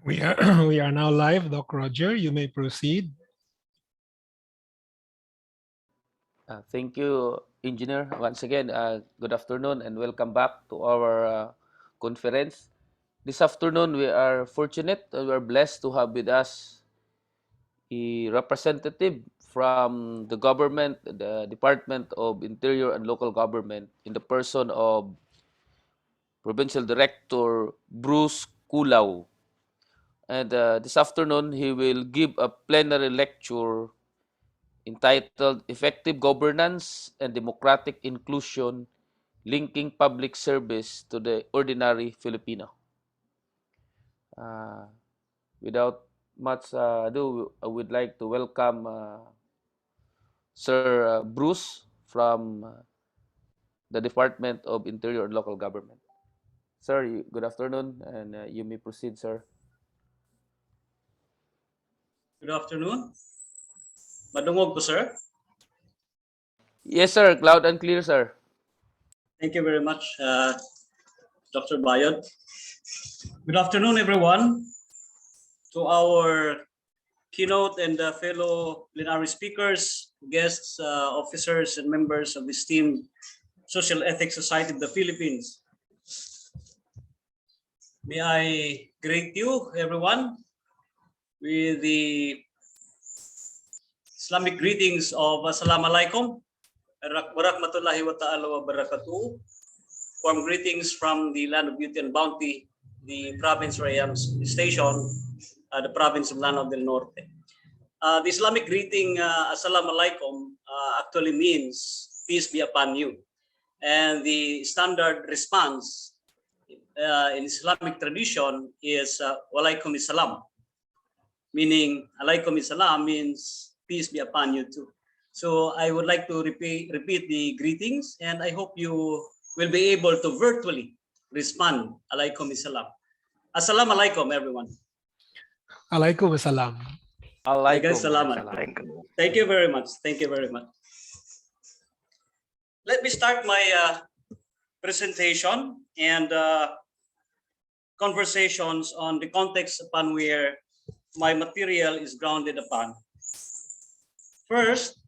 We are we are now live. Doc Roger, you may proceed. Thank you, Engineer. Once again, good afternoon and welcome back to our conference. This afternoon, we are fortunate and we are blessed to have with us a representative from the government, the Department of Interior and Local Government, in the person of Provincial Director Bruce Colao. And this afternoon, he will give a plenary lecture entitled Effective Governance and Democratic Inclusion, Linking Public Service to the Ordinary Filipino. Without much ado, I would like to welcome Sir Bruce from the Department of Interior and Local Government. Sir, good afternoon, and you may proceed, sir. Good afternoon. Madungog po, sir. Yes, sir. Loud and clear, sir. Thank you very much, Dr. Bayod. Good afternoon, everyone. To our keynote and fellow plenary speakers, guests, officers, and members of the esteemed Social Ethics Society of the Philippines. May I greet you, everyone, with the Islamic greetings of Assalamu alaikum, warahmatullahi wa ta'ala wa barakatuh. Warm greetings from the land of beauty and bounty, the province where I am stationed, the province of Lanao del Norte. The Islamic greeting, Assalamu alaikum, actually means peace be upon you. And the standard response in Islamic tradition is walaikum salam, meaning alaikum salam means peace be upon you too. So I would like to repeat the greetings, and I hope you will be able to virtually respond. Alaikum salam. Assalamu alaikum, everyone. Alaikum assalam. Alaikum. Thank you very much. Thank you very much. Let me start my presentation and conversations on the context upon where my material is grounded upon. First,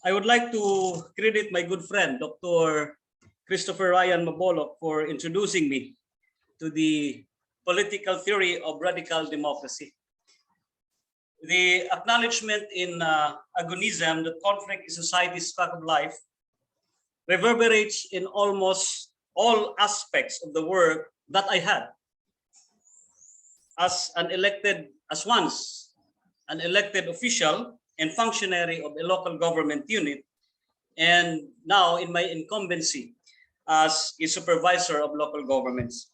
I would like to credit my good friend, Dr. Christopher Ryan Mabolok, for introducing me to the political theory of radical democracy. The acknowledgement in Agonism that conflict is society's fact of life reverberates in almost all aspects of the work that I had as once an elected official and functionary of a local government unit, and now in my incumbency as a supervisor of local governments.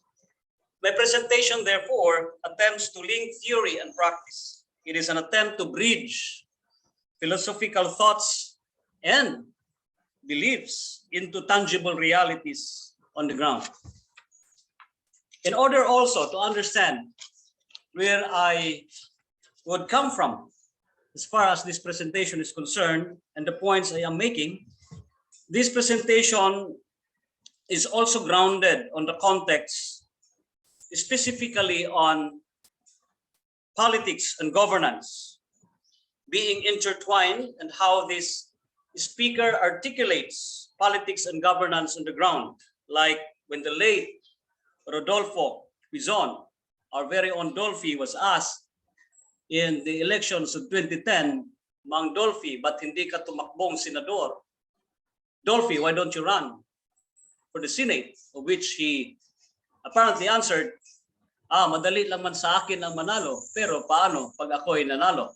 My presentation, therefore, attempts to link theory and practice. It is an attempt to bridge philosophical thoughts and beliefs into tangible realities on the ground. In order also to understand where I would come from as far as this presentation is concerned and the points I am making, this presentation is also grounded on the context, specifically on politics and governance being intertwined, and how this speaker articulates politics and governance on the ground, like when the late Rodolfo Quizon, our very own Dolphy, was asked in the elections of 2010, Mang Dolphy, ba't hindi ka tumakbong senador? Dolphy, why don't you run for the Senate? Of which he apparently answered, madali lang man sa akin ang manalo, pero paano pag ako'y nanalo?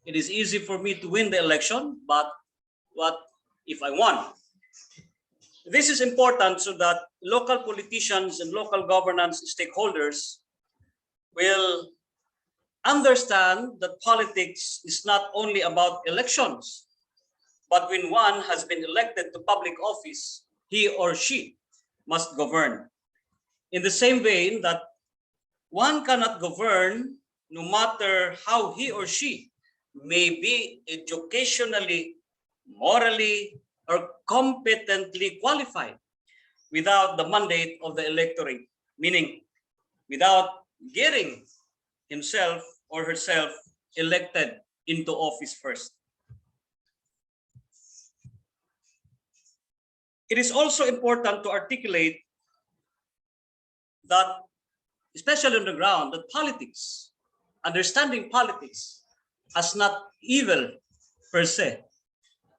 It is easy for me to win the election, but what if I won? This is important so that local politicians and local governance stakeholders will understand that politics is not only about elections, but when one has been elected to public office, he or she must govern. In the same vein that one cannot govern no matter how he or she may be educationally, morally, or competently qualified without the mandate of the electorate, meaning without getting himself or herself elected into office first. It is also important to articulate that, especially on the ground, that politics, understanding politics as not evil per se,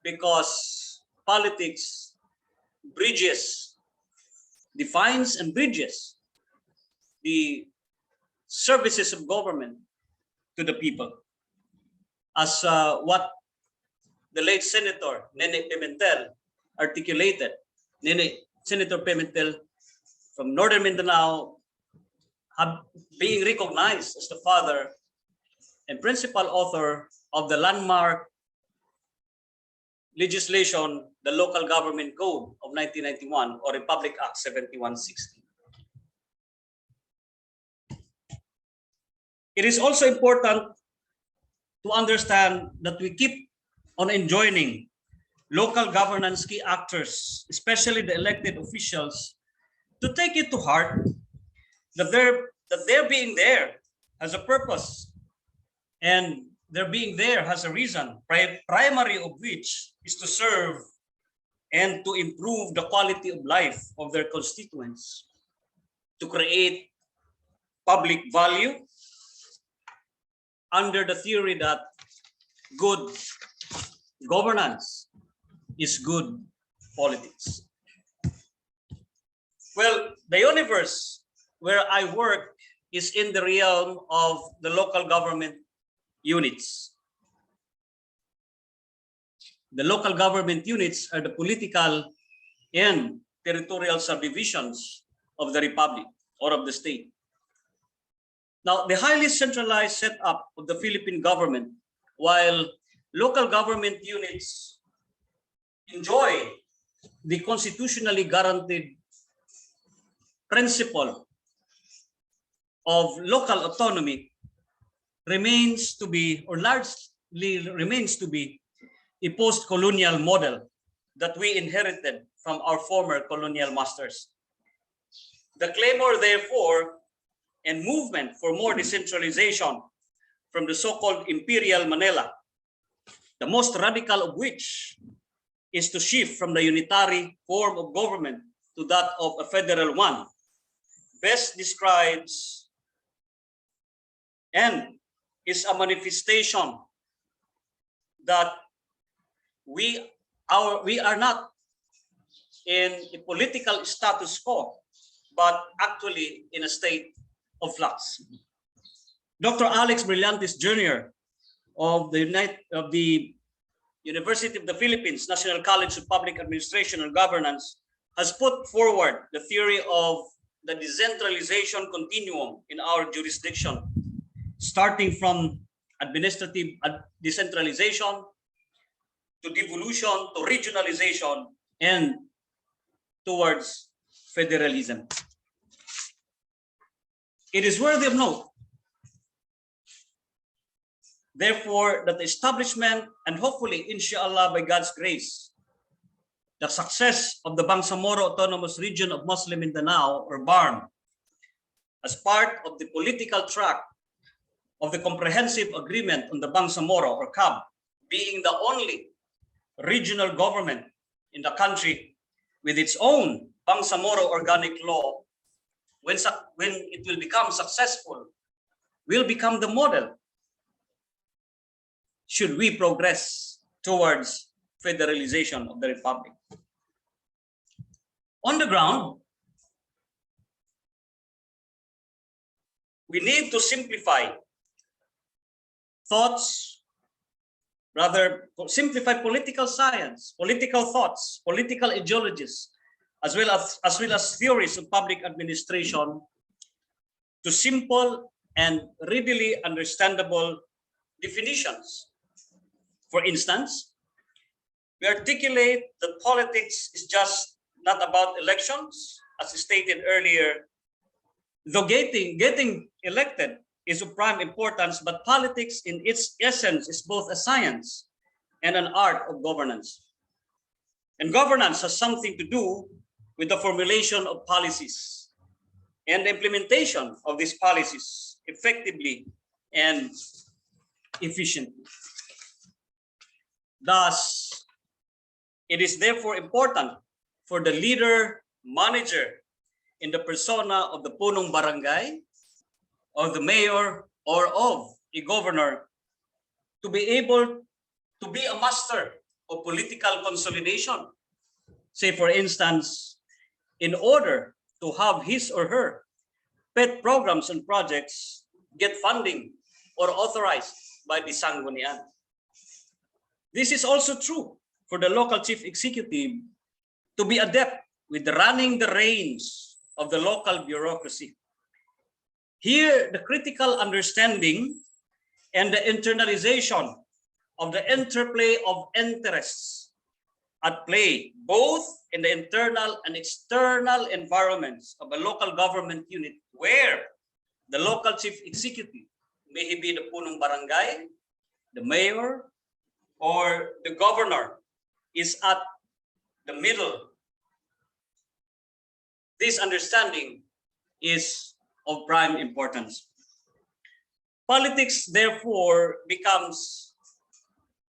because politics bridges, defines and bridges the services of government to the people. As what the late Senator Nene Pimentel articulated. Senator Pimentel from Northern Mindanao, being recognized as the father and principal author of the landmark legislation, the Local Government Code of 1991, or Republic Act 7160. It is also important to understand that we keep on enjoining local governance key actors, especially the elected officials, to take it to heart that their being there has a purpose, and their being there has a reason, primary of which is to serve and to improve the quality of life of their constituents, to create public value under the theory that good governance is good politics. Well, the universe where I work is in the realm of the local government units. The local government units are the political and territorial subdivisions of the republic or of the state. Now, the highly centralized setup of the Philippine government, while local government units enjoy the constitutionally guaranteed principle of local autonomy, remains to be, or largely remains to be, a post-colonial model that we inherited from our former colonial masters. The clamor, therefore, and movement for more decentralization from the so-called Imperial Manila, the most radical of which is to shift from the unitary form of government to that of a federal one, best describes and is a manifestation that we are not in a political status quo, but actually in a state of flux. Dr. Alex Brillantes Jr. of the University of the Philippines, National College of Public Administration and Governance, has put forward the theory of the decentralization continuum in our jurisdiction, starting from administrative decentralization to devolution to regionalization and towards federalism. It is worthy of note, therefore, that the establishment and hopefully, inshallah, by God's grace, the success of the Bangsamoro Autonomous Region of Muslim Mindanao, or BARM, as part of the political track of the Comprehensive Agreement on the Bangsamoro, or CAB, being the only regional government in the country with its own Bangsamoro organic law, when it will become successful, will become the model should we progress towards federalization of the republic. On the ground, we need to simplify thoughts, rather simplify political science, political thoughts, political ideologies, as well as theories of public administration to simple and readily understandable definitions. For instance, we articulate that politics is just not about elections, as stated earlier, though getting elected is of prime importance, but politics in its essence is both a science and an art of governance. And governance has something to do with the formulation of policies, and the implementation of these policies effectively and efficiently. Thus, it is therefore important for the leader, manager, in the persona of the punong barangay, of the mayor, or of a governor to be able to be a master of political consolidation. Say, for instance, in order to have his or her pet programs and projects get funding or authorized by the Sanggunian. This is also true for the local chief executive to be adept with running the reins of the local bureaucracy. Here, the critical understanding and the internalization of the interplay of interests at play, both in the internal and external environments of a local government unit, where the local chief executive, may he be the punong barangay, the mayor, or the governor, is at the middle. This understanding is of prime importance. Politics, therefore, becomes,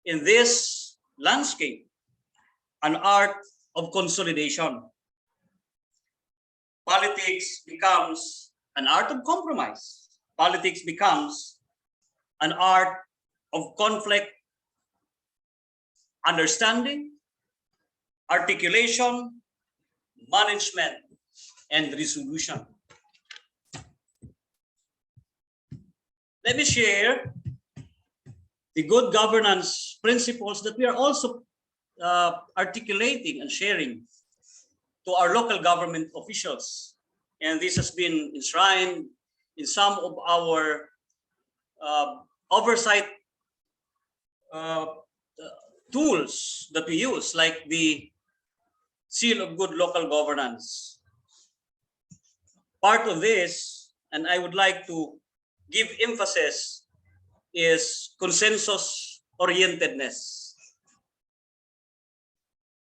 in this landscape, an art of consolidation. Politics becomes an art of compromise. Politics becomes an art of conflict, understanding, articulation, management, and resolution. Let me share the good governance principles that we are also articulating and sharing to our local government officials. And this has been enshrined in some of our oversight tools that we use, like the Seal of Good Local Governance. Part of this, and I would like to give emphasis, is consensus orientedness.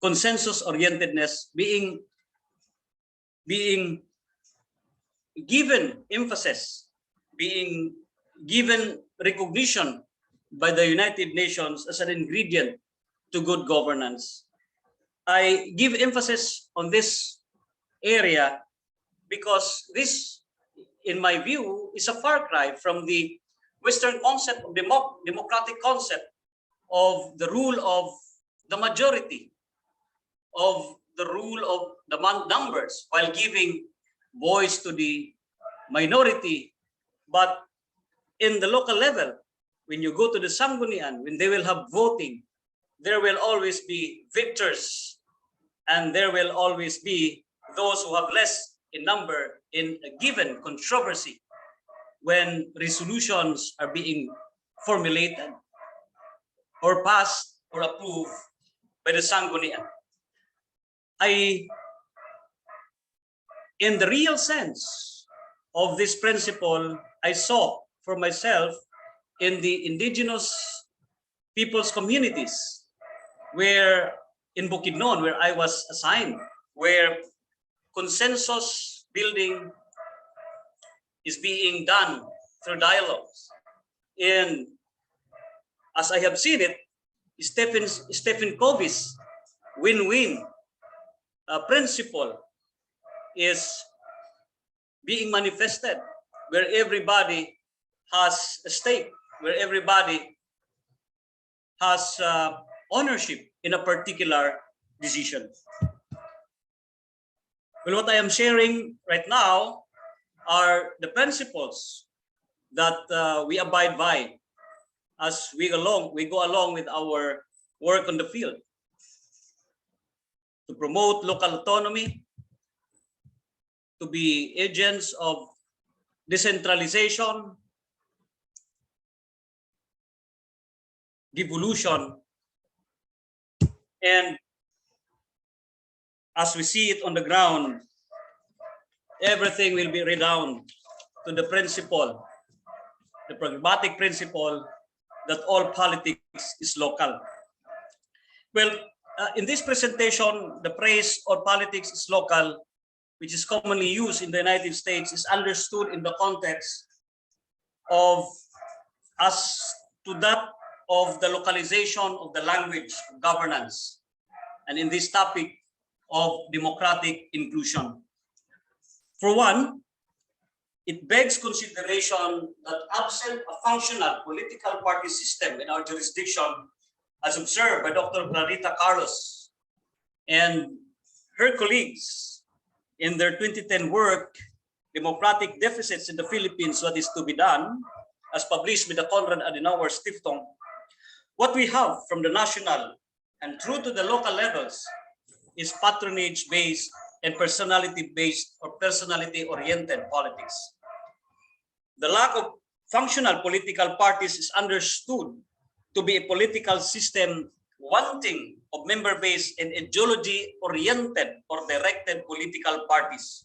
Consensus orientedness being given emphasis, being given recognition by the United Nations as an ingredient to good governance. I give emphasis on this area because this, in my view, is a far cry from the Western concept of democratic concept of the rule of the majority, of the rule of the numbers, while giving voice to the minority. But in the local level, when you go to the Sanggunian, when they will have voting, there will always be victors, and there will always be those who have less in number in a given controversy when resolutions are being formulated or passed or approved by the Sanggunian. In the real sense of this principle, I saw for myself in the indigenous people's communities, where in Bukidnon, where I was assigned, where consensus building is being done through dialogues. And as I have seen it, Stephen Covey's win-win principle is being manifested, where everybody has a stake, where everybody has ownership in a particular decision. Well, what I am sharing right now are the principles that we abide by as we go along with our work on the field to promote local autonomy, to be agents of decentralization, devolution, and as we see it on the ground, everything will be redound to the principle, the pragmatic principle that all politics is local. Well, in this presentation, the phrase "all politics is local" which is commonly used in the United States, is understood in the context of as to that of the localization of the language governance, and in this topic of democratic inclusion. For one, it begs consideration that absent a functional political party system in our jurisdiction, as observed by Dr. Clarita Carlos and her colleagues in their 2010 work, Democratic Deficits in the Philippines, What is to be Done, as published by the Konrad Adenauer Stiftung, what we have from the national and through to the local levels is patronage-based and personality-based or personality-oriented politics. The lack of functional political parties is understood to be a political system wanting of member-based and ideology-oriented or directed political parties,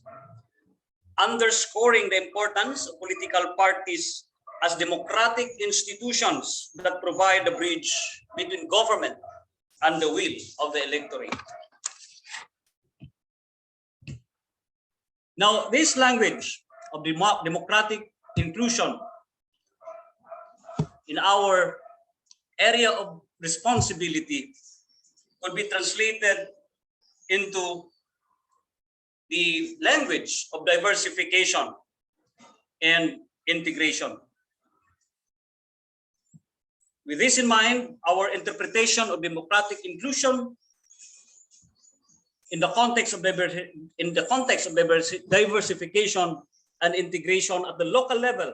underscoring the importance of political parties as democratic institutions that provide the bridge between government and the will of the electorate. Now, this language of democratic inclusion in our area of responsibility could be translated into the language of diversification and integration. With this in mind, our interpretation of democratic inclusion in the context of diversification and integration at the local level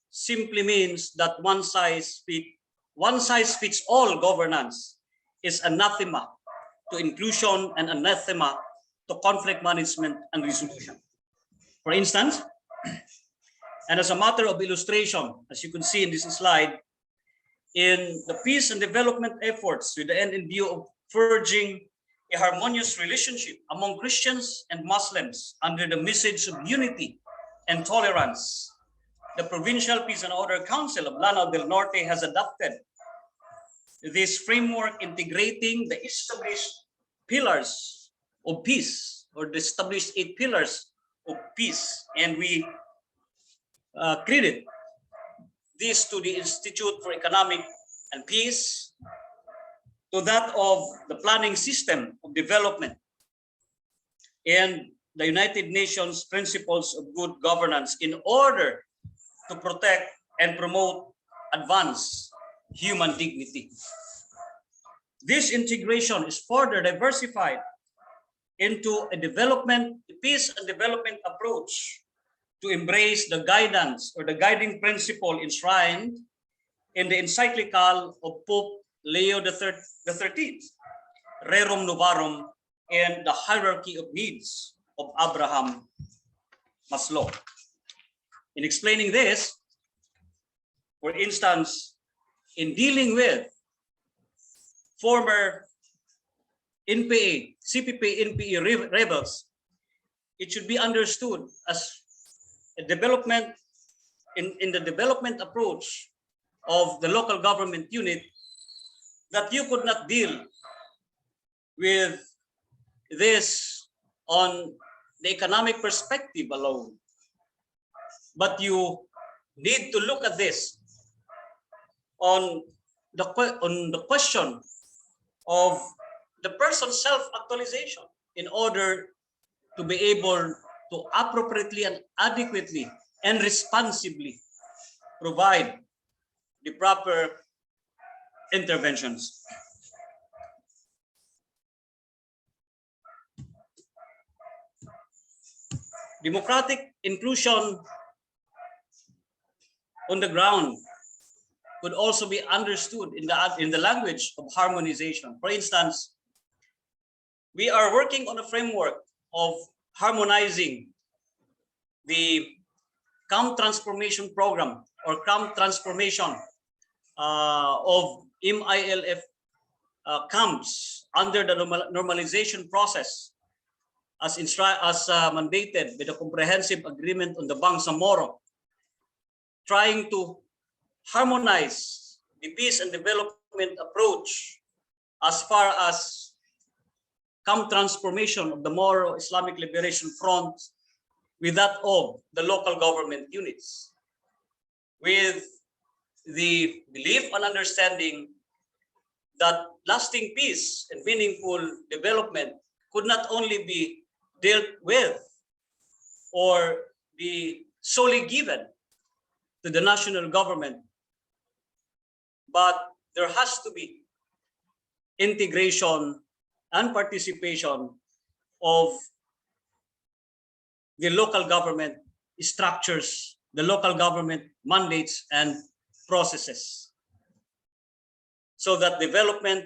simply means that one size fits all governance is anathema to inclusion and anathema to conflict management and resolution. For instance, and as a matter of illustration, as you can see in this slide, in the peace and development efforts with the end in view of forging a harmonious relationship among Christians and Muslims under the message of unity and tolerance, the Provincial Peace and Order Council of Lanao del Norte has adopted this framework integrating the established pillars of peace, or the established 8 pillars of peace, and we credit this to the Institute for Economic and Peace, to that of the planning system of development, and the United Nations principles of good governance in order to protect and promote advance human dignity. This integration is further diversified into a peace and development approach to embrace the guidance or the guiding principle enshrined in the encyclical of Pope Leo XIII, Rerum Novarum, and the hierarchy of needs of Abraham Maslow. In explaining this, for instance, in dealing with former NPA, CPP, NPA rebels, it should be understood as a development in the development approach of the local government unit, that you could not deal with this on the economic perspective alone, but you need to look at this on the question of the person's self-actualization in order to be able to appropriately and adequately and responsibly provide the proper interventions. Democratic inclusion on the ground could also be understood in the language of harmonization. For instance, we are working on a framework of harmonizing the camp transformation program or camp transformation of MILF camps under the normalization process as mandated by the Comprehensive Agreement on the Bangsamoro, trying to harmonize the peace and development approach as far as come transformation of the Moro Islamic Liberation Front with that of the local government units, with the belief and understanding that lasting peace and meaningful development could not only be dealt with or be solely given to the national government, but there has to be integration and participation of the local government structures, the local government mandates and processes, so that development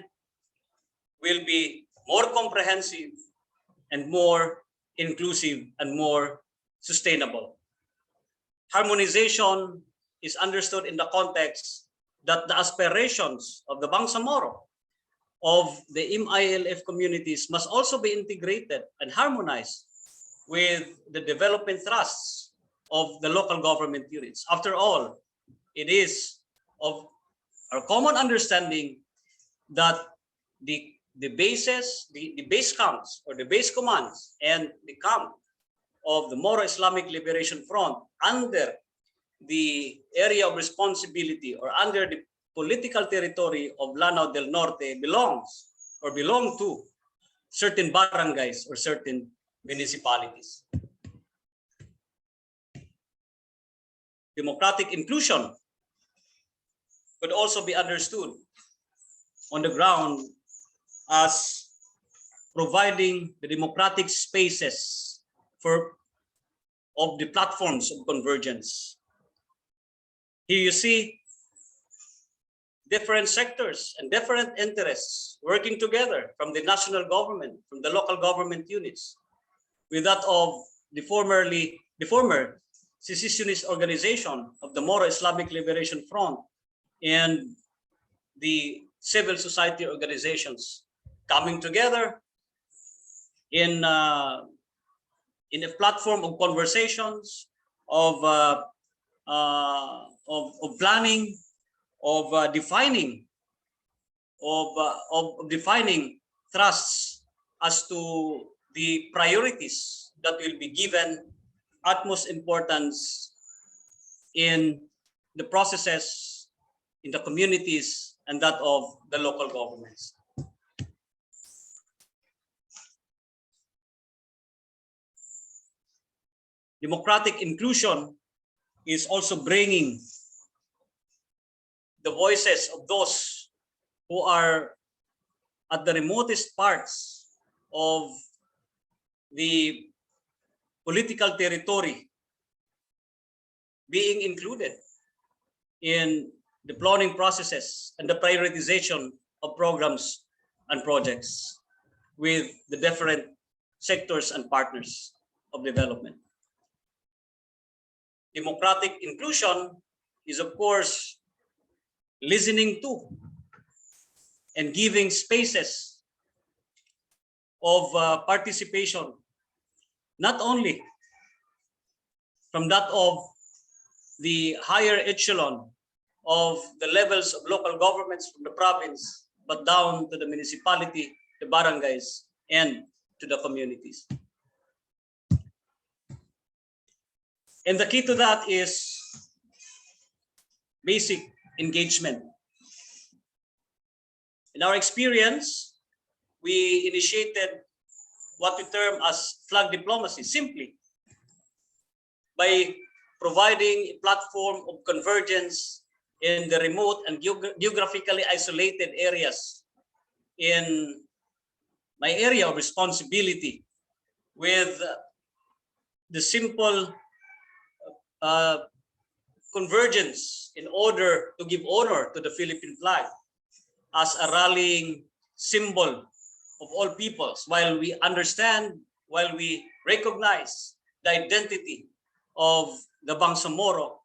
will be more comprehensive and more inclusive and more sustainable. Harmonization is understood in the context that the aspirations of the Bangsamoro, of the MILF communities must also be integrated and harmonized with the development thrusts of the local government units. After all, it is of our common understanding that the base camps or the base commands and the camp of the Moro Islamic Liberation Front under the area of responsibility or under the political territory of Lanao del Norte belong to certain barangays or certain municipalities. Democratic inclusion could also be understood on the ground as providing the democratic spaces of the platforms of convergence. Here you see different sectors and different interests working together, from the national government, from the local government units, with that of the former secessionist organization of the Moro Islamic Liberation Front and the civil society organizations coming together in a platform of conversations, of planning, of defining thrusts as to the priorities that will be given utmost importance in the processes, in the communities, and that of the local governments. Democratic inclusion is also bringing the voices of those who are at the remotest parts of the political territory being included in the planning processes and the prioritization of programs and projects with the different sectors and partners of development. Democratic inclusion is, of course, listening to and giving spaces of participation, not only from that of the higher echelon of the levels of local governments from the province, but down to the municipality, the barangays, and to the communities. And the key to that is basic engagement. In our experience, we initiated what we term as flag diplomacy, simply by providing a platform of convergence in the remote and geographically isolated areas in my area of responsibility, with the simple convergence in order to give honor to the Philippine flag as a rallying symbol of all peoples, while we understand, while we recognize the identity of the Bangsamoro,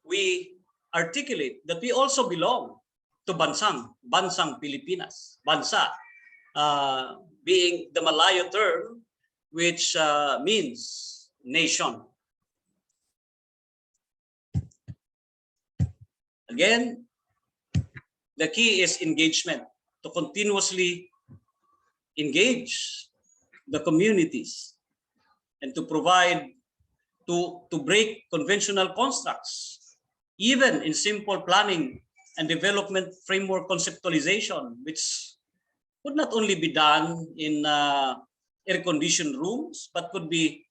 we articulate that we also belong to Bansang Pilipinas. Bansa being the Malayo term, which means nation. Again, the key is engagement, to continuously engage the communities and to provide, to break conventional constructs, even in simple planning and development framework conceptualization, which could not only be done in air-conditioned rooms, but could be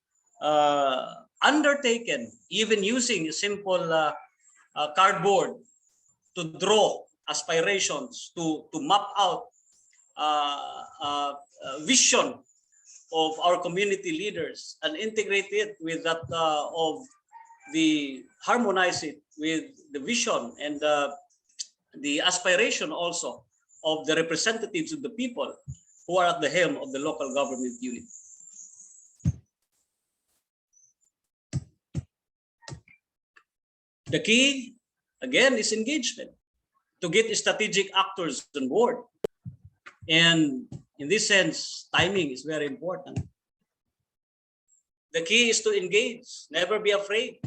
undertaken even using a simple cardboard to draw aspirations, to map out vision of our community leaders and integrate it with that of the, harmonize it with the vision and the aspiration also of the representatives of the people who are at the helm of the local government unit. The key, again, is engagement, to get strategic actors on board. And in this sense, timing is very important. The key is to engage, never be afraid,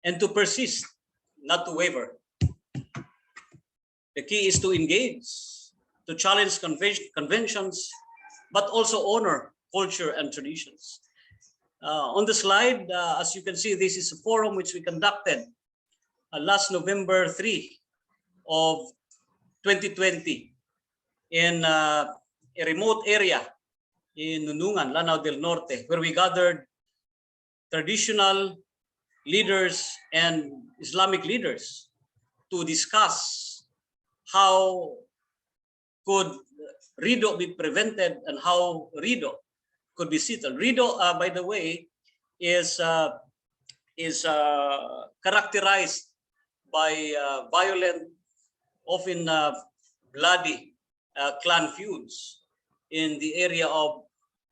and to persist, not to waver. The key is to engage, to challenge conventions, but also honor culture and traditions. On the slide, as you can see, this is a forum which we conducted last November 3 of 2020 in a remote area in Nunungan, Lanao del Norte, where we gathered traditional leaders and Islamic leaders to discuss how could RIDO be prevented and how RIDO could be settled. RIDO, by the way, is characterized by violent, often bloody clan feuds in the area of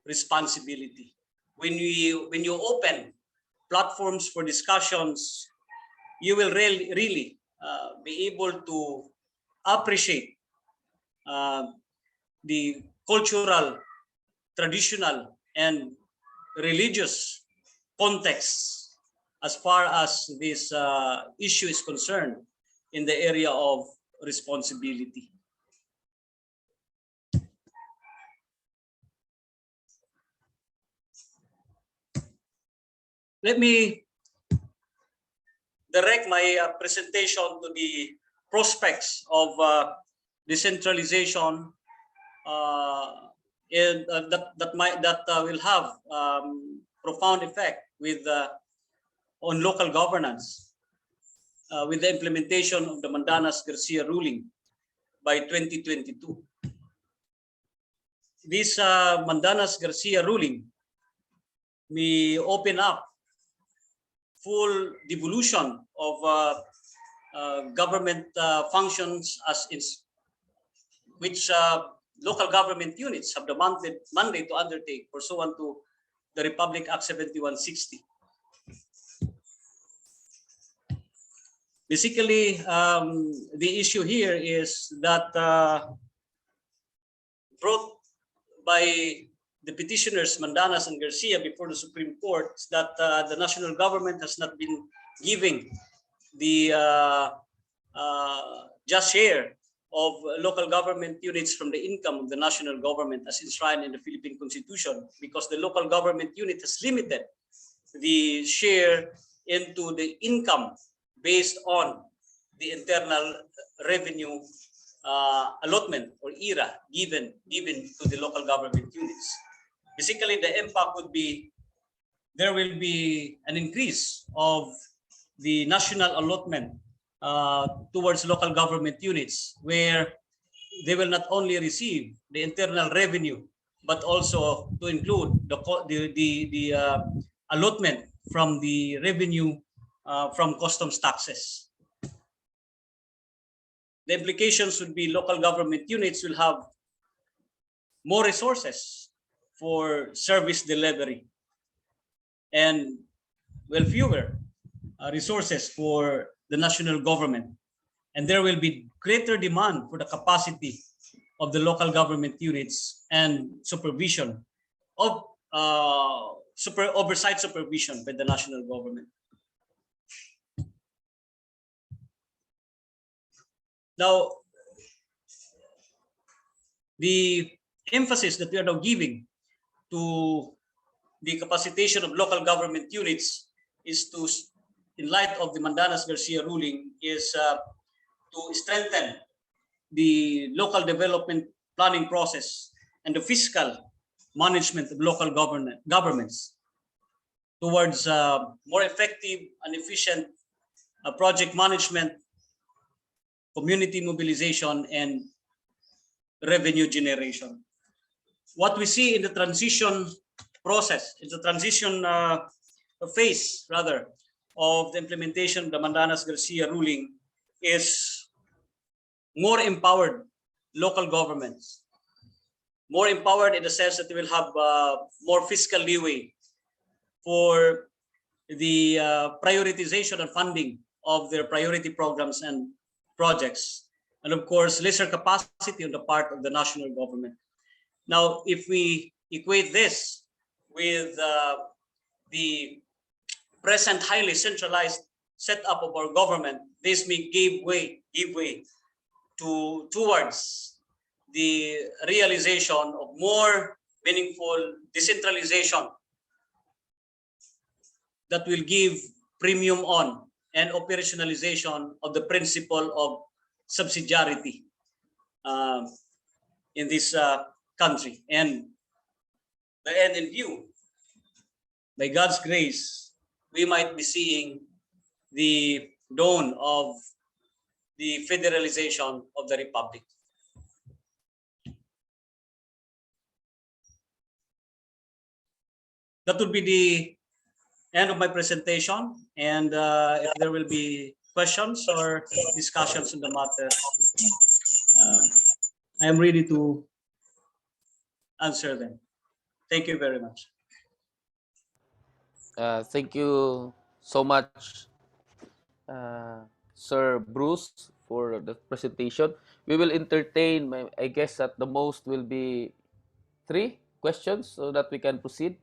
responsibility. When you open platforms for discussions, you will really be able to appreciate the cultural, traditional, and religious context as far as this issue is concerned in the area of responsibility. Let me direct my presentation to the prospects of decentralization that will have profound effect with on local governance with the implementation of the Mandanas-Garcia ruling by 2022. This Mandanas-Garcia ruling may open up full devolution of government functions as which local government units have the mandate to undertake pursuant to the Republic Act 7160. Basically, the issue here is that brought by the petitioners Mandanas and Garcia before the Supreme Court is that the national government has not been giving the just share of local government units from the income of the national government as enshrined in the Philippine Constitution, because the local government unit has limited the share into the income based on the internal revenue allotment or IRA given to the local government units. Basically, the impact would be there will be an increase of the national allotment towards local government units, where they will not only receive the internal revenue, but also to include the allotment from the revenue from customs taxes. The implications would be local government units will have more resources for service delivery and fewer resources for the national government. And there will be greater demand for the capacity of the local government units and supervision of oversight supervision by the national government. Now, the emphasis that we are now giving to the capacitation of local government units is to, in light of the Mandanas-Garcia ruling, is to strengthen the local development planning process and the fiscal management of local governments towards more effective and efficient project management, community mobilization, and revenue generation. What we see in the transition process, it's a transition phase, rather, of the implementation of the Mandanas-Garcia ruling is more empowered local governments, more empowered in the sense that they will have more fiscal leeway for the prioritization and funding of their priority programs and projects, and of course, lesser capacity on the part of the national government. Now, if we equate this with the present highly centralized setup of our government, this may give way towards the realization of more meaningful decentralization that will give premium on and operationalization of the principle of subsidiarity in this country. And the end in view, by God's grace, we might be seeing the dawn of the federalization of the Republic. That would be the end of my presentation, and if there will be questions or discussions on the matter, I am ready to answer them. Thank you very much. Thank you so much, Sir Bruce, for the presentation. We will entertain, I guess at the most will be 3 questions so that we can proceed.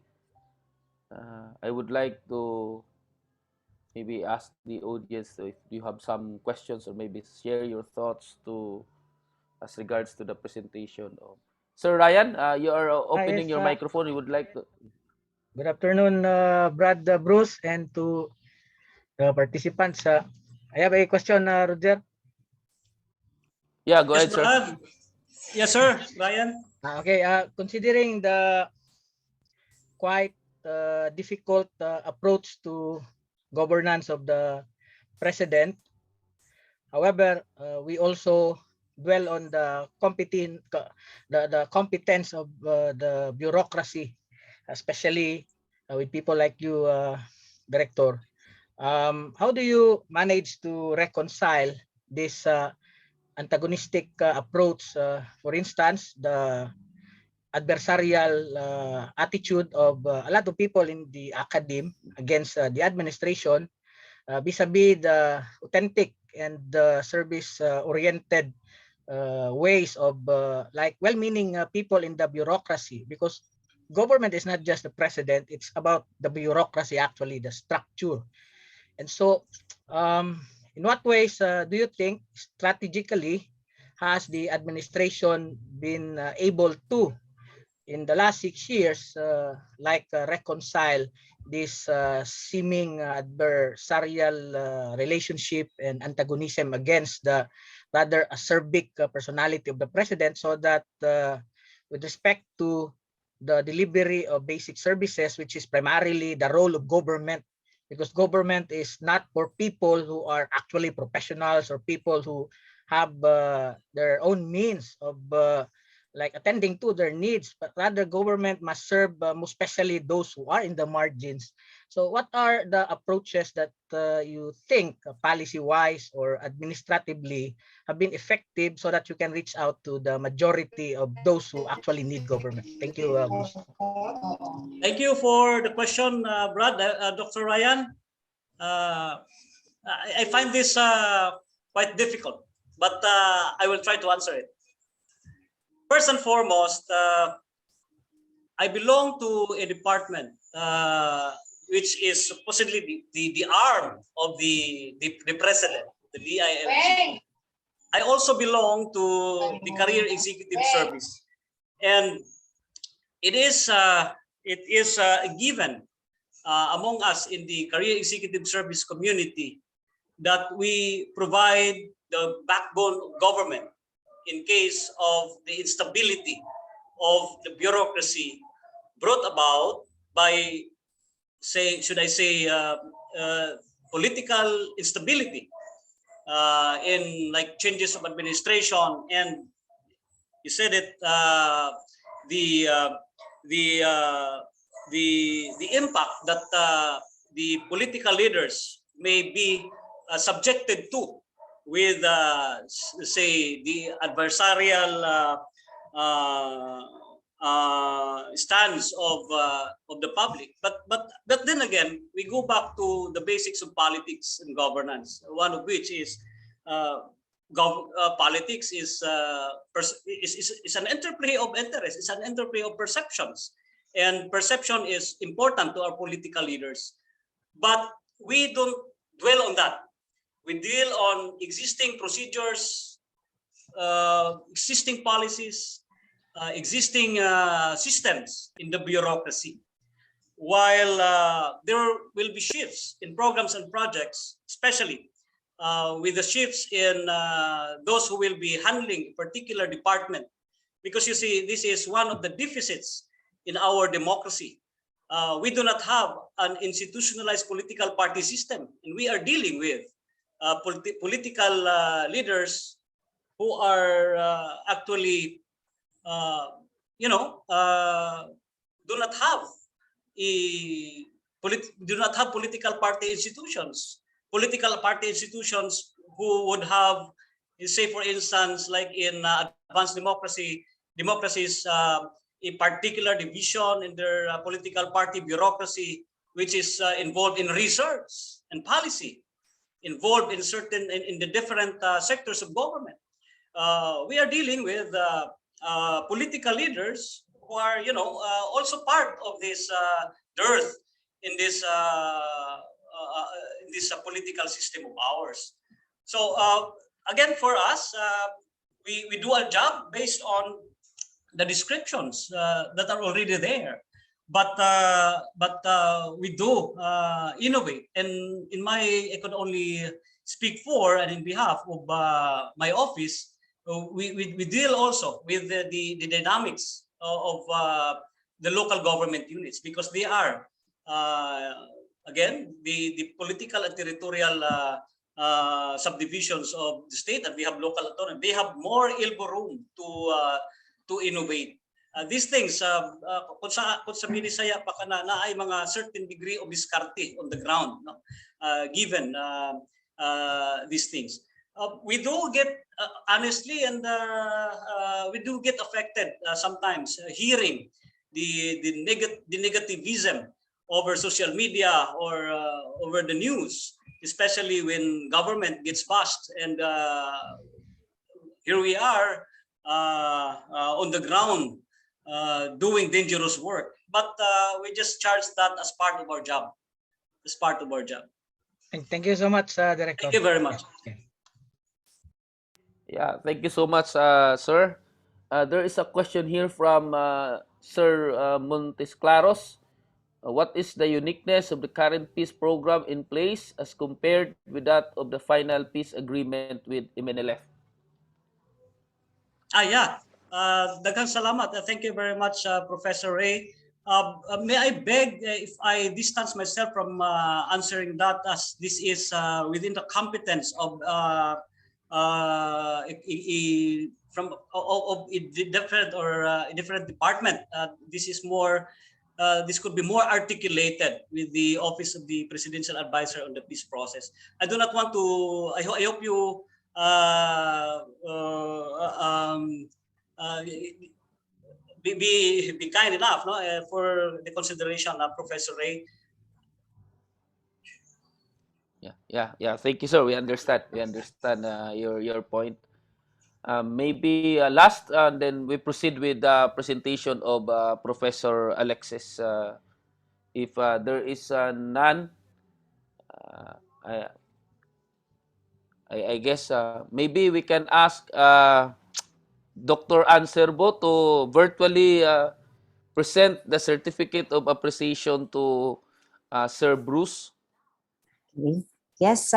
I would like to maybe ask the audience if you have some questions or maybe share your thoughts to as regards to the presentation of Sir Ryan. You are opening your microphone. You would like to. Good afternoon, Brad, Bruce, and to the participants. I have a question, Roger. Yeah, go Yes, ahead, sir. Yes, sir, Ryan. Okay, considering the quite difficult approach to governance of the president, however, we also dwell on the competence of the bureaucracy, especially with people like you, Director. How do you manage to reconcile this antagonistic approach? For instance, the adversarial attitude of a lot of people in the academe against the administration vis-a-vis the authentic and service-oriented ways of like well-meaning people in the bureaucracy, because government is not just the president, it's about the bureaucracy, actually, the structure. And so in what ways do you think strategically has the administration been able to, in the last 6 years, reconcile this seeming adversarial relationship and antagonism against the rather acerbic personality of the president, so that with respect to the delivery of basic services, which is primarily the role of government, because government is not for people who are actually professionals or people who have their own means of like attending to their needs, but rather government must serve most especially those who are in the margins. So what are the approaches that you think policy-wise or administratively have been effective so that you can reach out to the majority of those who actually need government? Thank you, Bruce. Thank you for the question, Brad. Dr. Ryan, I find this quite difficult, but I will try to answer it. First and foremost, I belong to a department which is supposedly the arm of the president, the DILG. I also belong to the Career Executive Service. And it is a given among us in the career executive service community that we provide the backbone of government in case of the instability of the bureaucracy brought about by, should I say, political instability in like changes of administration, and you said it, the uh, the uh, the impact that the political leaders may be subjected to with say the adversarial stance of the public. But then again, we go back to the basics of politics and governance. One of which is politics is an interplay of interests. It's an interplay of perceptions, and perception is important to our political leaders. But we don't dwell on that. We deal on existing procedures, existing policies, existing systems in the bureaucracy. While there will be shifts in programs and projects, especially with the shifts in those who will be handling a particular department. Because you see, this is one of the deficits in our democracy. We do not have an institutionalized political party system, and we are dealing with political leaders who are actually, do not have do not have political party institutions. Political party institutions who would have, say, for instance, like in advanced democracies, a particular division in their political party bureaucracy, which is involved in research and policy, involved in the different sectors of government. We are dealing with political leaders who are, also part of this dearth in this political system of ours. So again, for us, we do our job based on the descriptions that are already there. But we do innovate, and I could only speak for and in behalf of my office. We deal also with the dynamics of the local government units, because they are again the political and territorial subdivisions of the state, and we have local autonomy. They have more elbow room to innovate. These things, kung sa Binisaya pa ka na ay mga certain degree of diskarte on the ground, no? Given these things. We do get, honestly, and we do get affected sometimes hearing the negativism over social media or over the news, especially when government gets bashed. And here we are on the ground doing dangerous work. But we just charge that as part of our job. As part of our job. And thank you so much, Director. Thank you very much. Yeah, thank you so much, sir. There is a question here from Sir Montes Claros. What is the uniqueness of the current peace program in place as compared with that of the final peace agreement with MNLF? Yeah. Daghang salamat. Thank you very much, Professor Ray. May I beg if I distance myself from answering that, as this is within the competence of a different or a different department. This is more. This could be more articulated with the Office of the Presidential Advisor on the peace process. I do not want to. I hope you be kind enough, no, for the consideration, Professor Ray. Yeah. Thank you, sir. We understand. Your point. Maybe last, then we proceed with the presentation of Professor Alexis. If there is none, I guess maybe we can ask Dr. Anserbo to virtually present the certificate of appreciation to Sir Bruce. Okay. Yes,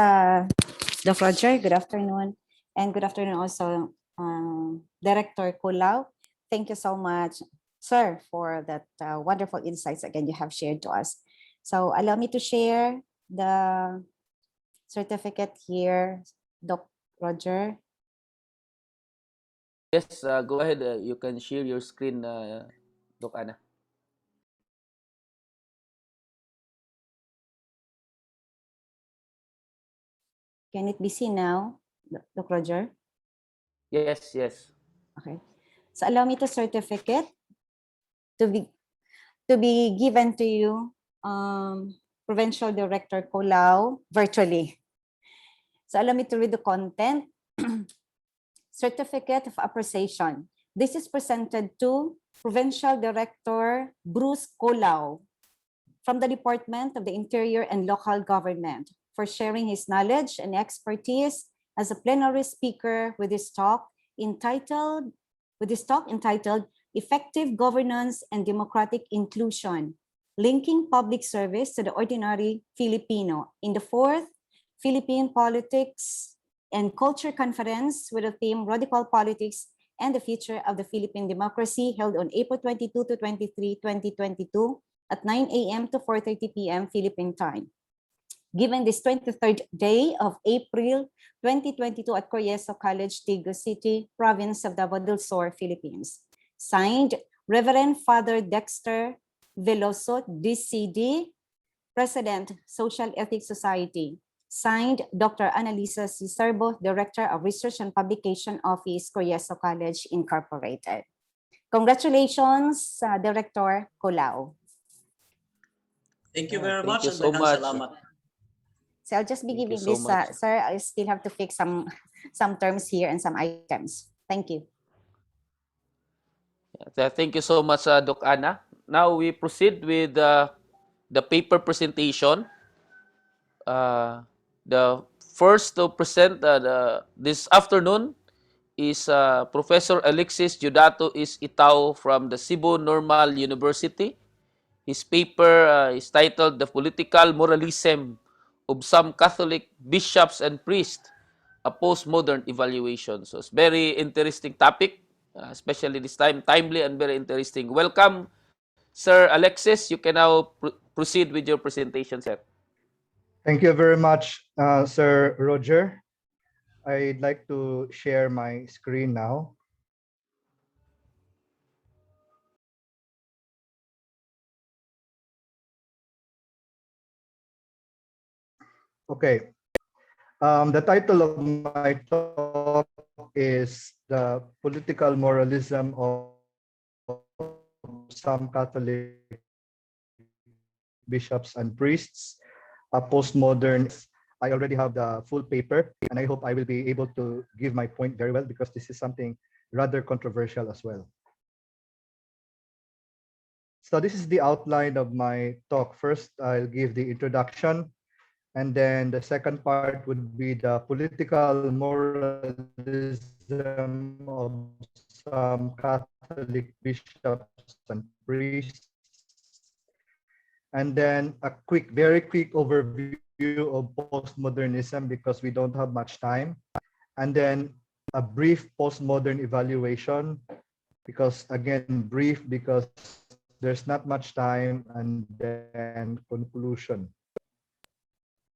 Doc Roger, good afternoon. And good afternoon also, Director Colao. Thank you so much, sir, for that wonderful insights again you have shared to us. So allow me to share the certificate here, Doc Roger. Yes, go ahead. You can share your screen, Doc Ana. Can it be seen now, Doc Roger? Yes, yes. Okay. So allow me to certificate to be given to you, Provincial Director Colao, virtually. So allow me to read the content. Certificate of Appreciation. This is presented to Provincial Director Bruce Colao from the Department of the Interior and Local Government for sharing his knowledge and expertise as a plenary speaker with his talk entitled Effective Governance and Democratic Inclusion, Linking Public Service to the Ordinary Filipino in the 4th Philippine Politics and Culture Conference with the theme Radical Politics and the Future of the Philippine Democracy, held on April 22 to 23, 2022 at 9 a.m. to 4:30 p.m. Philippine time. Given this 23rd day of April 2022 at Coyeso College, Taguig City, Province of Davao del Sur, Philippines. Signed, Reverend Father Dexter Veloso, DCD, President, Social Ethics Society. Signed, Dr. Annalisa Ciserbo, Director of Research and Publication Office, Coyeso College, Incorporated. Congratulations, Director Colao. Thank you Yeah, very thank much you and so daghang much. salamat. So I'll just be Thank you giving so this, much. sir, I still have to fix some terms here and some items. Thank you. Thank you so much, Doc Ana. Now we proceed with the paper presentation. The first to present this afternoon is Professor Alexis Deodato is Itao from the Cebu Normal University. His paper is titled The Political Moralism of Some Catholic Bishops and Priests, a Postmodern Evaluation. So it's very interesting topic, especially this time, timely and very interesting. Welcome, Sir Alexis. You can now proceed with your presentation, sir. Thank you very much, Sir Roger. I'd like to share my screen now. Okay. The title of my talk is The Political Moralism of Some Catholic Bishops and Priests, a Postmodern. I already have the full paper, and I hope I will be able to give my point very well because this is something rather controversial as well. So this is the outline of my talk. First, I'll give the introduction, and then the second part would be the political moralism of some Catholic bishops and priests. And then a very quick overview of postmodernism because we don't have much time. And then a brief postmodern evaluation because again, brief because there's not much time, and then conclusion.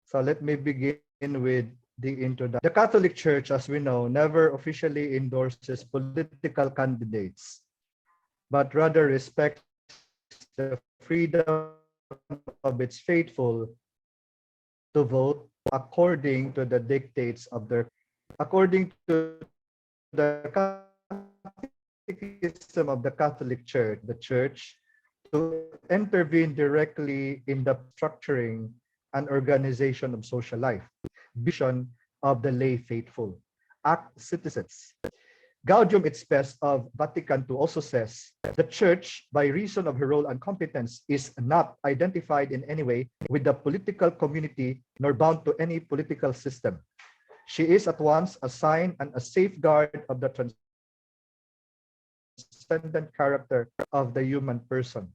So let me begin with the introduction. The Catholic Church, as we know, never officially endorses political candidates, but rather respects the freedom of its faithful to vote according to the dictates of their. According to the Catechism of the Catholic Church, the Church to intervene directly in the structuring and organization of social life, vision of the lay faithful, act citizens. Gaudium et Spes of Vatican II also says, the Church, by reason of her role and competence, is not identified in any way with the political community nor bound to any political system. She is at once a sign and a safeguard of the transcendent character of the human person.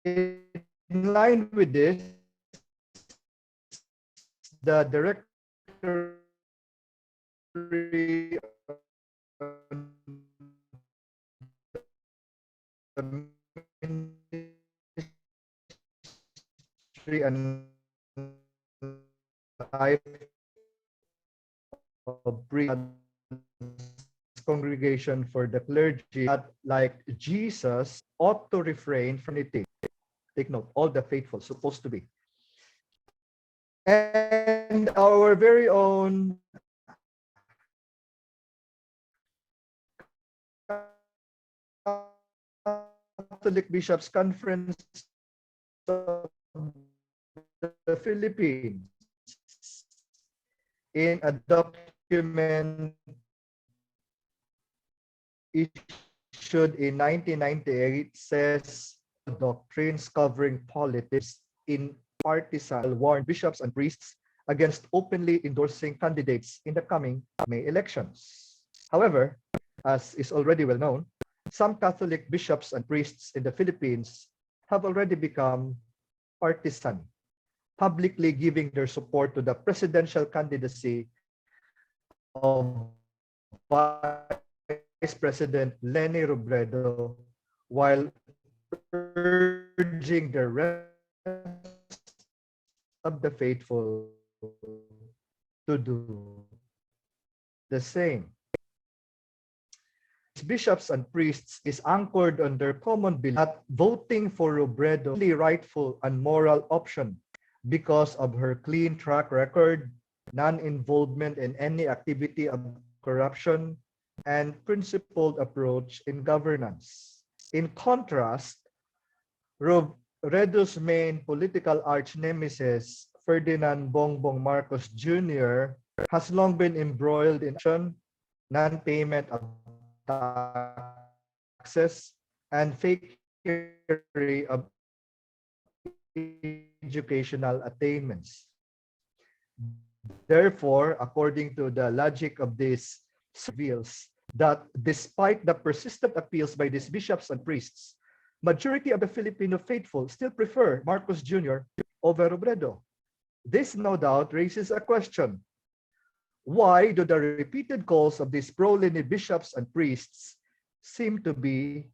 In line with this, the directory on the ministry and life of congregation for the clergy that, like Jesus, ought to refrain from anything. Take note, all the faithful supposed to be. And our very own Catholic Bishops' Conference of the Philippines, in a document issued in 1998, says doctrines covering politics in partisan warned bishops and priests against openly endorsing candidates in the coming May elections. However, as is already well known, some Catholic bishops and priests in the Philippines have already become partisan, publicly giving their support to the presidential candidacy of Vice President Leni Robredo, while urging the rest of the faithful to do the same. Bishops and priests is anchored on their common belief that voting for Robredo is a rightful and moral option because of her clean track record, non-involvement in any activity of corruption, and principled approach in governance. In contrast, Robredo's main political arch-nemesis, Ferdinand Bongbong Marcos Jr., has long been embroiled in non-payment of taxes, and fakery of educational attainments. Therefore, according to the logic of this, reveals that despite the persistent appeals by these bishops and priests, majority of the Filipino faithful still prefer Marcos Jr. over Robredo. This no doubt raises a question. Why do the repeated calls of these pro-Leni bishops and priests seem to be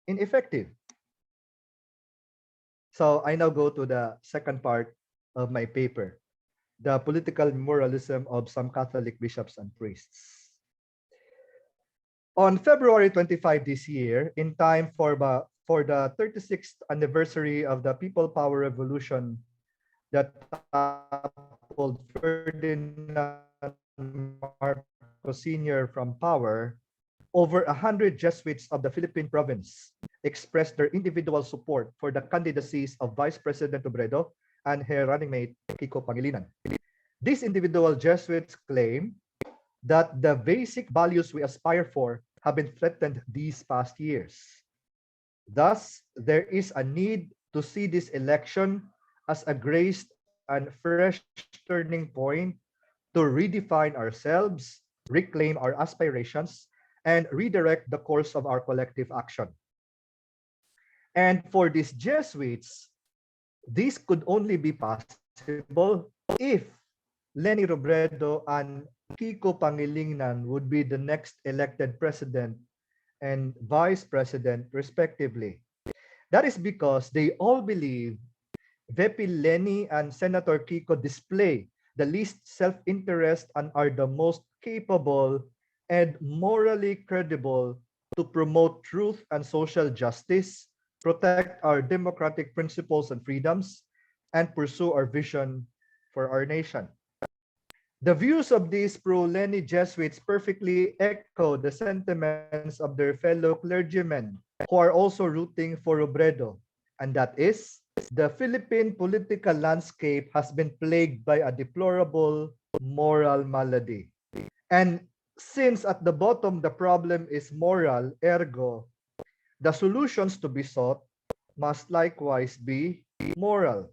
ineffective? So I now go to the second part of my paper, the political moralism of some Catholic bishops and priests. On February 25 this year, in time for the 36th anniversary of the People Power Revolution that toppled Ferdinand Marcos Sr. from power, over 100 Jesuits of the Philippine province expressed their individual support for the candidacies of Vice President Robredo and her running mate, Kiko Pangilinan. These individual Jesuits claim that the basic values we aspire for have been threatened these past years. Thus, there is a need to see this election as a grace and fresh turning point to redefine ourselves, reclaim our aspirations, and redirect the course of our collective action. And for these Jesuits, this could only be possible if Leni Robredo and Kiko Pangilinan would be the next elected president and vice president, respectively. That is because they all believe VP Leni and Senator Kiko display the least self-interest and are the most capable and morally credible to promote truth and social justice, protect our democratic principles and freedoms, and pursue our vision for our nation. The views of these pro-Leni Jesuits perfectly echo the sentiments of their fellow clergymen who are also rooting for Robredo, and that is, the Philippine political landscape has been plagued by a deplorable moral malady. And since at the bottom the problem is moral, ergo, the solutions to be sought must likewise be moral.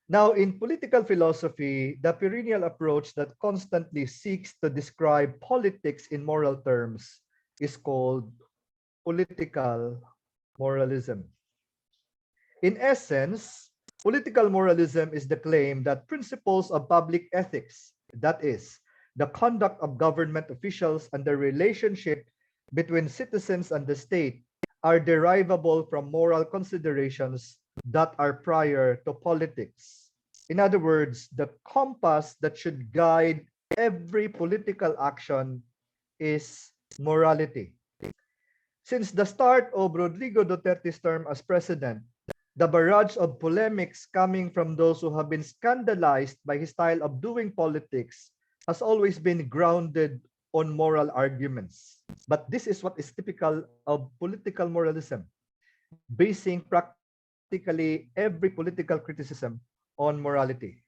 Now, in political philosophy, the perennial approach that constantly seeks to describe politics in moral terms is called political moralism. In essence, political moralism is the claim that principles of public ethics, that is, the conduct of government officials and the relationship between citizens and the state, are derivable from moral considerations that are prior to politics. In other words, the compass that should guide every political action is morality. Since the start of Rodrigo Duterte's term as president, the barrage of polemics coming from those who have been scandalized by his style of doing politics has always been grounded on moral arguments. But this is what is typical of political moralism, basing practically every political criticism on morality.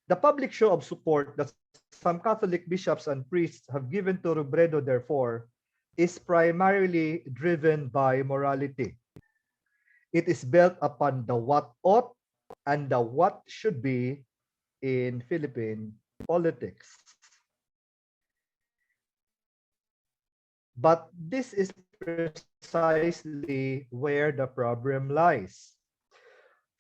The public show of support that some Catholic bishops and priests have given to Robredo, therefore, is primarily driven by morality. It is built upon the what ought and the what should be in Philippine politics. But this is precisely where the problem lies.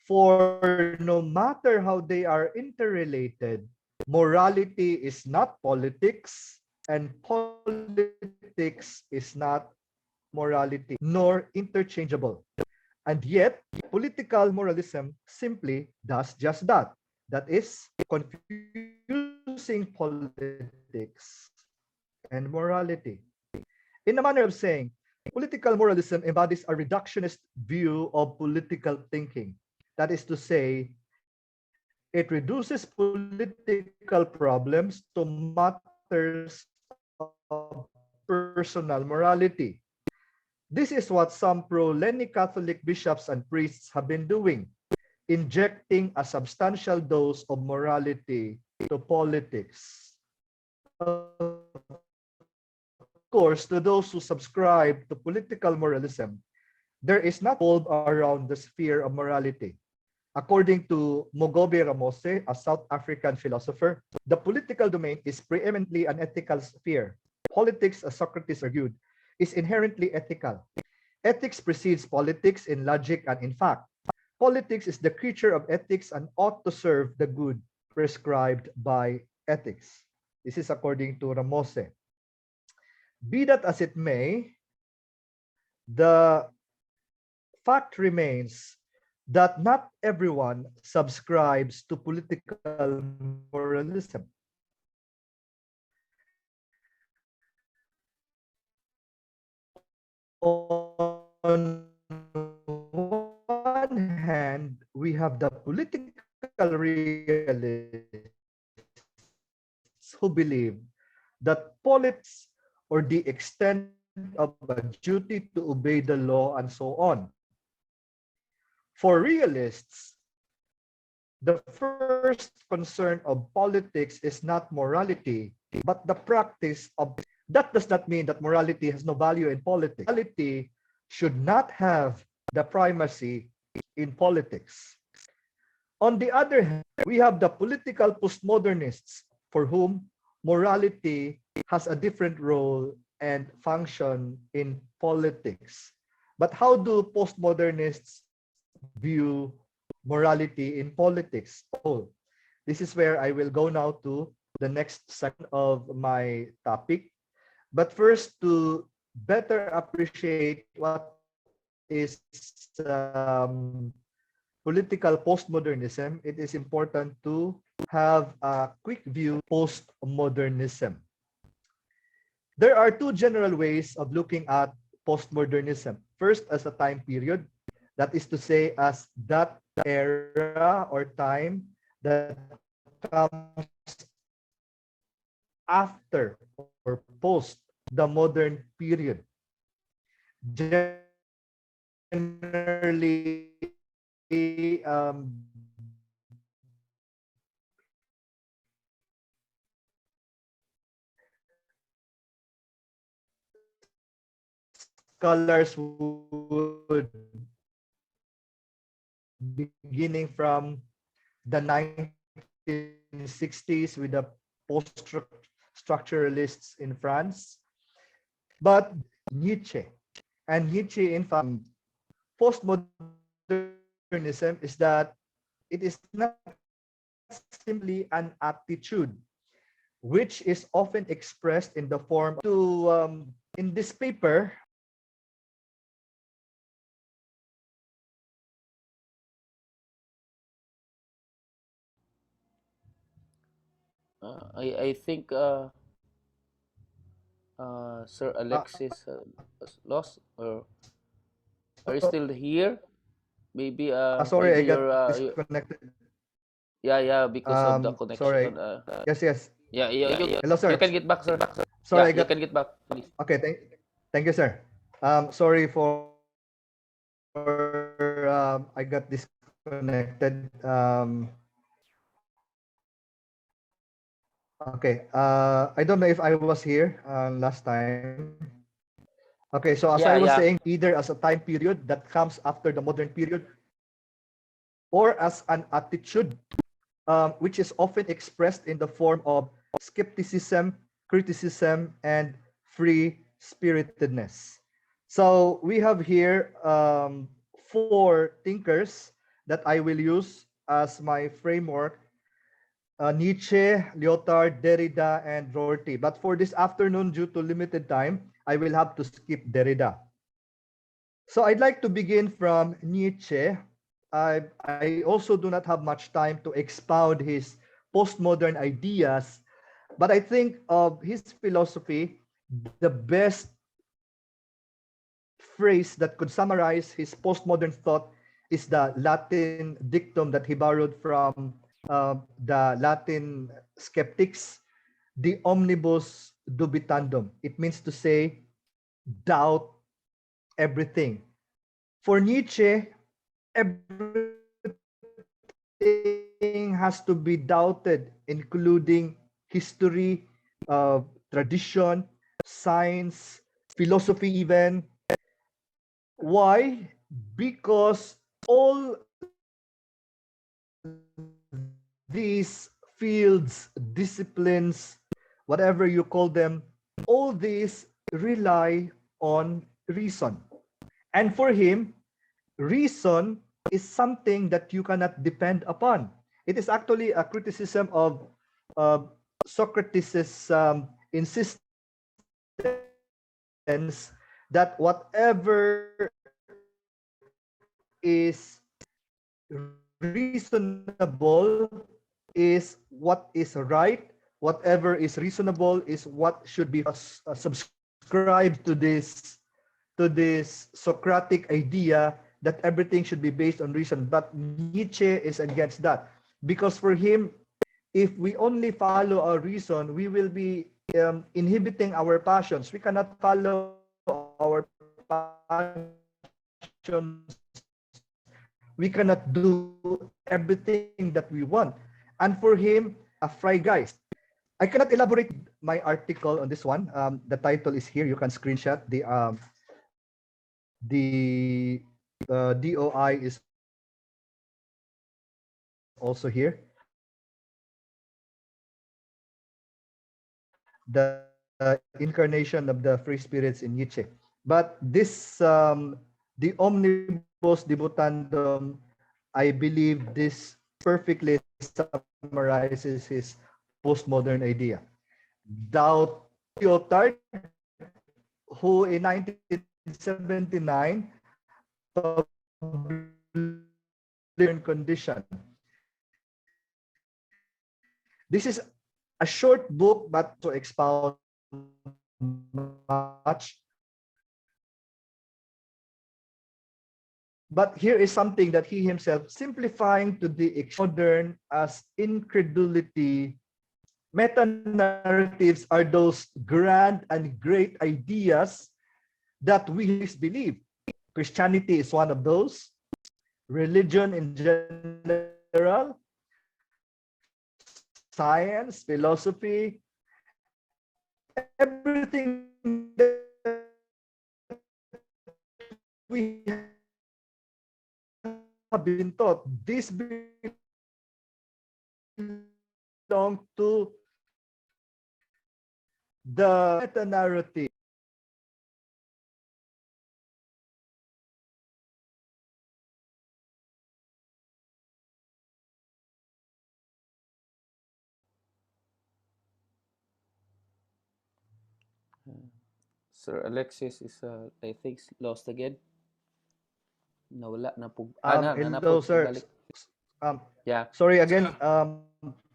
For no matter how they are interrelated, morality is not politics, and politics is not morality, nor interchangeable. And yet, political moralism simply does just that. That is, confusing politics and morality. In a manner of saying, political moralism embodies a reductionist view of political thinking. That is to say, it reduces political problems to matters of personal morality. This is what some pro-Lenny Catholic bishops and priests have been doing, injecting a substantial dose of morality to politics. Of course, to those who subscribe to political moralism, there is not bulb around the sphere of morality. According to Mogobe Ramose, a South African philosopher, the political domain is preeminently an ethical sphere. Politics, as Socrates argued, is inherently ethical. Ethics precedes politics in logic and in fact. Politics is the creature of ethics and ought to serve the good prescribed by ethics. This is according to Ramose. Be that as it may, the fact remains that not everyone subscribes to political moralism. On one hand, we have the political realists who believe that politics or the extent of a duty to obey the law and so on. For realists, the first concern of politics is not morality, but the practice of. That does not mean that morality has no value in politics. Morality should not have the primacy in politics. On the other hand, we have the political postmodernists for whom morality has a different role and function in politics. But how do postmodernists view morality in politics? Oh, this is where I will go now to the next section of my topic. But first, to better appreciate what is political postmodernism, it is important to have a quick view of postmodernism. There are two general ways of looking at postmodernism. First, as a time period, that is to say, as that era or time that comes after or post the modern period. Generally, scholars would beginning from the 1960s with the post-structuralists in France, but Nietzsche. And Nietzsche, in fact, postmodernism is that it is not simply an attitude, which is often expressed in the form in this paper. I think Sir Uh, Alexis was lost, or are you so, still here? Maybe sorry, I maybe got you, disconnected. yeah, because of the Sorry. connection. Yes, yes. Yeah, Hello, you sir. can get back, sir. Sorry, Yeah, I you got. can get back, please. Okay, thank you, sir. Sorry for I got disconnected. Okay. I don't know if I was here last time. Okay, so as I Yeah, was yeah. saying, either as a time period that comes after the modern period, or as an attitude, which is often expressed in the form of skepticism, criticism, and free spiritedness. So we have here four thinkers that I will use as my framework: Nietzsche, Lyotard, Derrida, and Rorty. But for this afternoon, due to limited time, I will have to skip Derrida. So I'd like to begin from Nietzsche. I also do not have much time to expound his postmodern ideas, but I think of his philosophy, the best phrase that could summarize his postmodern thought is the Latin dictum that he borrowed from the Latin skeptics, de omnibus dubitandum. It means to say, doubt everything. For Nietzsche, everything has to be doubted, including history, tradition, science, philosophy, even. Why? Because all these fields, disciplines, whatever you call them, all these rely on reason. And for him, reason is something that you cannot depend upon. It is actually a criticism of uh, Socrates' insistence that whatever is reasonable is what is right. Whatever is reasonable is what should be subscribed to this Socratic idea that everything should be based on reason. But Nietzsche is against that, because for him, if we only follow our reason, we will be inhibiting our passions. We cannot follow our passions. We cannot do everything that we want. And for him, a freigeist. I cannot elaborate my article on this one. The title is here. You can screenshot the DOI is also here. The incarnation of the free spirits in Nietzsche. But this, the omnibus debutandum, I believe this perfectly summarizes his postmodern idea. Doubt Lyotard, who in 1979 condition. This is a short book, but to expound much. But here is something that he himself, simplifying to the modern as incredulity. Meta-narratives are those grand and great ideas that we believe. Christianity is one of those. Religion in general, science, philosophy, everything that we have been taught, these beliefs belong to the meta-narrative. Sir Alexis is, I think, lost again. Nawala na po. Na, Hello, nanapod, sir. balik. Um, Yeah. sorry So, again.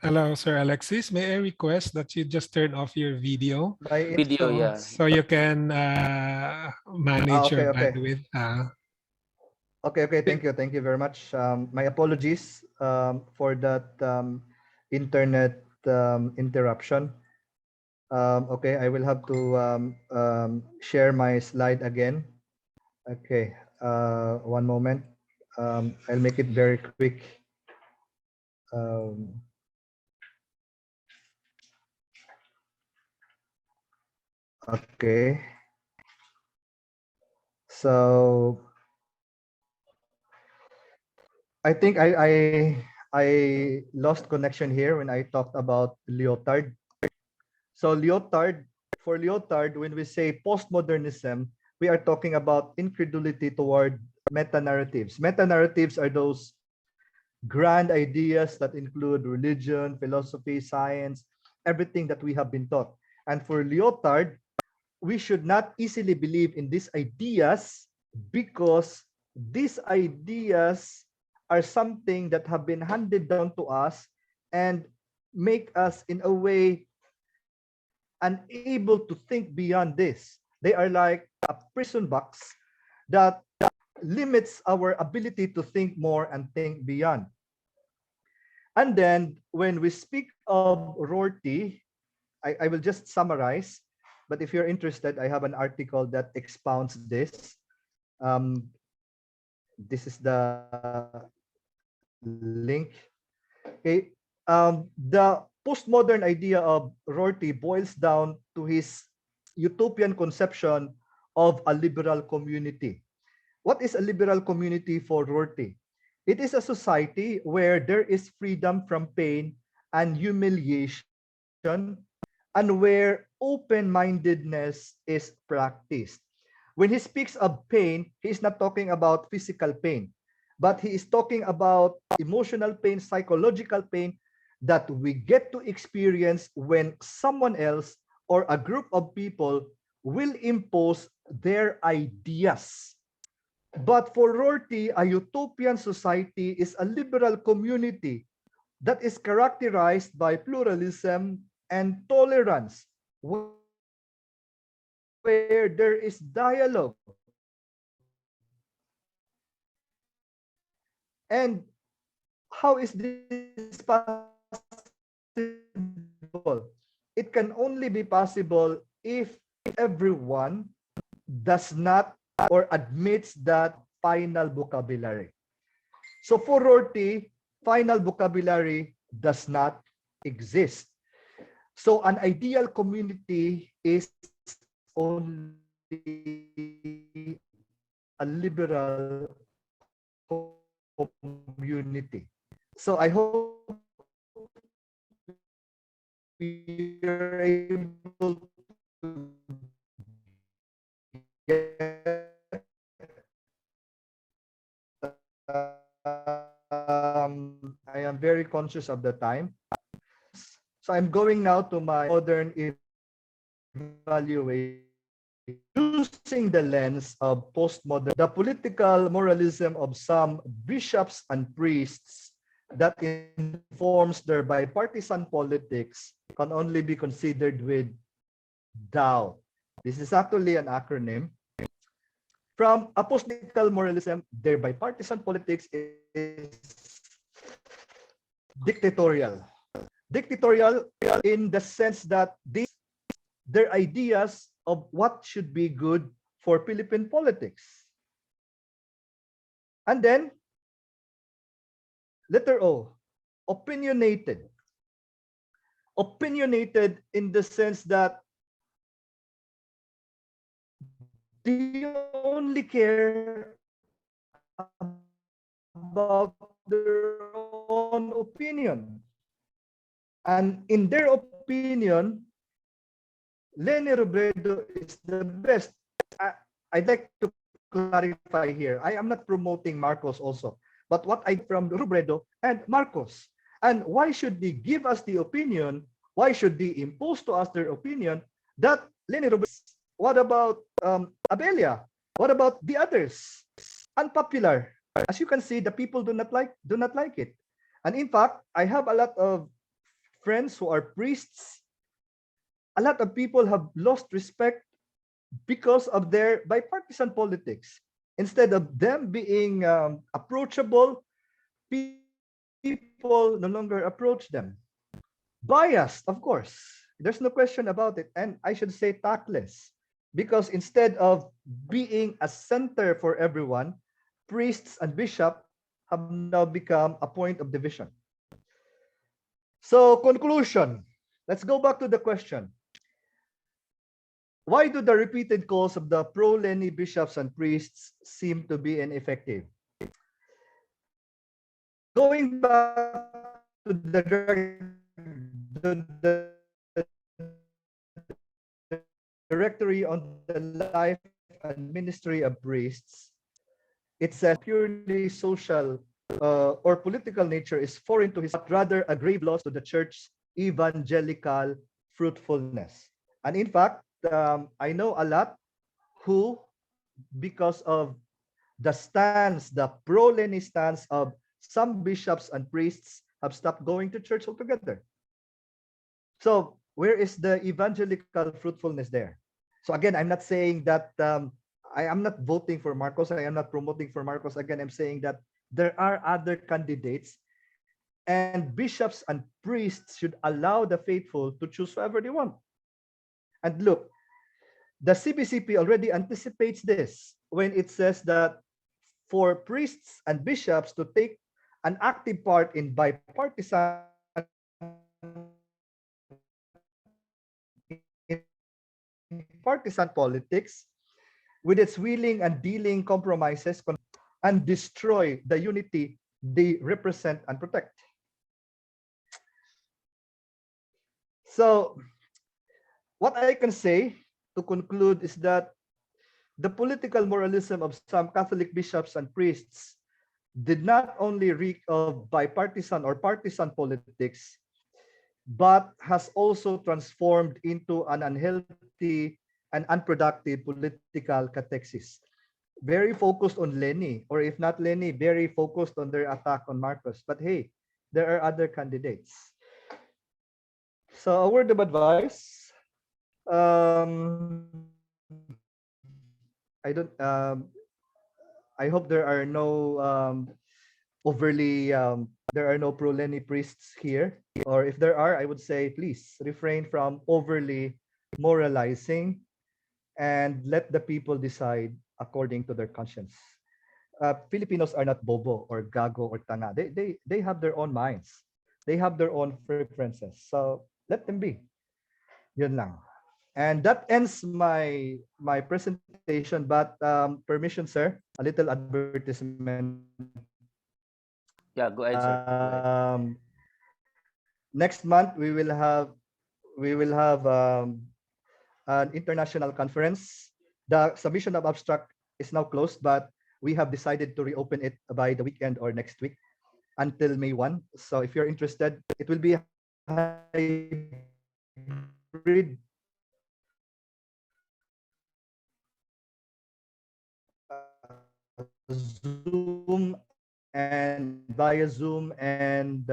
hello, Sir Alexis. May I request that you just turn off your video My Video, so yeah. so you can manage your okay, okay. bandwidth? Okay. Thank you very much. My apologies for that internet interruption. Okay, I will have to share my slide again. Okay, one moment. I'll make it very quick. Um, okay. So I think I lost connection here when I talked about Lyotard. So for Lyotard, when we say postmodernism, we are talking about incredulity toward meta-narratives. Meta-narratives are those grand ideas that include religion, philosophy, science, everything that we have been taught. And for Lyotard, we should not easily believe in these ideas because these ideas are something that have been handed down to us and make us in a way unable to think beyond this. They are like a prison box that limits our ability to think more and think beyond. And then when we speak of Rorty, I will just summarize. But if you're interested, I have an article that expounds this. This is the link. Okay. The postmodern idea of Rorty boils down to his utopian conception of a liberal community. What is a liberal community for Rorty? It is a society where there is freedom from pain and humiliation and where open-mindedness is practiced. When he speaks of pain, he is not talking about physical pain, but he is talking about emotional pain, psychological pain that we get to experience when someone else or a group of people will impose their ideas. But for Rorty, a utopian society is a liberal community that is characterized by pluralism and tolerance, where there is dialogue. And how is this possible? It can only be possible if everyone does not or admits that final vocabulary. So for Rorty, final vocabulary does not exist. So an ideal community is only a liberal community. So I hope we are able I am very conscious of the time. So I'm going now to my modern evaluation using the lens of postmodern, the political moralism of some bishops and priests that informs their bipartisan politics can only be considered with doubt. This is actually an acronym. From a political moralism, their bipartisan politics is dictatorial. Dictatorial in the sense that their ideas of what should be good for Philippine politics. And then, letter O, opinionated. Opinionated in the sense that they only care about their own opinion. And in their opinion, Leni Robredo is the best. I'd like to clarify here. I am not promoting Marcos also, but what I from Robredo and Marcos. And why should they give us the opinion? Why should they impose to us their opinion that Leni Robredo? What about Abelia? What about the others? Unpopular. As you can see, the people do not like it. And in fact, I have a lot of friends who are priests. A lot of people have lost respect because of their bipartisan politics. Instead of them being approachable, people no longer approach them. Biased, of course. There's no question about it. And I should say tactless. Because instead of being a center for everyone, priests and bishops have now become a point of division. So, conclusion. Let's go back to the question. Why do the repeated calls of the pro-Leni bishops and priests seem to be ineffective? Going back to the directory on the life and ministry of priests, it says purely social or political nature is foreign to his, but rather a grave loss to the church's evangelical fruitfulness. And in fact, I know a lot who, because of the stance, the pro-Leni stance of some bishops and priests, have stopped going to church altogether. So where is the evangelical fruitfulness there? So again, I'm not saying that I am not voting for Marcos. I am not promoting for Marcos. Again, I'm saying that there are other candidates, and bishops and priests should allow the faithful to choose whoever they want. And look, the CBCP already anticipates this when it says that for priests and bishops to take an active part in bipartisan politics, with its wheeling and dealing compromises and destroy the unity they represent and protect. So what I can say to conclude is that the political moralism of some Catholic bishops and priests did not only reek of bipartisan or partisan politics, but has also transformed into an unhealthy and unproductive political catechesis. Very focused on Leni, or if not Leni, very focused on their attack on Marcos. But hey, there are other candidates. So a word of advice. I hope there are no there are no pro-Leni priests here. Or if there are, I would say, please refrain from overly moralizing and let the people decide according to their conscience. Filipinos are not bobo or gago or tanga. They have their own minds. They have their own preferences. So let them be. Yun lang. And that ends my presentation. But permission, sir, a little advertisement. Yeah, go ahead, sir. Go ahead. Next month we will have an international conference. The submission of abstract is now closed, but we have decided to reopen it by the weekend or next week until May 1. So if you're interested, it will be a hybrid Zoom and via Zoom and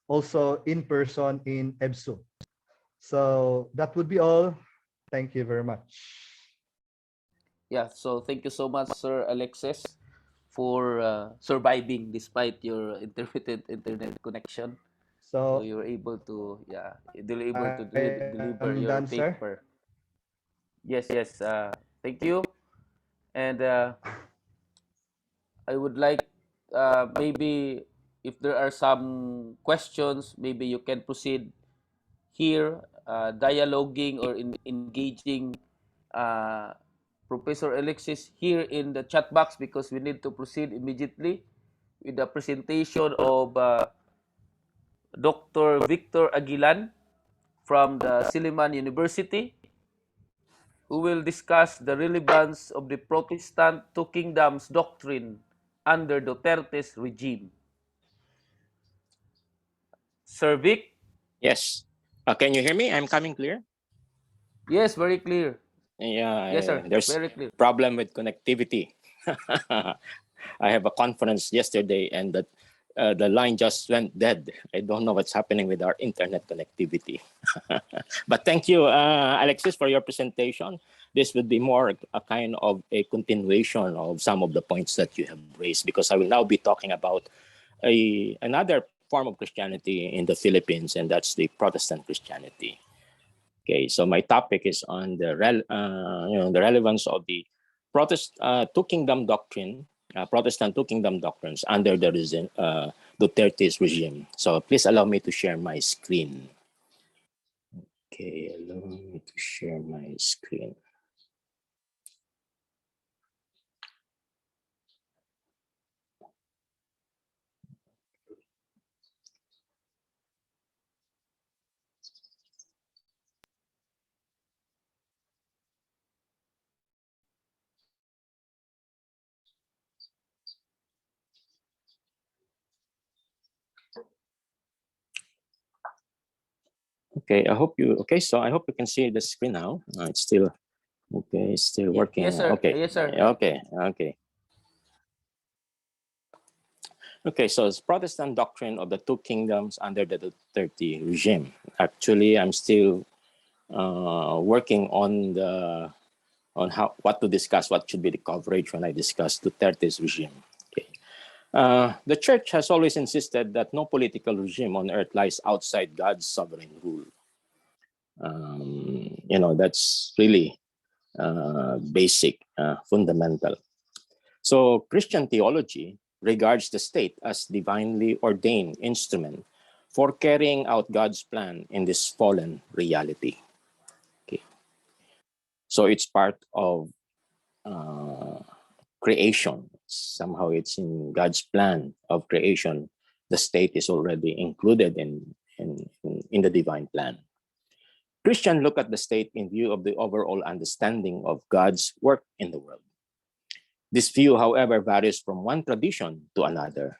also in person in EVSU. So that would be all. Thank you very much. Yeah, so thank you so much, Sir Alexis, for surviving despite your intermittent internet connection. So So you were able to, yeah, I deliver am your done, sir. paper. Yes, yes. Thank you. And I would like maybe if there are some questions, maybe you can proceed here, dialoguing or engaging uh, Professor Alexis here in the chat box, because we need to proceed immediately with the presentation of Dr. Victor Aguilan from the Silliman University, who will discuss the relevance of the Protestant two kingdoms doctrine under Duterte's regime. Sir Vic? Yes. Can you hear me? I'm coming clear. Yes, very clear. Yeah, Yes, sir. there's Very clear. problem with connectivity. I have a conference yesterday, and the line just went dead. I don't know what's happening with our internet connectivity. But thank you, Alexis, for your presentation. This would be more a kind of a continuation of some of the points that you have raised, because I will now be talking about another form of Christianity in the Philippines, and that's the Protestant Christianity. Okay, so my topic is on the the relevance of the two kingdom doctrine, Protestant two kingdom doctrines under the Duterte's regime. So please allow me to share my screen. Okay, allow me to share my screen. Okay, so I hope you can see the screen now. It's still, okay, it's still working. Yes, sir. Okay, Yes, sir. okay. Okay, so it's Protestant doctrine of the two kingdoms under the Duterte regime. Actually, I'm still working on what to discuss, what should be the coverage when I discuss Duterte's regime. Okay. The church has always insisted that no political regime on earth lies outside God's sovereign rule. That's really basic, fundamental. So Christian theology regards the state as divinely ordained instrument for carrying out God's plan in this fallen reality. Okay. So it's part of creation. Somehow it's in God's plan of creation. The state is already included in the divine plan. Christians look at the state in view of the overall understanding of God's work in the world. This view, however, varies from one tradition to another.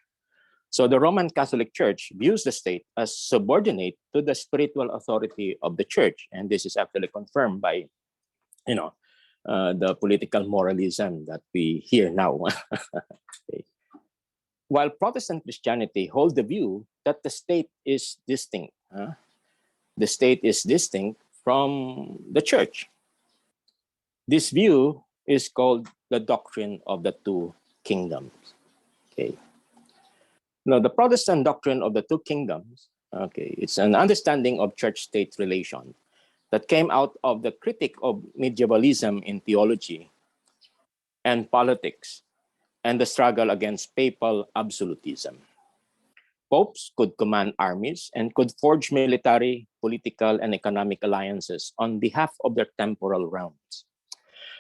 So the Roman Catholic Church views the state as subordinate to the spiritual authority of the church. And this is actually confirmed by, the political moralism that we hear now. Okay. While Protestant Christianity holds the view that the state is distinct. The state is distinct from the church. This view is called the doctrine of the two kingdoms. Okay. Now, the Protestant doctrine of the two kingdoms, okay, it's an understanding of church-state relation that came out of the critique of medievalism in theology and politics and the struggle against papal absolutism. Popes could command armies and could forge military, political, and economic alliances on behalf of their temporal realms.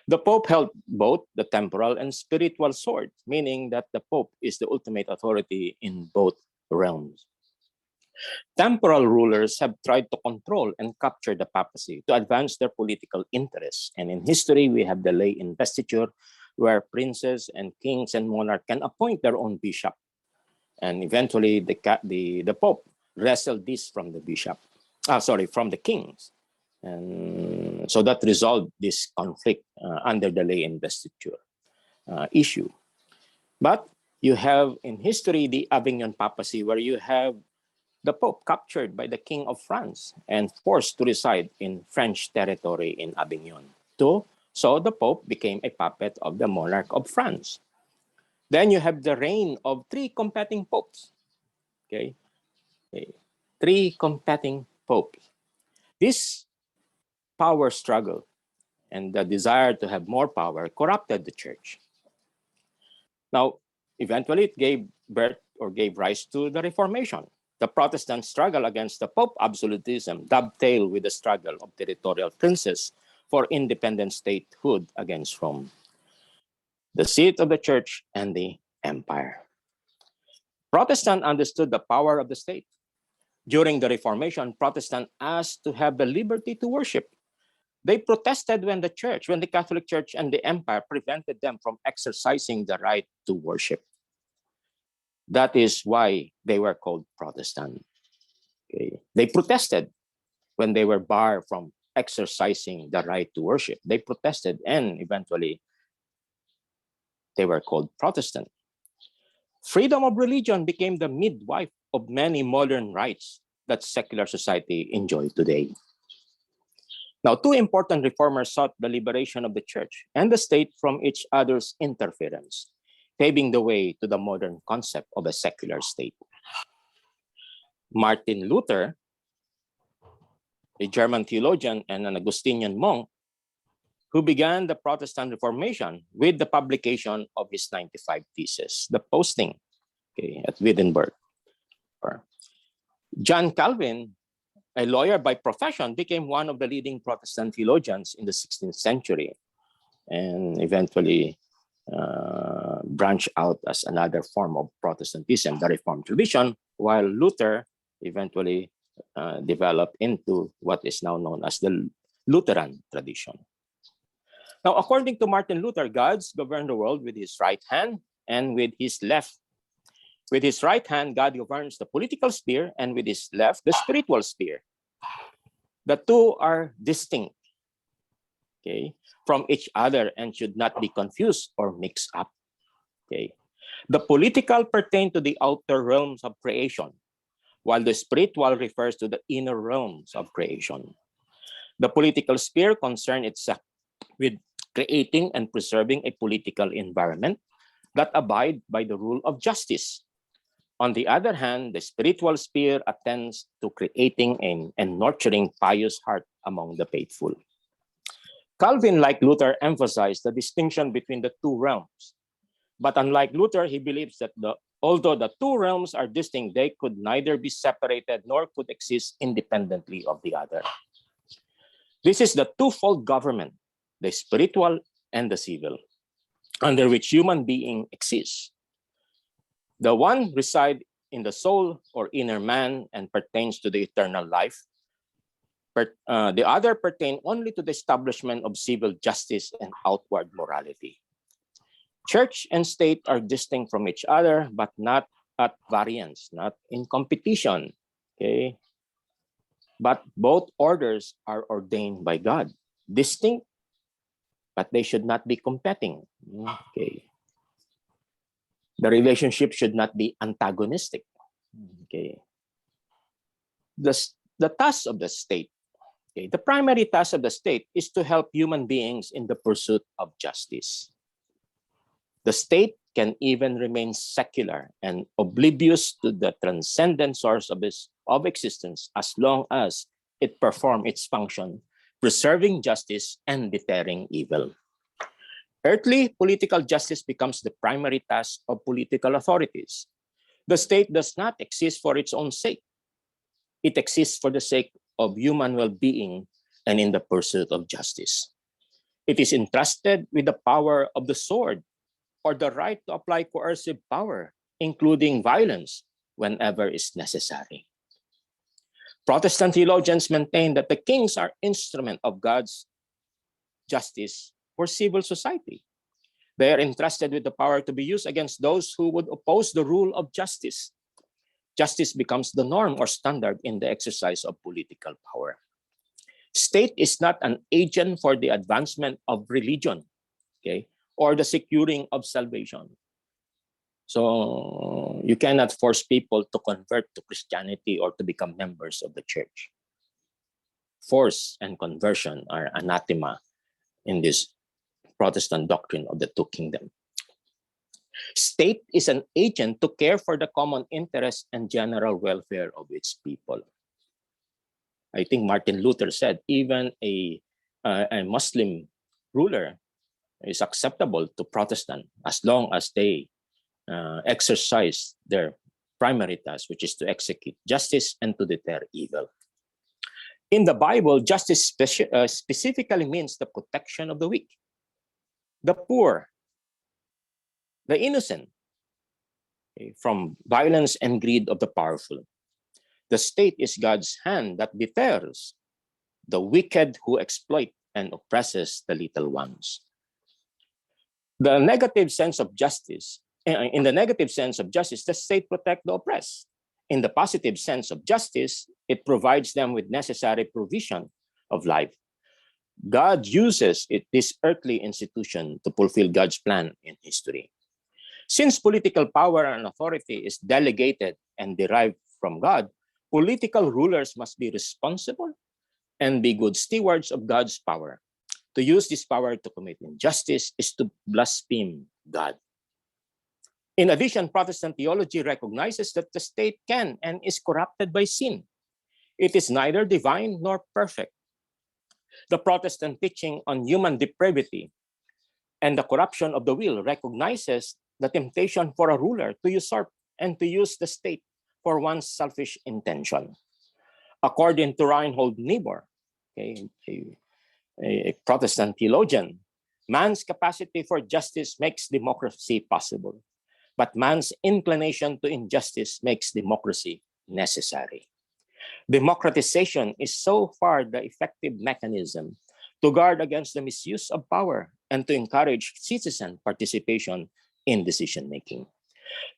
The Pope held both the temporal and spiritual sword, meaning that the Pope is the ultimate authority in both realms. Temporal rulers have tried to control and capture the papacy to advance their political interests. And in history, we have the lay investiture, where princes and kings and monarchs can appoint their own bishop. And eventually, the Pope wrestled this from the from the kings. And so that resolved this conflict under the lay investiture issue. But you have in history the Avignon papacy, where you have the Pope captured by the King of France and forced to reside in French territory in Avignon. So the Pope became a puppet of the monarch of France. Then you have the reign of three competing popes. Okay. Three competing popes. This power struggle and the desire to have more power corrupted the church. Now, eventually it gave birth or gave rise to the Reformation. The Protestant struggle against the Pope absolutism dovetailed with the struggle of territorial princes for independent statehood against Rome, the seat of the church and the empire. Protestant understood the power of the state. During the Reformation, Protestants asked to have the liberty to worship. They protested when the Catholic Church and the Empire prevented them from exercising the right to worship. That is why they were called Protestant. Okay. They protested when they were barred from exercising the right to worship. They protested and eventually they were called Protestant. Freedom of religion became the midwife of many modern rights that secular society enjoys today. Now, two important reformers sought the liberation of the church and the state from each other's interference, paving the way to the modern concept of a secular state. Martin Luther, a German theologian and an Augustinian monk, who began the Protestant Reformation with the publication of his 95 Theses, the posting at Wittenberg. John Calvin, a lawyer by profession, became one of the leading Protestant theologians in the 16th century and eventually branched out as another form of Protestantism, the Reformed tradition, while Luther eventually developed into what is now known as the Lutheran tradition. Now, according to Martin Luther, God governed the world with his right hand and with his left. With his right hand, God governs the political sphere, and with his left, the spiritual sphere. The two are distinct, from each other and should not be confused or mixed up. The political pertain to the outer realms of creation, while the spiritual refers to the inner realms of creation. The political sphere concerns itself with creating and preserving a political environment that abide by the rule of justice. On the other hand, the spiritual sphere attends to creating and nurturing pious heart among the faithful. Calvin, like Luther, emphasized the distinction between the two realms. But unlike Luther, he believes that although the two realms are distinct, they could neither be separated nor could exist independently of the other. This is the twofold government, the spiritual and the civil, under which human being exists. The one resides in the soul or inner man and pertains to the eternal life. The other pertain only to the establishment of civil justice and outward morality. Church and state are distinct from each other, but not at variance, not in competition. But both orders are ordained by God. Distinct, but they should not be competing. The relationship should not be antagonistic. The task of the state, the primary task of the state is to help human beings in the pursuit of justice. The state can even remain secular and oblivious to the transcendent source of existence as long as it performs its function, preserving justice and deterring evil. Earthly political justice becomes the primary task of political authorities. The state does not exist for its own sake. It exists for the sake of human well-being and in the pursuit of justice. It is entrusted with the power of the sword or the right to apply coercive power, including violence, whenever is necessary. Protestant theologians maintain that the kings are instruments of God's justice for civil society. They are entrusted with the power to be used against those who would oppose the rule of justice. Justice becomes the norm or standard in the exercise of political power. State is not an agent for the advancement of religion, or the securing of salvation. So you cannot force people to convert to Christianity or to become members of the church. Force and conversion are anathema in this Protestant doctrine of the two kingdoms. State is an agent to care for the common interest and general welfare of its people. I think Martin Luther said even a Muslim ruler is acceptable to Protestant as long as they exercise their primary task, which is to execute justice and to deter evil. In the Bible, justice specifically means the protection of the weak, the poor, the innocent, from violence and greed of the powerful. The state is God's hand that deters the wicked who exploit and oppresses the little ones. The negative sense of justice, in the negative sense of justice, the state protects the oppressed. In the positive sense of justice, it provides them with necessary provision of life. God uses this earthly institution to fulfill God's plan in history. Since political power and authority is delegated and derived from God, political rulers must be responsible and be good stewards of God's power. To use this power to commit injustice is to blaspheme God. In addition, Protestant theology recognizes that the state can and is corrupted by sin. It is neither divine nor perfect. The Protestant teaching on human depravity and the corruption of the will recognizes the temptation for a ruler to usurp and to use the state for one's selfish intention. According to Reinhold Niebuhr, a Protestant theologian, man's capacity for justice makes democracy possible, but man's inclination to injustice makes democracy necessary. Democratization is so far the effective mechanism to guard against the misuse of power and to encourage citizen participation in decision-making.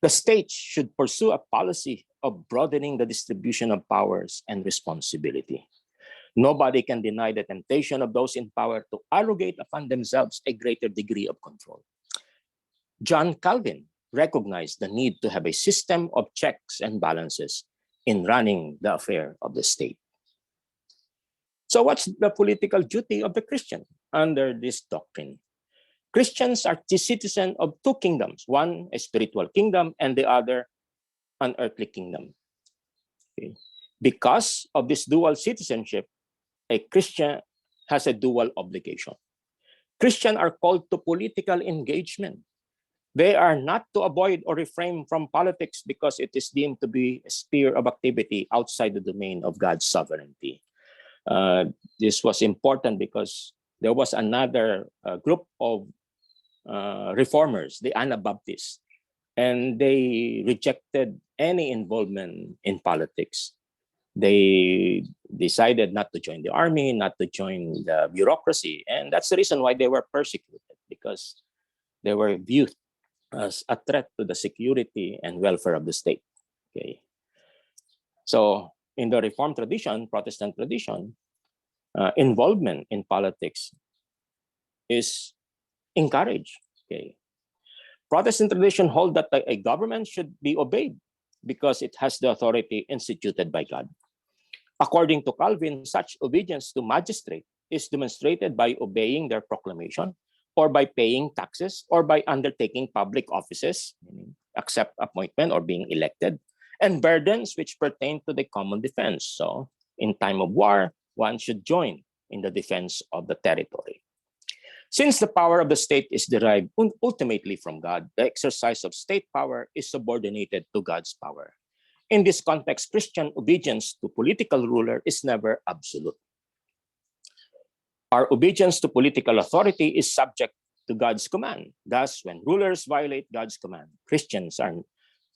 The state should pursue a policy of broadening the distribution of powers and responsibility. Nobody can deny the temptation of those in power to arrogate upon themselves a greater degree of control. John Calvin recognized the need to have a system of checks and balances in running the affair of the state. So what's the political duty of the Christian under this doctrine? Christians are the citizens of two kingdoms, one a spiritual kingdom and the other an earthly kingdom. Okay. Because of this dual citizenship, a Christian has a dual obligation. Christians are called to political engagement. They are not to avoid or refrain from politics because it is deemed to be a sphere of activity outside the domain of God's sovereignty. This was important because there was another group of reformers, the Anabaptists, and they rejected any involvement in politics. They decided not to join the army, not to join the bureaucracy, and that's the reason why they were persecuted, because they were viewed as a threat to the security and welfare of the state. Okay. So in the Reformed tradition, Protestant tradition, involvement in politics is encouraged. Okay. Protestant tradition hold that a government should be obeyed because it has the authority instituted by God. According to Calvin, such obedience to magistrate is demonstrated by obeying their proclamation, or by paying taxes, or by undertaking public offices, meaning accept appointment or being elected, and burdens which pertain to the common defense. So in time of war, one should join in the defense of the territory. Since the power of the state is derived ultimately from God, the exercise of state power is subordinated to God's power. In this context, Christian obedience to political ruler is never absolute. Our obedience to political authority is subject to God's command. Thus, when rulers violate God's command, Christians are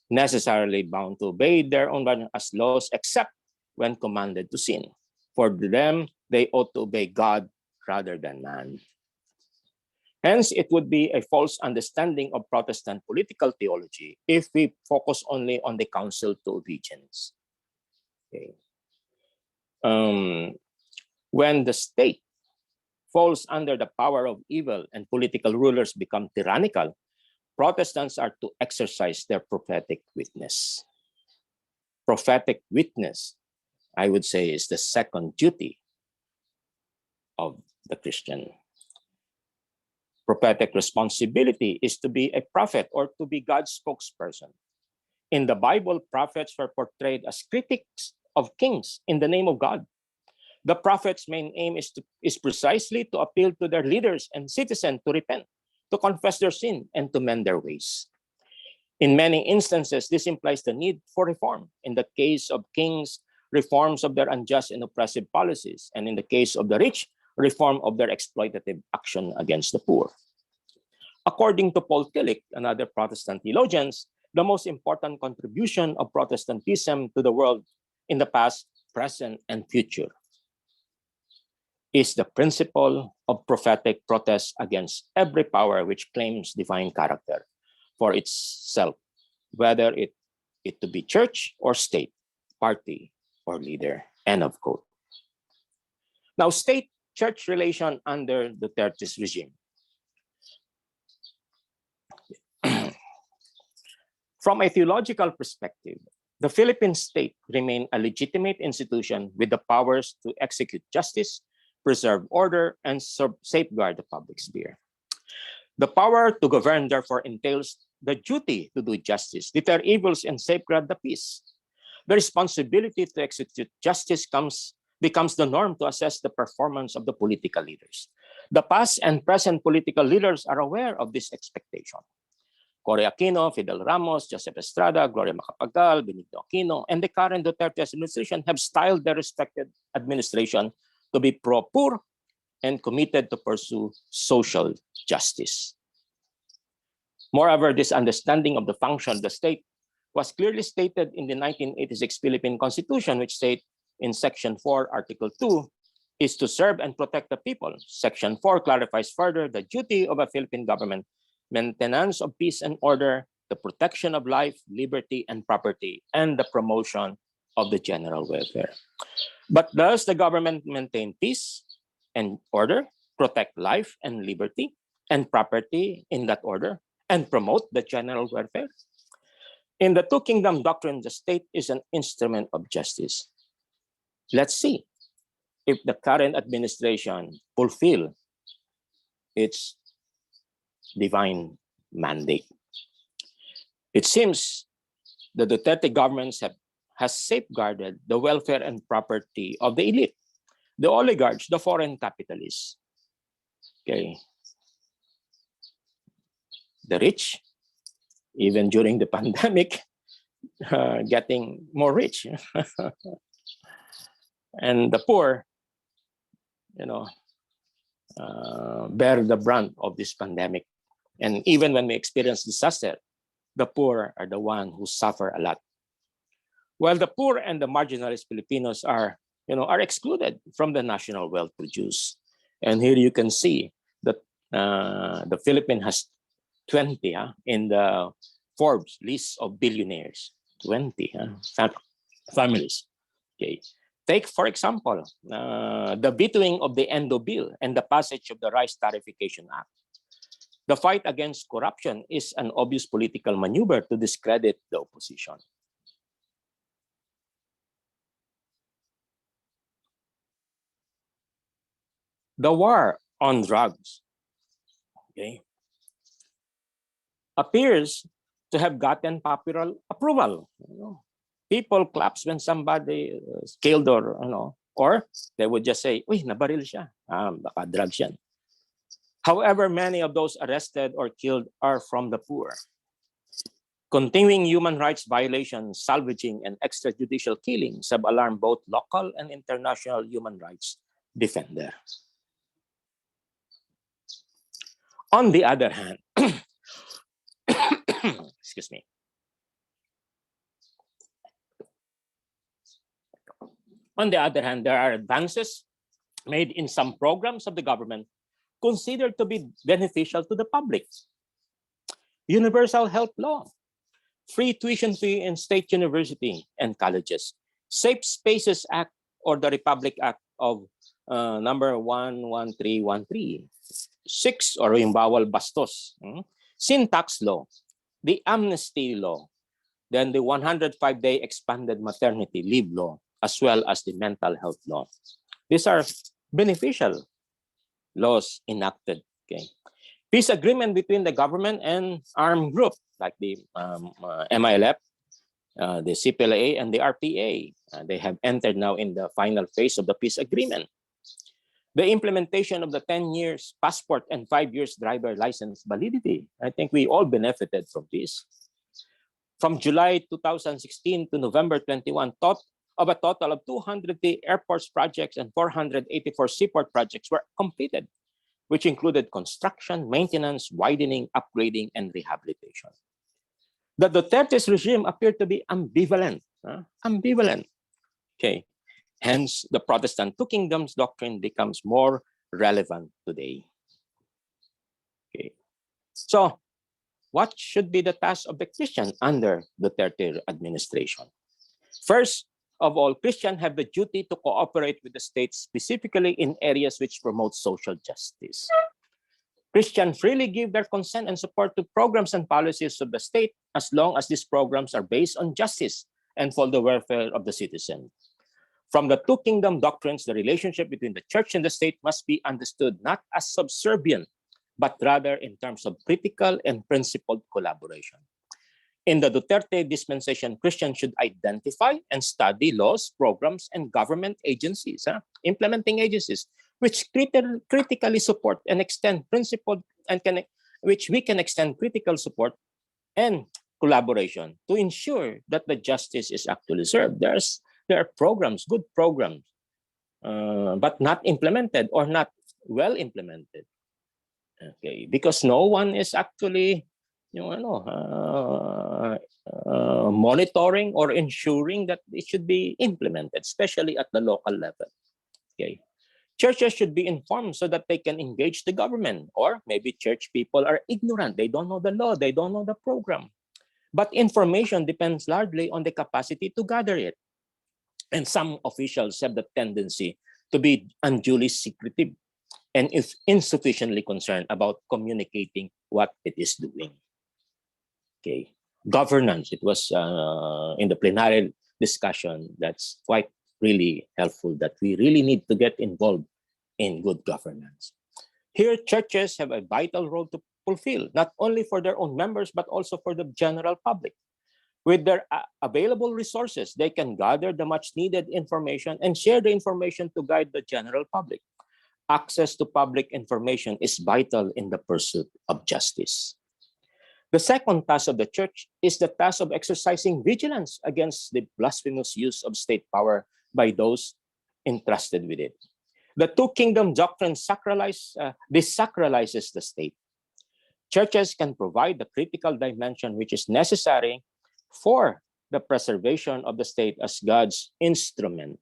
necessarily bound to obey their own as laws, except when commanded to sin. For them, they ought to obey God rather than man. Hence, it would be a false understanding of Protestant political theology if we focus only on the counsel to obedience. Okay. When the state falls under the power of evil and political rulers become tyrannical, Protestants are to exercise their prophetic witness. Prophetic witness, I would say, is the second duty of the Christian. Prophetic responsibility is to be a prophet or to be God's spokesperson. In the Bible, prophets were portrayed as critics of kings in the name of God. The prophet's main aim is precisely to appeal to their leaders and citizens to repent, to confess their sin, and to mend their ways. In many instances, this implies the need for reform. In the case of kings, reforms of their unjust and oppressive policies, and in the case of the rich, reform of their exploitative action against the poor. According to Paul Tillich and other Protestant theologians, the most important contribution of Protestantism to the world in the past, present, and future is the principle of prophetic protest against every power which claims divine character for itself, whether it to be church or state, party or leader. End of quote. Now, state-church relation under Duterte's regime. From a theological perspective, the Philippine state remained a legitimate institution with the powers to execute justice, preserve order, and safeguard the public sphere. The power to govern, therefore, entails the duty to do justice, deter evils, and safeguard the peace. The responsibility to execute justice becomes the norm to assess the performance of the political leaders. The past and present political leaders are aware of this expectation. Cory Aquino, Fidel Ramos, Joseph Estrada, Gloria Macapagal, Benigno Aquino, and the current Duterte administration have styled their respected administration to be pro-poor and committed to pursue social justice. Moreover, this understanding of the function of the state was clearly stated in the 1986 Philippine Constitution, which states in Section 4, Article 2, is to serve and protect the people. Section 4 clarifies further the duty of a Philippine government: maintenance of peace and order, the protection of life, liberty, and property, and the promotion of the general welfare. But does the government maintain peace and order, protect life and liberty and property in that order, and promote the general welfare? In the Two Kingdom Doctrine, the state is an instrument of justice. Let's see if the current administration fulfill its divine mandate. It seems the Duterte government has safeguarded the welfare and property of the elite, the oligarchs, the foreign capitalists. Okay. The rich, even during the pandemic, getting more rich. And the poor, bear the brunt of this pandemic. And even when we experience disaster, the poor are the one who suffer a lot. While the poor and the marginalized Filipinos are excluded from the national wealth produced. And here you can see that the Philippines has 20 in the Forbes list of billionaires. 20 families. Okay. Take, for example, the vetoing of the Endo Bill and the passage of the Rice Tariffication Act. The fight against corruption is an obvious political maneuver to discredit the opposition. The war on drugs, okay, appears to have gotten popular approval. People claps when somebody is killed or they would just say, "Uy, nabaril siya. Baka drugs yan." However, many of those arrested or killed are from the poor. Continuing human rights violations, salvaging, and extrajudicial killings have alarmed both local and international human rights defenders. On the other hand, excuse me. On the other hand, there are advances made in some programs of the government considered to be beneficial to the public. Universal health law, free tuition fee in state university and colleges, Safe Spaces Act or the Republic Act of number 11313, 6 or yung bawal bastos, sin tax law, the amnesty law, then the 105-day expanded maternity leave law, as well as the mental health law. These are beneficial laws enacted. Okay. Peace agreement between the government and armed group like the MILF, the CPLA, and the RPA. They have entered now in the final phase of the peace agreement. The implementation of the 10 years passport and 5 years driver license validity. I think we all benefited from this. From July 2016 to November 21, of a total of 203 airports projects and 484 seaport projects were completed, which included construction, maintenance, widening, upgrading, and rehabilitation. The Duterte's regime appeared to be ambivalent. Ambivalent Okay. Hence, the Protestant two kingdoms doctrine becomes more relevant today. Okay. So, what should be the task of the Christian under the Duterte administration? First of all, Christians have the duty to cooperate with the state, specifically in areas which promote social justice. Christians freely give their consent and support to programs and policies of the state as long as these programs are based on justice and for the welfare of the citizen. From the two kingdom doctrines, the relationship between the church and the state must be understood not as subservient, but rather in terms of critical and principled collaboration. In the Duterte dispensation, Christians should identify and study laws, programs, and government agencies, implementing agencies, which critically support and extend principled and which we can extend critical support and collaboration to ensure that the justice is actually served. There are programs, good programs, but not implemented or not well implemented. Okay, because no one is actually, monitoring or ensuring that it should be implemented, especially at the local level. Okay, churches should be informed so that they can engage the government, or maybe church people are ignorant; they don't know the law, they don't know the program. But information depends largely on the capacity to gather it. And some officials have the tendency to be unduly secretive and if insufficiently concerned about communicating what it is doing. Okay, governance. It was in the plenary discussion that's quite really helpful, that we really need to get involved in good governance. Here, churches have a vital role to fulfill, not only for their own members, but also for the general public. With their available resources, they can gather the much needed information and share the information to guide the general public. Access to public information is vital in the pursuit of justice. The second task of the church is the task of exercising vigilance against the blasphemous use of state power by those entrusted with it. The two kingdom doctrine desacralizes the state. Churches can provide the critical dimension which is necessary for the preservation of the state as God's instrument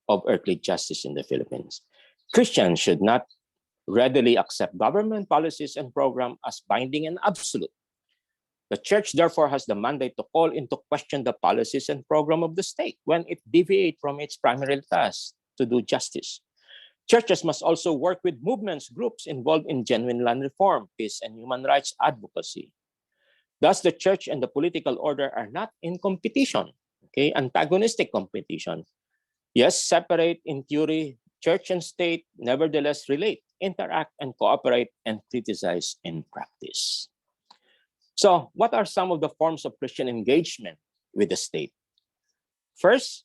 of earthly justice in the Philippines. Christians should not readily accept government policies and programs as binding and absolute. The church, therefore, has the mandate to call into question the policies and program of the state when it deviates from its primary task to do justice. Churches must also work with movements, groups involved in genuine land reform, peace, and human rights advocacy. Thus, the church and the political order are not in competition, okay, antagonistic competition. Yes, separate in theory, church and state nevertheless relate, interact, and cooperate, and criticize in practice. So, what are some of the forms of Christian engagement with the state? First,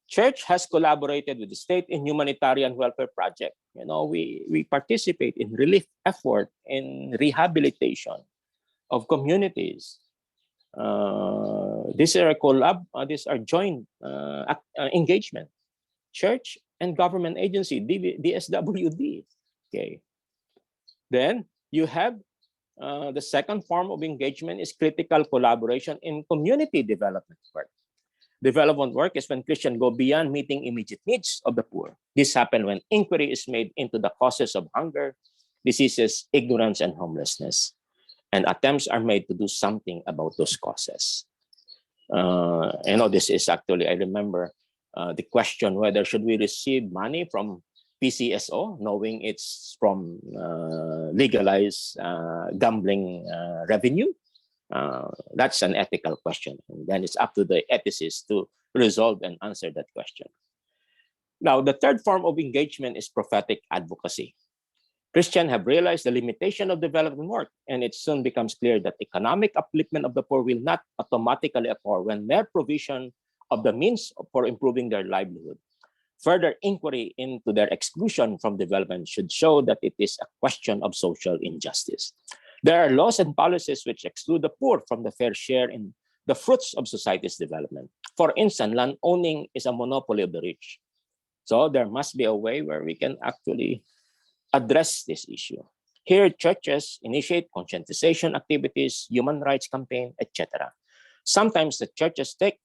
church has collaborated with the state in humanitarian welfare projects. We participate in relief effort, in rehabilitation of communities. These are joint engagement. Church and government agency, DSWD. Okay. Then you have the second form of engagement is critical collaboration in community development work. Development work is when Christians go beyond meeting immediate needs of the poor. This happens when inquiry is made into the causes of hunger, diseases, ignorance, and homelessness. And attempts are made to do something about those causes. This is actually, I remember the question whether should we receive money from PCSO, knowing it's from legalized gambling revenue. That's an ethical question. And then it's up to the ethicists to resolve and answer that question. Now, the third form of engagement is prophetic advocacy. Christians have realized the limitation of development work, and it soon becomes clear that economic upliftment of the poor will not automatically occur when mere provision of the means for improving their livelihood. Further inquiry into their exclusion from development should show that it is a question of social injustice. There are laws and policies which exclude the poor from the fair share in the fruits of society's development. For instance, land owning is a monopoly of the rich. So there must be a way where we can actually address this issue. Here, churches initiate conscientization activities, human rights campaign, etc. Sometimes the churches take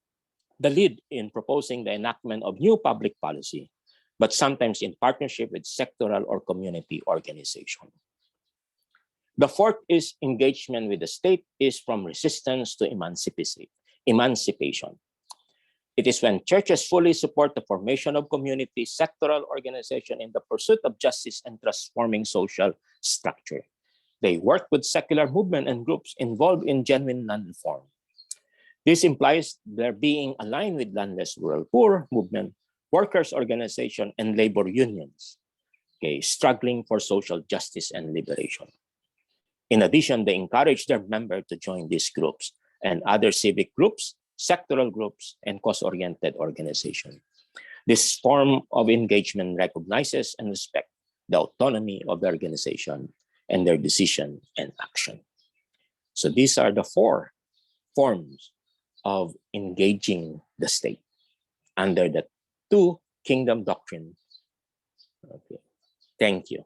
the lead in proposing the enactment of new public policy, but sometimes in partnership with sectoral or community organization. The fourth is engagement with the state is from resistance to emancipation. It is when churches fully support the formation of community sectoral organization in the pursuit of justice and transforming social structure. They work with secular movement and groups involved in genuine land reform. This implies their being aligned with landless rural poor movement, workers' organization, and labor unions, okay, struggling for social justice and liberation. In addition, they encourage their members to join these groups and other civic groups, sectoral groups, and cause-oriented organizations. This form of engagement recognizes and respects the autonomy of the organization and their decision and action. So these are the four forms of engaging the state under the two kingdom doctrine. Okay. Thank you.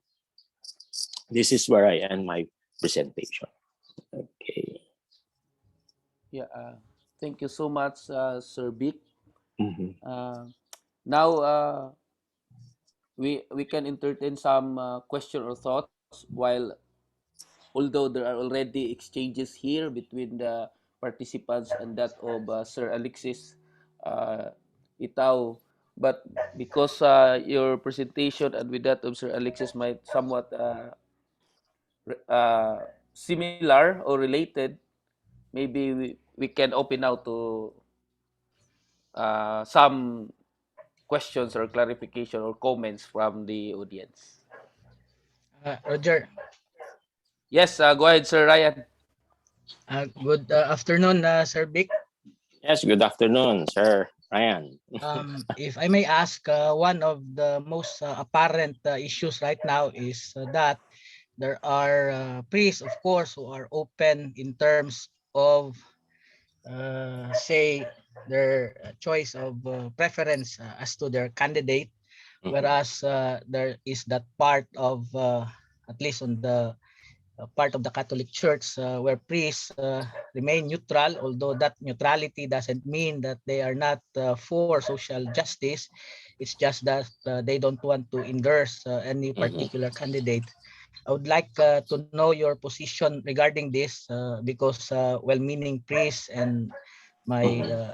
This is where I end my presentation. Okay. Yeah, thank you so much, Sir Vic. Mhm. Now, we can entertain some question or thoughts, while although there are already exchanges here between the participants and that of Sir Alexis, Itao, but because your presentation and with that of Sir Alexis might somewhat similar or related, maybe we can open now to some questions or clarification or comments from the audience. Roger, Yes, go ahead, Sir Ryan. good afternoon, Sir Vic. Yes, good afternoon, Sir Ryan. If I may ask, one of the most apparent issues right now is that there are priests, of course, who are open in terms of, say, their choice of preference as to their candidate, whereas there is that part of, at least on the part of the Catholic Church, where priests remain neutral, although that neutrality doesn't mean that they are not for social justice. It's just that they don't want to endorse any particular candidate. I would like to know your position regarding this, because well-meaning priests and my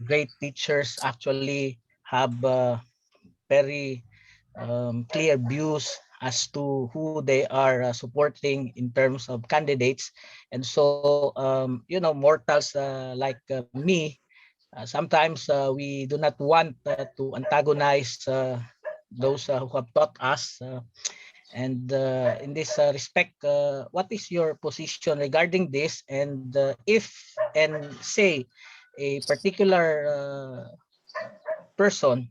great teachers actually have very clear views as to who they are supporting in terms of candidates. And so, mortals like me, sometimes we do not want to antagonize those who have taught us. And in this respect, what is your position regarding this? And if, and say, a particular person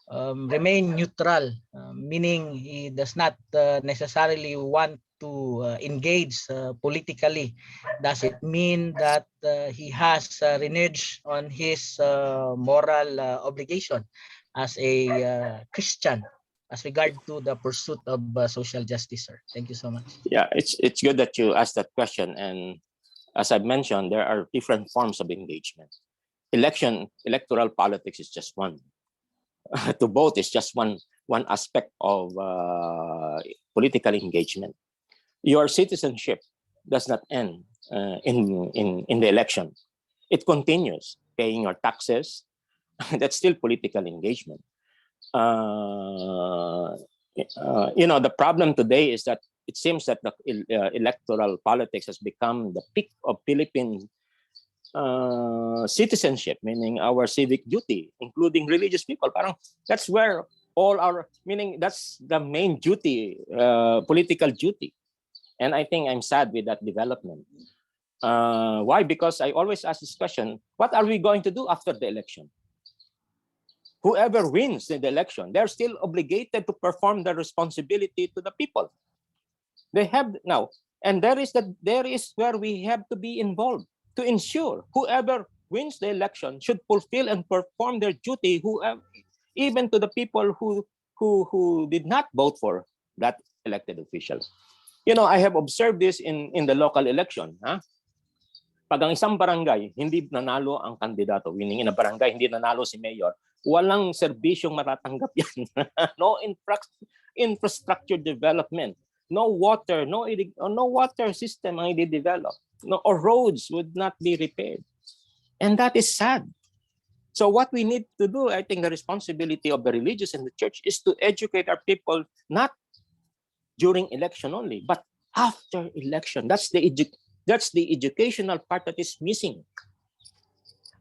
remain neutral, meaning he does not necessarily want to engage politically, does it mean that he has reneged on his moral obligation as a Christian as regard to the pursuit of social justice, sir? Thank you so much. Yeah, it's good that you asked that question. And as I've mentioned, there are different forms of engagement. Electoral politics is just one. To vote is just one aspect of political engagement. Your citizenship does not end in the election. It continues. Paying your taxes, that's still political engagement. The problem today is that it seems that the electoral politics has become the peak of Philippine citizenship, meaning our civic duty, including religious people. That's where all our, meaning that's the main duty, political duty. And I think I'm sad with that development. Why? Because I always ask this question, what are we going to do after the election? Whoever wins in the election, they're still obligated to perform their responsibility to the people. They have now, and there is where we have to be involved to ensure whoever wins the election should fulfill and perform their duty, even to the people who did not vote for that elected official. I have observed this in the local election. Pag ang isang barangay, hindi nanalo ang kandidato, winning in a barangay, hindi nanalo si mayor, walang serbisyong matatanggap yan. No infrastructure development, no water, no water system ang i-develop, no, or roads would not be repaired. And that is sad. So what we need to do, I think the responsibility of the religious and the church is to educate our people, not during election only, but after election. That's the educational part that is missing.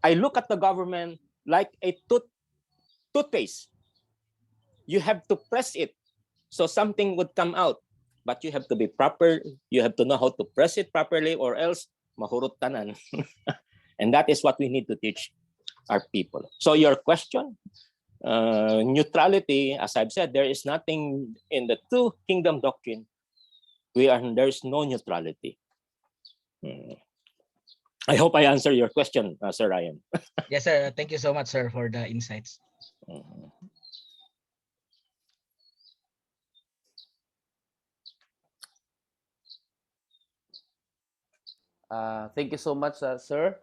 I look at the government like a toothpaste. You have to press it so something would come out, but you have to be proper. You have to know how to press it properly, or else mahurot tanan. And that is what we need to teach our people. So your question, neutrality, as I've said, there is nothing in the two kingdom doctrine. There's no neutrality. I hope I answer your question, Sir Ryan. Yes, sir. Thank you so much, sir, for the insights. Thank you so much, sir.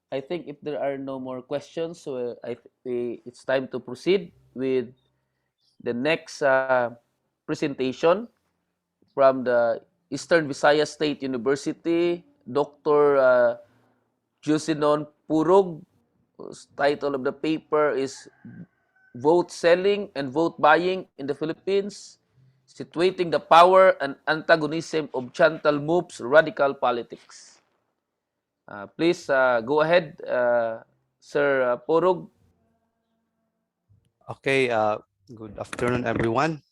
I think if there are no more questions, so it's time to proceed with the next presentation from the Eastern Visayas State University, Dr. Joezenon Purog, whose title of the paper is Vote Selling and Vote Buying in the Philippines, Situating the Power and Antagonism of Chantal Mouffe's Radical Politics. Please go ahead, Sir Purog. Okay, good afternoon, everyone.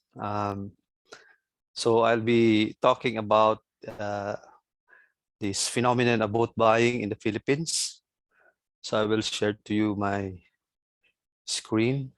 So I'll be talking about this phenomenon of vote buying in the Philippines. So I will share to you my screen.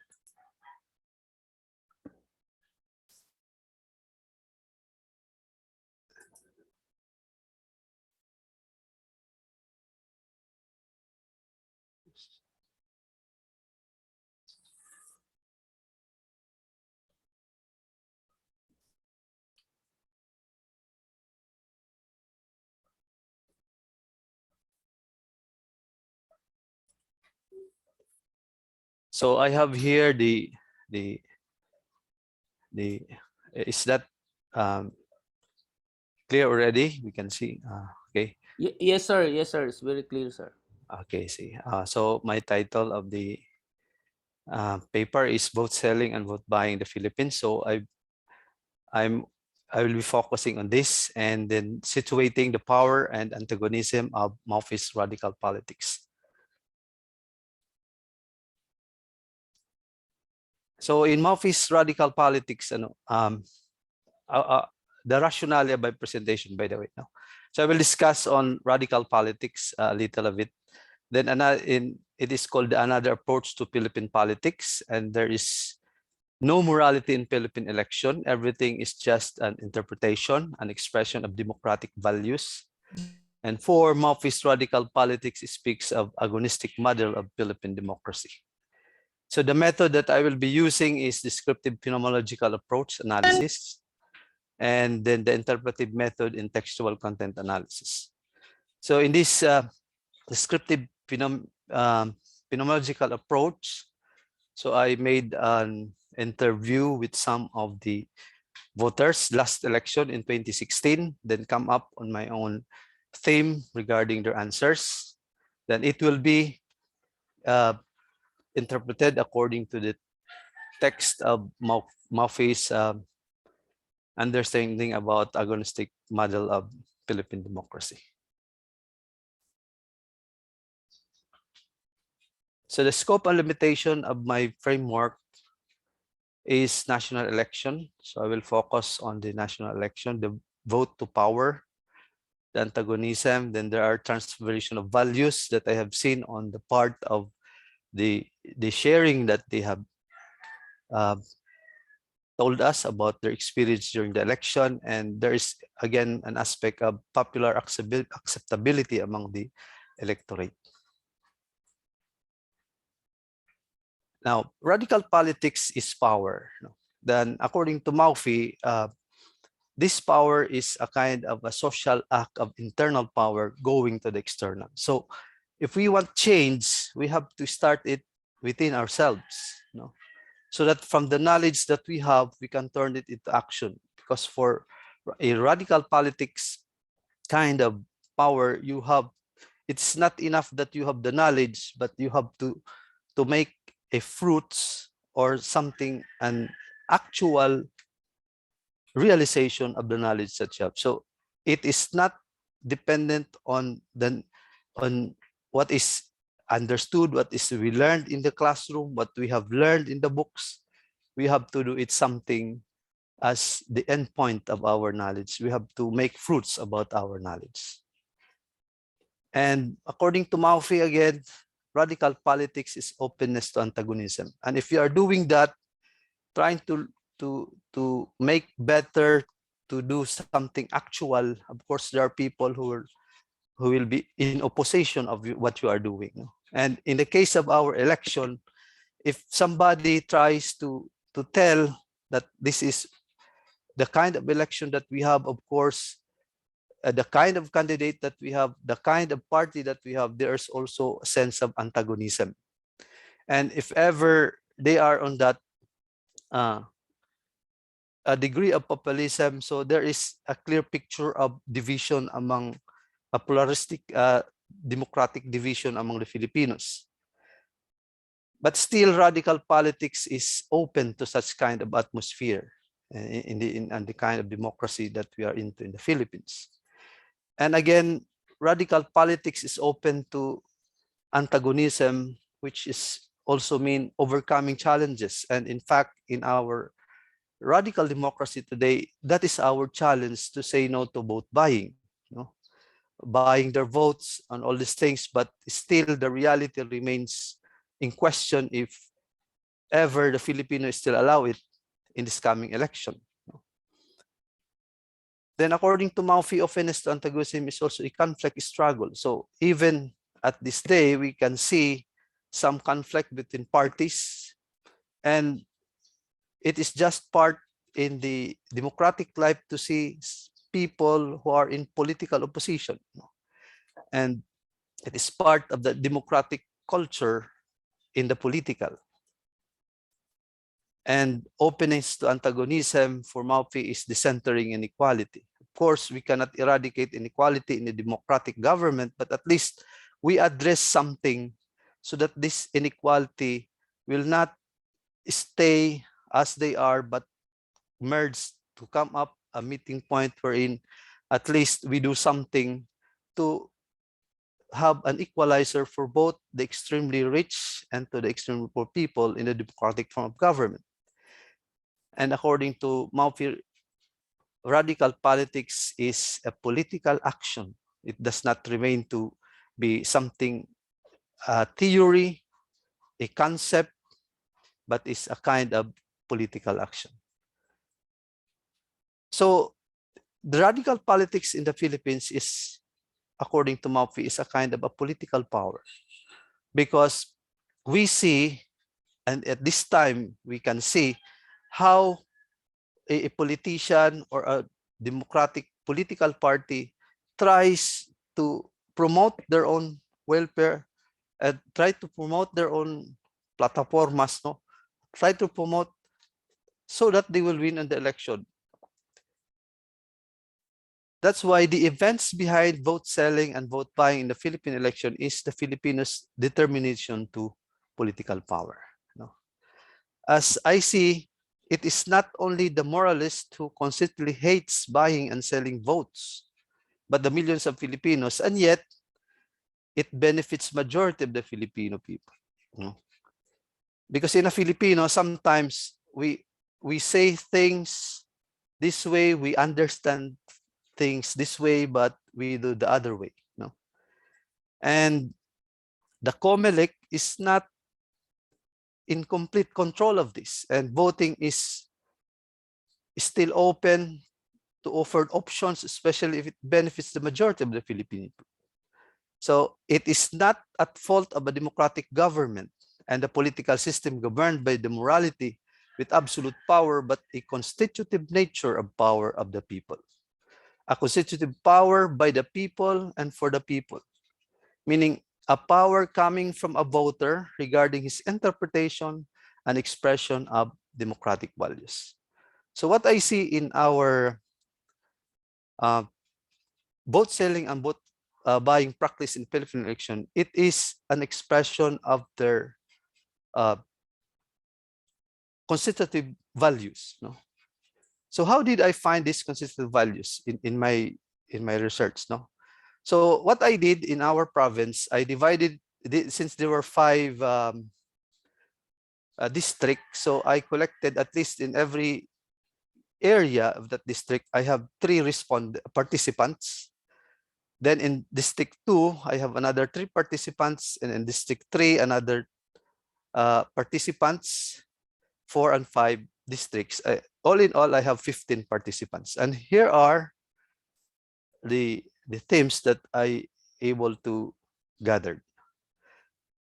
So I have here the is that clear already? We can see. Okay. Yes, sir. Yes, sir. It's very clear, sir. Okay. See. So my title of the paper is Vote Selling and Vote Buying in the Philippines. So I will be focusing on this and then situating the power and antagonism of Mouffe's radical politics. So in Mouffe's radical politics, the rationale by presentation, by the way. No? So I will discuss on radical politics a little of it. Then it is called another approach to Philippine politics, and there is no morality in Philippine election. Everything is just an interpretation, an expression of democratic values. And for Mouffe's radical politics, it speaks of agonistic model of Philippine democracy. So the method that I will be using is descriptive phenomenological approach analysis, and then the interpretive method in textual content analysis. So in this descriptive phenomenological approach, so I made an interview with some of the voters last election in 2016, then come up on my own theme regarding their answers. Then it will be interpreted according to the text of Mouffe's understanding about agonistic model of Philippine democracy. So the scope and limitation of my framework is national election. So I will focus on the national election, the vote to power, the antagonism. Then there are transformation of values that I have seen on the part of the sharing that they have told us about their experience during the election. And there is again an aspect of popular acceptability among the electorate. Now, radical politics is power. Then according to Mouffe, this power is a kind of a social act of internal power going to the external. So if we want change, we have to start it within ourselves, you know, so that from the knowledge that we have, we can turn it into action. Because for a radical politics kind of power, you have, it's not enough that you have the knowledge, but you have to make a fruits or something, an actual realization of the knowledge that you have. So it is not dependent on what is understood, what is we learned in the classroom, what we have learned in the books. We have to do it something as the end point of our knowledge. We have to make fruits about our knowledge. And according to Mouffe again, radical politics is openness to antagonism. And if you are doing that, trying to make better, to do something actual, of course, there are people who will be in opposition of what you are doing. And in the case of our election, if somebody tries to tell that this is the kind of election that we have, of course, the kind of candidate that we have, the kind of party that we have, there's also a sense of antagonism. And if ever they are on that a degree of populism, so there is a clear picture of division among a pluralistic democratic division among the Filipinos. But still, radical politics is open to such kind of atmosphere in the kind of democracy that we are into in the Philippines. And again, radical politics is open to antagonism, which is also mean overcoming challenges. And in fact, in our radical democracy today, that is our challenge, to say no to vote buying, you know, buying their votes and all these things. But still, the reality remains in question if ever the Filipinos still allow it in this coming election. Then according to Mouffe, openness to antagonism is also a conflict struggle. So even at this day, we can see some conflict between parties, and it is just part in the democratic life to see people who are in political opposition. And it is part of the democratic culture in the political. And openness to antagonism for Mouffe is decentering inequality. Of course, we cannot eradicate inequality in a democratic government, but at least we address something so that this inequality will not stay as they are, but merge to come up a meeting point wherein at least we do something to have an equalizer for both the extremely rich and to the extremely poor people in the democratic form of government. And according to Mouffe, radical politics is a political action. It does not remain to be something, a theory, a concept, but is a kind of political action. So the radical politics in the Philippines is, according to Mouffe, is a kind of a political power, because we see, and at this time we can see how a politician or a democratic political party tries to promote their own welfare and try to promote their own plataformas, no? Try to promote so that they will win in the election. That's why the events behind vote selling and vote buying in the Philippine election is the Filipinos' determination to political power. No? As I see, it is not only the moralist who constantly hates buying and selling votes, but the millions of Filipinos, and yet it benefits majority of the Filipino people. No? Because in a Filipino, sometimes we say things this way, we understand things this way, but we do the other way. No? And the COMELEC is not in complete control of this, and voting is still open to offer options, especially if it benefits the majority of the Filipino people. So it is not at fault of a democratic government and the political system governed by the morality with absolute power, but a constitutive nature of power of the people. A constitutive power by the people and for the people, meaning a power coming from a voter regarding his interpretation and expression of democratic values. So what I see in our vote selling and vote buying practice in Philippine election, it is an expression of their constitutive values. No? So how did I find these constitutive values in my research? No. So what I did in our province, I divided, since there were 5 districts, so I collected at least in every area of that district, I have 3 participants. Then in district 2, I have another 3 participants, and in district 3, another participants, 4 and 5 districts. All in all, I have 15 participants. And here are the themes that I able to gather.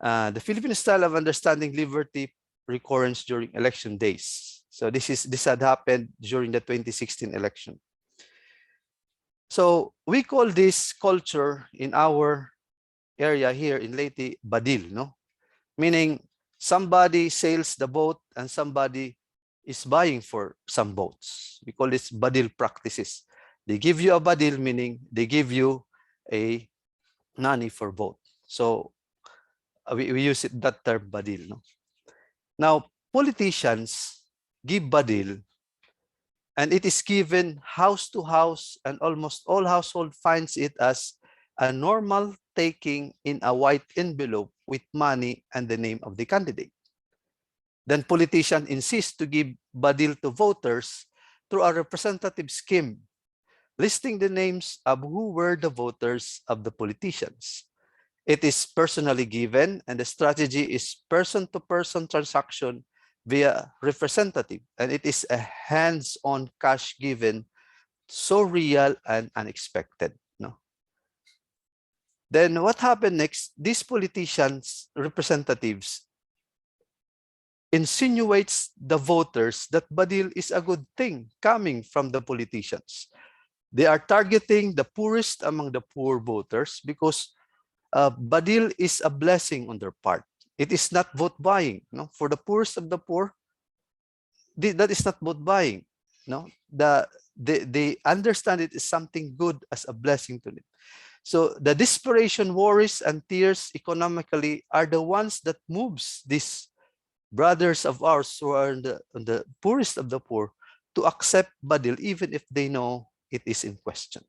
The Philippine style of understanding liberty recurrence during election days. So this had happened during the 2016 election. So we call this culture in our area here in Leyte badil, no? Meaning somebody sells the vote and somebody is buying for some votes. We call this badil practices. They give you a badil, meaning they give you a money for vote. So we use it, that term badil. No? Now, politicians give badil, and it is given house to house, and almost all household finds it as a normal taking in a white envelope with money and the name of the candidate. Then politicians insist to give badil to voters through a representative scheme, listing the names of who were the voters of the politicians. It is personally given, and the strategy is person-to-person transaction via representative, and it is a hands-on cash given, so real and unexpected. No. Then what happened next? These politicians, representatives, insinuates the voters that badil is a good thing coming from the politicians. They are targeting the poorest among the poor voters because badil is a blessing on their part. It is not vote buying. No? For the poorest of the poor, that is not vote buying. No? They understand it is something good as a blessing to them. So the desperation, worries, and tears economically are the ones that moves these brothers of ours who are the poorest of the poor to accept badil, even if they know it is in question.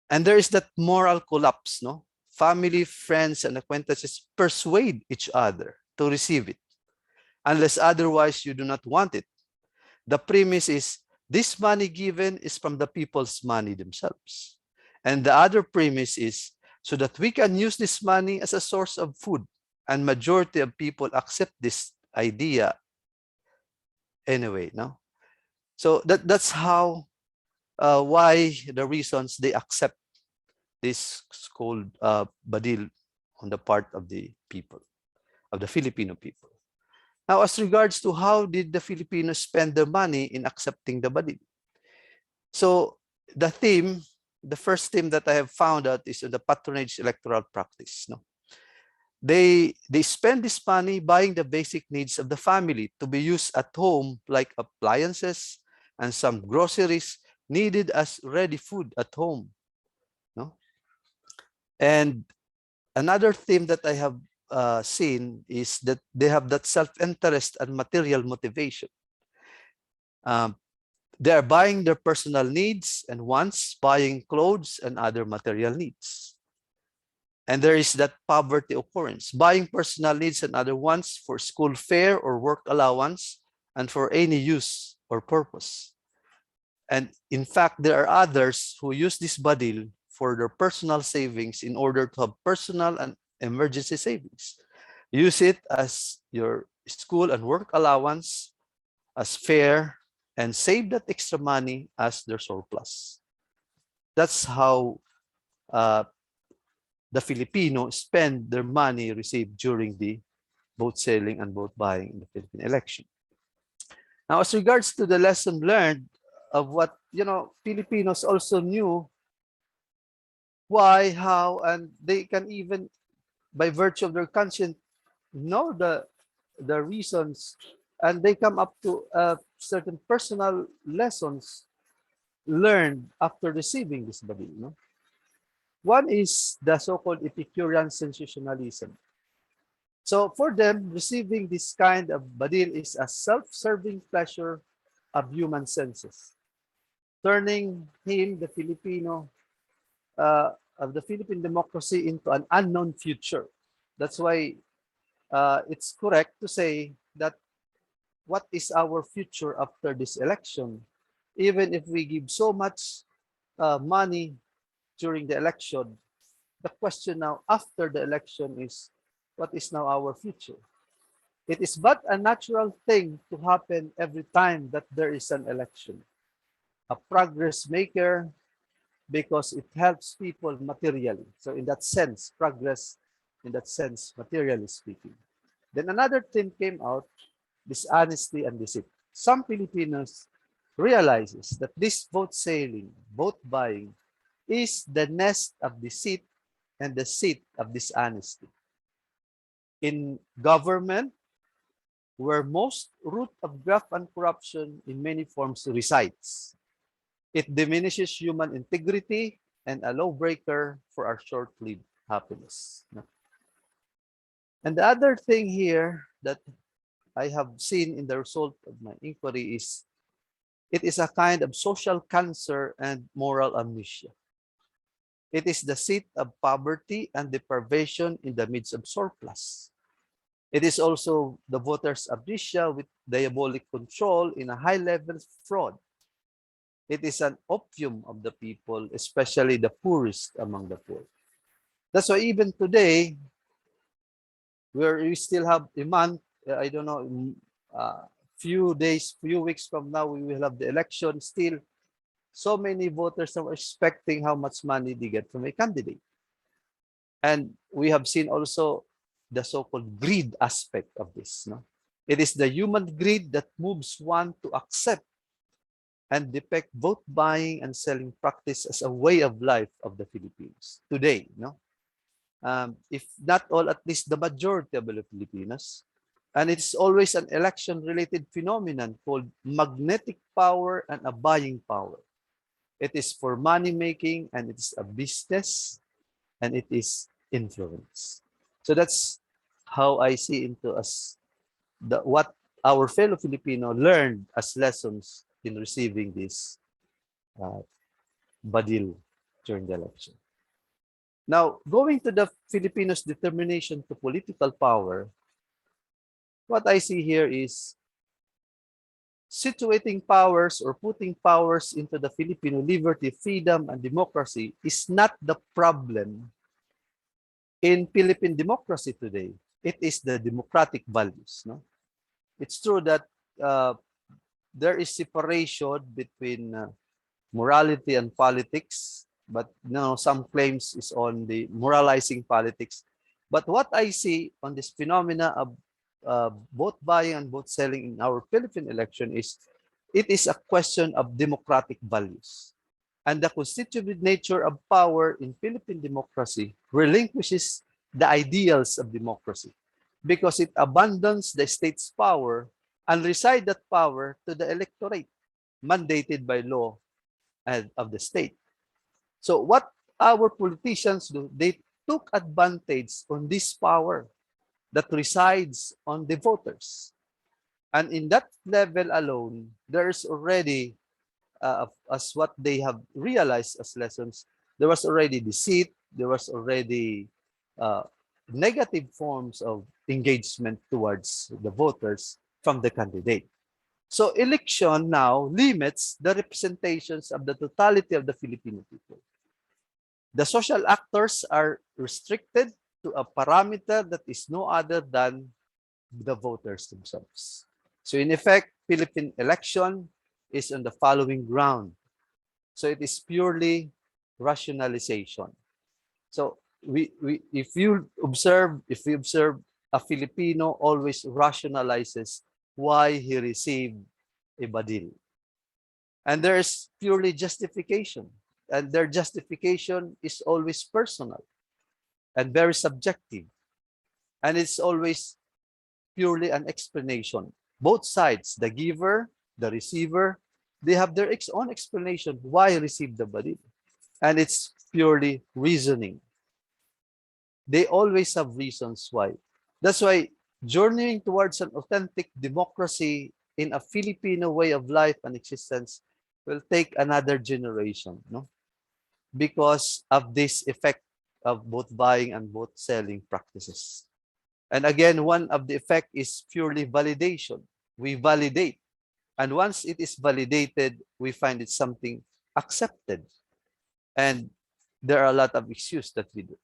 And there is that moral collapse, no? Family, friends, and acquaintances persuade each other to receive it. Unless otherwise you do not want it. The premise is this money given is from the people's money themselves. And the other premise is so that we can use this money as a source of food. And majority of people accept this idea anyway, no? So that's how, why the reasons they accept this called badil on the part of the people, of the Filipino people. Now, as regards to how did the Filipinos spend their money in accepting the badil? So the theme, the first theme that I have found out is on the patronage electoral practice. No? They spend this money buying the basic needs of the family to be used at home, like appliances and some groceries needed as ready food at home. No? And another theme that I have seen is that they have that self-interest and material motivation. They are buying their personal needs and wants, buying clothes and other material needs. And there is that poverty occurrence, buying personal needs and other wants for school fare or work allowance and for any use or purpose. And in fact, there are others who use this badil for their personal savings in order to have personal and emergency savings. Use it as your school and work allowance, as fare, and save that extra money as their surplus. That's how the Filipino spend their money received during the vote selling and vote buying in the Philippine election. Now, as regards to the lesson learned of what, Filipinos also knew why, how, and they can even, by virtue of their conscience, know the reasons, and they come up to certain personal lessons learned after receiving this badil. No? One is the so-called Epicurean sensationalism. So for them, receiving this kind of badil is a self-serving pleasure of human senses, turning him, the Filipino, of the Philippine democracy into an unknown future. That's why it's correct to say that what is our future after this election? Even if we give so much money during the election, the question now after the election is, what is now our future? It is but a natural thing to happen every time that there is an election. A progress maker, because it helps people materially. So in that sense, progress, in that sense, materially speaking. Then another thing came out, dishonesty and deceit. Some Filipinos realizes that this vote selling, vote buying, is the nest of deceit and the seat of dishonesty. In government, where most root of graft and corruption in many forms resides, it diminishes human integrity and a lawbreaker for our short-lived happiness. And the other thing here that I have seen in the result of my inquiry is it is a kind of social cancer and moral amnesia. It is the seat of poverty and deprivation in the midst of surplus. It is also the voters' amnesia with diabolic control in a high-level fraud. It is an opium of the people, especially the poorest among the poor. That's why even today, where we still have a month, I don't know, few days, few weeks from now, we will have the election. Still, so many voters are expecting how much money they get from a candidate. And we have seen also the so-called greed aspect of this. No? It is the human greed that moves one to accept and depict vote buying and selling practice as a way of life of the Philippines today. No? If not all, at least the majority of the Filipinos. And it's always an election-related phenomenon called magnetic power and a buying power. It is for money-making, and it's a business, and it is influence. So that's how I see into us what our fellow Filipino learned as lessons in receiving this badil during the election. Now, going to the Filipinos' determination to political power, what I see here is situating powers or putting powers into the Filipino liberty, freedom, and democracy is not the problem in Philippine democracy today. It is the democratic values. No? It's true that there is separation between morality and politics, but some claims is on the moralizing politics. But what I see on this phenomena of vote buying and vote selling in our Philippine election is it is a question of democratic values. And the constitutive nature of power in Philippine democracy relinquishes the ideals of democracy because it abandons the state's power and reside that power to the electorate mandated by law and of the state. So what our politicians do, they took advantage on this power that resides on the voters. And in that level alone, there's already, as what they have realized as lessons, there was already deceit, there was already negative forms of engagement towards the voters from the candidate. So election now limits the representations of the totality of the Filipino people. The social actors are restricted to a parameter that is no other than the voters themselves. So in effect, Philippine election is on the following ground. So it is purely rationalization. So if we observe a Filipino always rationalizes why he received a badil. And there is purely justification. And their justification is always personal and very subjective. And it's always purely an explanation. Both sides, the giver, the receiver, they have their own explanation why receive the badil. And it's purely reasoning. They always have reasons why. That's why journeying towards an authentic democracy in a Filipino way of life and existence will take another generation, no? Because of this effect of both buying and both selling practices. And again, one of the effect is purely validation. We validate. And once it is validated, we find it something accepted. And there are a lot of issues that we do.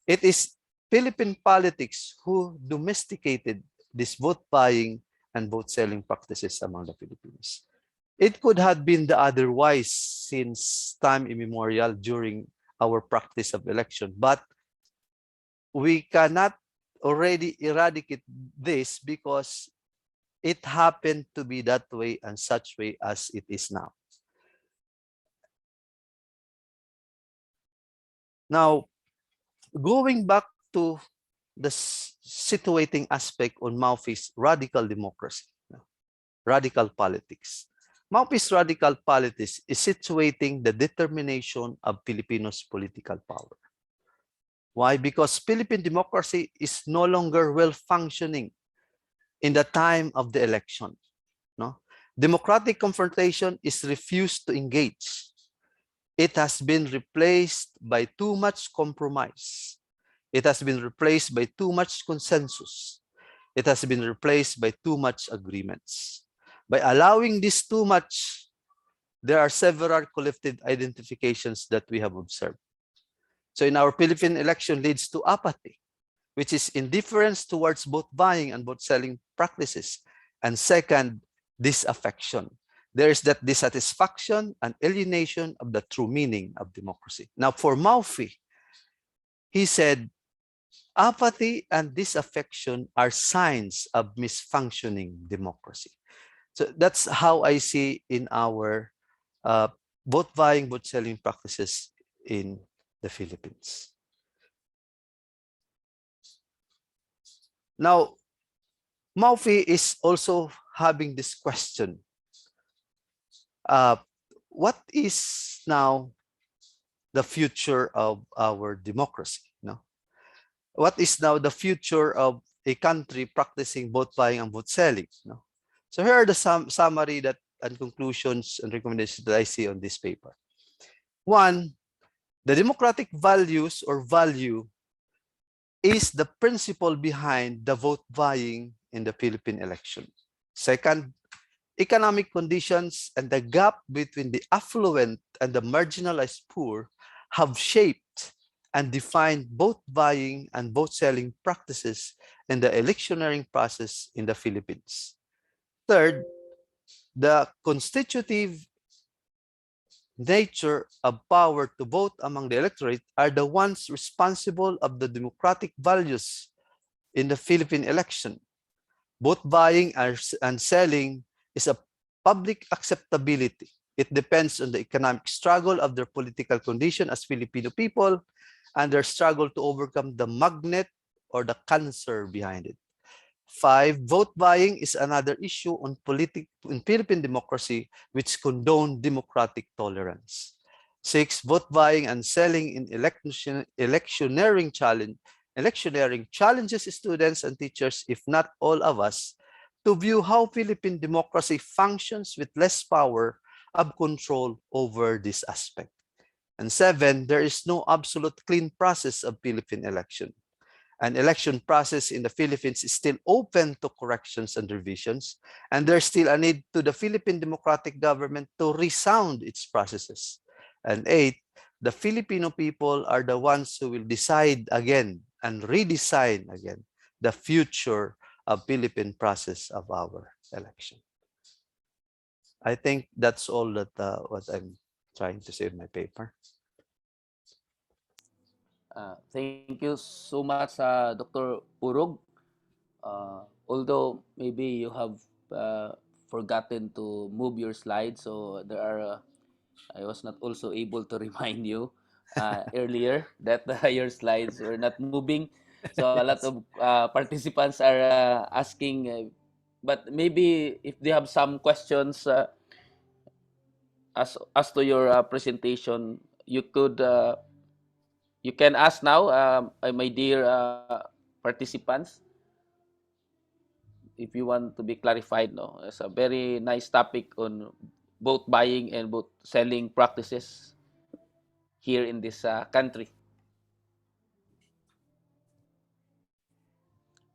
It is Philippine politics who domesticated this vote buying and vote selling practices among the Filipinos. It could have been the otherwise since time immemorial during our practice of election, but we cannot already eradicate this because it happened to be that way and such way as it is now. Now, going back to the situating aspect on Mouffe's radical democracy, radical politics. Mouffe's radical politics is situating the determination of Filipinos' political power. Why? Because Philippine democracy is no longer well functioning in the time of the election. No? Democratic confrontation is refused to engage. It has been replaced by too much compromise. It has been replaced by too much consensus. It has been replaced by too much agreements. By allowing this too much, there are several collective identifications that we have observed. So in our Philippine election leads to apathy, which is indifference towards both buying and both selling practices. And second, disaffection. There is that dissatisfaction and alienation of the true meaning of democracy. Now for Mouffe, he said, apathy and disaffection are signs of misfunctioning democracy. So that's how I see in our both buying, both selling practices in the Philippines. Now, Mouffe is also having this question. What is now the future of our democracy? No? What is now the future of a country practicing both buying and both selling? No? So here are the summary that and conclusions and recommendations that I see on this paper. One, the democratic values or value is the principle behind the vote buying in the Philippine election. Second, economic conditions and the gap between the affluent and the marginalized poor have shaped and defined both buying and vote selling practices in the electioneering process in the Philippines. Third, the constitutive nature of power to vote among the electorate are the ones responsible of the democratic values in the Philippine election. Both buying and selling is a public acceptability. It depends on the economic struggle of their political condition as Filipino people and their struggle to overcome the magnet or the cancer behind it. 5, vote buying is another issue on in Philippine democracy which condone democratic tolerance. 6, vote buying and selling in electioneering challenges students and teachers, if not all of us, to view how Philippine democracy functions with less power of control over this aspect. And 7, there is no absolute clean process of Philippine election. An election process in the Philippines is still open to corrections and revisions, and there's still a need to the Philippine democratic government to resound its processes. And 8, the Filipino people are the ones who will decide again and redesign again the future of Philippine process of our election. I think that's all that what I'm trying to say in my paper. Thank you so much, Dr. Purog. Although maybe you have forgotten to move your slide, so there are. I was not also able to remind you earlier that your slides were not moving. So a lot Yes. of participants are asking, but maybe if they have some questions as to your presentation, you can ask now, my dear participants, if you want to be clarified. No, it's a very nice topic on both buying and both selling practices here in this country.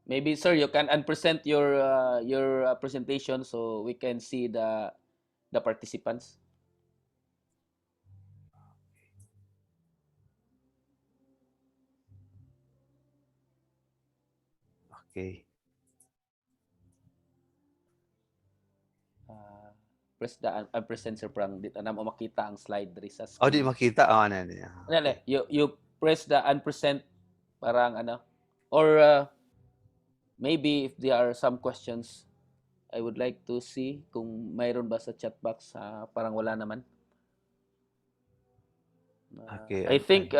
Maybe, sir, you can unpresent your presentation so we can see the participants. Okay. Uh, Press the unpresent, sir, prang di na mo makita ang slide diri sa Oh, di screen. makita. Oh, ano, ano, yeah. Ano, Okay. you press the unpresent, parang ano, or maybe if there are some questions, I would like to see kung mayroon ba sa chat box. Parang wala naman. Okay. I think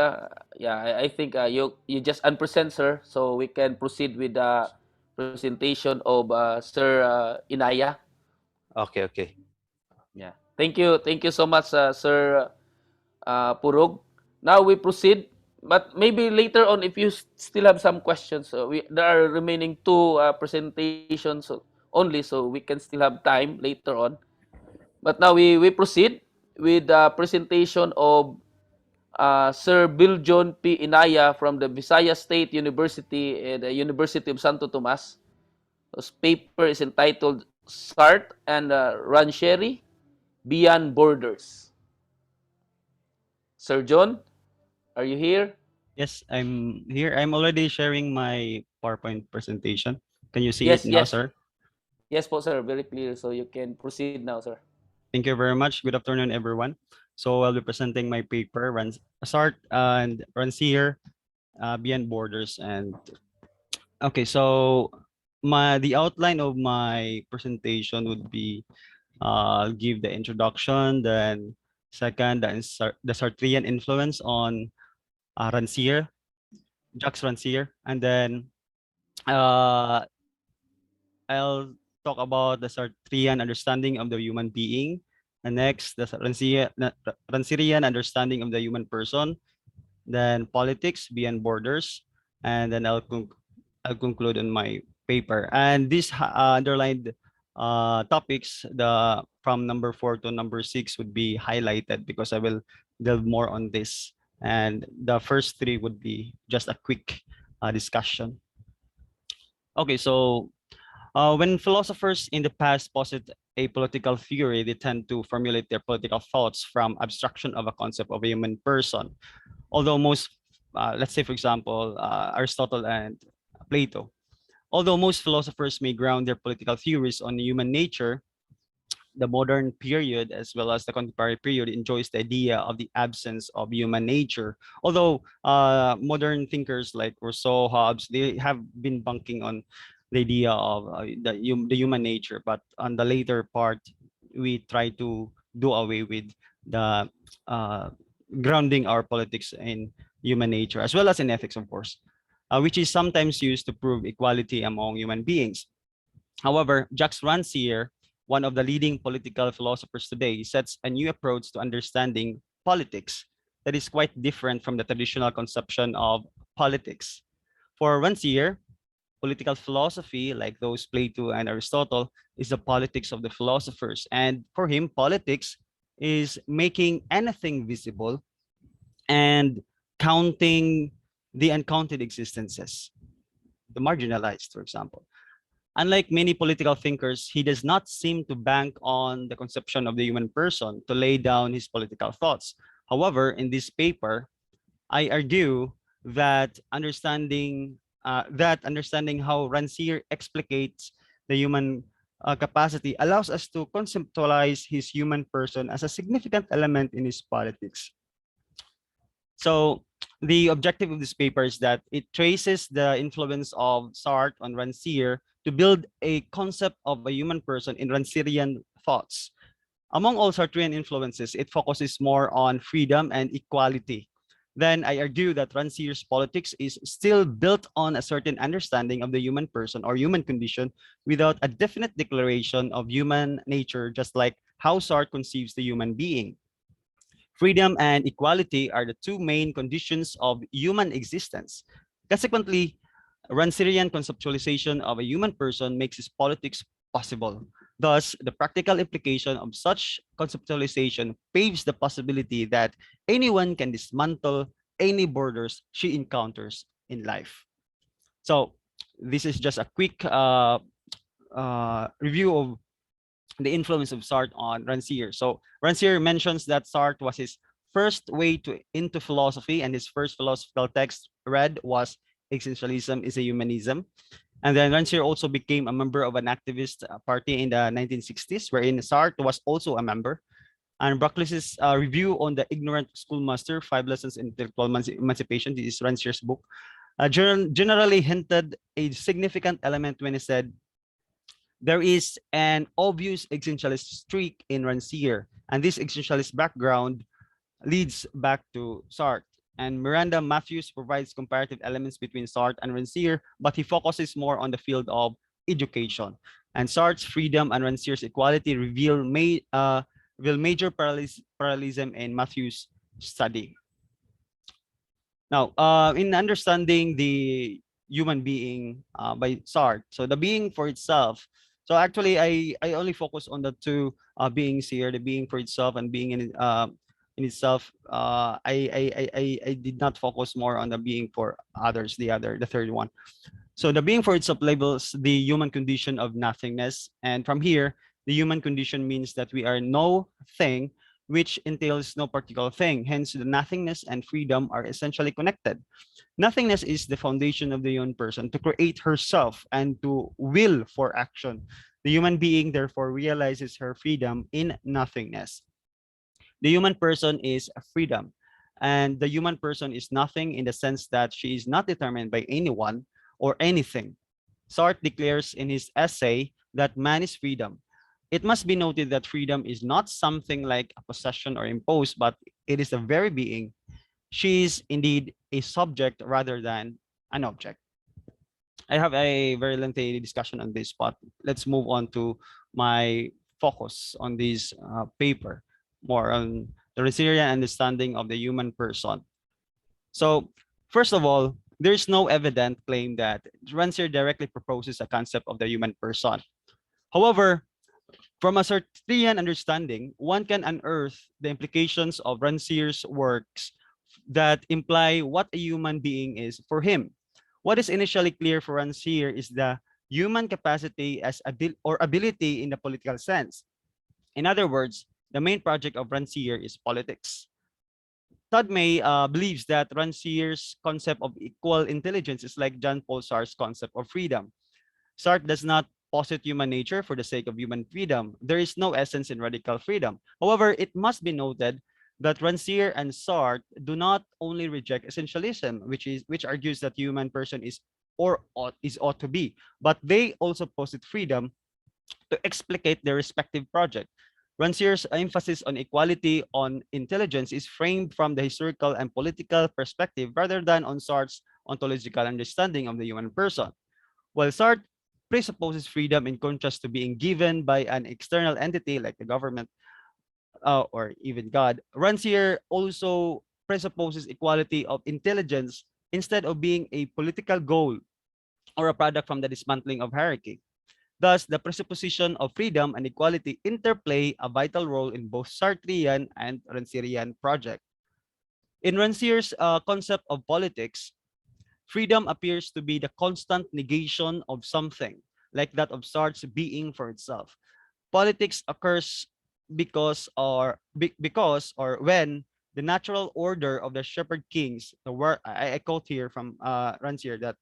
yeah, I think you just unpresent, sir, so we can proceed with the presentation of Sir Enaya. Okay. Okay. Yeah. Thank you so much, Sir Purog. Now we proceed, but maybe later on, if you still have some questions, there are remaining two presentations only, so we can still have time later on. But now we proceed with the presentation of Sir Beljun P. Enaya from the Visayas State University and the University of Santo Tomas. His paper is entitled Sartre and Rancière Beyond Borders. Sir John, are you here? Yes, I'm here. I'm already sharing my PowerPoint presentation. Can you see it Yes, now, yes. sir? Yes po, sir. Very clear. So you can proceed now, sir. Thank you very much. Good afternoon, everyone. So I'll be presenting my paper, Sartre and Rancière, Beyond Borders. And okay, so the outline of my presentation would be I'll give the introduction, then second, the Sartrean influence on Rancière, Jacques Rancière, and then uh, I'll talk about the Sartrean understanding of the human being. And next, the Rancièrean understanding of the human person. Then politics beyond borders. And then I'll conclude on my paper. And these underlined topics, the from number 4 to number 6 would be highlighted because I will delve more on this. And the first 3 would be just a quick discussion. Okay, so when philosophers in the past posit a political theory, they tend to formulate their political thoughts from abstraction of a concept of a human person. Although most, let's say, for example, Aristotle and Plato, although most philosophers may ground their political theories on human nature, the modern period as well as the contemporary period enjoys the idea of the absence of human nature. Although modern thinkers like Rousseau, Hobbes, they have been bunking on the idea of the human nature, but on the later part, we try to do away with the uh, grounding our politics in human nature as well as in ethics, of course, which is sometimes used to prove equality among human beings. However, Jacques Rancière, one of the leading political philosophers today, sets a new approach to understanding politics that is quite different from the traditional conception of politics. For Rancière, political philosophy, like those Plato and Aristotle, is the politics of the philosophers. And for him, politics is making anything visible and counting the uncounted existences, the marginalized, for example. Unlike many political thinkers, he does not seem to bank on the conception of the human person to lay down his political thoughts. However, in this paper, I argue that understanding how Rancière explicates the human capacity allows us to conceptualize his human person as a significant element in his politics. So the objective of this paper is that it traces the influence of Sartre on Rancière to build a concept of a human person in Rancierian thoughts. Among all Sartrean influences, it focuses more on freedom and equality. Then I argue that Ranciere's politics is still built on a certain understanding of the human person or human condition without a definite declaration of human nature, just like how Sartre conceives the human being. Freedom and equality are the two main conditions of human existence. Consequently, Rancierian conceptualization of a human person makes his politics possible. Thus, the practical implication of such conceptualization paves the possibility that anyone can dismantle any borders she encounters in life. So, this is just a quick review of the influence of Sartre on Rancière. So Rancière mentions that Sartre was his first way into philosophy, and his first philosophical text read was Existentialism is a Humanism. And then Rancière also became a member of an activist party in the 1960s, wherein Sartre was also a member. And Brockles's review on the ignorant schoolmaster, 5 Lessons in Intellectual Emancipation, this is Rancière's book, generally hinted a significant element when he said, there is an obvious existentialist streak in Rancière, and this existentialist background leads back to Sartre. And Miranda Matthews provides comparative elements between Sartre and Rancière, but he focuses more on the field of education. And Sartre's freedom and Rancière's equality reveal major parallelism in Matthews' study. Now, in understanding the human being by Sartre, so the being for itself. So actually, I only focus on the two beings here, the being for itself and being in itself. I did not focus more on the being for others, the third one. So the being for itself labels the human condition of nothingness, and from here, the human condition means that we are no thing, which entails no particular thing. Hence, the nothingness and freedom are essentially connected. Nothingness is the foundation of the human person to create herself and to will for action. The human being therefore realizes her freedom in nothingness. The human person is a freedom, and the human person is nothing in the sense that she is not determined by anyone or anything. Sartre declares in his essay that man is freedom. It must be noted that freedom is not something like a possession or imposed, but it is the very being. She is indeed a subject rather than an object. I have a very lengthy discussion on this, but let's move on to my focus on this paper, more on the Rancièrean understanding of the human person. So, first of all, there is no evident claim that Rancière directly proposes a concept of the human person. However, from a Sartrean understanding, one can unearth the implications of Rancière's works that imply what a human being is for him. What is initially clear for Rancière is the human capacity as ability in the political sense. In other words, the main project of Rancière is politics. Th.D. believes that Rancière's concept of equal intelligence is like Jean-Paul Sartre's concept of freedom. Sartre does not posit human nature for the sake of human freedom. There is no essence in radical freedom. However, it must be noted that Rancière and Sartre do not only reject essentialism, which argues that human person is or ought to be, but they also posit freedom to explicate their respective project. Rancière's emphasis on equality on intelligence is framed from the historical and political perspective rather than on Sartre's ontological understanding of the human person. While Sartre presupposes freedom in contrast to being given by an external entity like the government or even God, Rancière also presupposes equality of intelligence instead of being a political goal or a product from the dismantling of hierarchy. Thus, the presupposition of freedom and equality interplay a vital role in both Sartrean and Rancièrean project. In Rancière's concept of politics, freedom appears to be the constant negation of something, like that of Sartre's being for itself. Politics occurs because or when the natural order of the shepherd kings, the word I quote here from Rancière, that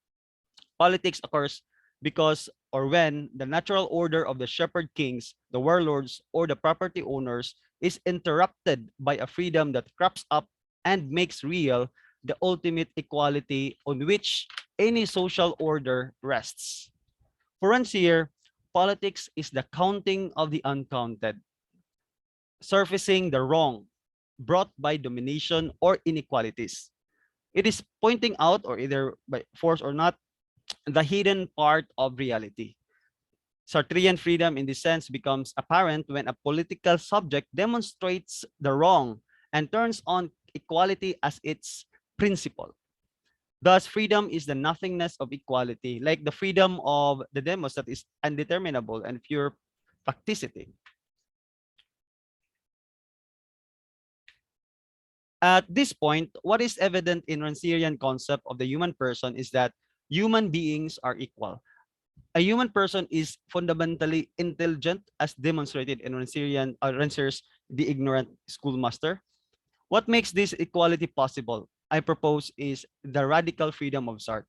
politics occurs because or when the natural order of the shepherd kings, the warlords, or the property owners is interrupted by a freedom that crops up and makes real the ultimate equality on which any social order rests. For Rancière, politics is the counting of the uncounted, surfacing the wrong brought by domination or inequalities. It is pointing out, or either by force or not, the hidden part of reality. Sartrean freedom in this sense becomes apparent when a political subject demonstrates the wrong and turns on equality as its principle. Thus, freedom is the nothingness of equality, like the freedom of the demos that is undeterminable and pure facticity. At this point, what is evident in Rancièrean concept of the human person is that human beings are equal. A human person is fundamentally intelligent, as demonstrated in Rancière's The Ignorant Schoolmaster. What makes this equality possible, I propose, is the radical freedom of Sartre.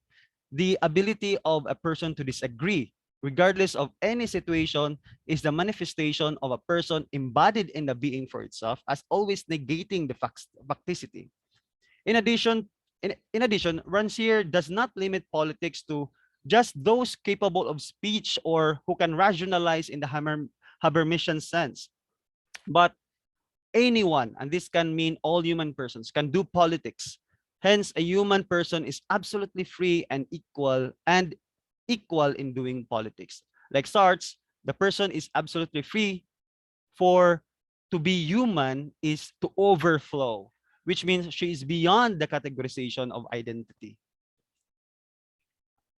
The ability of a person to disagree, regardless of any situation, is the manifestation of a person embodied in the being for itself, as always negating the facticity. In addition, Rancière does not limit politics to just those capable of speech or who can rationalize in the Habermasian sense, but anyone, and this can mean all human persons, can do politics. Hence, a human person is absolutely free and equal in doing politics. Like Sartre, the person is absolutely free, for to be human is to overflow, which means she is beyond the categorization of identity.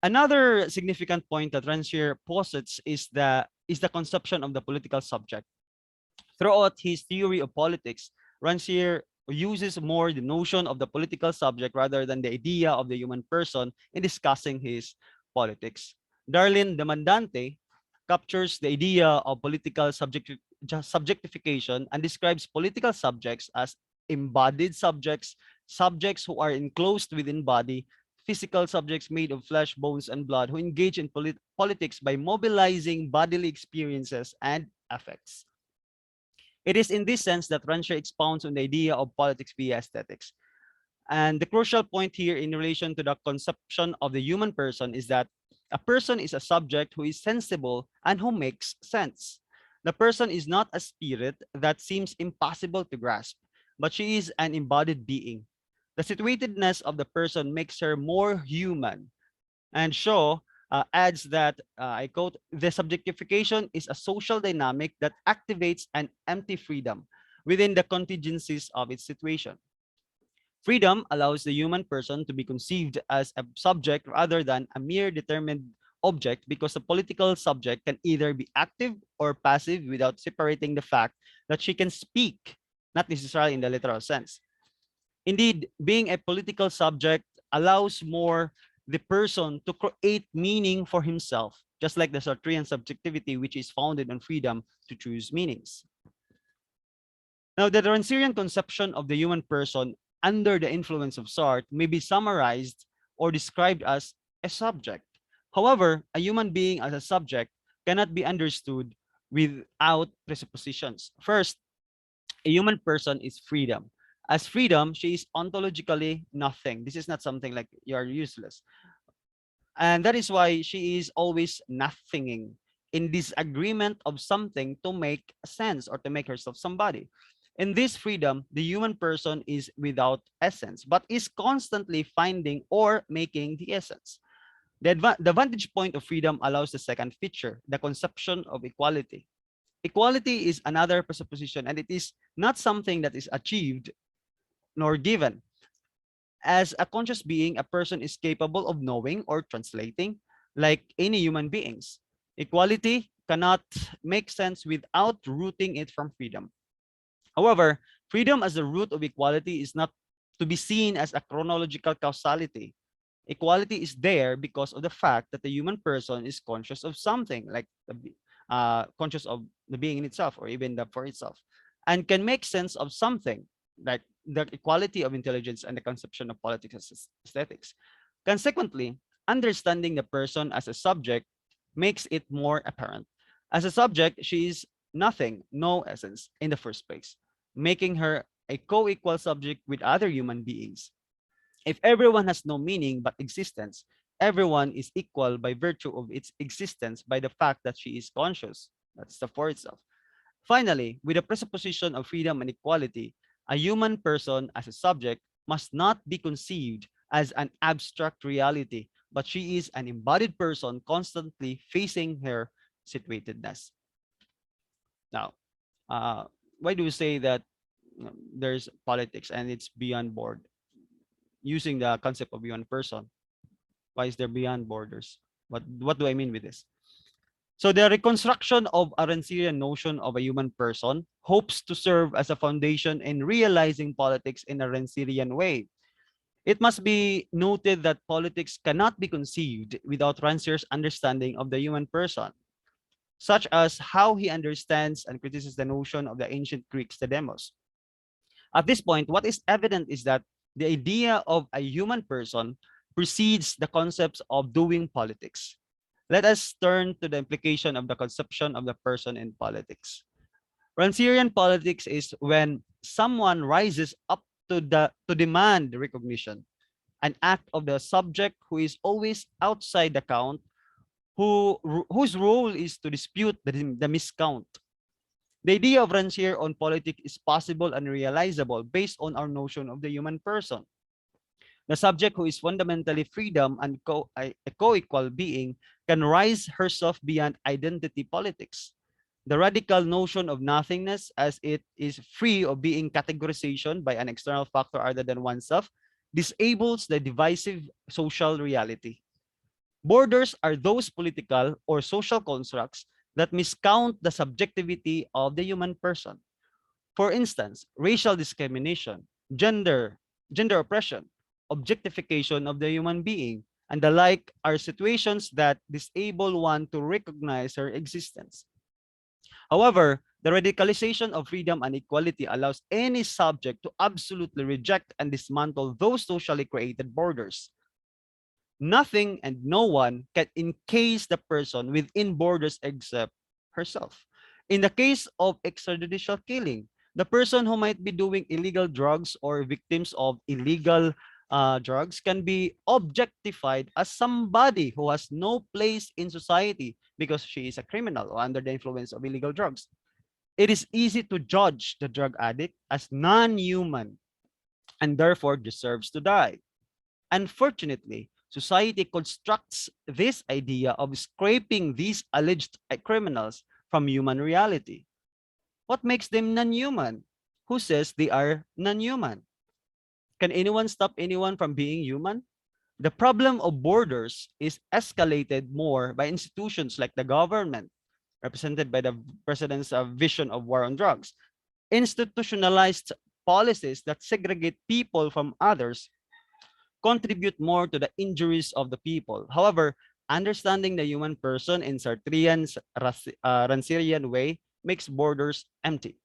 Another significant point that Rancière posits is the conception of the political subject. Throughout his theory of politics, Rancière uses more the notion of the political subject rather than the idea of the human person in discussing his politics. Darlene Demandante captures the idea of political subjectification and describes political subjects as embodied subjects, subjects who are enclosed within body, physical subjects made of flesh, bones, and blood who engage in politics by mobilizing bodily experiences and affects. It is in this sense that Rancière expounds on the idea of politics via aesthetics. And the crucial point here in relation to the conception of the human person is that a person is a subject who is sensible and who makes sense. The person is not a spirit that seems impossible to grasp, but she is an embodied being. The situatedness of the person makes her more human. And Shaw adds that, I quote, the subjectification is a social dynamic that activates an empty freedom within the contingencies of its situation. Freedom allows the human person to be conceived as a subject rather than a mere determined object, because the political subject can either be active or passive without separating the fact that she can speak, not necessarily in the literal sense. Indeed, being a political subject allows more the person to create meaning for himself, just like the Sartrean subjectivity, which is founded on freedom to choose meanings. Now, the Rancièrean conception of the human person under the influence of Sartre may be summarized or described as a subject. However, a human being as a subject cannot be understood without presuppositions. First, a human person is freedom. As freedom, she is ontologically nothing. This is not something like you are useless. And that is why she is always nothinging, in disagreement of something to make sense or to make herself somebody. In this freedom, the human person is without essence, but is constantly finding or making the essence. The vantage point of freedom allows the second feature, the conception of equality. Equality is another presupposition, and it is not something that is achieved nor given. As a conscious being, a person is capable of knowing or translating like any human beings. Equality cannot make sense without rooting it from freedom. However, freedom as the root of equality is not to be seen as a chronological causality. Equality is there because of the fact that the human person is conscious of something, like conscious of the being in itself or even the for itself, and can make sense of something, like the equality of intelligence and the conception of politics as aesthetics. Consequently, understanding the person as a subject makes it more apparent. As a subject, she is nothing, no essence in the first place, making her a co-equal subject with other human beings. If everyone has no meaning but existence, everyone is equal by virtue of its existence by the fact that she is conscious. That's the for itself. Finally, with the presupposition of freedom and equality, a human person as a subject must not be conceived as an abstract reality, but she is an embodied person constantly facing her situatedness. Now, why do we say that there's politics and it's beyond board? Using the concept of beyond person, why is there beyond borders? What do I mean with this? So the reconstruction of a Rancière notion of a human person hopes to serve as a foundation in realizing politics in a Rancièrean way. It must be noted that politics cannot be conceived without Rancière's understanding of the human person, such as how he understands and criticizes the notion of the ancient Greeks, the demos. At this point, what is evident is that the idea of a human person precedes the concepts of doing politics. Let us turn to the implication of the conception of the person in politics. Rancièrean politics is when someone rises up to demand recognition, an act of the subject who is always outside the count, whose role is to dispute the miscount. The idea of Rancière on politics is possible and realizable based on our notion of the human person. The subject, who is fundamentally freedom and a co-equal being, can rise herself beyond identity politics. The radical notion of nothingness, as it is free of being categorization by an external factor other than oneself, disables the divisive social reality. Borders are those political or social constructs that miscount the subjectivity of the human person. For instance, racial discrimination, gender oppression, objectification of the human being, and the like are situations that disable one to recognize her existence. However, the radicalization of freedom and equality allows any subject to absolutely reject and dismantle those socially created borders. Nothing and no one can encase the person within borders except herself. In the case of extrajudicial killing, the person who might be doing illegal drugs or victims of illegal drugs can be objectified as somebody who has no place in society because she is a criminal or under the influence of illegal drugs. It is easy to judge the drug addict as non-human and therefore deserves to die. Unfortunately, society constructs this idea of scraping these alleged criminals from human reality. What makes them non-human? Who says they are non-human? Can anyone stop anyone from being human? The problem of borders is escalated more by institutions like the government, represented by the president's vision of war on drugs. Institutionalized policies that segregate people from others contribute more to the injuries of the people. However, understanding the human person in Sartrean's Rancièrean way makes borders empty.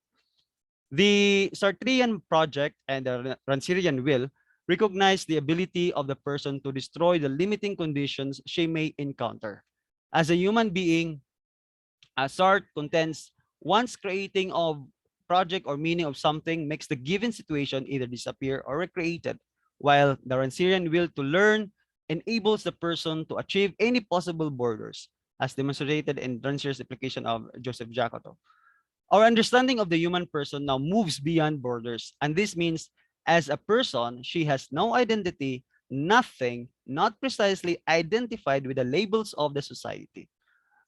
The Sartrean project and the Rancièrean will recognize the ability of the person to destroy the limiting conditions she may encounter. As a human being, Sartre contends once creating of project or meaning of something makes the given situation either disappear or recreated, while the Rancièrean will to learn enables the person to achieve any possible borders, as demonstrated in Rancière's application of Joseph Jacoto. Our understanding of the human person now moves beyond borders, and this means as a person, she has no identity, nothing, not precisely identified with the labels of the society.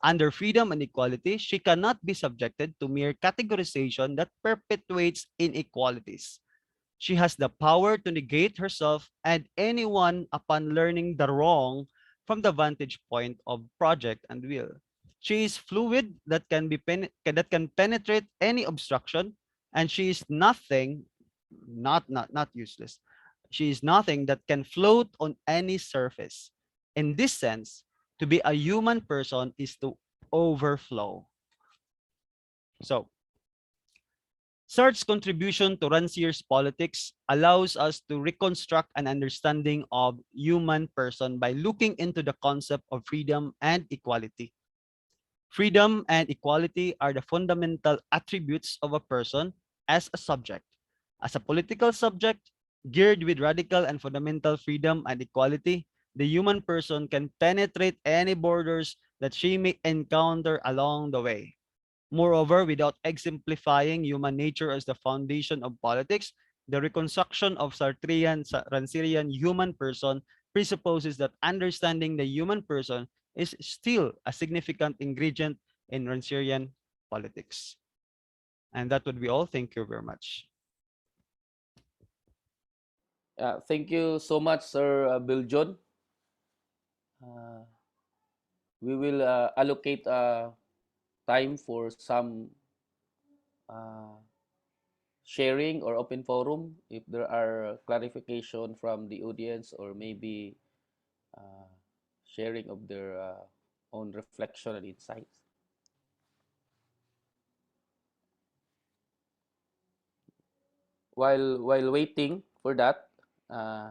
Under freedom and equality, she cannot be subjected to mere categorization that perpetuates inequalities. She has the power to negate herself and anyone upon learning the wrong from the vantage point of project and will. She is fluid that can penetrate any obstruction, and she is nothing, not useless. She is nothing that can float on any surface. In this sense, to be a human person is to overflow. So, Sartre's contribution to Rancière's politics allows us to reconstruct an understanding of human person by looking into the concept of freedom and equality. Freedom and equality are the fundamental attributes of a person as a subject. As a political subject, geared with radical and fundamental freedom and equality, the human person can penetrate any borders that she may encounter along the way. Moreover, without exemplifying human nature as the foundation of politics, the reconstruction of Rancierian human person presupposes that understanding the human person is still a significant ingredient in Rancierian politics. And that would be all. Thank you very much. Thank you so much, Sir Beljun. Uh, we will allocate time for some uh, sharing or open forum if there are clarification from the audience or maybe uh, sharing of their own reflection and insights. While waiting for that, uh,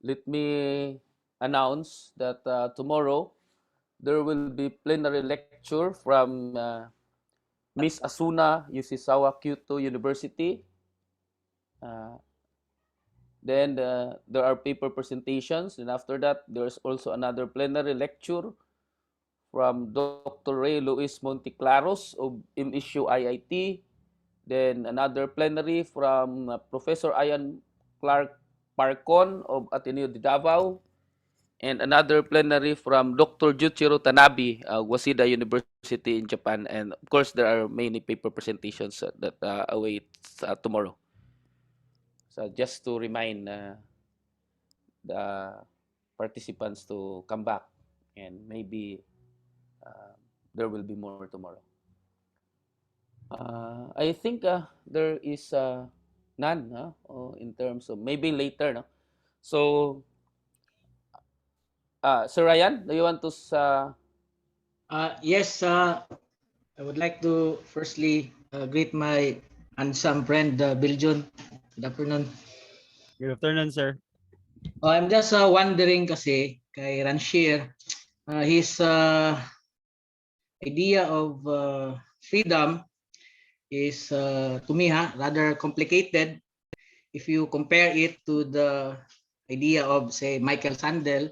let me announce that tomorrow there will be plenary lecture from Miss Asuna Yoshizawa Kyoto University. Uh, then there are paper presentations, and after that there's also another plenary lecture from Dr. Ray Luis Monteclaros of MSU IIT. Then another plenary from Professor Ian Clark Parcon of Ateneo de Davao. And another plenary from Dr. Juichiro Tanabe, Waseda University in Japan. And of course, there are many paper presentations that await tomorrow. So just to remind the participants to come back, and maybe there will be more tomorrow. I think there is none in terms of maybe later. No? So, Sir Ryan, do you want to? Yes, I would like to firstly greet my handsome friend Beljun. Good afternoon. Good afternoon, sir. I'm just wondering kasi kay Rancière, his idea of freedom is to me rather complicated if you compare it to the idea of say Michael Sandel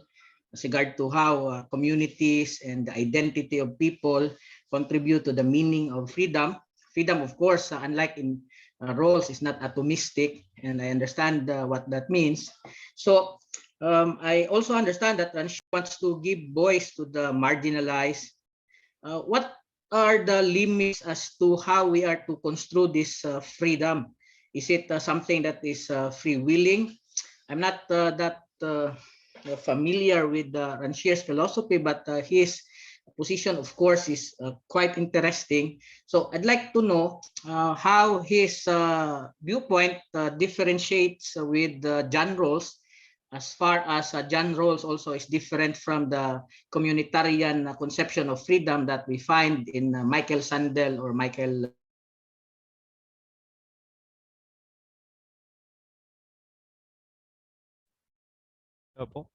with regard to how communities and the identity of people contribute to the meaning of freedom. Freedom, of course, unlike in roles, is not atomistic, and I understand what that means. So I also understand that Rancière wants to give voice to the marginalized. What are the limits as to how we are to construe this freedom? Is it something that is free willing? I'm not that familiar with Rancière's philosophy, but his position, of course, is quite interesting. So I'd like to know how his viewpoint differentiates with John Rawls, as far as John Rawls also is different from the communitarian conception of freedom that we find in Michael Sandel or Michael. Opo.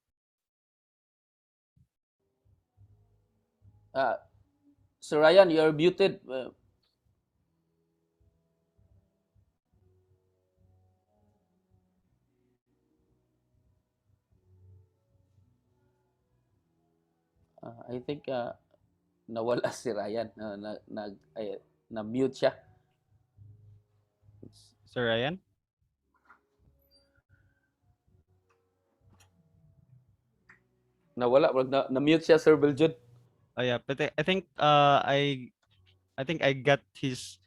Sir Ryan, you're muted. I think nawala si Ryan. Na-mute siya. Sir Ryan? Nawala. Na-mute siya, Sir Beljun. Oh yeah, but I think I got his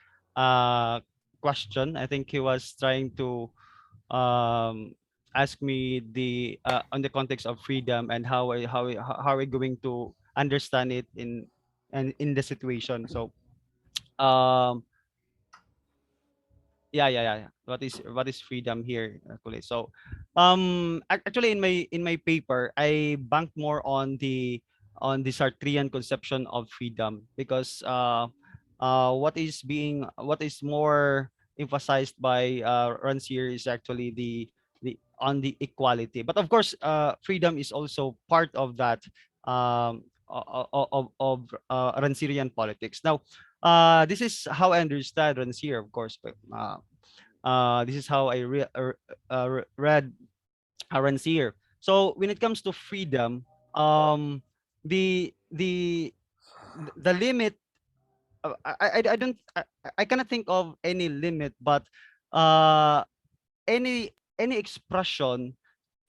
question. I think he was trying to ask me the on the context of freedom and how are we going to understand it in the situation. So um yeah. What is freedom here, actually? So actually in my paper I bank more on the Sartrean conception of freedom, because what is more emphasized by Rancière is actually the on the equality. But of course freedom is also part of that Rancièrean politics. Now this is how I understand Rancière, of course, but this is how I read Rancière. So when it comes to freedom, the the the limit, I don't, I cannot think of any limit, but uh any expression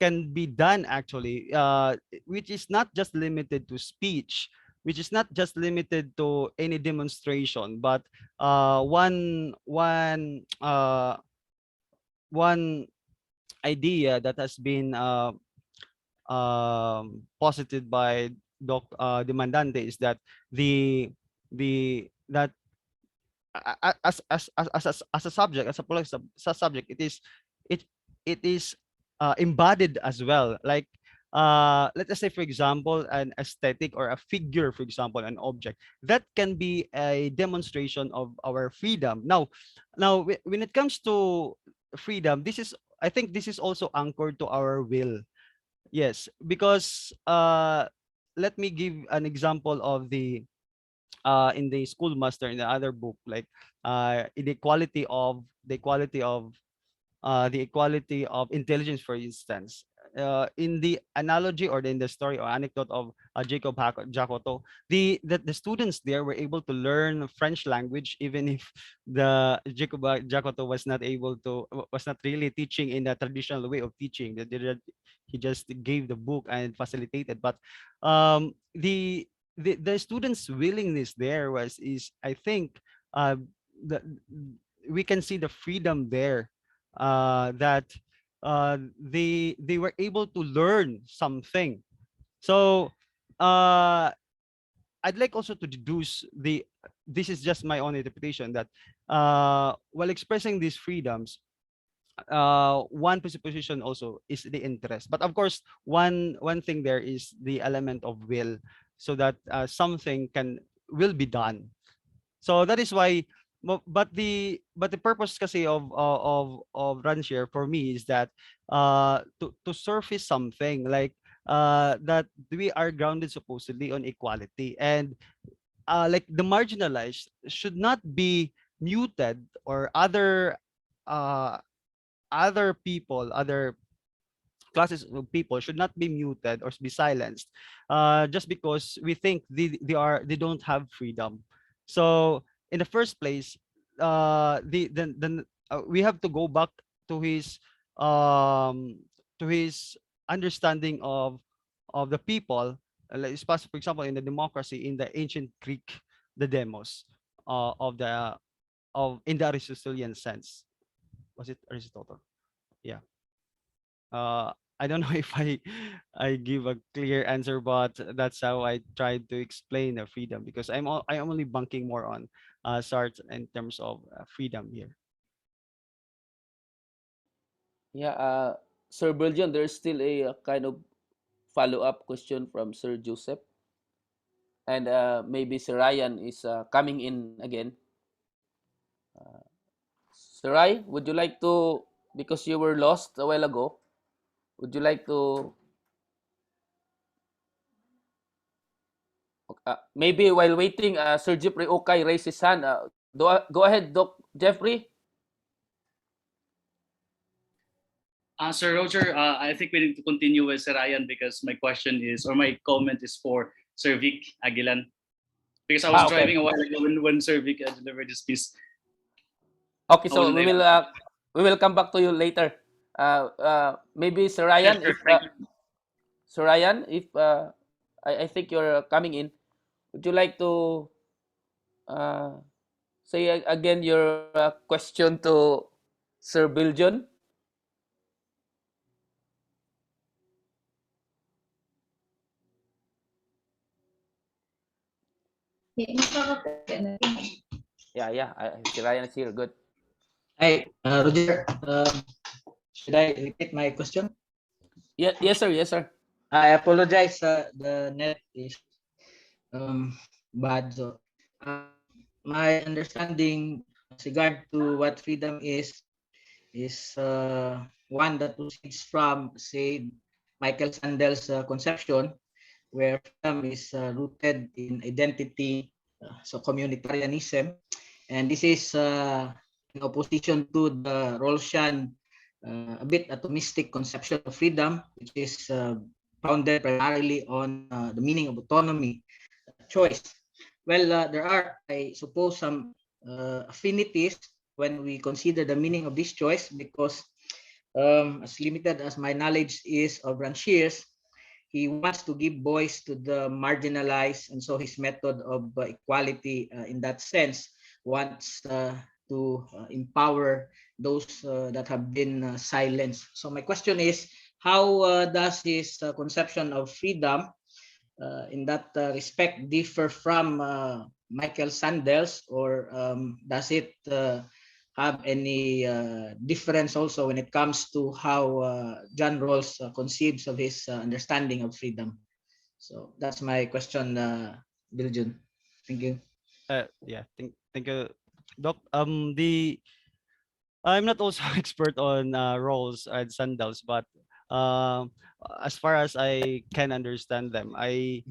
can be done actually, which is not just limited to speech, which is not just limited to any demonstration, but one idea that has been posited by Demandante is that that as a subject, as a political subject, it it is embodied as well. Like let us say, for example, an aesthetic or a figure, for example, an object that can be a demonstration of our freedom. Now when it comes to freedom, this is, I think this is also anchored to our will. Yes, because let me give an example of the in the schoolmaster, in the other book, like the equality of intelligence, for instance. In the analogy, or in the story or anecdote of Jacoto, the students there were able to learn French language, even if the Jacoto was not able to, was not really teaching in the traditional way of teaching. He just gave the book and facilitated. But the students' willingness there is, I think, the we can see the freedom there, that they were able to learn something. So I'd like also to deduce this is just my own interpretation, that while expressing these freedoms, one presupposition also is the interest. But of course, one thing there is the element of will, so that something will be done. So that is why, but the purpose kasi of Rancière for me is that to surface something like that we are grounded supposedly on equality, and like the marginalized should not be muted, or uh other people, other classes of people should not be muted or be silenced, just because we think they don't have freedom. So in the first place, we have to go back to um his understanding of the people, like for example, in the democracy in the ancient Greek, the demos, of the of in the Aristotelian sense. Was it Aristotle? Yeah. uh I don't know if I give a clear answer, but that's how I tried to explain the freedom, because I'm only banking more on Sartre in terms of freedom here. Yeah, Sir Beljun, there's still a kind of follow-up question from Sir Joseph. And maybe Sir Ryan is coming in again. Sir Ryan, would you like to, because you were lost a while ago, would you like to, maybe while waiting, Sir Jeffrey Okay raised his hand. Go ahead, Doc Jeffrey. Sir Roger, I think we need to continue with Sir Ryan, because my question is, or my comment is for Sir Vic Aguilan, because I was driving Okay. a while ago when Sir Vic delivered this piece. Okay, I so wasn't able we will come back to you later. Maybe Sir Yes, Ryan, sir. if Thank you. Sir Ryan, if I think you're coming in, would you like to uh, say again your question to Sir Beljun? Yeah. Si Ryan is here. Good. Hi, Roger. Should I repeat my question? Yeah, yes, sir. Yes, sir. I apologize. The net is bad. So, my understanding with regard to what freedom is one that proceeds from, say, Michael Sandel's conception, where freedom is rooted in identity, so communitarianism, and this is in opposition to the Rawlsian a bit atomistic conception of freedom, which is founded primarily on the meaning of autonomy, choice. Well, there are, I suppose, some affinities when we consider the meaning of this choice, because as limited as my knowledge is of Rancière, he wants to give voice to the marginalized, and so his method of equality in that sense wants to empower those that have been silenced. So my question is, how does his conception of freedom in that respect differ from Michael Sandel's, or does it have any difference also when it comes to how John Rawls conceives of his understanding of freedom? So that's my question, Beljun. Thank you. Yeah, thank you, Doc. I'm not also expert on roles and sandals, but um, as far as I can understand them, I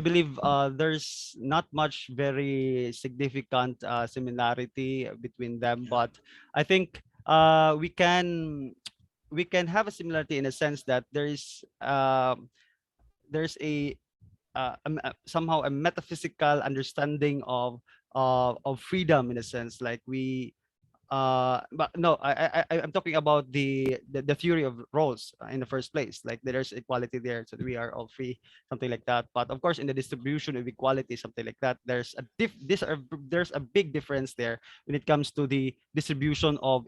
believe there's not much very significant similarity between them, but I think we can have a similarity in a sense that there's somehow a metaphysical understanding of freedom, in a sense, like we but no, I'm talking about the theory of roles in the first place, like there's equality there, so we are all free, something like that. But of course, in the distribution of equality, something like that, there's a big difference there when it comes to the distribution of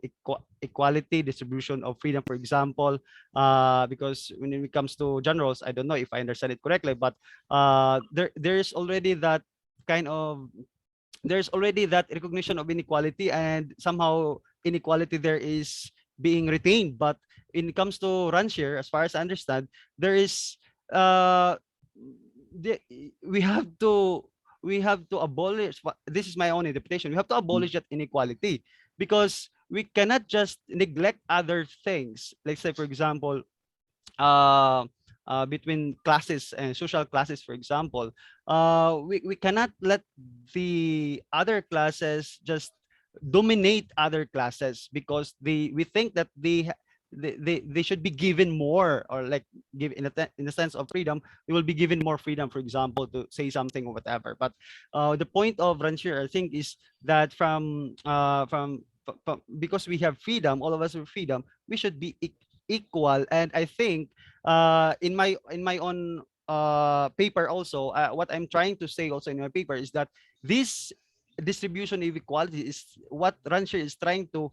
equality, distribution of freedom, for example. Because when it comes to generals, I don't know if I understand it correctly, but there is already that kind of there's already that recognition of inequality, and somehow inequality there is being retained. But when it comes to Rancière, as far as I understand, there is uh the, we have to abolish this is my own interpretation. We have to abolish that inequality, because we cannot just neglect other things, like say for example uh, between classes and social classes, for example. We cannot let the other classes just dominate other classes, because we think that they should be given more, or like give in in the sense of freedom, they will be given more freedom, for example, to say something or whatever. But the point of Rancière, I think, is that because we have freedom, all of us have freedom, we should be equal. And I think in my own paper also, what I'm trying to say also in my paper is that this distribution of equality is what Rancière is trying to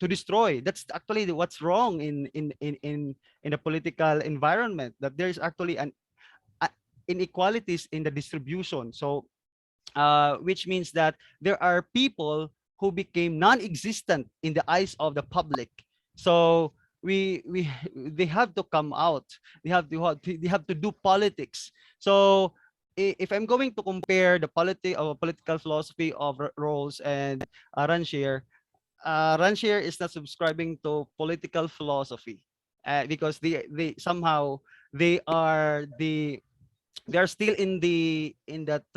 destroy. That's actually what's wrong in the political environment, that there is actually an inequalities in the distribution. So which means that there are people who became non-existent in the eyes of the public. So we they have to come out. They have to do politics. So if I'm going to compare the political philosophy of Rawls and Rancière, Rancière is not subscribing to political philosophy, because they somehow they are they're still in the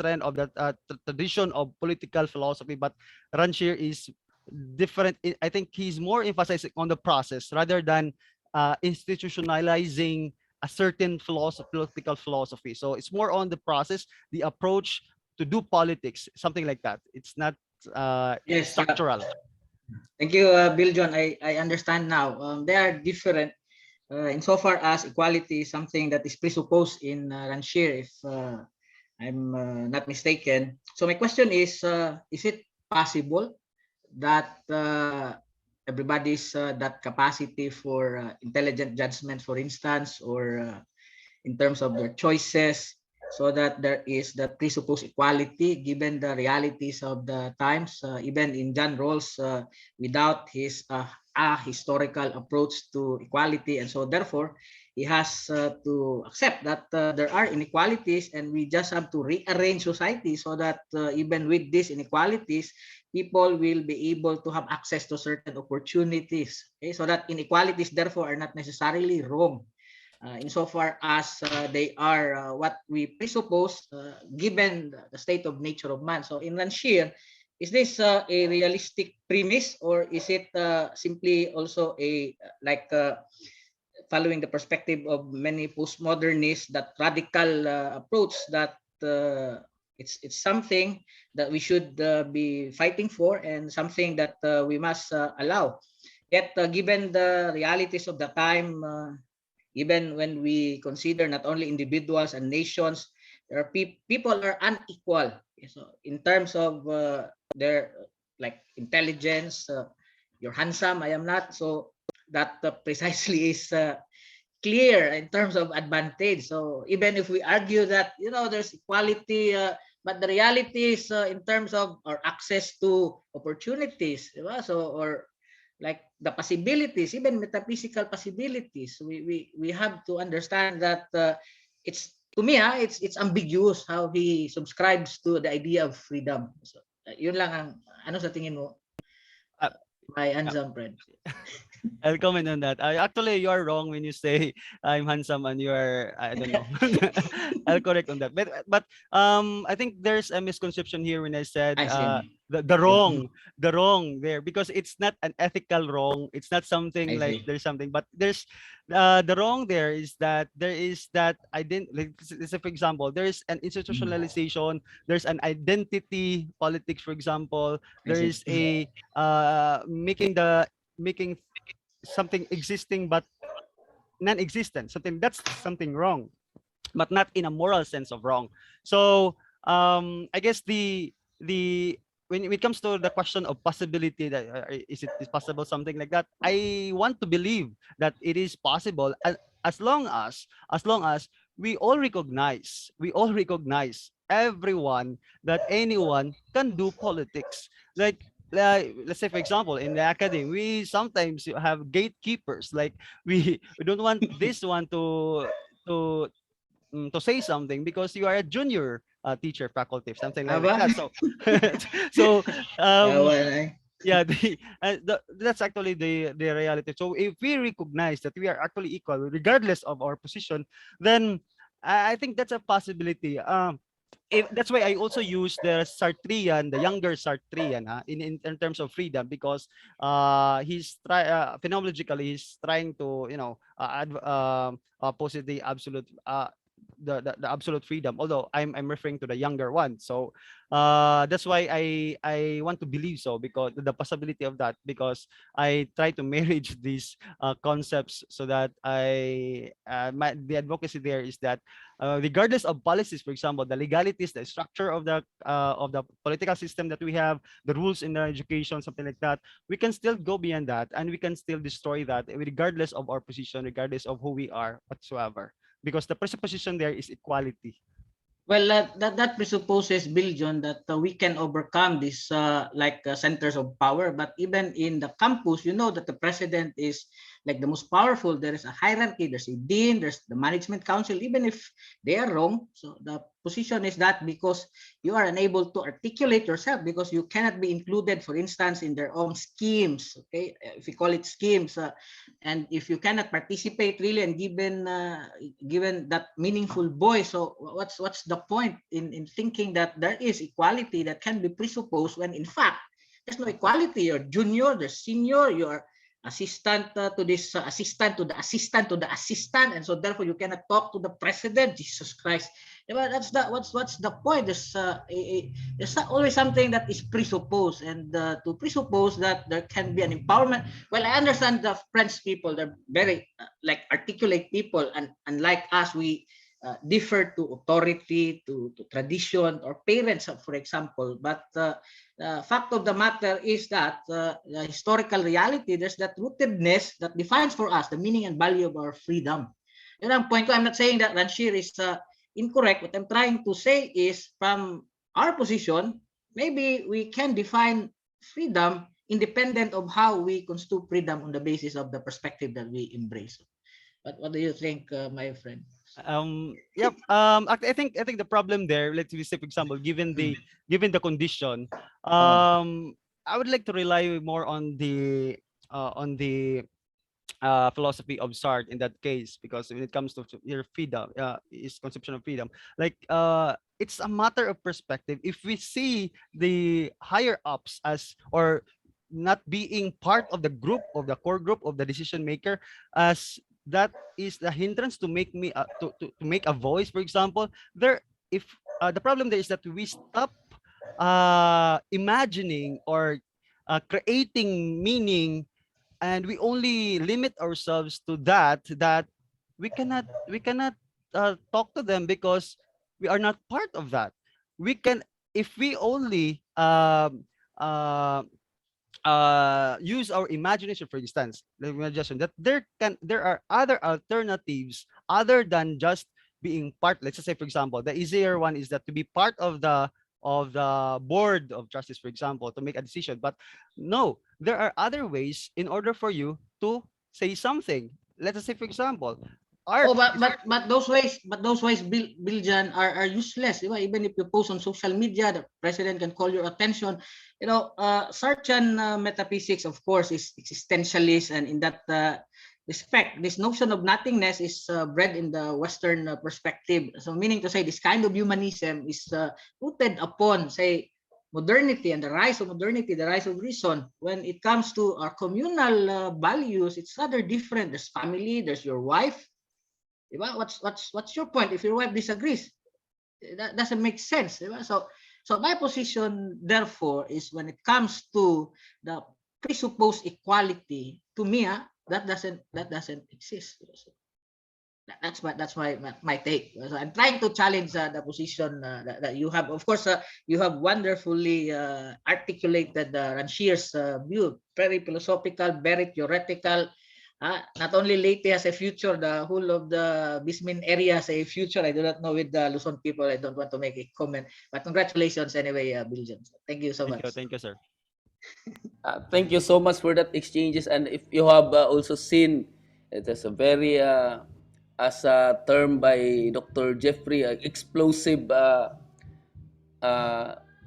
trend of that tradition of political philosophy. But Rancière is different. I think he's more emphasizing on the process rather than institutionalizing a certain political philosophy. So it's more on the process, the approach to do politics, something like that. It's not Yes. structural. Thank you, Bill John. I understand now. They are different insofar as equality is something that is presupposed in Rancière, if I'm not mistaken. So my question is it possible that everybody's that capacity for intelligent judgment, for instance, or in terms of their choices, so that there is the presupposed equality given the realities of the times, even in John Rawls, without his historical approach to equality. And so therefore, he has to accept that there are inequalities, and we just have to rearrange society so that even with these inequalities, people will be able to have access to certain opportunities. Okay? So that inequalities therefore are not necessarily wrong, insofar as they are what we presuppose given the state of nature of man. So in Rancière, is this a realistic premise, or is it simply also a following the perspective of many postmodernists, that radical approach that it's something that we should be fighting for and something that we must allow. Yet, given the realities of the time, even when we consider not only individuals and nations, there are people are unequal. So in terms of their like intelligence, you're handsome, I am not. So that precisely is clear in terms of advantage. So even if we argue that there's equality, but the reality is in terms of our access to opportunities, diba? So or like the possibilities, even metaphysical possibilities, we have to understand that it's to me it's ambiguous how he subscribes to the idea of freedom. So yun lang ang ano sa tingin mo, Uh, my yeah. handsome friend. I'll comment on that. Actually, you are wrong when you say I'm handsome and you are, I don't know. I'll correct on that. But I think there's a misconception here when I said I see. the wrong there, because it's not an ethical wrong. It's not something I like see. there's something, but there's the wrong there is that there is that like, for example, there is an institutionalization, there's an identity politics, for example, I there see. is a making something existing but non-existent, something that's something wrong, but not in a moral sense of wrong. So I guess the when it comes to the question of possibility, that is possible, something like that, I want to believe that it is possible, as long as we all recognize everyone, that anyone can do politics. Like let's say, for example, in the academy, we sometimes have gatekeepers. Like we don't want this one to to say something because you are a junior teacher, faculty, something like Aba? that. So so um Well, yeah, that's actually the reality. So if we recognize that we are actually equal regardless of our position, then I think that's a possibility. That's why I also use the Sartrean, the younger Sartrean, in terms of freedom, because phenomenologically he's trying to posit the absolute the absolute freedom, although I'm referring to the younger one. So that's why I want to believe so, because the possibility of that, because I try to marriage these concepts, so that the advocacy there is that regardless of policies, for example, the legalities, the structure of the political system that we have, the rules in the education, something like that, we can still go beyond that, and we can still destroy that regardless of our position, regardless of who we are whatsoever, because the presupposition there is equality. well, that presupposes, Beljun, that we can overcome these centers of power. But even in the campus, that the president is like the most powerful. There is a hierarchy. There's a dean. There's the management council. Even if they are wrong, so the position is that because you are unable to articulate yourself, because you cannot be included, for instance, in their own schemes. Okay, if we call it schemes, and if you cannot participate really and given that meaningful voice, so what's the point in thinking that there is equality that can be presupposed, when in fact there's no equality? You're junior, there's senior, you're assistant to this assistant to the assistant to the assistant, and so therefore you cannot talk to the president. Jesus Christ. That's what's the point. There's always something that is presupposed, and to presuppose that there can be an empowerment. Well, I understand the French people, they're very articulate people, and unlike us, we differ to authority, to tradition, or parents, for example. But the fact of the matter is that the historical reality, there's that rootedness that defines for us the meaning and value of our freedom. Yun ang point ko. I'm not saying that Rancière is incorrect. What I'm trying to say is, from our position, maybe we can define freedom independent of how we construe freedom on the basis of the perspective that we embrace. But what do you think, my friend? Yep. I think the problem there, let's say, for example, given the condition, I would like to rely more on the philosophy of Sartre in that case, because when it comes to your freedom, his conception of freedom, like it's a matter of perspective. If we see the higher ups as, or not being part of the group, of the core group of the decision maker, as that is the hindrance to make me to make a voice, for example, there, if the problem there is that we stop imagining or creating meaning, and we only limit ourselves to that we cannot talk to them because we are not part of that. We can, if we only uh, use our imagination, for instance, the imagination that there are other alternatives other than just being part. Let's just say, for example, the easier one is that to be part of the board of justice, for example, to make a decision. But no, there are other ways in order for you to say something. Let us say, for example, art Oh, but is but but those ways, Biljan, are useless. Diba? Even if you post on social media, the president can call your attention. Certain metaphysics, of course, is existentialist, and in that respect, this notion of nothingness is bred in the Western perspective. So, meaning to say, this kind of humanism is rooted upon, say, modernity and the rise of modernity, the rise of reason. When it comes to our communal values, it's rather different. There's family, there's your wife. Diba? What's your point if your wife disagrees? That doesn't make sense. Diba? So my position, therefore, is when it comes to the presupposed equality, to me, that doesn't exist. So that's my take. So I'm trying to challenge the position that you have. Of course, you have wonderfully articulated Ranciere's view, very philosophical, very theoretical. Not only Leyte has a future, the whole of the Bismin area has a future. I do not know with the Luzon people. I don't want to make a comment, but congratulations anyway, Beljun. Thank you so much. thank you, sir. Thank you so much for that exchanges. And if you have also seen, it is a very, as a term by Dr. Jeffrey, explosive uh,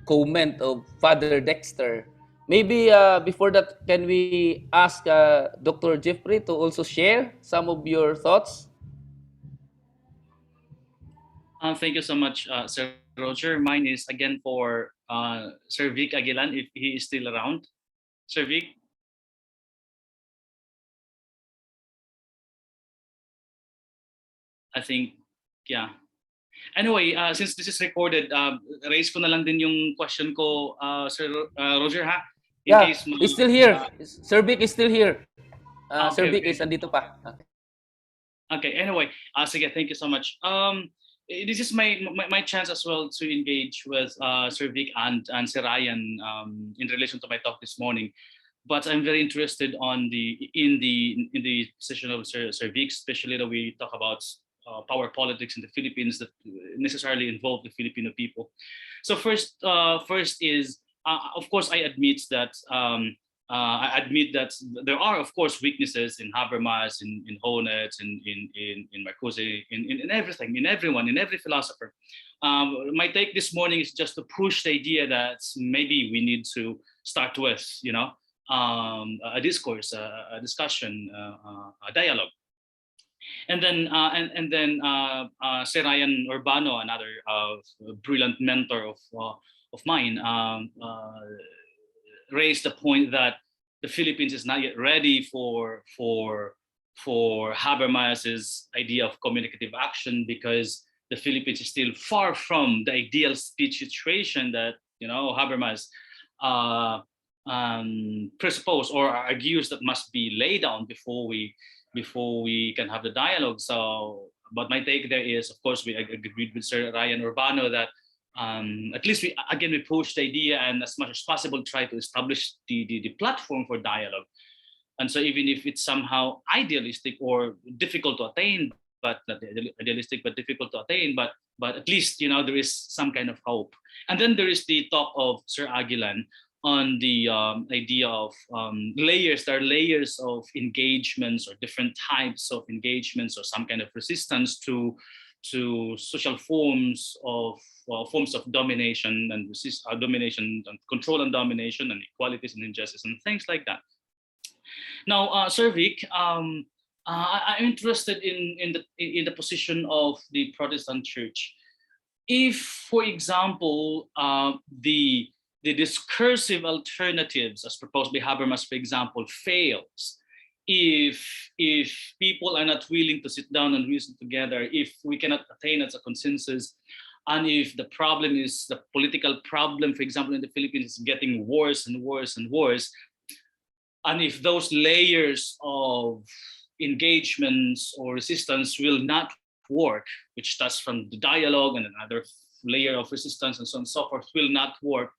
comment of Father Dexter. Maybe before that, can we ask Dr. Jeffrey to also share some of your thoughts? Thank you so much, Sir Roger. Mine is again for Sir Vic Aguilan, if he is still around. Sir Vic? I think, yeah. Anyway, since this is recorded, raise ko na lang din yung question ko, Sir Roger, ha? In Yeah, case he's still here. Sir Vic is still here. Sir okay, Vic okay. is andito pa. Okay, anyway, sige, thank you so much. This is my chance as well to engage with Sir Vic and Sir Ryan in relation to my talk this morning. But I'm very interested in the session of Sir Vic, especially that we talk about power politics in the Philippines that necessarily involve the Filipino people. So first is of course I admit that there are, of course, weaknesses in Habermas, in Honet, in Marcuse, in everything, in everyone, in every philosopher. My take this morning is just to push the idea that maybe we need to start with, a discourse, a discussion, a dialogue. And then Sir Ryan Urbano, another brilliant mentor of mine, raised the point that the Philippines is not yet ready for Habermas's idea of communicative action, because the Philippines is still far from the ideal speech situation that Habermas presuppose or argues that must be laid down before we can have the dialogue. So, but my take there is, of course, we agreed with Sir Ryan Urbano that at least we push the idea and as much as possible try to establish the platform for dialogue. And so even if it's somehow idealistic or difficult to attain, but not idealistic but difficult to attain, but at least there is some kind of hope. And then there is the talk of Sir Aguilan on the idea of layers. There are layers of engagements or different types of engagements or some kind of resistance to social forms of domination and domination and control and domination and equalities and injustice and things like that. Now, Sir Vic, I'm interested in the position of the Protestant Church. If, for example, the discursive alternatives as proposed by Habermas, for example, fails, if people are not willing to sit down and reason together, if we cannot attain as a consensus, and if the problem is the political problem, for example, in the Philippines, is getting worse and worse and worse, and if those layers of engagements or resistance will not work, which starts from the dialogue and another layer of resistance and so on and so forth, will not work,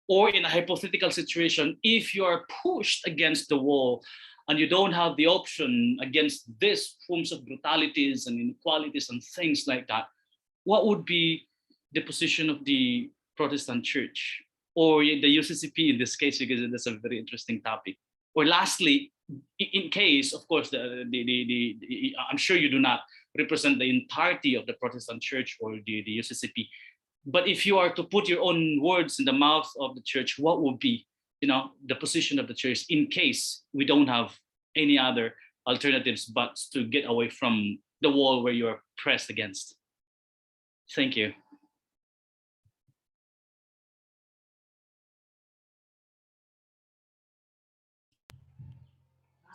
or in a hypothetical situation, if you are pushed against the wall and you don't have the option against these forms of brutalities and inequalities and things like that, what would be the position of the Protestant Church or the UCCP in this case, because that's a very interesting topic? Or lastly, in case, of course, I'm sure you do not represent the entirety of the Protestant Church or the UCCP, but if you are to put your own words in the mouth of the church, what would be, the position of the church in case we don't have any other alternatives but to get away from the wall where you are pressed against? Thank you.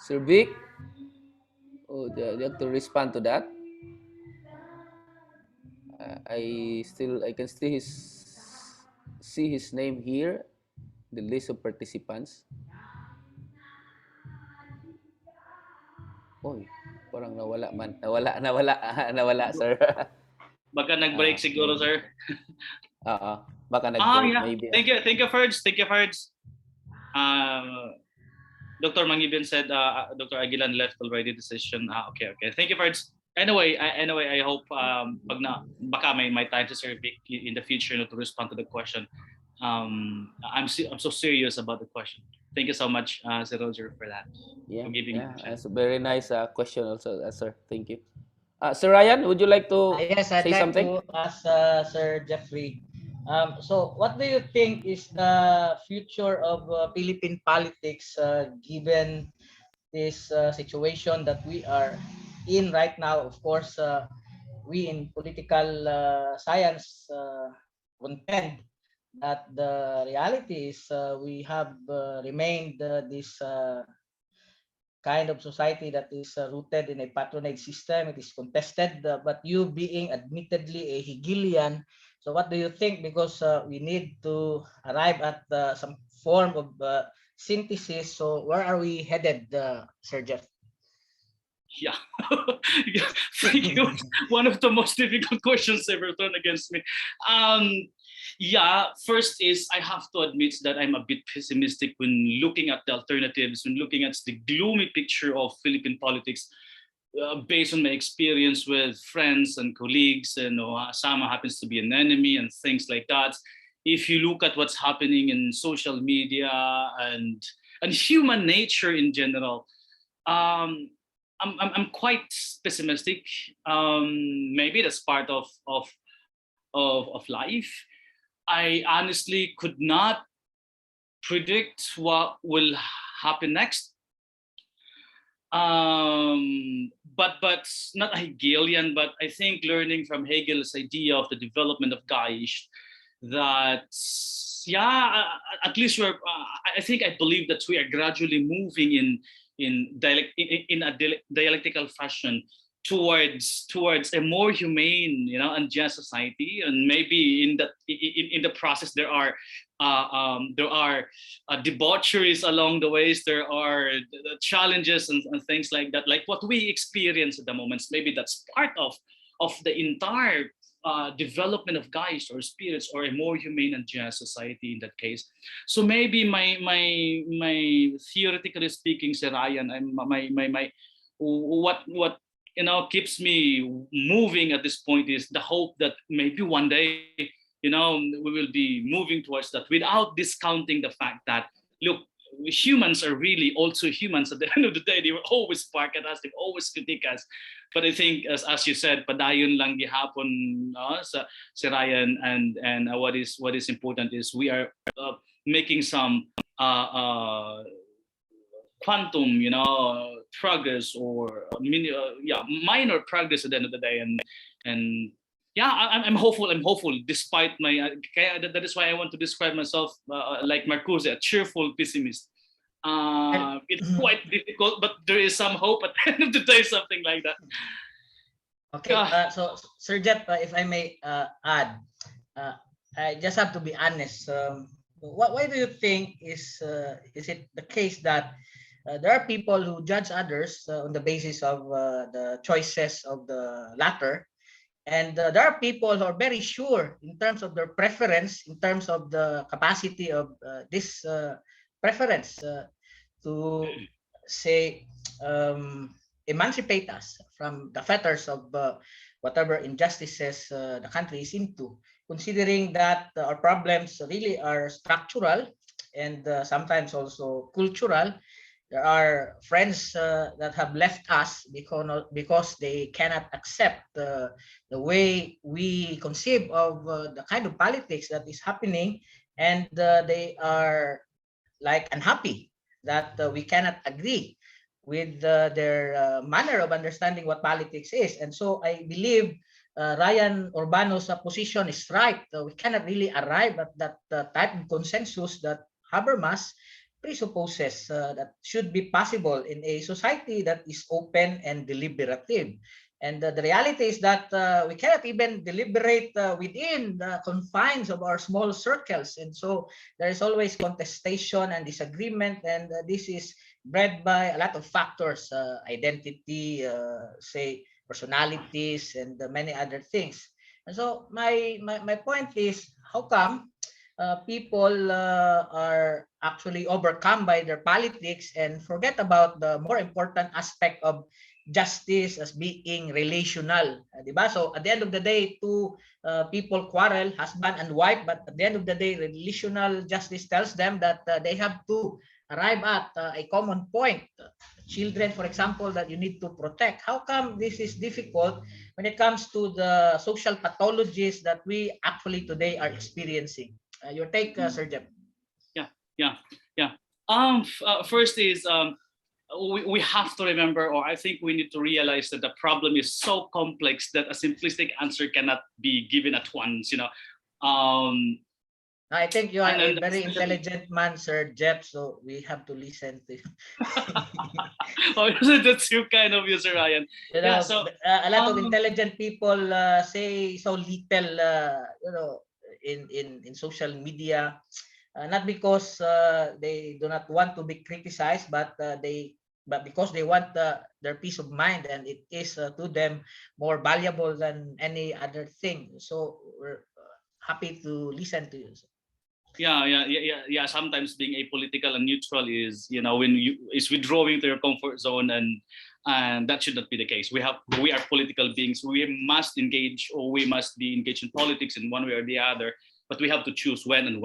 Sir Vic, do you have to respond to that? I can still see his name here, the list of participants. Oy, parang nawala man. Nawala, sir. Baka nag-break siguro, Maybe. sir. Baka nag-break, Yeah. maybe. Thank you, Ferds. Dr. Mangibin said Dr. Aguilan left already the session. Okay. Thank you, Ferds. Anyway, I hope baka may time to Sir Vic in the future to respond to the question. I'm so serious about the question. Thank you so much, Sir Roger, for that. Yeah, For giving me the chance. that's a very nice question also, sir. Thank you. Sir Ryan, would you like to Yes, I'd say like something? to ask Sir Jeffrey. So, what do you think is the future of Philippine politics given this situation that we are in right now? Of course, we in political science contend that the reality is we have remained this kind of society that is rooted in a patronage system. It is contested, but you being admittedly a Hegelian, so what do you think? Because we need to arrive at some form of synthesis. So where are we headed, Sir Jeff? Yeah. Thank you. One of the most difficult questions ever thrown against me. First is I have to admit that I'm a bit pessimistic when looking at the alternatives, when looking at the gloomy picture of Philippine politics, based on my experience with friends and colleagues, and Sama happens to be an enemy and things like that. If you look at what's happening in social media and human nature in general, I'm quite pessimistic. Maybe that's part of life. I honestly could not predict what will happen next. But not Hegelian, but I think learning from Hegel's idea of the development of Geist, that at least I believe that we are gradually moving in a dialectical fashion towards a more humane, and just society. And maybe in the process there are debaucheries along the ways. There are challenges and things like that, like what we experience at the moment. Maybe that's part of the entire development of Geist or spirits or a more humane and just society in that case. So maybe my theoretically speaking, Sir Ryan, what keeps me moving at this point is the hope that maybe one day we will be moving towards that, without discounting the fact that, look, humans are really also humans. At the end of the day, they will always bark at us, they always critique us. But I think, as you said, padayon lang gihapon sa Ryan, and what is important is we are making some quantum, progress or minor progress at the end of the day. And yeah, I'm hopeful. I'm hopeful despite my. That is why I want to describe myself like Marcuse, a cheerful pessimist. It's quite difficult, but there is some hope at the end of the day, something like that. Okay, so Sir Jeff, if I may add, I just have to be honest. Why do you think is it the case that there are people who judge others on the basis of the choices of the latter, and there are people who are very sure in terms of their preference, in terms of the capacity of this preference to say emancipate us from the fetters of whatever injustices the country is into, considering that our problems really are structural and sometimes also cultural. There are friends that have left us because they cannot accept the way we conceive of the kind of politics that is happening, and they are like unhappy that we cannot agree with their manner of understanding what politics is. And so I believe Ryan Urbano's position is right. We cannot really arrive at that type of consensus that Habermas presupposes that should be possible in a society that is open and deliberative. And the reality is that we cannot even deliberate within the confines of our small circles. And so there is always contestation and disagreement. And this is bred by a lot of factors, identity, say, personalities, and many other things. And so my point is, how come people are actually overcome by their politics and forget about the more important aspect of justice as being relational, diba? So at the end of the day, two people quarrel, husband and wife, but at the end of the day, relational justice tells them that they have to arrive at a common point. Children, for example, that you need to protect. How come this is difficult when it comes to the social pathologies that we actually today are experiencing? Your take, Sir Jeff. Yeah. First is we have to remember, or I think we need to realize that the problem is so complex that a simplistic answer cannot be given at once. I think you are a very intelligent man, Sir Jeff, so we have to listen to you. Oh, that's you kind of you, Sir Ryan. You know, a lot of intelligent people say so little, in social media, not because they do not want to be criticized, but because they want their peace of mind, and it is to them more valuable than any other thing. So we're happy to listen to you. Yeah. Sometimes being apolitical and neutral is, when is withdrawing to your comfort zone, and that should not be the case. We are political beings. We must engage, or we must be engaged in politics in one way or the other. But we have to choose when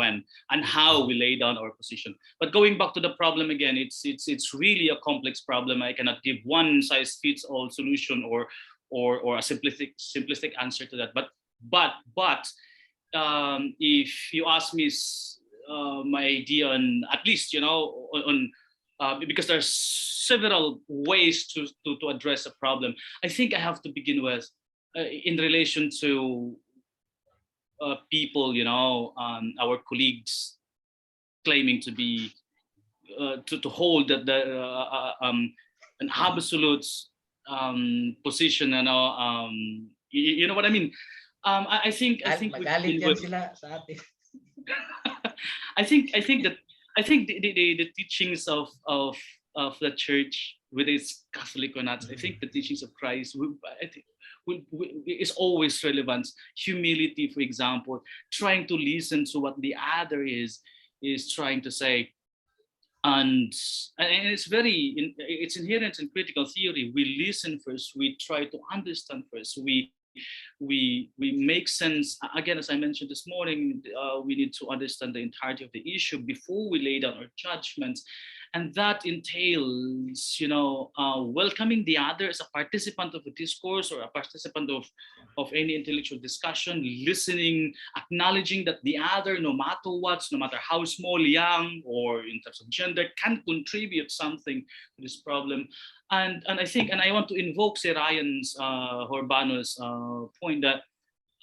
and how we lay down our position. But going back to the problem again, it's really a complex problem. I cannot give one size fits all solution or a simplistic answer to that. But if you ask me my idea on, at least, because there's several ways to address a problem. I think I have to begin with in relation to people, our colleagues claiming to be to hold an absolute position, you know what I mean. I think I think the teachings of the church, whether it's Catholic or not, I think the teachings of Christ is always relevant. Humility, for example, trying to listen to what the other is trying to say, and it's inherent in critical theory. We listen first, we try to understand first, we make sense. Again, as I mentioned this morning, we need to understand the entirety of the issue before we lay down our judgments. and that entails, welcoming the other as a participant of a discourse or a participant of any intellectual discussion, listening, acknowledging that the other, no matter what, no matter how small, young, or in terms of gender, can contribute something to this problem. And I think, and I want to invoke say Ryan's Horbano's point that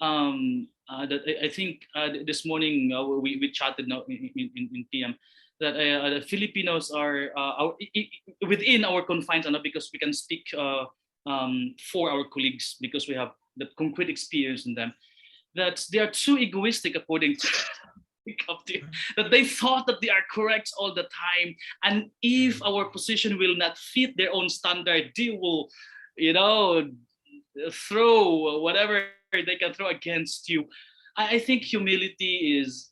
I think this morning we chatted now in PM that the Filipinos are within our confines, because we can speak for our colleagues because we have the concrete experience in them, that they are too egoistic according to that they thought that they are correct all the time, and if our position will not fit their own standard, they will, throw whatever they can throw against you. I think humility is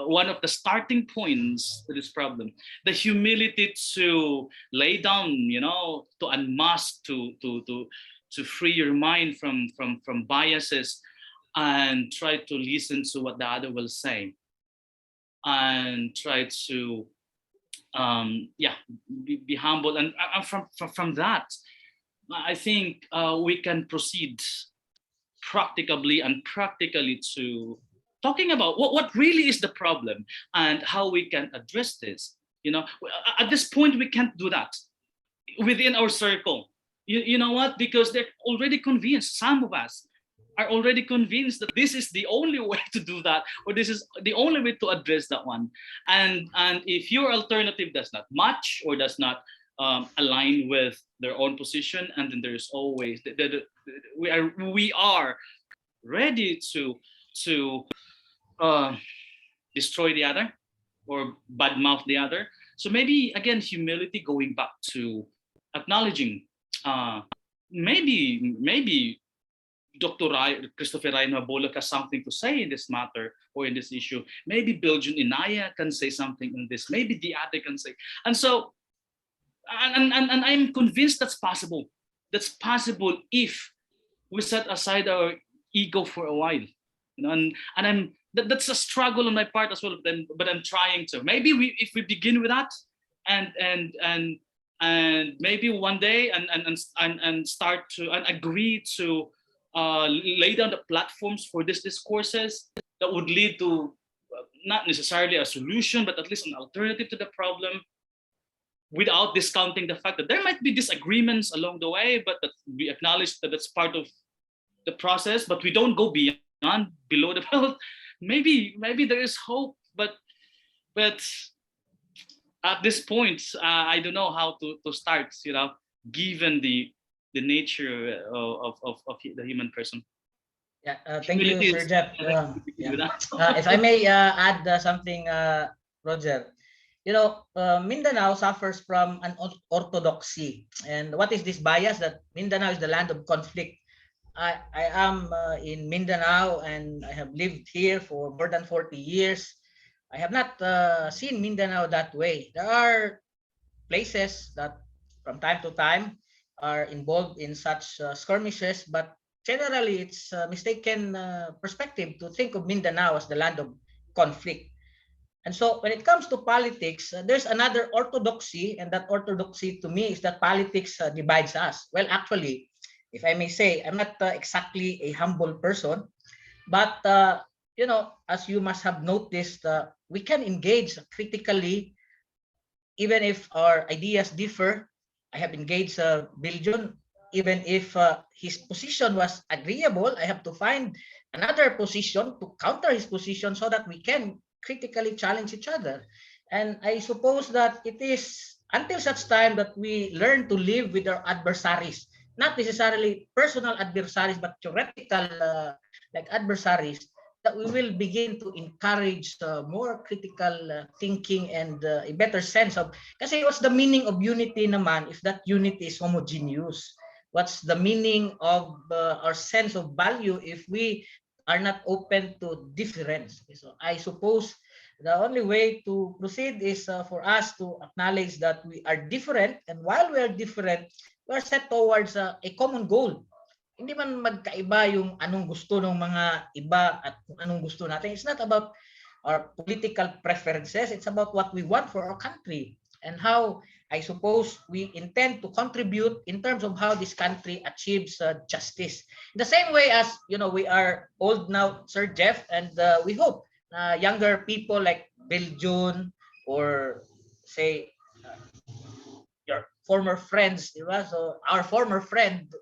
one of the starting points to this problem. The humility to lay down, to unmask, to free your mind from biases, and try to listen to what the other will say, and try to be humble, and from that I think we can proceed practically to talking about what really is the problem and how we can address this. At this point we can't do that within our circle. You know what? Because they're already convinced, some of us are already convinced that this is the only way to do that, or this is the only way to address that one. And if your alternative does not match or does not align with their own position, and then there's always we are ready to destroy the other or badmouth the other. So maybe again, humility, going back to acknowledging maybe Dr. Christopher Ryan has something to say in this matter or in this issue. Maybe Beljun Enaya can say something in this. Maybe the other can say. And so, and I'm convinced that's possible. That's possible if we set aside our ego for a while. That's a struggle on my part as well. But I'm trying to. Maybe if we begin with that, and maybe one day and start to and agree to lay down the platforms for these discourses that would lead to not necessarily a solution, but at least an alternative to the problem, without discounting the fact that there might be disagreements along the way, but that we acknowledge that that's part of the process, but we don't go beyond below the belt. Maybe there is hope, but at this point, I don't know how to start, given the nature of the human person. Yeah, thank you, Sir Jeff. If I may add something, Roger. Mindanao suffers from an orthodoxy. And what is this bias? That Mindanao is the land of conflict. I am in Mindanao, and I have lived here for more than 40 years. I have not seen Mindanao that way. There are places that from time to time are involved in such skirmishes, but generally it's a mistaken perspective to think of Mindanao as the land of conflict. And so when it comes to politics, there's another orthodoxy, and that orthodoxy to me is that politics divides us. Well, actually, if I may say, I'm not exactly a humble person, but as you must have noticed, we can engage critically even if our ideas differ. I have engaged Beljun, even if his position was agreeable, I have to find another position to counter his position so that we can critically challenge each other. And I suppose that it is until such time that we learn to live with our adversaries, not necessarily personal adversaries, but theoretical like adversaries, that we will begin to encourage more critical thinking and a better sense of, kasi what's the meaning of unity naman if that unity is homogeneous? What's the meaning of our sense of value if we are not open to difference? So I suppose the only way to proceed is for us to acknowledge that we are different, and while we are different, we are set towards a common goal. Hindi man magkaiba yung anong gusto ng mga iba at kung anong gusto natin. It's not about our political preferences. It's about what we want for our country. and how I suppose we intend to contribute in terms of how this country achieves justice. The same way as, we are old now, Sir Jeff, and we hope younger people like Beljun or say your former friends, diba? So our former friend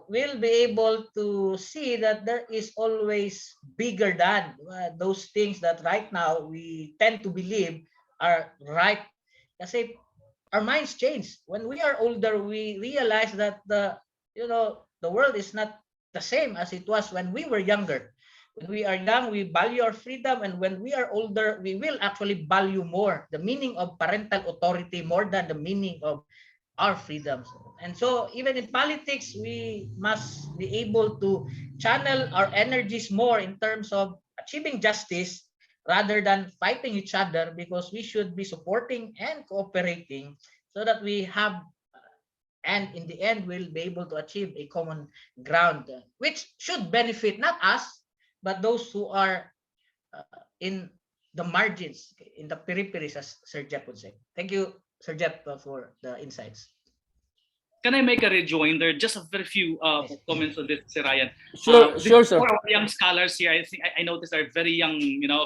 will be able to see that there is always bigger than those things that right now we tend to believe are right. Kasi our minds change. When we are older, we realize that the world is not the same as it was when we were younger. When we are young, we value our freedom, and when we are older, we will actually value more the meaning of parental authority more than the meaning of our freedoms. And so even in politics, we must be able to channel our energies more in terms of achieving justice rather than fighting each other, because we should be supporting and cooperating so that we have and in the end we'll be able to achieve a common ground, which should benefit not us but those who are in the margins, in the peripheries, as Sir Jeff would say. Thank you, Sir Jeff, for the insights. Can I make a rejoinder? Just a very few comments on this, Sir Ryan. Sure, sir. For our young scholars here, I think I noticed are very young,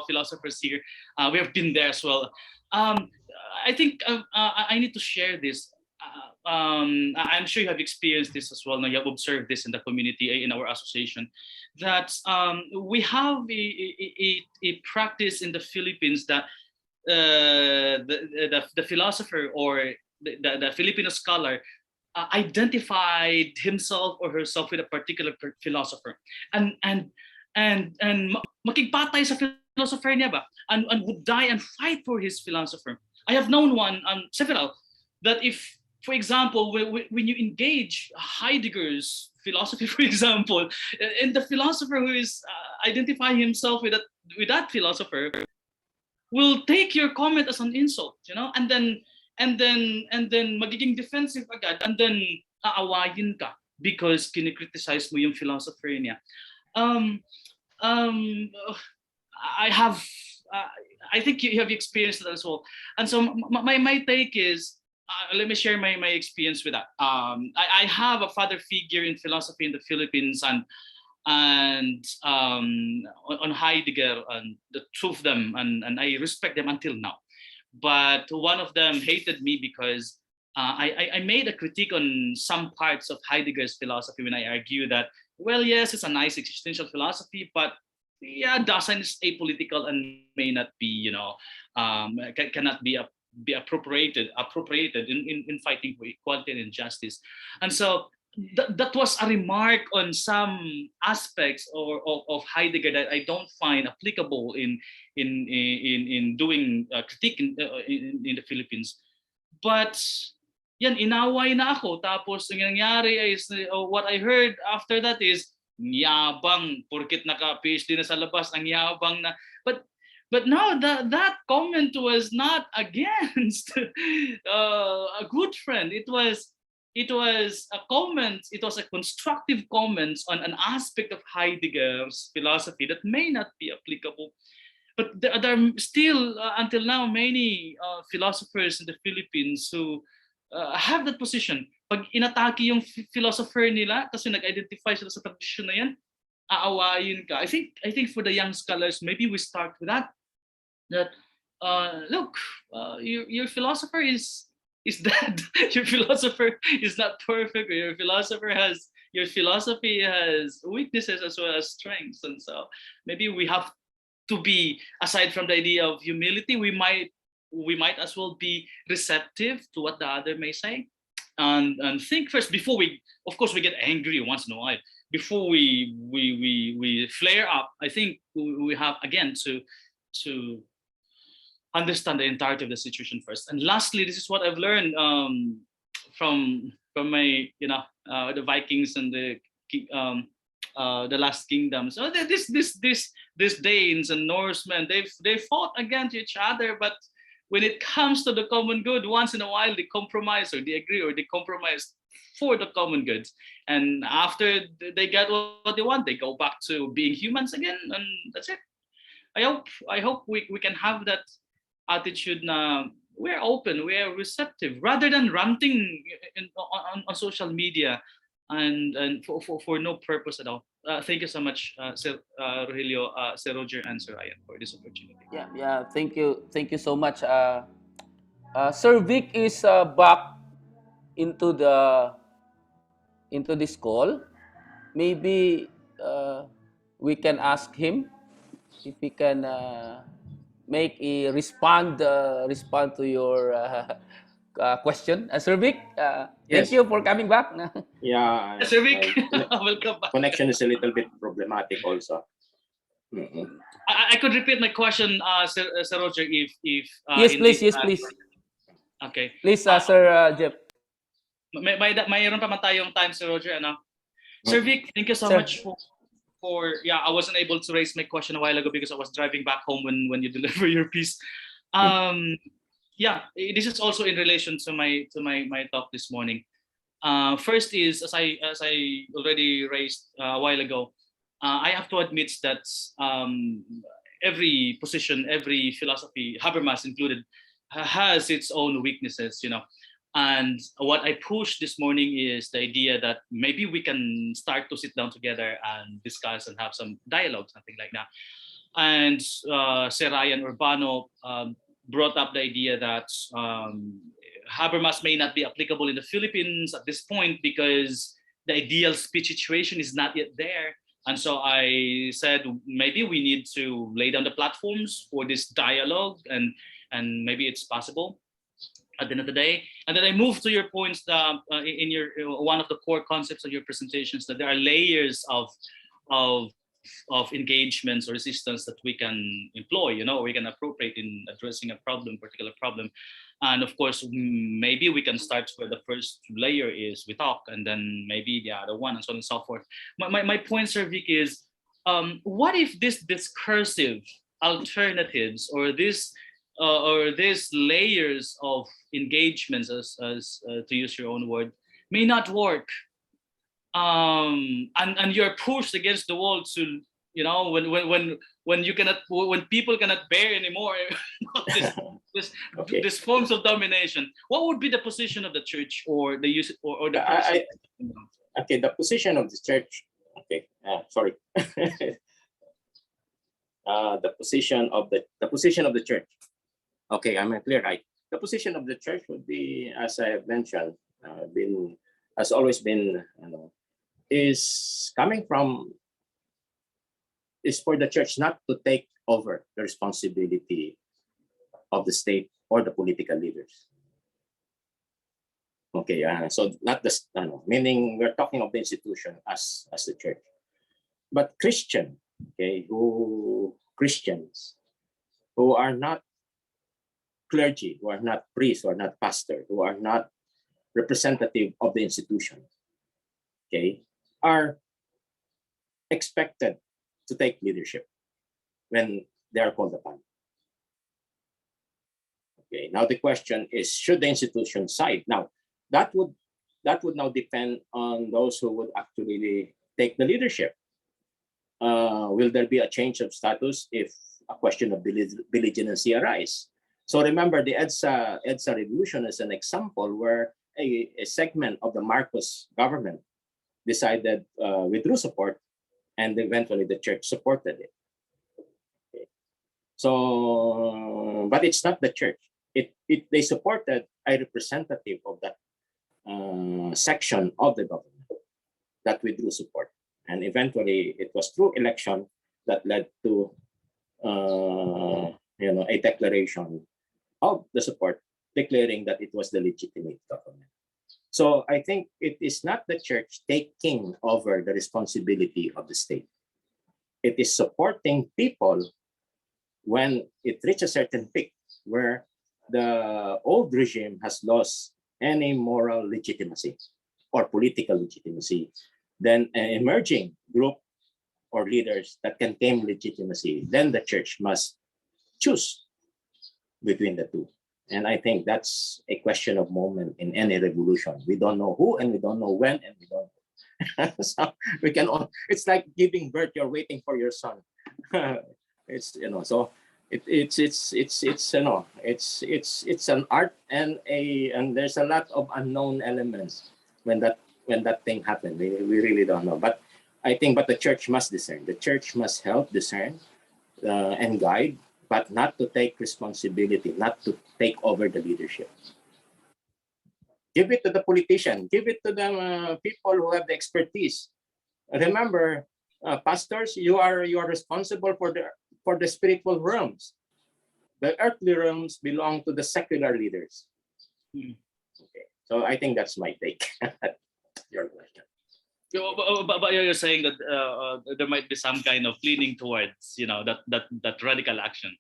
philosophers here. We have been there as well. I think I need to share this. I'm sure you have experienced this as well. Now you have observed this in the community, in our association, that we have a practice in the Philippines that the philosopher or the Filipino scholar identified himself or herself with a particular philosopher and makigpatay sa philosopher niya ba, and would die and fight for his philosopher. I have known several, that if, for example, when you engage Heidegger's philosophy, for example, and the philosopher who is identifying himself with that philosopher will take your comment as an insult, and then magiging defensive agad, and then aawayin ka because kinikriticize mo yung philosopher niya. I think you have experienced that as well. And so my take is, let me share my experience with that. I have a father figure in philosophy in the Philippines, and on Heidegger, and the two of them, and I respect them until now. But one of them hated me because I made a critique on some parts of Heidegger's philosophy when I argue that, well, yes, it's a nice existential philosophy, but yeah, Dasein is apolitical and may not be, cannot be appropriated in fighting for equality and justice. And so that was a remark on some aspects of Heidegger that I don't find applicable in doing critique in the Philippines. But yan, inaway na ako. Tapos yung nangyari is, what I heard after that is, yabang, porkit naka-PhD na sa labas, ang yabang na. But now that comment was not against a good friend. It was a comment. It was a constructive comment on an aspect of Heidegger's philosophy that may not be applicable. But there are still, until now, many philosophers in the Philippines who have that position. Pag inatake yung philosopher nila kasi nag-identify sila sa tradition na yan, aawayin ka. I think for the young scholars, maybe we start with that. That look, your philosopher is dead. Your philosopher is not perfect. Your philosophy has weaknesses as well as strengths, and so maybe we have to be, aside from the idea of humility, we might as well be receptive to what the other may say, and think first before we, of course, we get angry once in a while. Before we flare up, I think we have again to understand the entirety of the situation first. And lastly, this is what I've learned from my the Vikings and the last kingdom. So this Danes and Norsemen, they fought against each other, but when it comes to the common good, once in a while they compromise, or they agree, or they compromise for the common good. And after they get what they want, they go back to being humans again, and that's it. I hope we can have that attitude na we're open, we're receptive, rather than ranting on social media and for no purpose at all. Thank you so much, Sir Rogelio, Sir Roger, and Sir Ryan for this opportunity. Yeah. Thank you so much. Sir Vic is back into this call. Maybe we can ask him if he can make a respond to your question. Sir Vic, thank Yes. you for coming back. Yeah. Sir Vic, my welcome back. connection is a little bit problematic also. I could repeat my question, Sir Roger, if Yes, indeed, please. Yes, please. Okay. Please, Sir Jeff. Mayroon pa man tayong time, Sir Roger, ano? Sir Vic, thank you so Sir. much for I wasn't able to raise my question a while ago because I was driving back home when you deliver your piece. This is also in relation to my talk this morning. First is, as I already raised a while ago, I have to admit that every position, every philosophy, Habermas included, has its own weaknesses, And what I pushed this morning is the idea that maybe we can start to sit down together and discuss and have some dialogue, something like that. And Sir Ryan Urbano brought up the idea that Habermas may not be applicable in the Philippines at this point because the ideal speech situation is not yet there. And so I said, maybe we need to lay down the platforms for this dialogue, and maybe it's possible at the end of the day. And then I moved to your points in your one of the core concepts of your presentations, that there are layers of engagements or resistance that we can employ, we can appropriate in addressing a particular problem. And of course, maybe we can start where the first layer is, we talk, and then maybe the other one, and so on and so forth. My point, Sir Vic, is what if this discursive alternatives or these layers of engagements, as to use your own word, may not work, and you're pushed against the wall to, when people cannot bear anymore this forms of domination. What would be the position of the church or the use or the person? Okay, the position of the church. Okay, sorry. The position of the church. Okay, I'm clear, right? The position of the church would be, as I have mentioned, has always been, is for the church not to take over the responsibility of the state or the political leaders. Okay, so not the, meaning we're talking of the institution as the church, but Christians who are not clergy, who are not priests, who are not pastors, who are not representative of the institution, are expected to take leadership when they are called upon. Okay, now the question is, should the institution side? Now, that would now depend on those who would actually take the leadership. Will there be a change of status if a question of belligerency arises? So remember, the EDSA revolution is an example where a segment of the Marcos government decided withdrew support, and eventually the church supported it. Okay. So, but it's not the church. They supported a representative of that section of the government that withdrew support, and eventually it was through election that led to a declaration of the support, declaring that it was the legitimate government. So I think it is not the church taking over the responsibility of the state. It is supporting people when it reaches a certain peak where the old regime has lost any moral legitimacy or political legitimacy. Then an emerging group or leaders that can claim legitimacy, then the church must choose between the two. And I think that's a question of moment in any revolution. We don't know who, and we don't know when, and we don't know. So we can. It's like giving birth. You're waiting for your son. It's so It's you know it's an art and there's a lot of unknown elements when that thing happened. We really don't know. But I think the church must discern. The church must help discern and guide, but not to take responsibility, not to take over the leadership. Give it to the politician. Give it to the people who have the expertise. Remember, pastors, you are responsible for the spiritual realms. The earthly realms belong to the secular leaders. Okay, so I think that's my take. Your question. But you're saying that there might be some kind of leaning towards, that radical action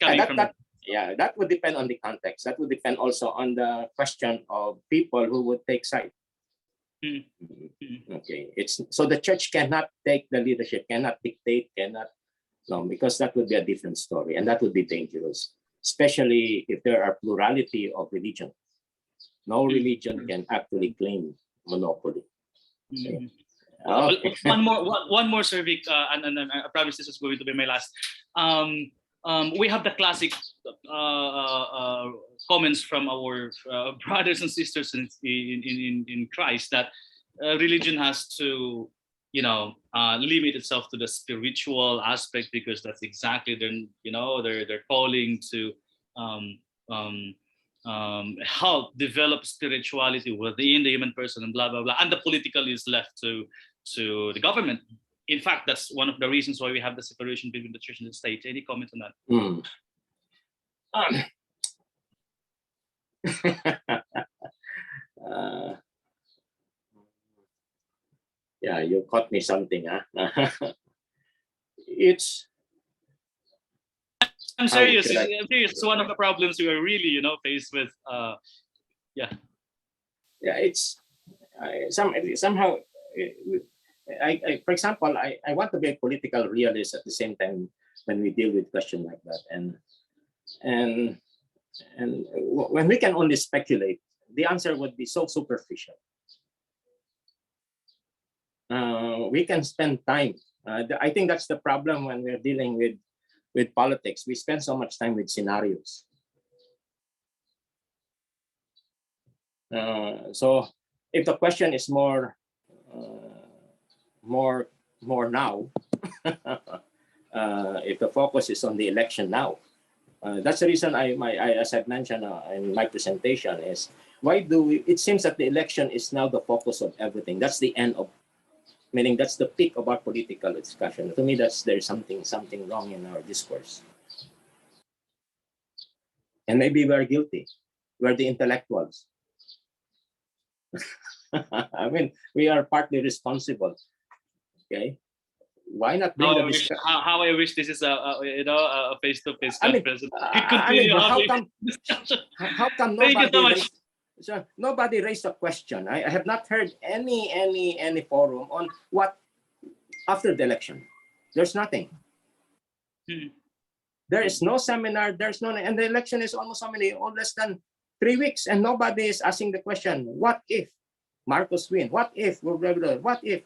coming from. That would depend on the context. That would depend also on the question of people who would take side. Okay, so the church cannot take the leadership, cannot dictate, because that would be a different story, and that would be dangerous, especially if there are plurality of religion. No religion can actually claim monopoly. Okay. Okay. One more, Sir Vic, and I promise this is going to be my last. We have the classic comments from our brothers and sisters in Christ that religion has to, limit itself to the spiritual aspect, because that's exactly their calling to help develop spirituality within the human person, and blah blah blah. And the political is left to the government. In fact, that's one of the reasons why we have the separation between the church and the state. Any comment on that? Yeah, you caught me something, huh? I'm serious. It's one of the problems we are really, faced with. Yeah. It's somehow. For example, I want to be a political realist at the same time when we deal with questions like that, and when we can only speculate, the answer would be so superficial. We can spend time. I think that's the problem when we're dealing with politics. We spend so much time with scenarios. So if the question is more now, if the focus is on the election now, that's the reason as I've mentioned in my presentation, is why it seems that the election is now the focus of everything. That's the end of, meaning that's the peak of our political discussion. To me, there's something wrong in our discourse. And maybe we're guilty. We're the intellectuals. I mean, we are partly responsible. Okay, why not bring the discussion? How I wish this is a face-to-face conference. How come nobody raised a question? I have not heard any forum on what after the election. There's nothing. There is no seminar. There's no, and the election is almost less than 3 weeks, and nobody is asking the question: what if Marcos win? What if what if?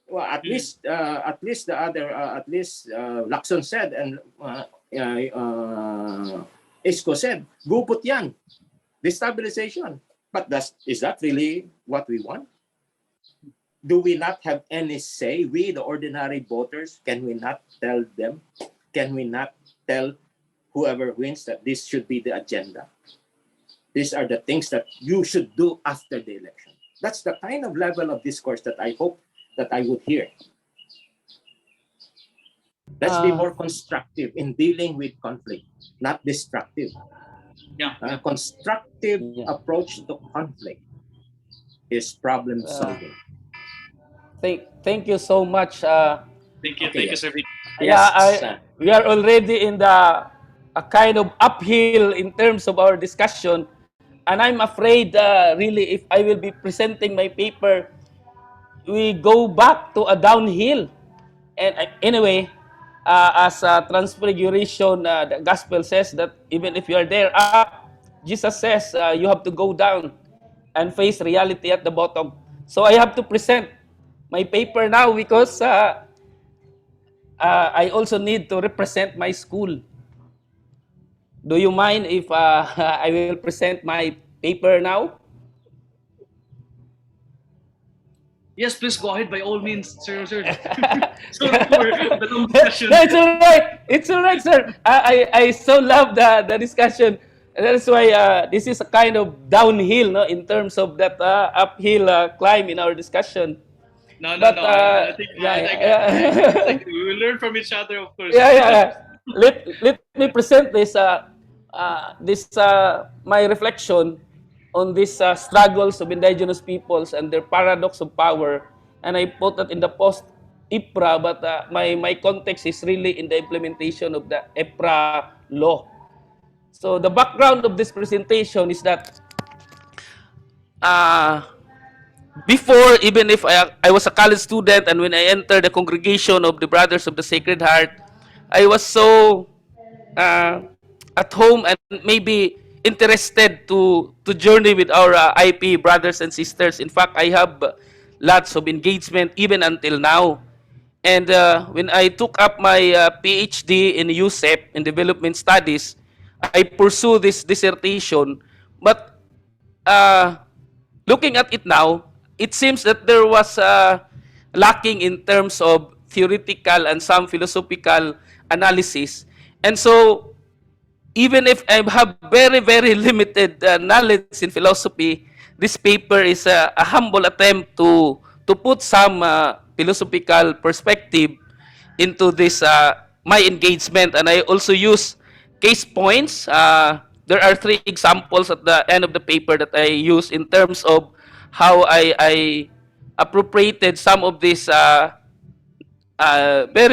Well, at least Lacson said, and Isco said, gupot yan, destabilization. But is that really what we want? Do we not have any say? We, the ordinary voters, can we not tell them? Can we not tell whoever wins that this should be the agenda? These are the things that you should do after the election. That's the kind of level of discourse that I hope that I would hear. Let's be more constructive in dealing with conflict, not destructive. A constructive approach to conflict is problem solving. Thank you so much. Thank you, Sir Vic. We are already in a kind of uphill in terms of our discussion, and I'm afraid, really, if I will be presenting my paper, we go back to a downhill. And anyway, as Transfiguration, the gospel says that even if you are there up, Jesus says you have to go down and face reality at the bottom. So I have to present my paper now because I also need to represent my school. Do you mind if I will present my paper now? Yes, please go ahead by all means, sir. Sorry for the long No, discussion. it's all right. It's all right, sir. I so love the discussion. That's why this is a kind of downhill, no, in terms of that uphill climb in our discussion. No, no, But no. I think yeah, I yeah. think we will learn from each other, of course. Yeah, yeah, yeah. Let me present this my reflection on these struggles of indigenous peoples and their paradox of power, and I put that in the post-IPRA, but my context is really in the implementation of the EPRA law. So the background of this presentation is that uh, before, even if I was a college student, and when I entered the congregation of the Brothers of the Sacred Heart, I was so uh, at home and maybe interested to journey with our IP brothers and sisters. In fact, I have lots of engagement even until now. And when I took up my PhD in USEP in development studies, I pursue this dissertation. But uh, looking at it now, it seems that there was lacking in terms of theoretical and some philosophical analysis. And so, even if I have very, very limited knowledge in philosophy, this paper is a humble attempt to put some philosophical perspective into this my engagement. And I also use case points. There are 3 examples at the end of the paper that I use in terms of how I appropriated some of this very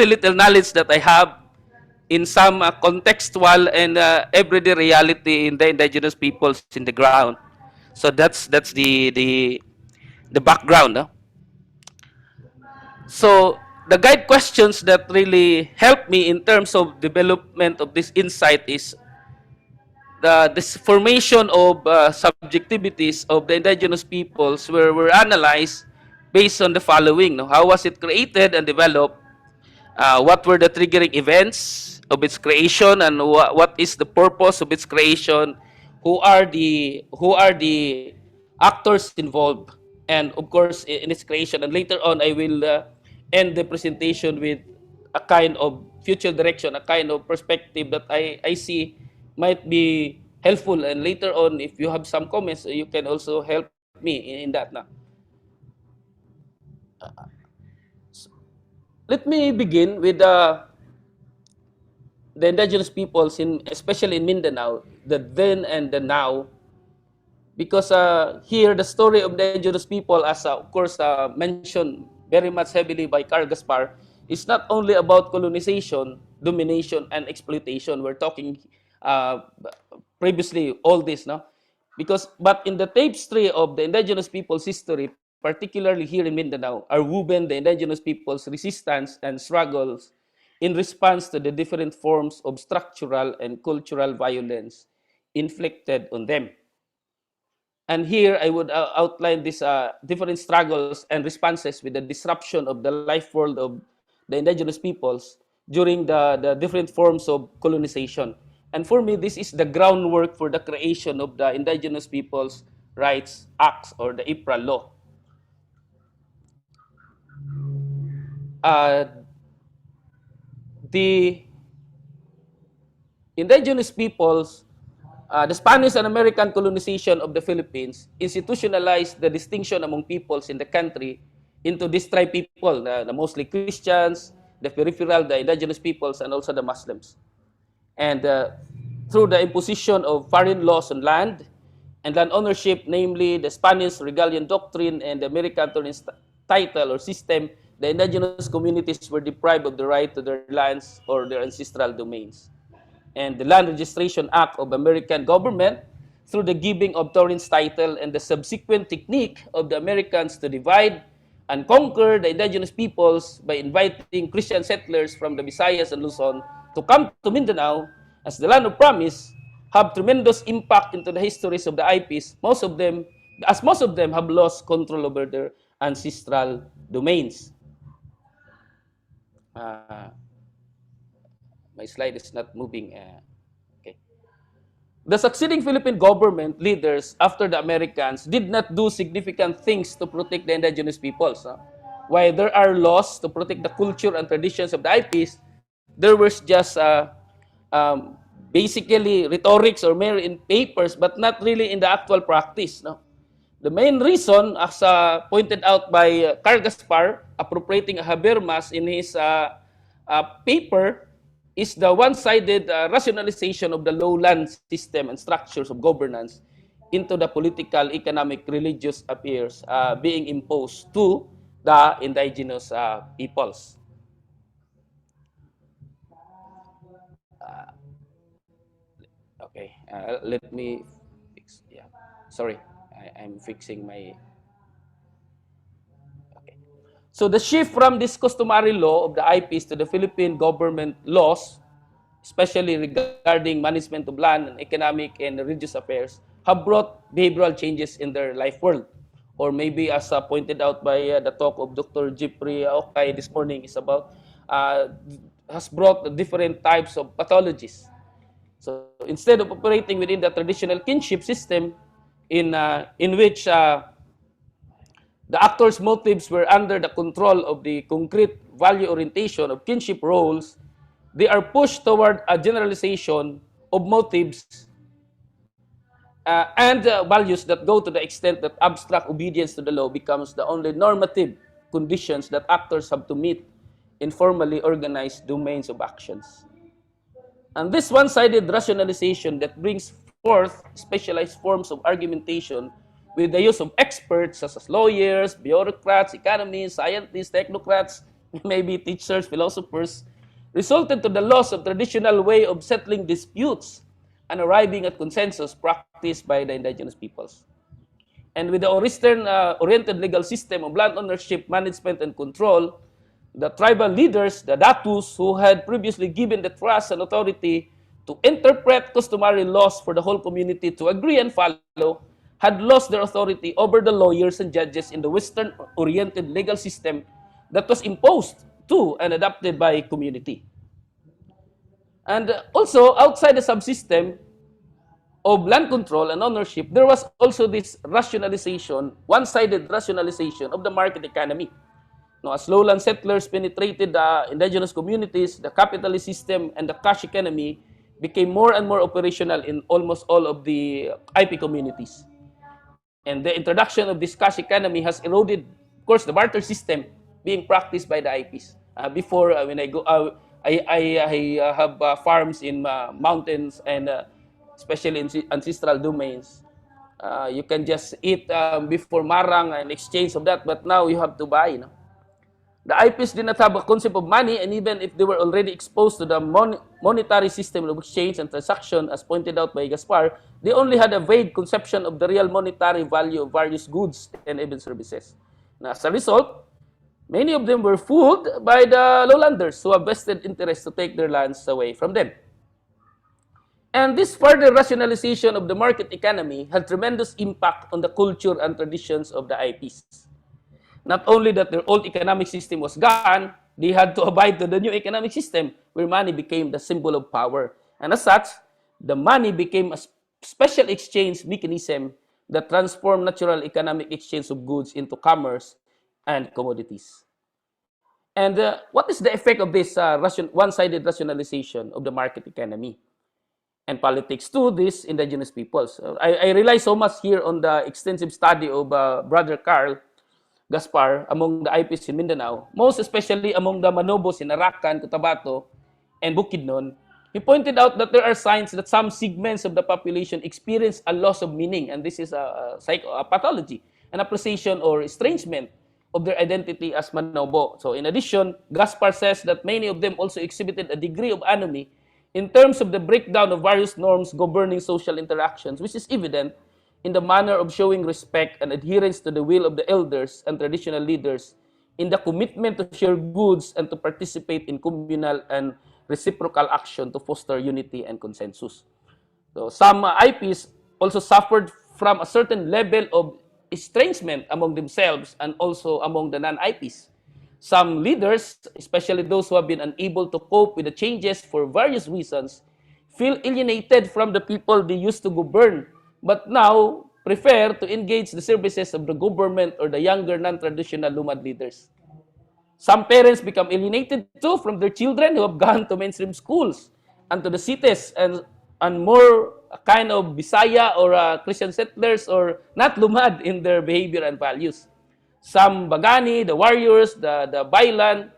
little knowledge that I have in some contextual and everyday reality in the indigenous peoples in the ground. So that's the background. No? So the guide questions that really helped me in terms of development of this insight is this formation of subjectivities of the indigenous peoples were analyzed based on the following. No? How was it created and developed? What were the triggering events of its creation, and what is the purpose of its creation? Who are the actors involved, and of course in its creation. And later on, I will end the presentation with a kind of future direction, a kind of perspective that I see might be helpful. And later on, if you have some comments, you can also help me in that. Na. Let me begin with the indigenous peoples, especially in Mindanao, the then and the now, because here the story of the indigenous people, as of course mentioned very much heavily by Carl Gaspar, is not only about colonization, domination, and exploitation. We're talking uh, previously all this, no? But in the tapestry of the indigenous people's history, particularly here in Mindanao, are woven the indigenous people's resistance and struggles in response to the different forms of structural and cultural violence inflicted on them. And here I would outline these different struggles and responses with the disruption of the life world of the indigenous peoples during the different forms of colonization. And for me, this is the groundwork for the creation of the Indigenous Peoples' Rights Acts, or the IPRA law. Uh, the indigenous peoples, the Spanish and American colonization of the Philippines institutionalized the distinction among peoples in the country into these tri-people, the mostly Christians, the peripheral, the indigenous peoples, and also the Muslims. And through the imposition of foreign laws on land and land ownership, namely the Spanish regalian doctrine and the American title or system, the indigenous communities were deprived of the right to their lands or their ancestral domains. And the Land Registration Act of American government, through the giving of Torrens title and the subsequent technique of the Americans to divide and conquer the indigenous peoples by inviting Christian settlers from the Visayas and Luzon to come to Mindanao as the land of promise, have tremendous impact into the histories of the IPs. Most of them have lost control over their ancestral domains. My slide is not moving. Okay. The succeeding Philippine government leaders after the Americans did not do significant things to protect the indigenous peoples. While there are laws to protect the culture and traditions of the IPs, there was just basically rhetorics or mere in papers, but not really in the actual practice. No? The main reason, as pointed out by Carl Gaspar, appropriating Habermas in his paper, is the one-sided rationalization of the lowland system and structures of governance into the political, economic, religious affairs being imposed to the indigenous peoples. Okay, let me fix. Yeah, sorry, I'm fixing my. Okay. So the shift from this customary law of the IPs to the Philippine government laws, especially regarding management of land and economic and religious affairs, have brought behavioral changes in their life world. Or maybe as pointed out by the talk of Dr. Jeffrey Okay this morning is about, has brought different types of pathologies. So instead of operating within the traditional kinship system in which the actors' motives were under the control of the concrete value orientation of kinship roles, they are pushed toward a generalization of motives and values that go to the extent that abstract obedience to the law becomes the only normative conditions that actors have to meet in formally organized domains of actions. And this one-sided rationalization that brings forth specialized forms of argumentation with the use of experts such as lawyers, bureaucrats, economists, scientists, technocrats, maybe teachers, philosophers, resulted to the loss of traditional way of settling disputes and arriving at consensus practiced by the indigenous peoples. And with the Western-oriented legal system of land ownership, management, and control, the tribal leaders, the datus, who had previously given the trust and authority to interpret customary laws for the whole community to agree and follow, had lost their authority over the lawyers and judges in the Western-oriented legal system that was imposed to and adopted by community. And also, outside the subsystem of land control and ownership, there was also this rationalization, one-sided rationalization of the market economy. Now, as lowland settlers penetrated the indigenous communities, the capitalist system and the cash economy became more and more operational in almost all of the IP communities. And the introduction of this cash economy has eroded, of course, the barter system being practiced by the IPs. Before, when I go, I have farms in mountains and especially in ancestral domains. You can just eat before marang in exchange of that, but now you have to buy. No? The IPs did not have a concept of money, and even if they were already exposed to the monetary system of exchange and transaction, as pointed out by Gaspar, they only had a vague conception of the real monetary value of various goods and even services. Now, as a result, many of them were fooled by the lowlanders who have vested interest to take their lands away from them. And this further rationalization of the market economy had tremendous impact on the culture and traditions of the IPs. Not only that their old economic system was gone, they had to abide to the new economic system where money became the symbol of power. And as such, the money became a special exchange mechanism that transformed natural economic exchange of goods into commerce and commodities. And what is the effect of this one-sided rationalization of the market economy and politics to these indigenous peoples? I rely so much here on the extensive study of Brother Carl Gaspar among the IPs in Mindanao, most especially among the Manobos in Arakan, Cotabato, and Bukidnon. He pointed out that there are signs that some segments of the population experience a loss of meaning, and this is a pathology, an appreciation or estrangement of their identity as Manobo. So in addition, Gaspar says that many of them also exhibited a degree of anomy in terms of the breakdown of various norms governing social interactions, which is evident in the manner of showing respect and adherence to the will of the elders and traditional leaders, in the commitment to share goods and to participate in communal and reciprocal action to foster unity and consensus. So some IPs also suffered from a certain level of estrangement among themselves and also among the non-IPs. Some leaders, especially those who have been unable to cope with the changes for various reasons, feel alienated from the people they used to govern, but now prefer to engage the services of the government or the younger non-traditional lumad leaders. Some parents become alienated too from their children who have gone to mainstream schools and to the cities and more a kind of Bisaya or Christian settlers or not lumad in their behavior and values. Some Bagani, the warriors, the Bailan,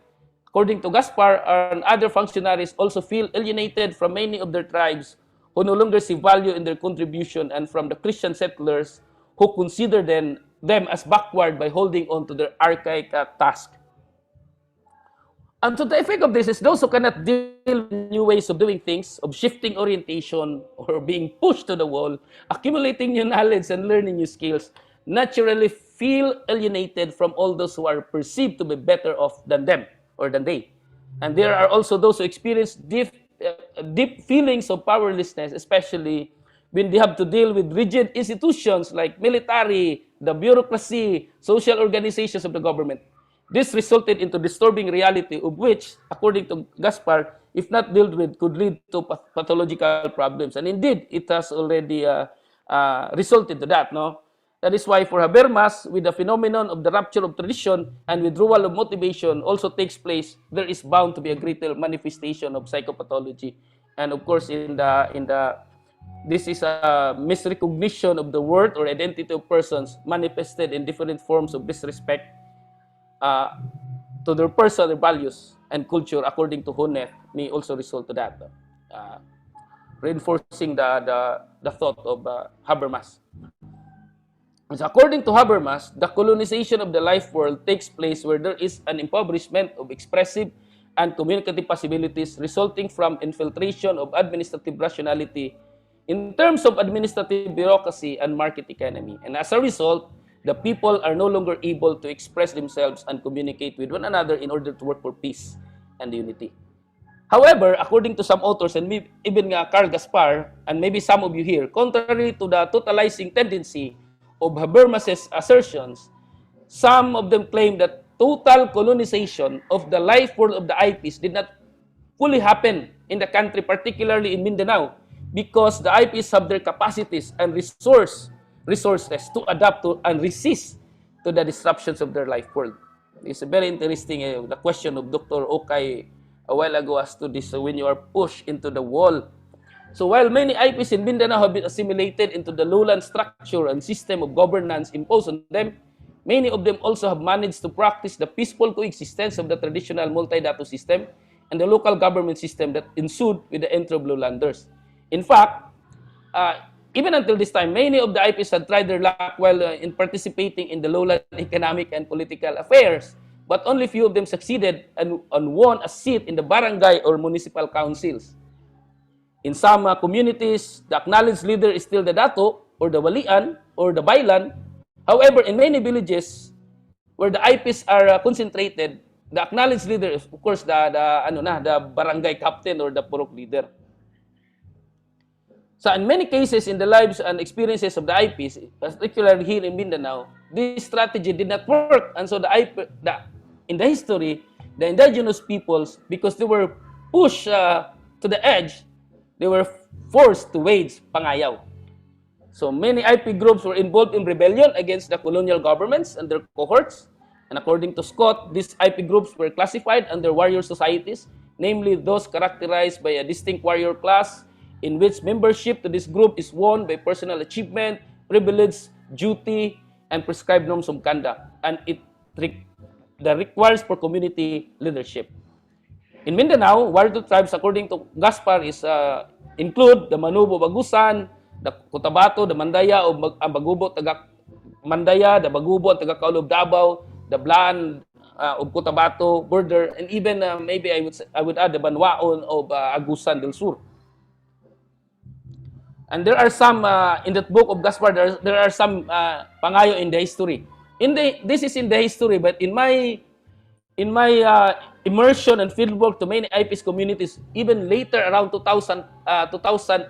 according to Gaspar, and other functionaries also feel alienated from many of their tribes who no longer see value in their contribution and from the Christian settlers who consider them as backward by holding on to their archaic task. And so the effect of this is those who cannot deal with new ways of doing things, of shifting orientation, or being pushed to the wall, accumulating new knowledge and learning new skills, naturally feel alienated from all those who are perceived to be better off than them or than they. And there are also those who experience deep feelings of powerlessness, especially when they have to deal with rigid institutions like military, the bureaucracy, social organizations of the government. This resulted into disturbing reality of which, according to Gaspar, if not dealt with, could lead to pathological problems. And indeed, it has already resulted to that. No? That is why for Habermas, with the phenomenon of the rupture of tradition and withdrawal of motivation also takes place, there is bound to be a greater manifestation of psychopathology. And of course, this is a misrecognition of the worth or identity of persons manifested in different forms of disrespect to their personal values and culture, according to Honeth, may also result to that, reinforcing the thought of Habermas. So according to Habermas, the colonization of the life world takes place where there is an impoverishment of expressive and communicative possibilities resulting from infiltration of administrative rationality in terms of administrative bureaucracy and market economy. And as a result, the people are no longer able to express themselves and communicate with one another in order to work for peace and unity. However, according to some authors, and even Carl Gaspar, and maybe some of you here, contrary to the totalizing tendency of Habermas's assertions, some of them claim that total colonization of the life world of the IPs did not fully happen in the country, particularly in Mindanao, because the IPs have their capacities and resources to adapt to and resist to the disruptions of their life world. It's a very interesting the question of Dr. Okay a while ago as to this when you are pushed into the wall. So while many IPs in Mindanao have been assimilated into the lowland structure and system of governance imposed on them, many of them also have managed to practice the peaceful coexistence of the traditional multi-dato system and the local government system that ensued with the entry of lowlanders. In fact, even until this time, many of the IPs had tried their luck while in participating in the lowland economic and political affairs, but only few of them succeeded and won a seat in the barangay or municipal councils. In some communities, the acknowledged leader is still the dato or the walian or the bailan. However, in many villages where the IPs are concentrated, the acknowledged leader is, of course, the barangay captain or the purok leader. So in many cases, in the lives and experiences of the IPs, particularly here in Mindanao, this strategy did not work. And so in the history, the indigenous peoples, because they were pushed to the edge, they were forced to wage pangayaw. So many IP groups were involved in rebellion against the colonial governments and their cohorts. And according to Scott, these IP groups were classified under warrior societies, namely those characterized by a distinct warrior class, in which membership to this group is won by personal achievement, privilege, duty, and prescribed norms of conduct, and that requires for community leadership. In Mindanao, warrior tribes, according to Gaspar, include the Manubo Bagusan, the Cotabato, the Mandaya o Bagubo taga Mandaya, the Bagubo taga Kaolob Davao, the Blaan of Cotabato border, and even maybe I would add the Banwaon of Agusan del Sur. And there are some, in that book of Gaspar, there are some pangayo in the history. This is in the history, but in my immersion and fieldwork to many IPs communities, even later around 2000,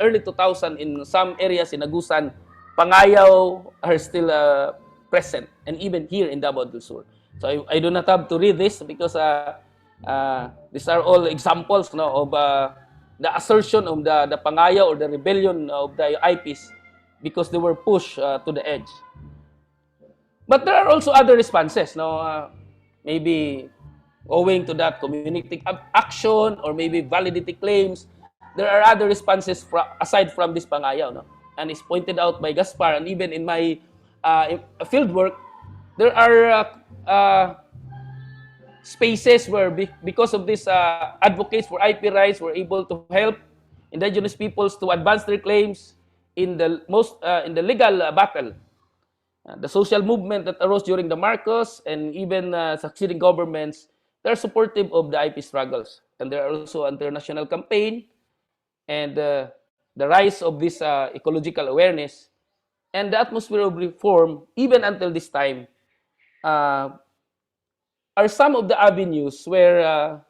early 2000, in some areas in Agusan, pangayaw are still present, and even here in Davao del Sur. So I do not have to read this because these are all examples of the assertion of the pangaya or the rebellion of the IPs because they were pushed to the edge. But there are also other responses, no? Maybe owing to that community action or maybe validity claims, there are other responses aside from this pangaya, no? And it's pointed out by Gaspar, and even in my field work, there are spaces where because of these advocates for IP rights were able to help indigenous peoples to advance their claims in the legal battle. The social movement that arose during the Marcos and even succeeding governments, they're supportive of the IP struggles. And there are also international campaign and the rise of this ecological awareness and the atmosphere of reform, even until this time, are some of the avenues where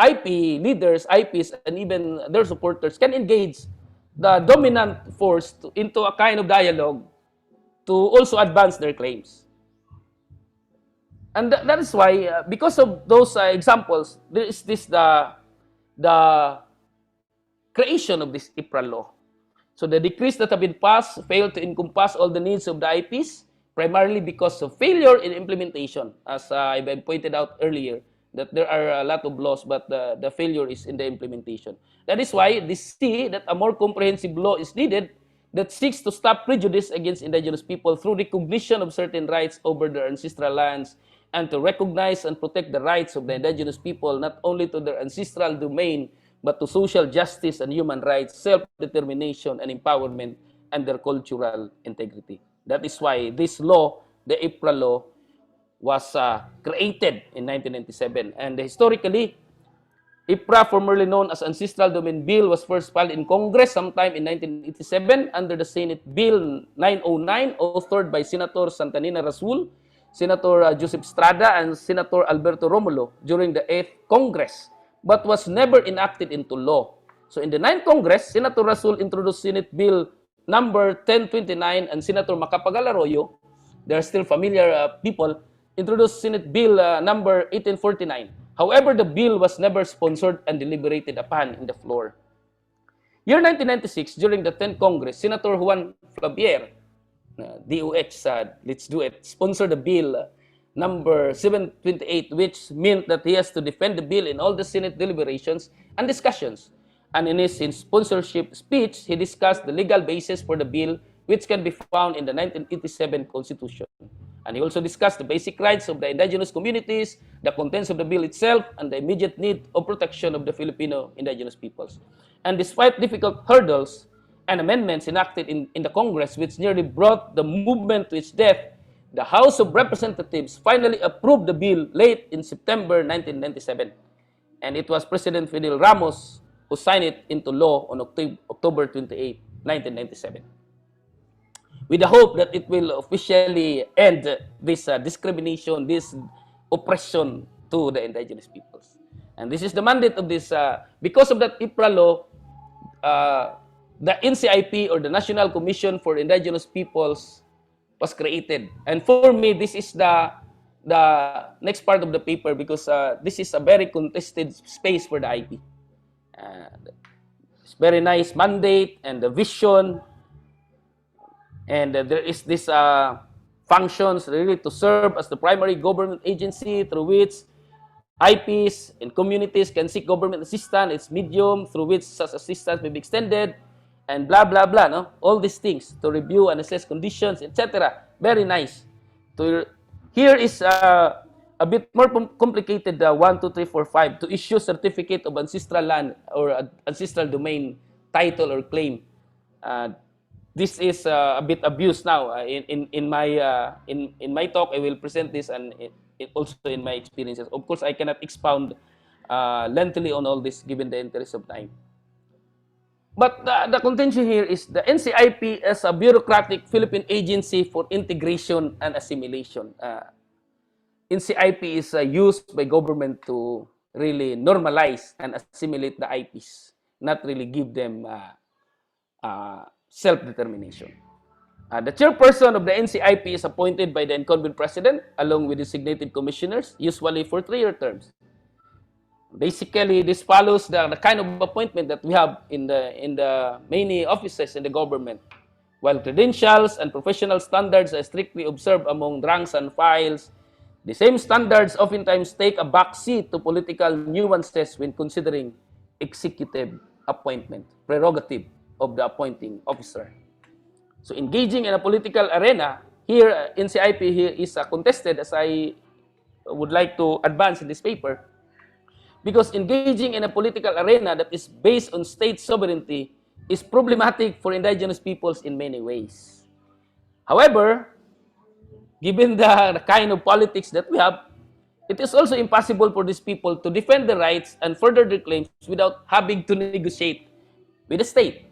IP leaders, IPs, and even their supporters can engage the dominant force into a kind of dialogue to also advance their claims. And that is why, because of those examples, there is the creation of this IPRA law. So the decrees that have been passed fail to encompass all the needs of the IPs, primarily because of failure in implementation. As I've pointed out earlier, that there are a lot of laws, but the failure is in the implementation. That is why they see that a more comprehensive law is needed that seeks to stop prejudice against indigenous people through recognition of certain rights over their ancestral lands and to recognize and protect the rights of the indigenous people not only to their ancestral domain but to social justice and human rights, self-determination and empowerment, and their cultural integrity. That is why this law, the IPRA law, was created in 1997. And historically, IPRA, formerly known as Ancestral Domain Bill, was first filed in Congress sometime in 1987 under the Senate Bill 909, authored by Senator Santanina Rasul, Senator Joseph Estrada, and Senator Alberto Romulo during the 8th Congress, but was never enacted into law. So in the 9th Congress, Senator Rasul introduced Senate Bill number 1029 and Senator Macapagal Arroyo, they are still familiar people, introduced Senate Bill number 1849. However, the bill was never sponsored and deliberated upon in the floor. Year 1996, during the 10th Congress, Senator Juan Flavier, DOH, let's do it, sponsored the bill number 728, which meant that he has to defend the bill in all the Senate deliberations and discussions. And in his sponsorship speech, he discussed the legal basis for the bill, which can be found in the 1987 Constitution. And he also discussed the basic rights of the indigenous communities, the contents of the bill itself, and the immediate need of protection of the Filipino indigenous peoples. And despite difficult hurdles and amendments enacted in the Congress, which nearly brought the movement to its death, the House of Representatives finally approved the bill late in September 1997. And it was President Fidel Ramos who signed it into law on October 28, 1997. With the hope that it will officially end this discrimination, this oppression to the indigenous peoples. And this is the mandate of this, because of that IPRA law, the NCIP, or the National Commission for Indigenous Peoples, was created. And for me, this is the next part of the paper, because this is a very contested space for the IP. It's very nice mandate and the vision. And there is this functions really to serve as the primary government agency through which IPs and communities can seek government assistance. It's medium through which such assistance may be extended, and blah, blah, blah, no? All these things to review and assess conditions, etc. Very nice. Here is a bit more complicated, 1, 2, 3, 4, 5, to issue certificate of ancestral land or ancestral domain title or claim. This is a bit abused now. In my talk, I will present this, and also in my experiences. Of course, I cannot expound lengthily on all this given the interest of time. But the contention here is the NCIP as a bureaucratic Philippine agency for integration and assimilation. NCIP is used by government to really normalize and assimilate the IPs, not really give them self-determination. The chairperson of the NCIP is appointed by the incumbent president along with designated commissioners, usually for 3-year terms. Basically, this follows the kind of appointment that we have in the many offices in the government. While credentials and professional standards are strictly observed among ranks and files, the same standards oftentimes take a backseat to political nuances when considering executive appointment, prerogative of the appointing officer. So engaging in a political arena, here NCIP here is contested, as I would like to advance in this paper, because engaging in a political arena that is based on state sovereignty is problematic for indigenous peoples in many ways. However, given the kind of politics that we have, it is also impossible for these people to defend their rights and further their claims without having to negotiate with the state.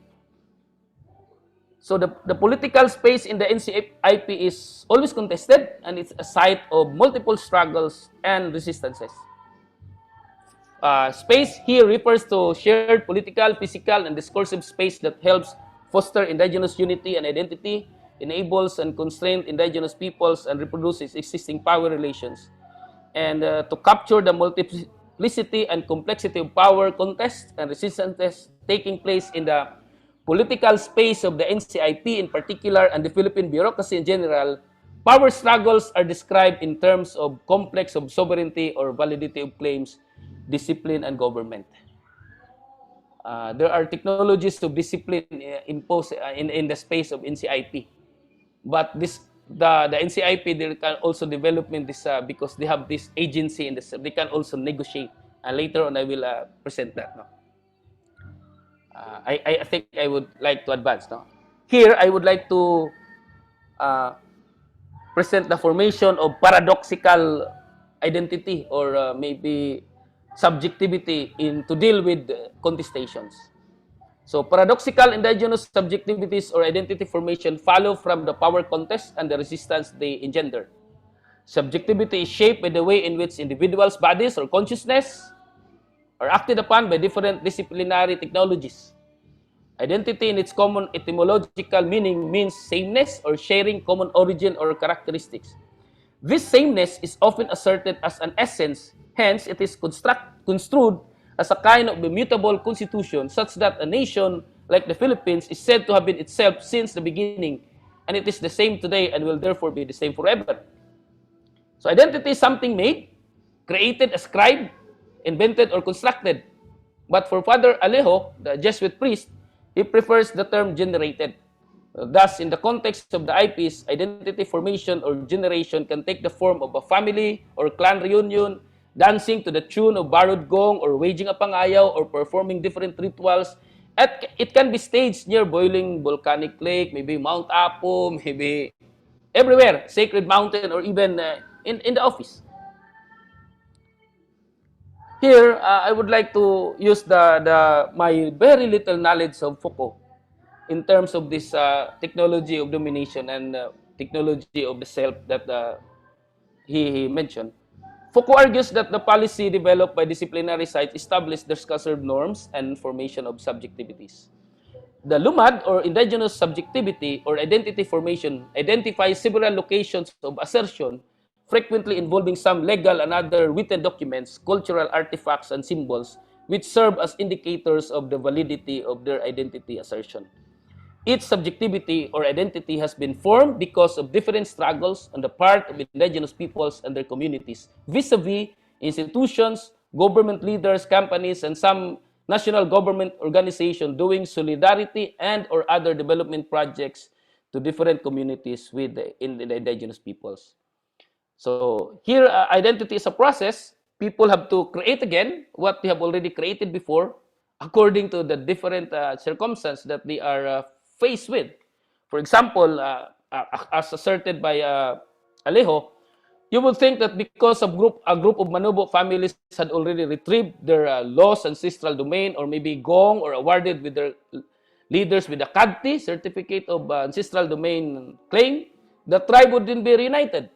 So the political space in the NCIP is always contested, and it's a site of multiple struggles and resistances. Space here refers to shared political, physical, and discursive space that helps foster indigenous unity and identity, enables and constrains indigenous peoples, and reproduces existing power relations. And to capture the multiplicity and complexity of power contests and resistances taking place in the political space of the NCIP in particular and the Philippine bureaucracy in general, power struggles are described in terms of complex of sovereignty or validity of claims, discipline, and government. There are technologies of discipline imposed in the space of NCIP. But the NCIP, they can also develop this because they have this agency in this, they can also negotiate. And later on, I will present that. No? I think I would like to advance. No? Here, I would like to present the formation of paradoxical identity or maybe subjectivity to deal with contestations. So paradoxical indigenous subjectivities or identity formation follow from the power contest and the resistance they engender. Subjectivity is shaped by the way in which individuals' bodies or consciousness are acted upon by different disciplinary technologies. Identity in its common etymological meaning means sameness or sharing common origin or characteristics. This sameness is often asserted as an essence, hence it is construed as a kind of immutable constitution such that a nation like the Philippines is said to have been itself since the beginning, and it is the same today and will therefore be the same forever. So identity is something made, created, ascribed, invented, or constructed. But for Father Alejo, the Jesuit priest, he prefers the term generated. Thus, in the context of the IPs, identity formation or generation can take the form of a family or clan reunion, dancing to the tune of borrowed gong, or waging a pangayaw, or performing different rituals. It can be staged near boiling volcanic lake, maybe Mount Apo, maybe everywhere, sacred mountain, or even in the office. Here, I would like to use my very little knowledge of Foucault in terms of this technology of domination and technology of the self that he mentioned. Foucault argues that the policy developed by disciplinary sites established discursive norms and formation of subjectivities. The LUMAD, or indigenous subjectivity or identity formation, identifies several locations of assertion, frequently involving some legal and other written documents, cultural artifacts, and symbols, which serve as indicators of the validity of their identity assertion. Its subjectivity or identity has been formed because of different struggles on the part of indigenous peoples and their communities, vis-a-vis institutions, government leaders, companies, and some national government organizations doing solidarity and or other development projects to different communities in the indigenous peoples. So here, identity is a process. People have to create again what they have already created before, according to the different circumstances that they are faced with. For example, as asserted by Alejo, you would think that because a group of Manobo families had already retrieved their lost ancestral domain, or maybe gong, or awarded with their leaders with a CADTI, certificate of ancestral domain claim, the tribe wouldn't be reunited.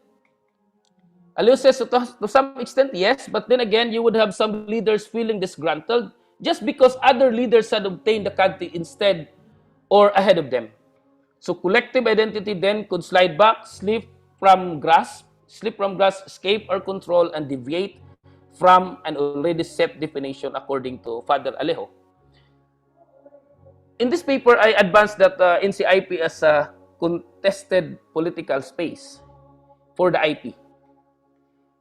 Alejo says to some extent, yes, but then again, you would have some leaders feeling disgruntled just because other leaders had obtained the CADTI instead or ahead of them. So collective identity then could slide back, slip from grasp, escape our control, and deviate from an already set definition according to Father Alejo. In this paper, I advanced that NCIP as a contested political space for the IP.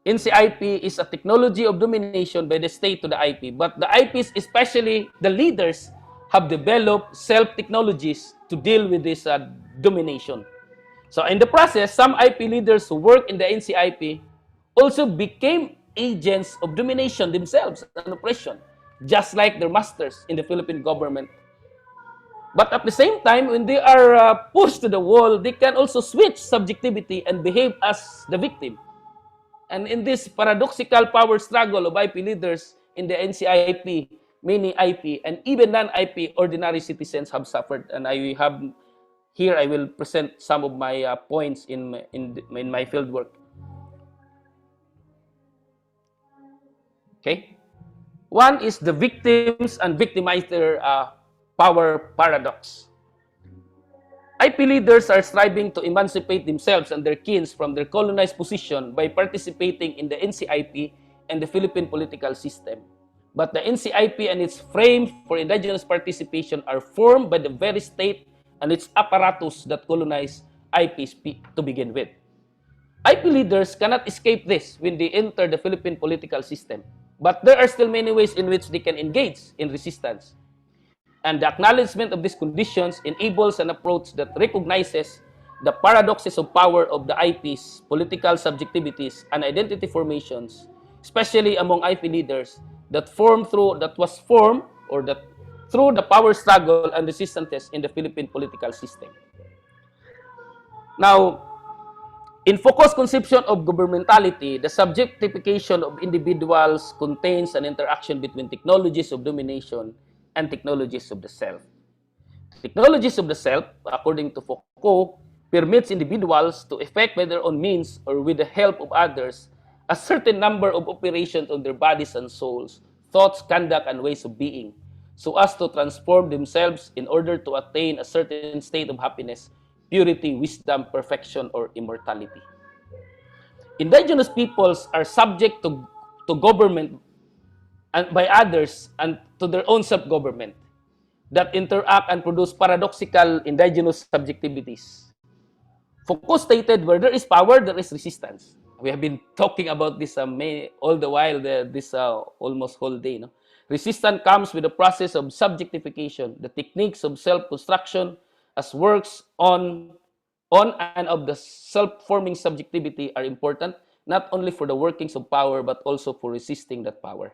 NCIP is a technology of domination by the state to the IP, but the IPs, especially the leaders, have developed self-technologies to deal with this domination. So in the process, some IP leaders who work in the NCIP also became agents of domination themselves and oppression, just like their masters in the Philippine government. But at the same time, when they are pushed to the wall, they can also switch subjectivity and behave as the victim. And in this paradoxical power struggle of IP leaders in the NCIP, many IP and even non-IP ordinary citizens have suffered. And I will present some of my points in my field work. Okay? One is the victims and victimizer power paradox. IP leaders are striving to emancipate themselves and their kins from their colonized position by participating in the NCIP and the Philippine political system. But the NCIP and its frame for indigenous participation are formed by the very state and its apparatus that colonize IPs to begin with. IP leaders cannot escape this when they enter the Philippine political system. But there are still many ways in which they can engage in resistance. And the acknowledgement of these conditions enables an approach that recognizes the paradoxes of power of the IPs, political subjectivities, and identity formations, especially among IP leaders, that was formed through the power struggle and resistance in the Philippine political system. Now, in Foucault's conception of governmentality, the subjectification of individuals contains an interaction between technologies of domination and technologies of the self. Technologies of the self, according to Foucault, permits individuals to effect by their own means or with the help of others a certain number of operations on their bodies and souls, thoughts, conduct, and ways of being, so as to transform themselves in order to attain a certain state of happiness, purity, wisdom, perfection, or immortality. Indigenous peoples are subject to government and by others and to their own self-government that interact and produce paradoxical indigenous subjectivities. Foucault stated, where there is power, there is resistance. We have been talking about this all the while, this almost whole day. No? Resistance comes with the process of subjectification. The techniques of self-construction as works on and of the self-forming subjectivity are important, not only for the workings of power, but also for resisting that power.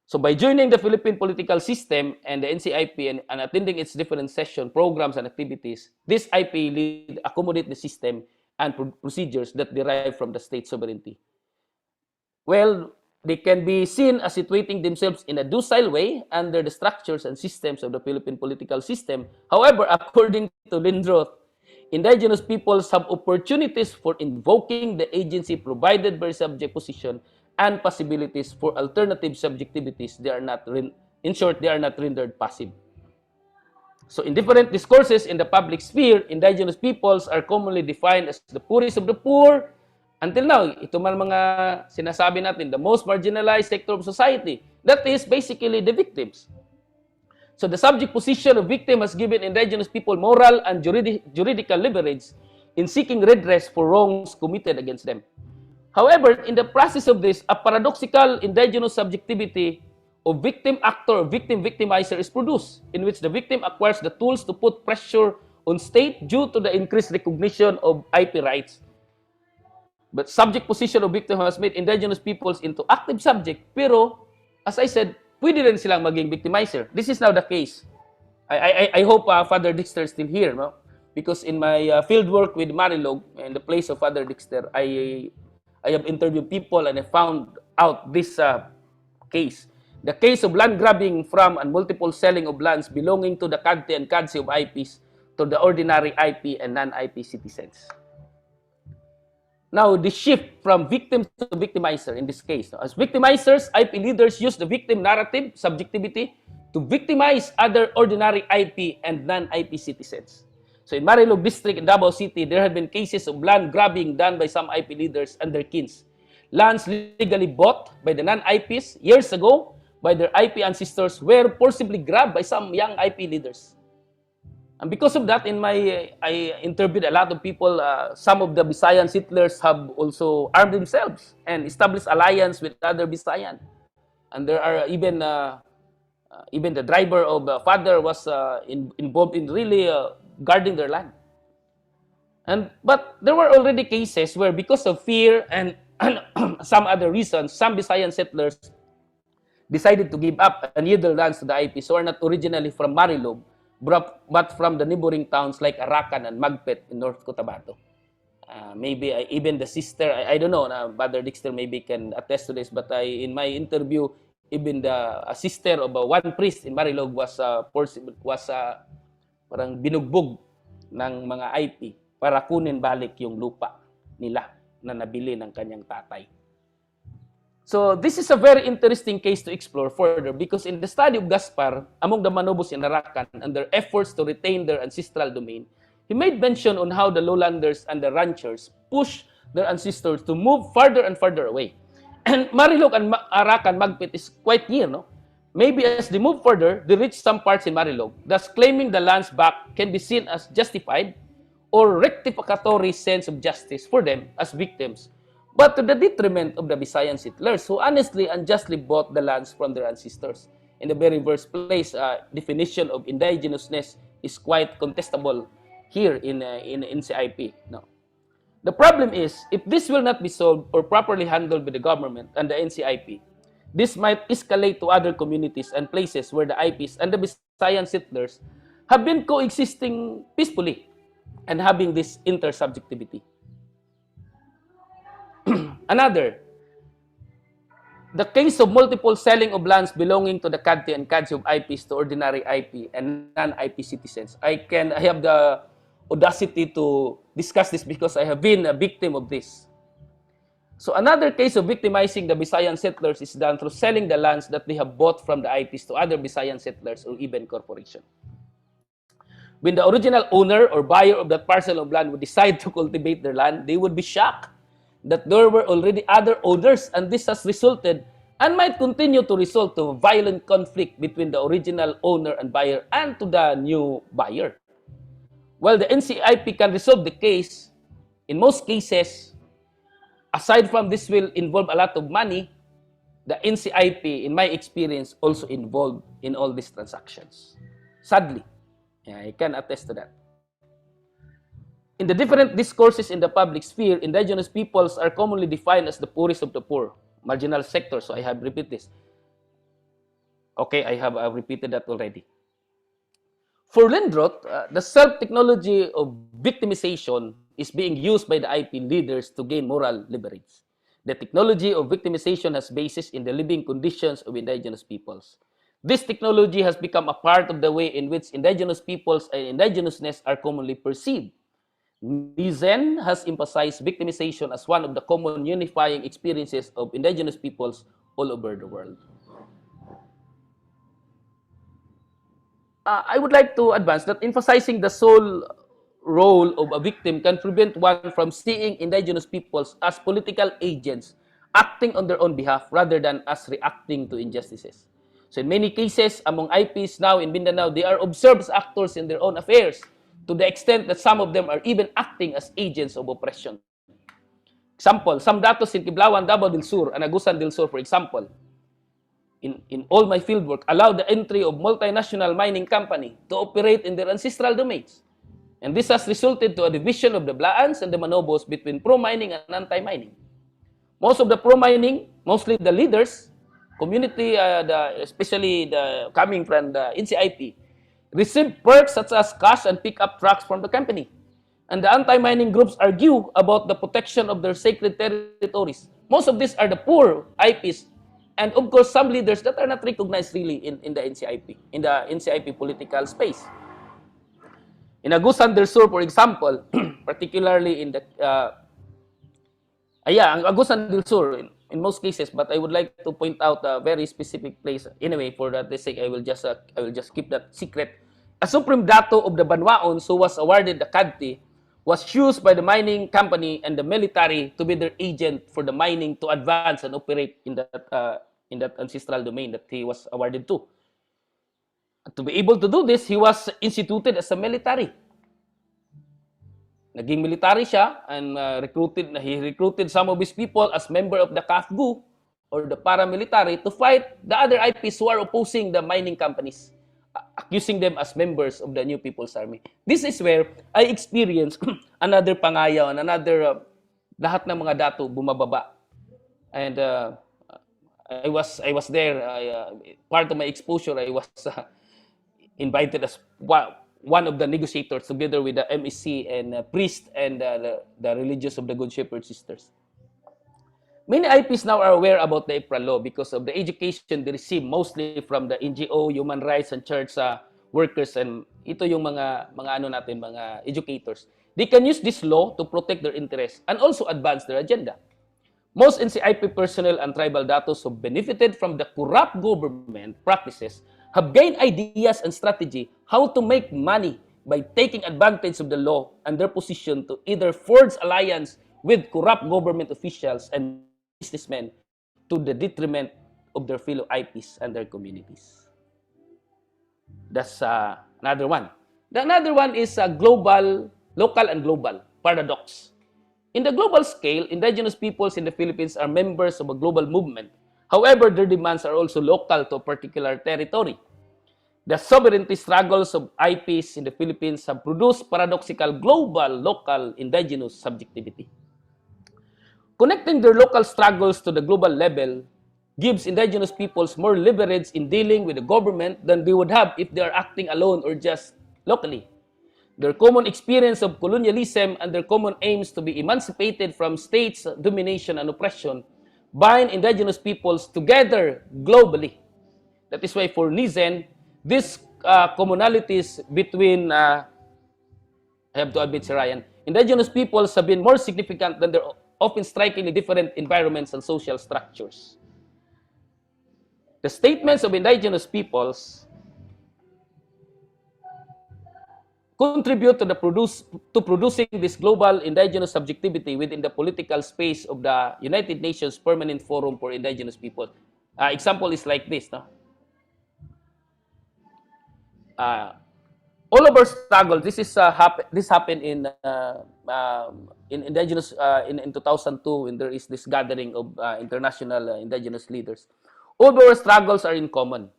So by joining the Philippine political system and the NCIP and attending its different session, programs, and activities, this IP lead accommodate the system and procedures that derive from the state sovereignty. Well, they can be seen as situating themselves in a docile way under the structures and systems of the Philippine political system. However, according to Lindroth, indigenous peoples have opportunities for invoking the agency provided by subject position and possibilities for alternative subjectivities. In short, they are not rendered passive. So in different discourses in the public sphere, indigenous peoples are commonly defined as the poorest of the poor. Until now, ito man mga sinasabi natin, the most marginalized sector of society. That is basically the victims. So the subject position of victim has given indigenous people moral and juridical leverage in seeking redress for wrongs committed against them. However, in the process of this, a paradoxical indigenous subjectivity of victim actor, victim victimizer is produced, in which the victim acquires the tools to put pressure on state due to the increased recognition of IP rights. But subject position of victim has made indigenous peoples into active subject, pero, as I said, pwede rin silang maging victimizer. This is now the case. I hope Father Dexter is still here, no? Because in my field work with Marilog, in the place of Father Dexter, I have interviewed people and I found out this case. The case of land grabbing from and multiple selling of lands belonging to the CADTE and CADSE of IPs to the ordinary IP and non-IP citizens. Now, the shift from victim to victimizer in this case. As victimizers, IP leaders use the victim narrative, subjectivity, to victimize other ordinary IP and non-IP citizens. So in Marilog District in Davao City, there have been cases of land grabbing done by some IP leaders and their kins. lands legally bought by the non-IPs years ago by their IP ancestors were forcibly grabbed by some young IP leaders. And because of that, I interviewed a lot of people. Some of the Visayan settlers have also armed themselves and established alliance with other Visayan. And there are even the driver of the father was involved in really guarding their land. But there were already cases where, because of fear and some other reasons, some Visayan settlers decided to give up and yield their lands to the IPs who are not originally from Marilog, but from the neighboring towns like Arakan and Magpet in North Cotabato. Maybe even the sister, I don't know, Brother Dexter maybe can attest to this, but in my interview, even the sister of one priest in Marilog was parang binugbog ng mga IP para kunin balik yung lupa nila na nabili ng kanyang tatay. So this is a very interesting case to explore further because in the study of Gaspar among the Manobos in Arakan and their efforts to retain their ancestral domain, he made mention on how the lowlanders and the ranchers pushed their ancestors to move farther and farther away. And Marilog and Arakan Magpit is quite near, no? Maybe as they move further, they reach some parts in Marilog, thus claiming the lands back can be seen as justified or rectificatory sense of justice for them as victims, but to the detriment of the Visayan settlers who honestly and justly bought the lands from their ancestors. In the very first place, definition of indigenousness is quite contestable here in CIP. No. The problem is, if this will not be solved or properly handled by the government and the NCIP, this might escalate to other communities and places where the IPs and the Visayan settlers have been coexisting peacefully and having this intersubjectivity. Another, the case of multiple selling of lands belonging to the Kadti and Kadsi of IPs to ordinary IP and non-IP citizens. I have the audacity to discuss this because I have been a victim of this. So another case of victimizing the Visayan settlers is done through selling the lands that they have bought from the IPs to other Visayan settlers or even corporation. When the original owner or buyer of that parcel of land would decide to cultivate their land, they would be shocked that there were already other owners, and this has resulted and might continue to result to violent conflict between the original owner and buyer and to the new buyer. While the NCIP can resolve the case, in most cases, aside from this will involve a lot of money, the NCIP, in my experience, also involved in all these transactions. Sadly, I can attest to that. In the different discourses in the public sphere, indigenous peoples are commonly defined as the poorest of the poor, marginal sector. So I have repeated this. Okay, I have repeated that already. For Lindroth, the self-technology of victimization is being used by the IP leaders to gain moral leverage. The technology of victimization has basis in the living conditions of indigenous peoples. This technology has become a part of the way in which indigenous peoples and indigenousness are commonly perceived. Nizen has emphasized victimization as one of the common unifying experiences of indigenous peoples all over the world. I would like to advance that emphasizing the sole role of a victim can prevent one from seeing indigenous peoples as political agents acting on their own behalf rather than as reacting to injustices. So in many cases, among IPs now in Mindanao, they are observed as actors in their own affairs to the extent that some of them are even acting as agents of oppression. Example, some datos in Kiblawan, Davao del Sur, and Agusan del Sur, for example, in all my fieldwork, allow the entry of multinational mining company to operate in their ancestral domains. And this has resulted to a division of the Blaans and the Manobos between pro-mining and anti-mining. Most of the pro-mining, mostly the leaders, community, especially the coming from the NCIP, receive perks such as cash and pick-up trucks from the company. And the anti-mining groups argue about the protection of their sacred territories. Most of these are the poor IPs, and of course some leaders that are not recognized really in the NCIP political space. In Agusan del Sur, for example, particularly in the Agusan del Sur, in most cases, but I would like to point out a very specific place. Anyway, for that sake, I will just keep that secret. A supreme dato of the Banwaons who was awarded the Kadti was used by the mining company and the military to be their agent for the mining to advance and operate in that ancestral domain that he was awarded to. To be able to do this, he was instituted as a military. Naging military siya and he recruited some of his people as member of the KAFGU or the paramilitary to fight the other IPs who are opposing the mining companies, accusing them as members of the New People's Army. This is where I experienced another pangayaw, another lahat ng mga dato bumababa. And I was there. Part of my exposure, I was invited as one of the negotiators together with the MEC and priest and the religious of the Good Shepherd Sisters. Many IPs now are aware about the IPRA law because of the education they receive mostly from the NGO, human rights, and church workers, and ito yung mga educators. They can use this law to protect their interests and also advance their agenda. Most NCIP personnel and tribal datos who benefited from the corrupt government practices have gained ideas and strategy how to make money by taking advantage of the law and their position to either forge alliance with corrupt government officials and businessmen to the detriment of their fellow IPs and their communities. That's another one. The another one is global, local and global paradox. In the global scale, indigenous peoples in the Philippines are members of a global movement. However, their demands are also local to a particular territory. The sovereignty struggles of IPs in the Philippines have produced paradoxical global, local, indigenous subjectivity. Connecting their local struggles to the global level gives indigenous peoples more leverage in dealing with the government than they would have if they are acting alone or just locally. Their common experience of colonialism and their common aims to be emancipated from states' domination and oppression bind indigenous peoples together globally. That is why for Nizen, these commonalities between, I have to admit, Sir Ryan, indigenous peoples have been more significant than their often strikingly different environments and social structures. The statements of indigenous peoples contribute to producing this global indigenous subjectivity within the political space of the United Nations Permanent Forum for Indigenous People. Example is like this, no? All of our struggle. This happened in indigenous in 2002 when there is this gathering of international indigenous leaders. All of our struggles are in common.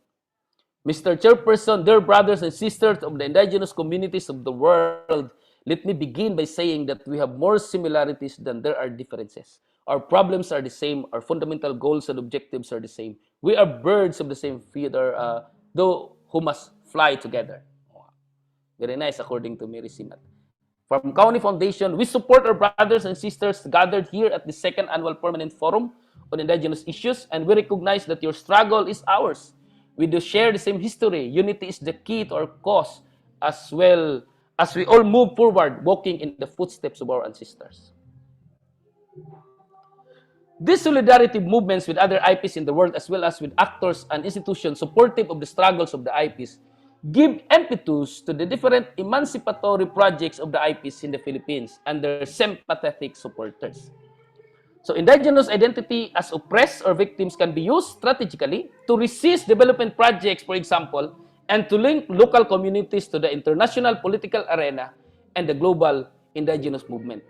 Mr. Chairperson, dear brothers and sisters of the indigenous communities of the world, let me begin by saying that we have more similarities than there are differences. Our problems are the same. Our fundamental goals and objectives are the same. We are birds of the same feather, though who must fly together. Very nice, according to Mary Simat. From County Foundation, we support our brothers and sisters gathered here at the second annual Permanent Forum on Indigenous Issues, and we recognize that your struggle is ours. We do share the same history. Unity is the key to our cause, as well as we all move forward, walking in the footsteps of our ancestors. These solidarity movements with other IPs in the world, as well as with actors and institutions supportive of the struggles of the IPs, give impetus to the different emancipatory projects of the IPs in the Philippines and their sympathetic supporters. So indigenous identity as oppressed or victims can be used strategically to resist development projects, for example, and to link local communities to the international political arena and the global indigenous movement.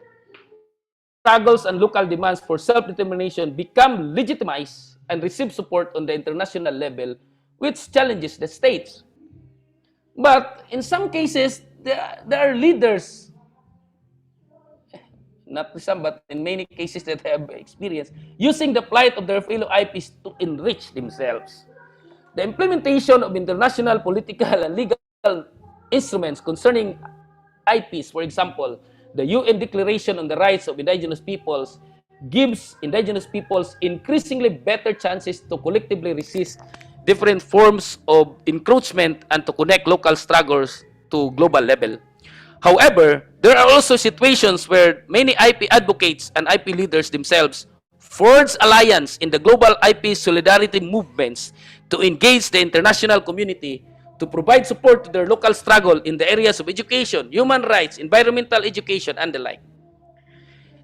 Struggles and local demands for self-determination become legitimized and receive support on the international level, which challenges the states. But in some cases, there are leaders, not some, but in many cases that I have experienced, using the plight of their fellow IPs to enrich themselves. The implementation of international political and legal instruments concerning IPs, for example, the UN Declaration on the Rights of Indigenous Peoples, gives indigenous peoples increasingly better chances to collectively resist different forms of encroachment and to connect local struggles to global level. However, there are also situations where many IP advocates and IP leaders themselves forge alliance in the global IP solidarity movements to engage the international community to provide support to their local struggle in the areas of education, human rights, environmental education, and the like.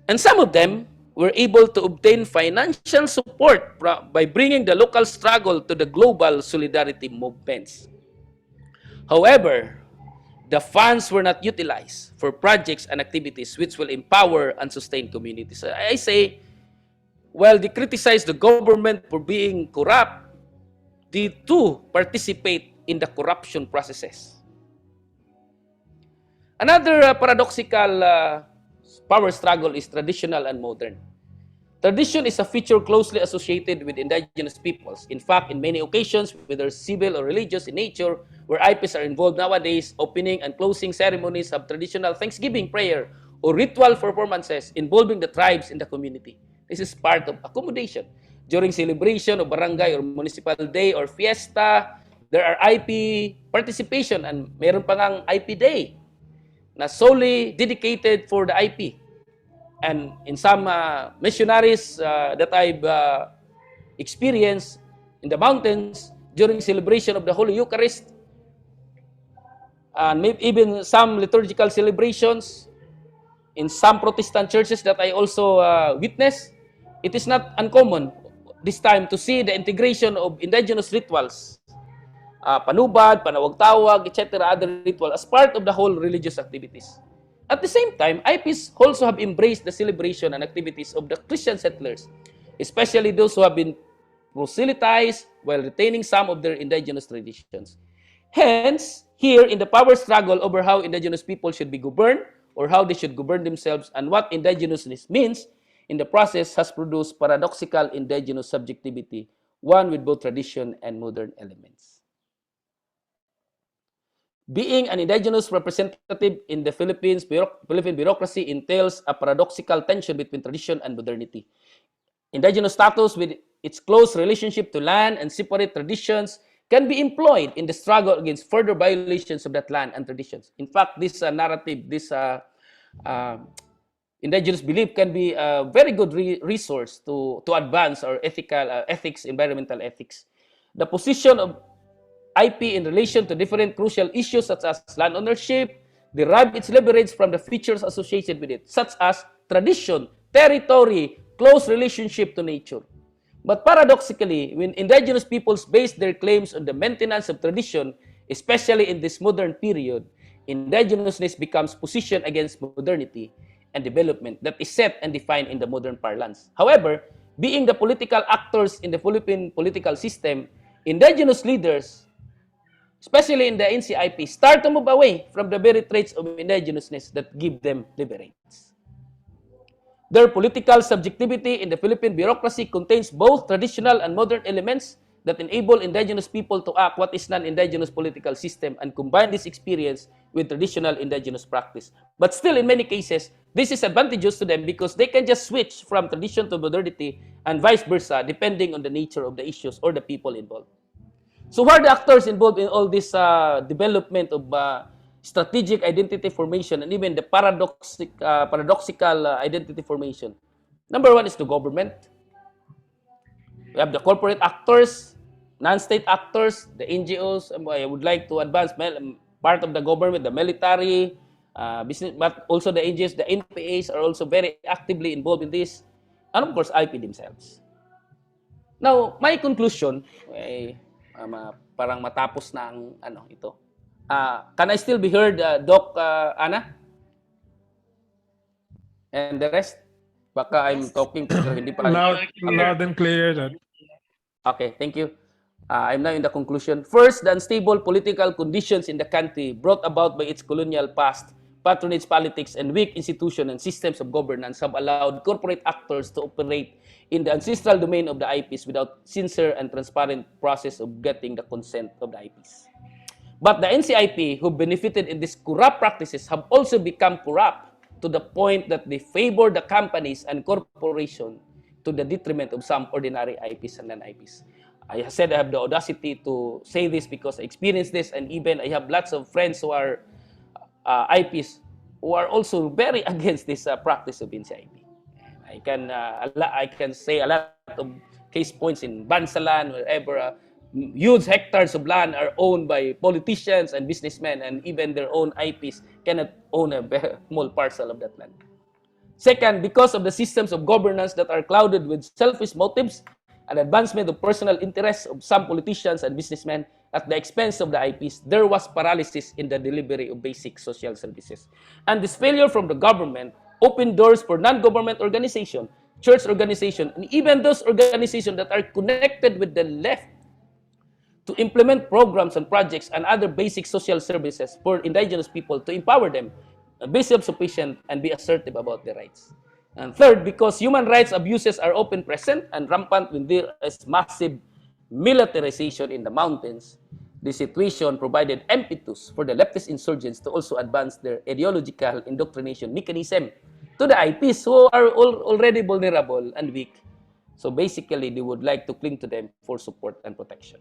And some of them were able to obtain financial support by bringing the local struggle to the global solidarity movements. However, the funds were not utilized for projects and activities which will empower and sustain communities. I say, while they criticize the government for being corrupt, they too participate in the corruption processes. Another paradoxical power struggle is traditional and modern. Tradition is a feature closely associated with indigenous peoples. In fact, in many occasions, whether civil or religious in nature, where IPs are involved nowadays, opening and closing ceremonies have traditional Thanksgiving prayer or ritual performances involving the tribes in the community. This is part of accommodation. During celebration of barangay or municipal day or fiesta, there are IP participation and meron pa ngang IP day na solely dedicated for the IP. And in some missionaries that I've experienced in the mountains during celebration of the Holy Eucharist, and maybe even some liturgical celebrations in some Protestant churches that I also witnessed, it is not uncommon this time to see the integration of indigenous rituals, panubad, panawag-tawag, etc., other rituals as part of the whole religious activities. At the same time, IPs also have embraced the celebration and activities of the Christian settlers, especially those who have been proselytized while retaining some of their indigenous traditions. Hence, here in the power struggle over how indigenous people should be governed or how they should govern themselves and what indigenousness means in the process has produced paradoxical indigenous subjectivity, one with both tradition and modern elements. Being an indigenous representative in the Philippine bureaucracy entails a paradoxical tension between tradition and modernity. Indigenous status, with its close relationship to land and separate traditions, can be employed in the struggle against further violations of that land and traditions. In fact, this narrative, this indigenous belief can be a very good resource to advance our ethics, environmental ethics. The position of IP in relation to different crucial issues such as land ownership derive its leverage from the features associated with it, such as tradition, territory, close relationship to nature. But paradoxically, when indigenous peoples base their claims on the maintenance of tradition, especially in this modern period, indigenousness becomes positioned against modernity and development that is set and defined in the modern parlance. However, being the political actors in the Philippine political system, indigenous leaders, especially in the NCIP, start to move away from the very traits of indigenousness that give them leverage. Their political subjectivity in the Philippine bureaucracy contains both traditional and modern elements that enable indigenous people to act what is non-indigenous political system and combine this experience with traditional indigenous practice. But still, in many cases, this is advantageous to them because they can just switch from tradition to modernity and vice versa, depending on the nature of the issues or the people involved. So who are the actors involved in all this development of strategic identity formation and even the paradoxical identity formation? Number one is the government. We have the corporate actors, non-state actors, the NGOs. I would like to advance part of the government, the military, business, but also the NGOs, the NPAs are also very actively involved in this. And of course, IP themselves. Now, my conclusion, parang matapos na ang ito. Can I still be heard, Doc Ana? And the rest? Baka I'm talking pero hindi pa. Loud and clear. That. Okay, thank you. I'm now in the conclusion. First, the unstable political conditions in the country brought about by its colonial past, patronage politics, and weak institutions and systems of governance have allowed corporate actors to operate in the ancestral domain of the IPs without sincere and transparent process of getting the consent of the IPs. But the NCIP, who benefited in these corrupt practices, have also become corrupt to the point that they favor the companies and corporations to the detriment of some ordinary IPs and non-IPs. I said I have the audacity to say this because I experienced this, and even I have lots of friends who are IPs who are also very against this practice of NCIP. I can say a lot of case points in Bansalan, wherever huge hectares of land are owned by politicians and businessmen, and even their own IPs cannot own a small parcel of that land. Second, because of the systems of governance that are clouded with selfish motives and advancement of personal interests of some politicians and businessmen at the expense of the IPs, there was paralysis in the delivery of basic social services. And this failure from the government opened doors for non-government organizations, church organizations, and even those organizations that are connected with the left to implement programs and projects and other basic social services for indigenous people to empower them, be self-sufficient, and be assertive about their rights. And third, because human rights abuses are often present and rampant when there is massive militarization in the mountains, the situation provided impetus for the leftist insurgents to also advance their ideological indoctrination mechanism to the IPs who are already vulnerable and weak. So basically, they would like to cling to them for support and protection.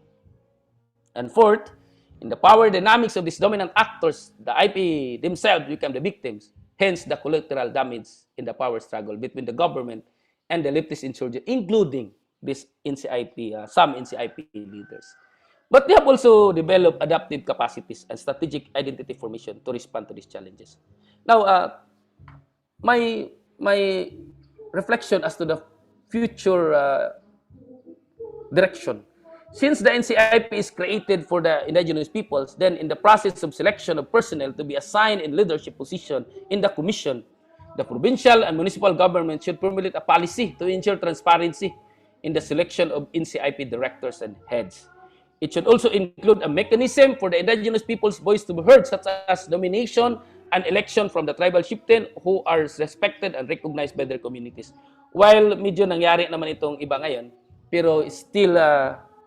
And fourth, in the power dynamics of these dominant actors, the IP themselves become the victims, hence the collateral damage in the power struggle between the government and the leftist insurgents, including this NCIP, some NCIP leaders. But they have also developed adaptive capacities and strategic identity formation to respond to these challenges. Now, my reflection as to the future direction. Since the NCIP is created for the indigenous peoples, then in the process of selection of personnel to be assigned in leadership position in the commission, the provincial and municipal government should formulate a policy to ensure transparency in the selection of NCIP directors and heads. It should also include a mechanism for the indigenous people's voice to be heard, such as nomination and election from the tribal chieftain who are respected and recognized by their communities. While medyo nangyari naman itong iba ngayon, pero still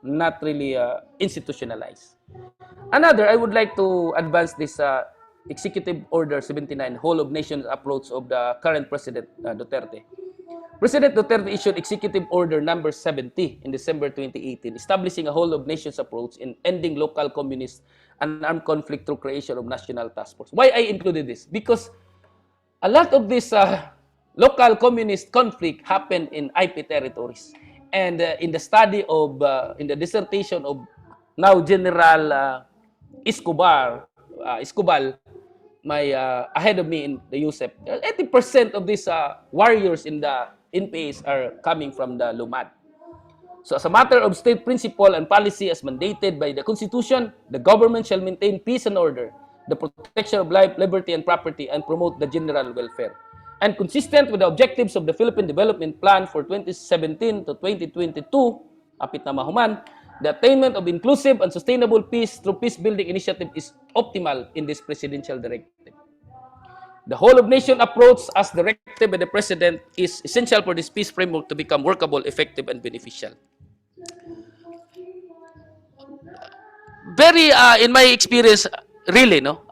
not really institutionalized. Another, I would like to advance this Executive Order 79, Whole of Nations approach of the current President Duterte. President Duterte issued Executive Order number 70 in December 2018, establishing a whole of nations approach in ending local communist and armed conflict through creation of national task force. Why I included this? Because a lot of this local communist conflict happened in IP territories. And in the study of, in the dissertation of now General Escobar, my ahead of me in the USEP, 80% of these warriors in the NPAs are coming from the Lumad. So as a matter of state principle and policy as mandated by the Constitution, the government shall maintain peace and order, the protection of life, liberty, and property, and promote the general welfare. And consistent with the objectives of the Philippine Development Plan for 2017 to 2022, apit na mahuman, the attainment of inclusive and sustainable peace through peace-building initiative is optimal in this presidential directive. The whole of nation approach as directed by the President is essential for this peace framework to become workable, effective, and beneficial. Very, in my experience, really, no,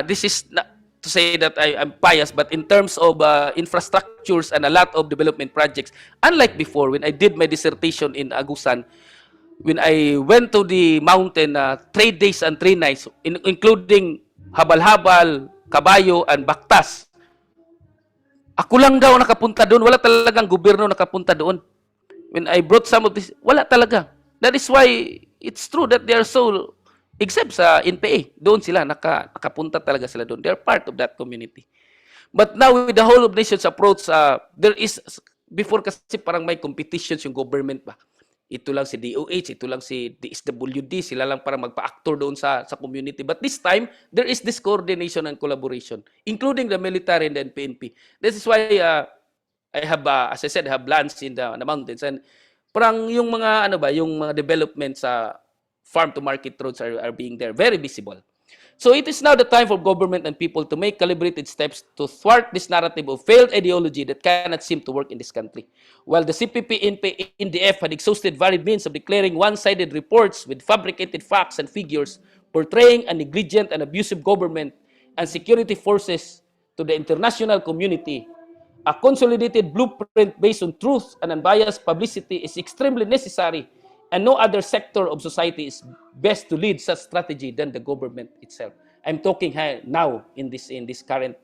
this is not to say that I'm biased, but in terms of infrastructures and a lot of development projects, unlike before when I did my dissertation in Agusan, when I went to the mountain 3 days and 3 nights, including habal-habal, kabayo, and baktas, ako lang daw nakapunta doon. Wala talagang gobyerno nakapunta doon. When I brought some of this, wala talaga. That is why it's true that they are so, except sa NPA, doon sila, nakapunta talaga sila doon. They are part of that community. But now with the whole of nations approach, there is, before kasi parang may competitions yung government ba? Ito lang si DOH, ito lang si DSWD, sila lang parang magpa-actor doon sa community. But this time, there is this coordination and collaboration, including the military and the PNP. This is why I have, as I said, have lands in the mountains. And parang yung mga, yung mga developments sa farm to market roads are being there, very visible. So it is now the time for government and people to make calibrated steps to thwart this narrative of failed ideology that cannot seem to work in this country. While the CPP, NP, NDF had exhausted varied means of declaring one-sided reports with fabricated facts and figures portraying a negligent and abusive government and security forces to the international community, a consolidated blueprint based on truth and unbiased publicity is extremely necessary, and no other sector of society is best to lead such strategy than the government itself. I'm talking now in this current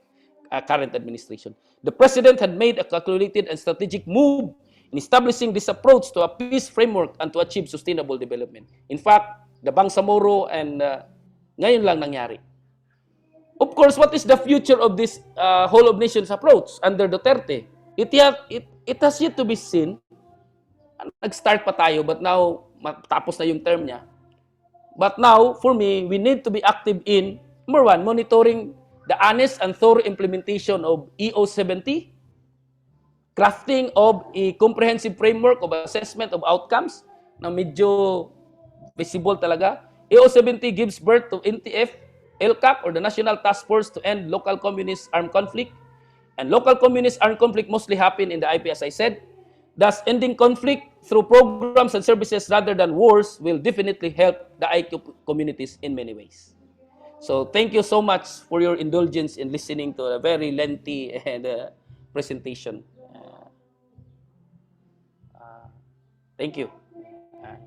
administration. The president had made a calculated and strategic move in establishing this approach to a peace framework and to achieve sustainable development. In fact, the Bangsamoro and ngayon lang nangyari. Of course, what is the future of this whole of nations approach under Duterte? It has yet to be seen. Nag-start pa tayo, but now, tapos na yung term niya. But now, for me, we need to be active in, number one, monitoring the honest and thorough implementation of EO70, crafting of a comprehensive framework of assessment of outcomes na medyo visible talaga. EO70 gives birth to NTF, LCAC, or the National Task Force to End Local Communist Armed Conflict. And local communist armed conflict mostly happen in the IP, as I said. Thus, ending conflict through programs and services rather than wars will definitely help the IQ communities in many ways. So, thank you so much for your indulgence in listening to a very lengthy presentation. Thank you. Thank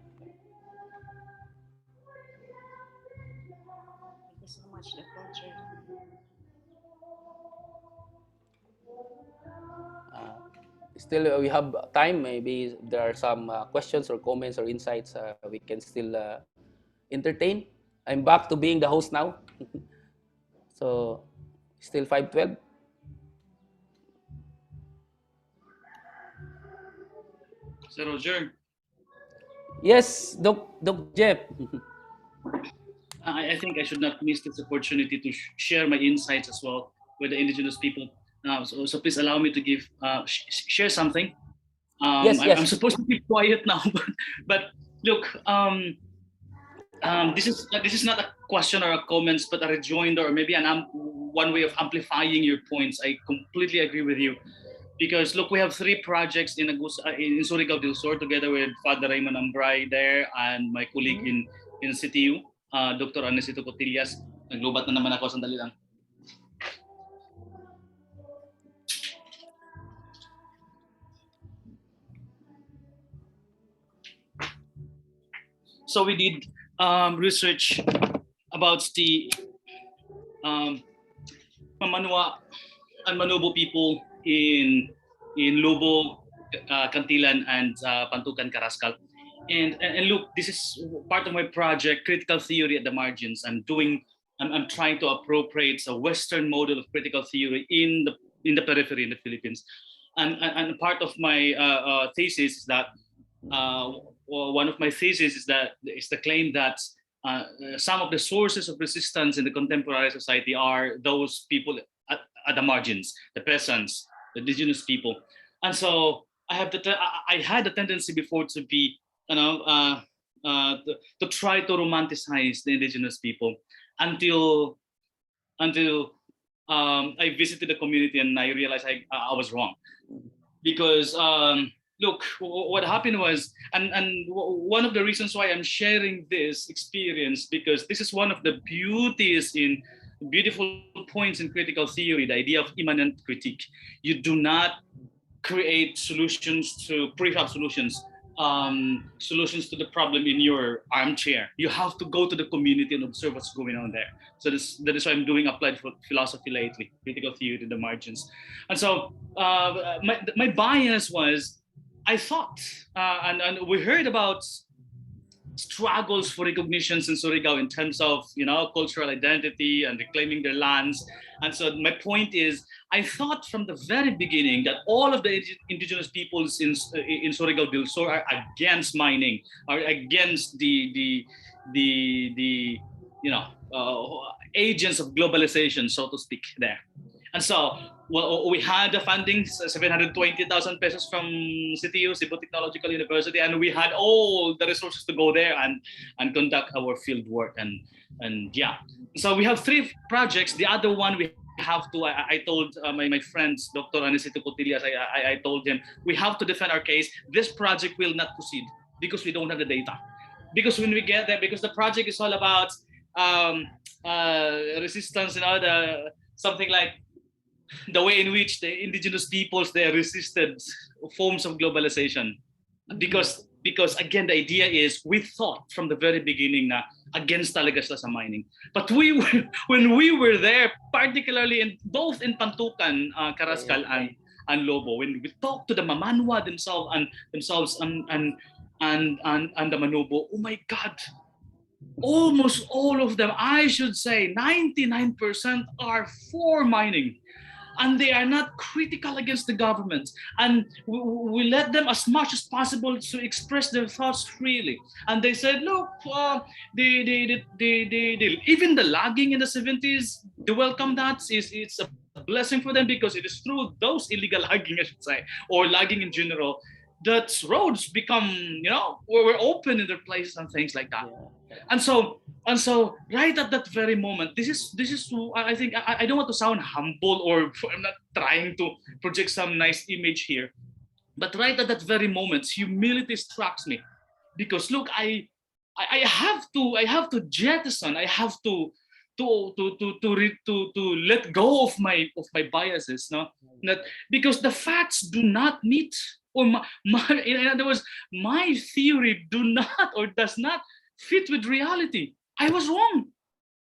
you so much, Dr. Chair. Still, we have time. Maybe there are some questions or comments or insights we can still entertain. I'm back to being the host now. So, still 5:12. Sir Roger, Yes, Doc Jeff. I think I should not miss this opportunity to share my insights as well with the indigenous people. So please allow me to give share something. Yes, yes. I'm supposed to keep quiet now, but look, this is not a question or a comments, but a rejoinder or maybe one way of amplifying your points. I completely agree with you. Because look, we have 3 projects in Surigao del Sur together with Father Raymond Ambray there and my colleague in CTU, Dr. Anesito Cotillas. Naglubat na naman ako, sandali lang. So we did research about the Mamanua and Manobo people in Lobo, Cantilan, and Pantukan, Carrascal. And look, this is part of my project, Critical Theory at the Margins. I'm trying to appropriate a Western model of critical theory in the periphery in the Philippines. And part of my thesis is that one of my theses is the claim that some of the sources of resistance in the contemporary society are those people at the margins, the peasants, the indigenous people. And so I had a tendency before to be, to try to romanticize the indigenous people until I visited the community and I realized I was wrong. Because look, what happened was, and one of the reasons why I'm sharing this experience, because this is one of the beautiful points in critical theory, the idea of immanent critique. You do not create solutions to prefab solutions to the problem in your armchair. You have to go to the community and observe what's going on there. So that is why I'm doing applied philosophy lately, critical theory to the margins. And so my bias was, I thought, and we heard about struggles for recognitions in Surigao in terms of cultural identity and reclaiming their lands. And so my point is, I thought from the very beginning that all of the indigenous peoples in Surigao del Sur are against mining, are against the agents of globalization, so to speak, there. And so we had the funding, 720,000 pesos from CTU, Cebu Technological University, and we had all the resources to go there and conduct our field work. And yeah, so we have 3 projects. The other one we have to, I told my friends, Dr. Anesito Cotillas, I told him, we have to defend our case. This project will not proceed because we don't have the data. Because when we get there, because the project is all about resistance and something like the way in which the indigenous peoples, they resisted forms of globalization. Because again, the idea is we thought from the very beginning na against talaga sila sa mining. But when we were there, particularly both in Pantukan, Carrascal, and Lobo, when we talk to the Mamanwa themselves and the Manobo, oh my God, almost all of them, I should say 99% are for mining. And they are not critical against the government. And we let them as much as possible to express their thoughts freely. And they said, look, even the logging in the 70s, they welcome that. It's a blessing for them because it is through those illegal logging, I should say, or logging in general, that roads become, we're open in their places and things like that. And so right at that very moment, this is I think I don't want to sound humble, or I'm not trying to project some nice image here, but right at that very moment, humility strikes me, because look, I have to jettison, I have to let go of my biases, no, that because the facts do not meet, or in other words, my theory does not fit with reality. I was wrong.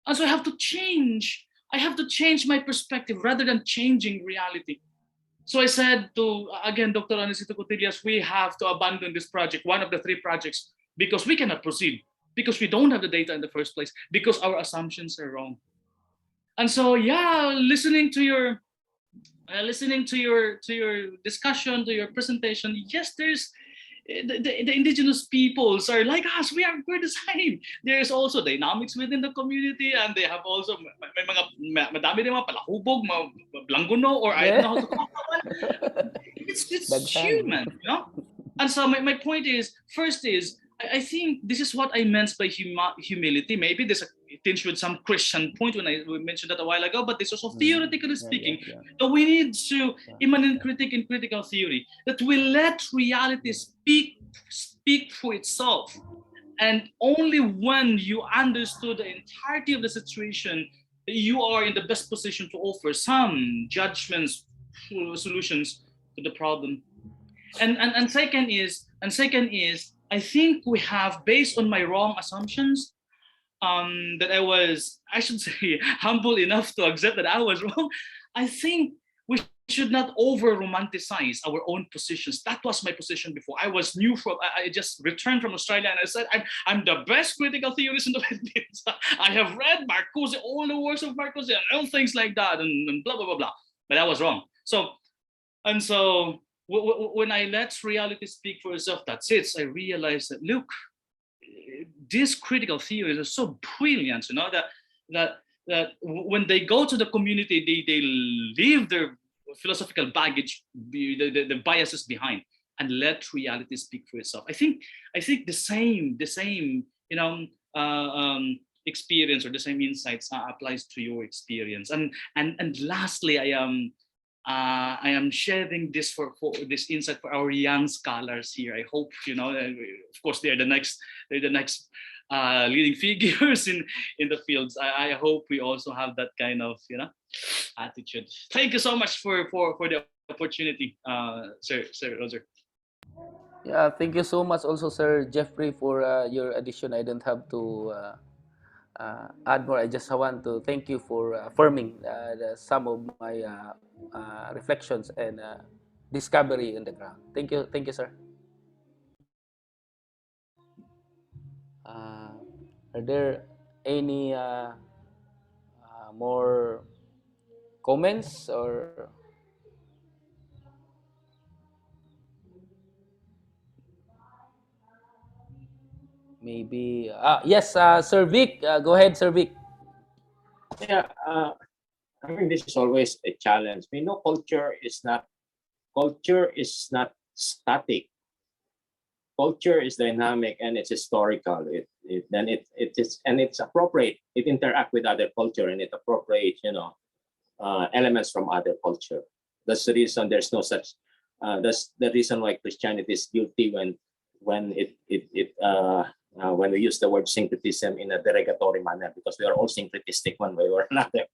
And so I have to change my perspective rather than changing reality. So I said to, again, Dr. Anisito Cotillas, we have to abandon this project, one of the 3 projects, because we cannot proceed, because we don't have the data in the first place, because our assumptions are wrong. And so, yeah, listening to your discussion, to your presentation, yes, there's the indigenous peoples are like us. We're the same. There's also dynamics within the community, and they have also madami din mga palahubog, mga blanguno, or I don't know how to call it. It's human, And so my point is, first is, I think this is what I meant by humility. Maybe there's a tinge with some Christian point when we mentioned that a while ago, but this is also theoretically speaking. So we need to immanent critique in critical theory, that we let reality speak for itself. And only when you understood the entirety of the situation, you are in the best position to offer some judgments, solutions to the problem. And second is, I think we have, based on my wrong assumptions, that I should say, humble enough to accept that I was wrong. I think we should not over-romanticize our own positions. That was my position before. I just returned from Australia, and I said, I'm the best critical theorist in the Philippines. I have read Marcuse, all the works of Marcuse, and all things like that, and blah, blah, blah, blah. But I was wrong. So when I let reality speak for itself, that's it. I realized that, look, these critical theories are so brilliant, that when they go to the community, they leave their philosophical baggage, the biases behind, and let reality speak for itself. I think the same experience, or the same insights applies to your experience. And lastly, I am sharing this for this insight for our young scholars here. I hope, of course, they're the next leading figures in the fields. I hope we also have that kind of attitude. Thank you so much for the opportunity, Sir Roger. Yeah, thank you so much also, Sir Jeffrey, for your addition. I don't have to add more. I just want to thank you for affirming some of my reflections and discovery in the ground. Thank you, sir. Are there any more comments, or maybe yes, Sir Vic, go ahead, Sir Vic. Yeah, I mean, this is always a challenge. We know culture is not static. Culture is dynamic and it's historical. It is, and it's appropriate. It interacts with other culture, and it appropriates elements from other culture. That's the reason there's no such. That's the reason why Christianity is guilty when we use the word syncretism in a derogatory manner, because we are all syncretistic one way or another.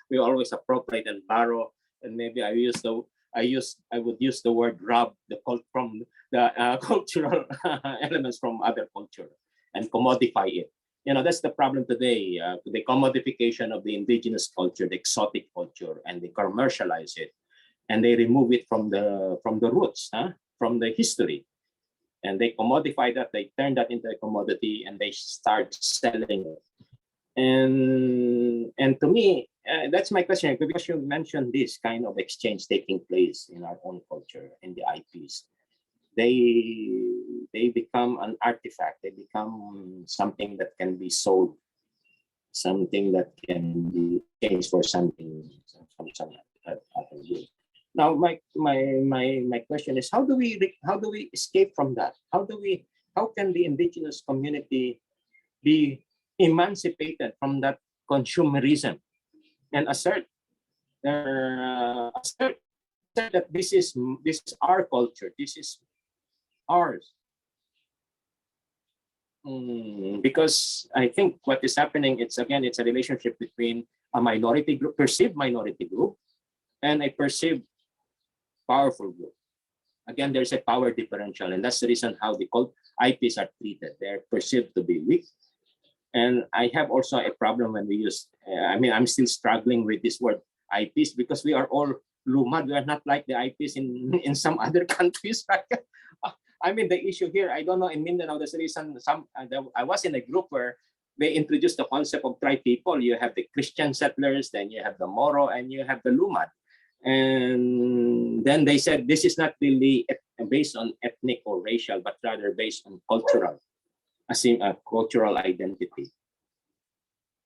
We always appropriate and borrow, and maybe I would use the word rob the from the cultural elements from other culture and commodify it. That's the problem today. The commodification of the indigenous culture, the exotic culture, and they commercialize it. and they remove it from the roots, from the history, and they commodify that. They turn that into a commodity, and they start selling it. And to me, that's my question, because you mentioned this kind of exchange taking place in our own culture, in the IPs. They become an artifact. They become something that can be sold, something that can be changed for something, some other good. Now, my question is, how do we escape from that? How can the indigenous community be emancipated from that consumerism and assert that this is our culture, this is ours? Because I think what is happening, it's a relationship between a minority group, perceived minority group, and a perceived powerful group. Again, there's a power differential, and that's the reason how the IPs are treated. They're perceived to be weak. And I have also a problem when we use, I'm still struggling with this word IPs, because we are all lumad. We are not like the IPs in some other countries, right? I mean, the issue here, I don't know, in Mindanao, there's a reason, I was in a group where they introduced the concept of tri-people. You have the Christian settlers, then you have the Moro, and you have the Lumad. And then they said, this is not really based on ethnic or racial, but rather based on cultural, cultural identity.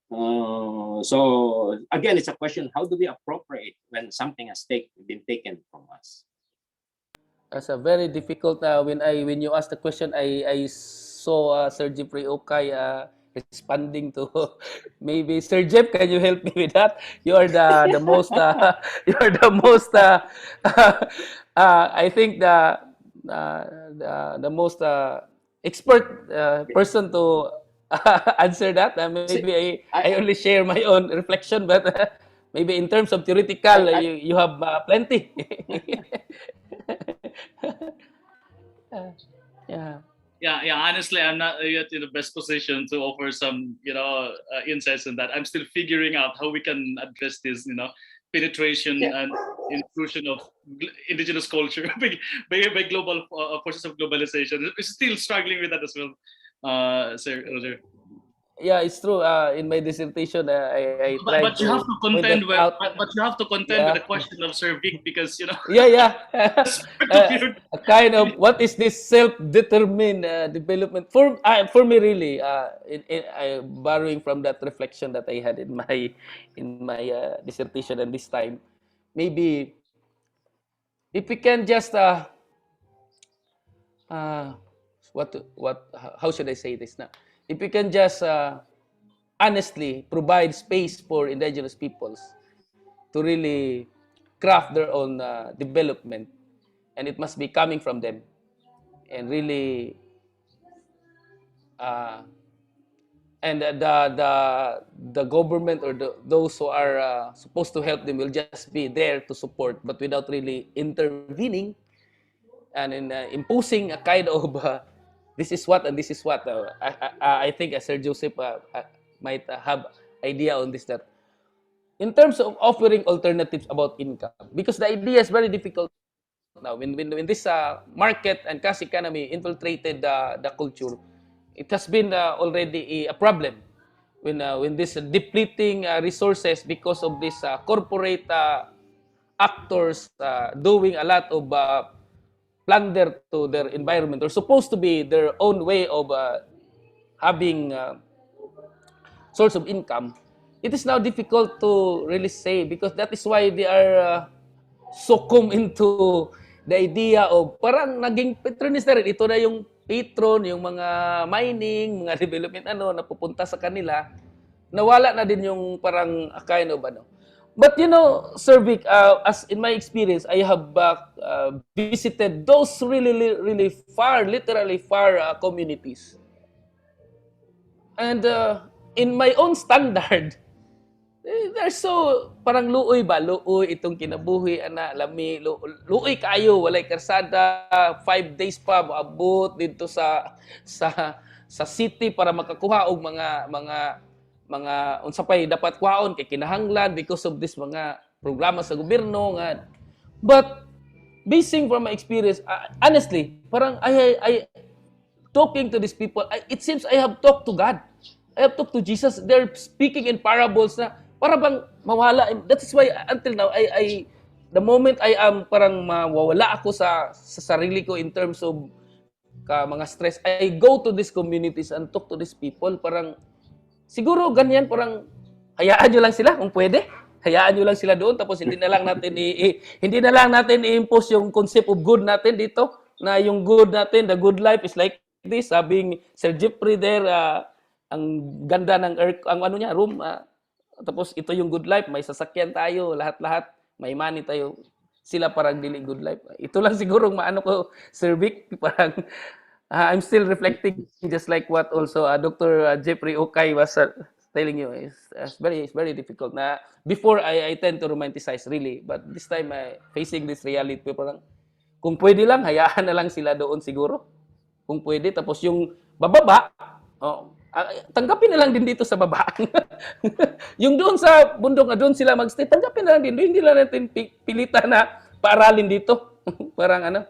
So again, it's a question, how do we appropriate when something has been taken from us? That's a very difficult. When you asked the question, I saw Sir Jeffrey Okay responding to maybe Sir Jeff. Can you help me with that? You are the most you are the most I think the most expert person to answer that. Maybe I only share my own reflection, but maybe in terms of theoretical, you have plenty. Yeah. Yeah. Honestly, I'm not yet in the best position to offer some, insights on that. I'm still figuring out how we can address this, penetration and inclusion of indigenous culture by global forces of globalization. We're still struggling with that as well, Sir Roger. Yeah, it's true. In my dissertation, I tried But you have to point that contend with, out. but you have to contend with the question of Sir Vic, because Yeah. that's part of your. A kind of what is this self-determined development for me really. Borrowing from that reflection that I had in my dissertation, and this time, maybe if we can just how should I say this now? If we can just honestly provide space for indigenous peoples to really craft their own development, and it must be coming from them, and really and the government or those who are supposed to help them will just be there to support, but without really intervening and in imposing a kind of this is what and this is what. I think Sir Joseph might have idea on this, that in terms of offering alternatives about income, because the idea is very difficult now when this market and cash economy infiltrated the culture. It has been already a problem when this depleting resources because of this corporate actors doing a lot of plunder to their environment, or supposed to be their own way of having source of income. It is now difficult to really say, because that is why they are succumb into the idea of parang naging patronist na rin. Ito na yung patron, yung mga mining, mga development napupunta sa kanila. Nawala na din yung parang kind of But Sir Vic, as in my experience, I have visited those really far, literally far communities. And in my own standard, they're so parang luoy itong kinabuhi lami luoy kayo, walay karsada, 5 days pa moabot dito sa city para makakuha og mga unsa pay dapat kwaon kay kinahanglan because of this mga programa sa gobyerno nga But basing from my experience, honestly, parang I talking to these people, it seems I have talked to God. I have talked to Jesus. They're speaking in parables na para bang mawala. That is why until now, the moment I am parang mawawala ako sa sarili ko in terms of mga stress, I go to these communities and talk to these people. Parang siguro ganyan, parang hayaan nyo lang sila kung pwede. Hayaan nyo lang sila doon tapos hindi na lang natin i-impose yung concept of good natin dito, na yung good natin, the good life is like this, sabing Sir Jeffrey there, ang ganda ng ang ano niya, room, tapos ito yung good life, may sasakyan tayo, lahat-lahat, may money tayo. Sila parang dili good life. Ito lang siguro maano ko, Sir Vic, parang I'm still reflecting just like what also Dr. Jeffrey Okay was telling you. It's very difficult. Na before I tend to romanticize really, but this time facing this reality, parang kung pwede lang, hayaan na lang sila doon siguro. Kung pwede, tapos yung bababa, tanggapin na lang din dito sa baba. Yung doon sa bundok na doon sila magstay, tanggapin na lang din. Hindi lang natin pilitan na paaralin dito. Parang ano.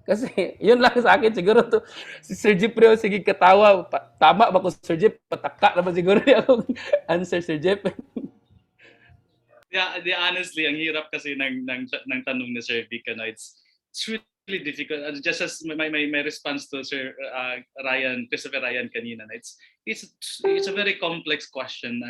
Kasi yun lang sa akin siguro to. Si Sir Jeff Rio, sige katawa. Tama ba ko Sir Jeff? Pataka naman siguro niya akong answer, Sir Jeff. Yeah, honestly, ang hirap kasi ng tanong ni Sir Vic, it's really difficult. Just as my response to Sir Ryan, Christopher Ryan kanina, it's a very complex question,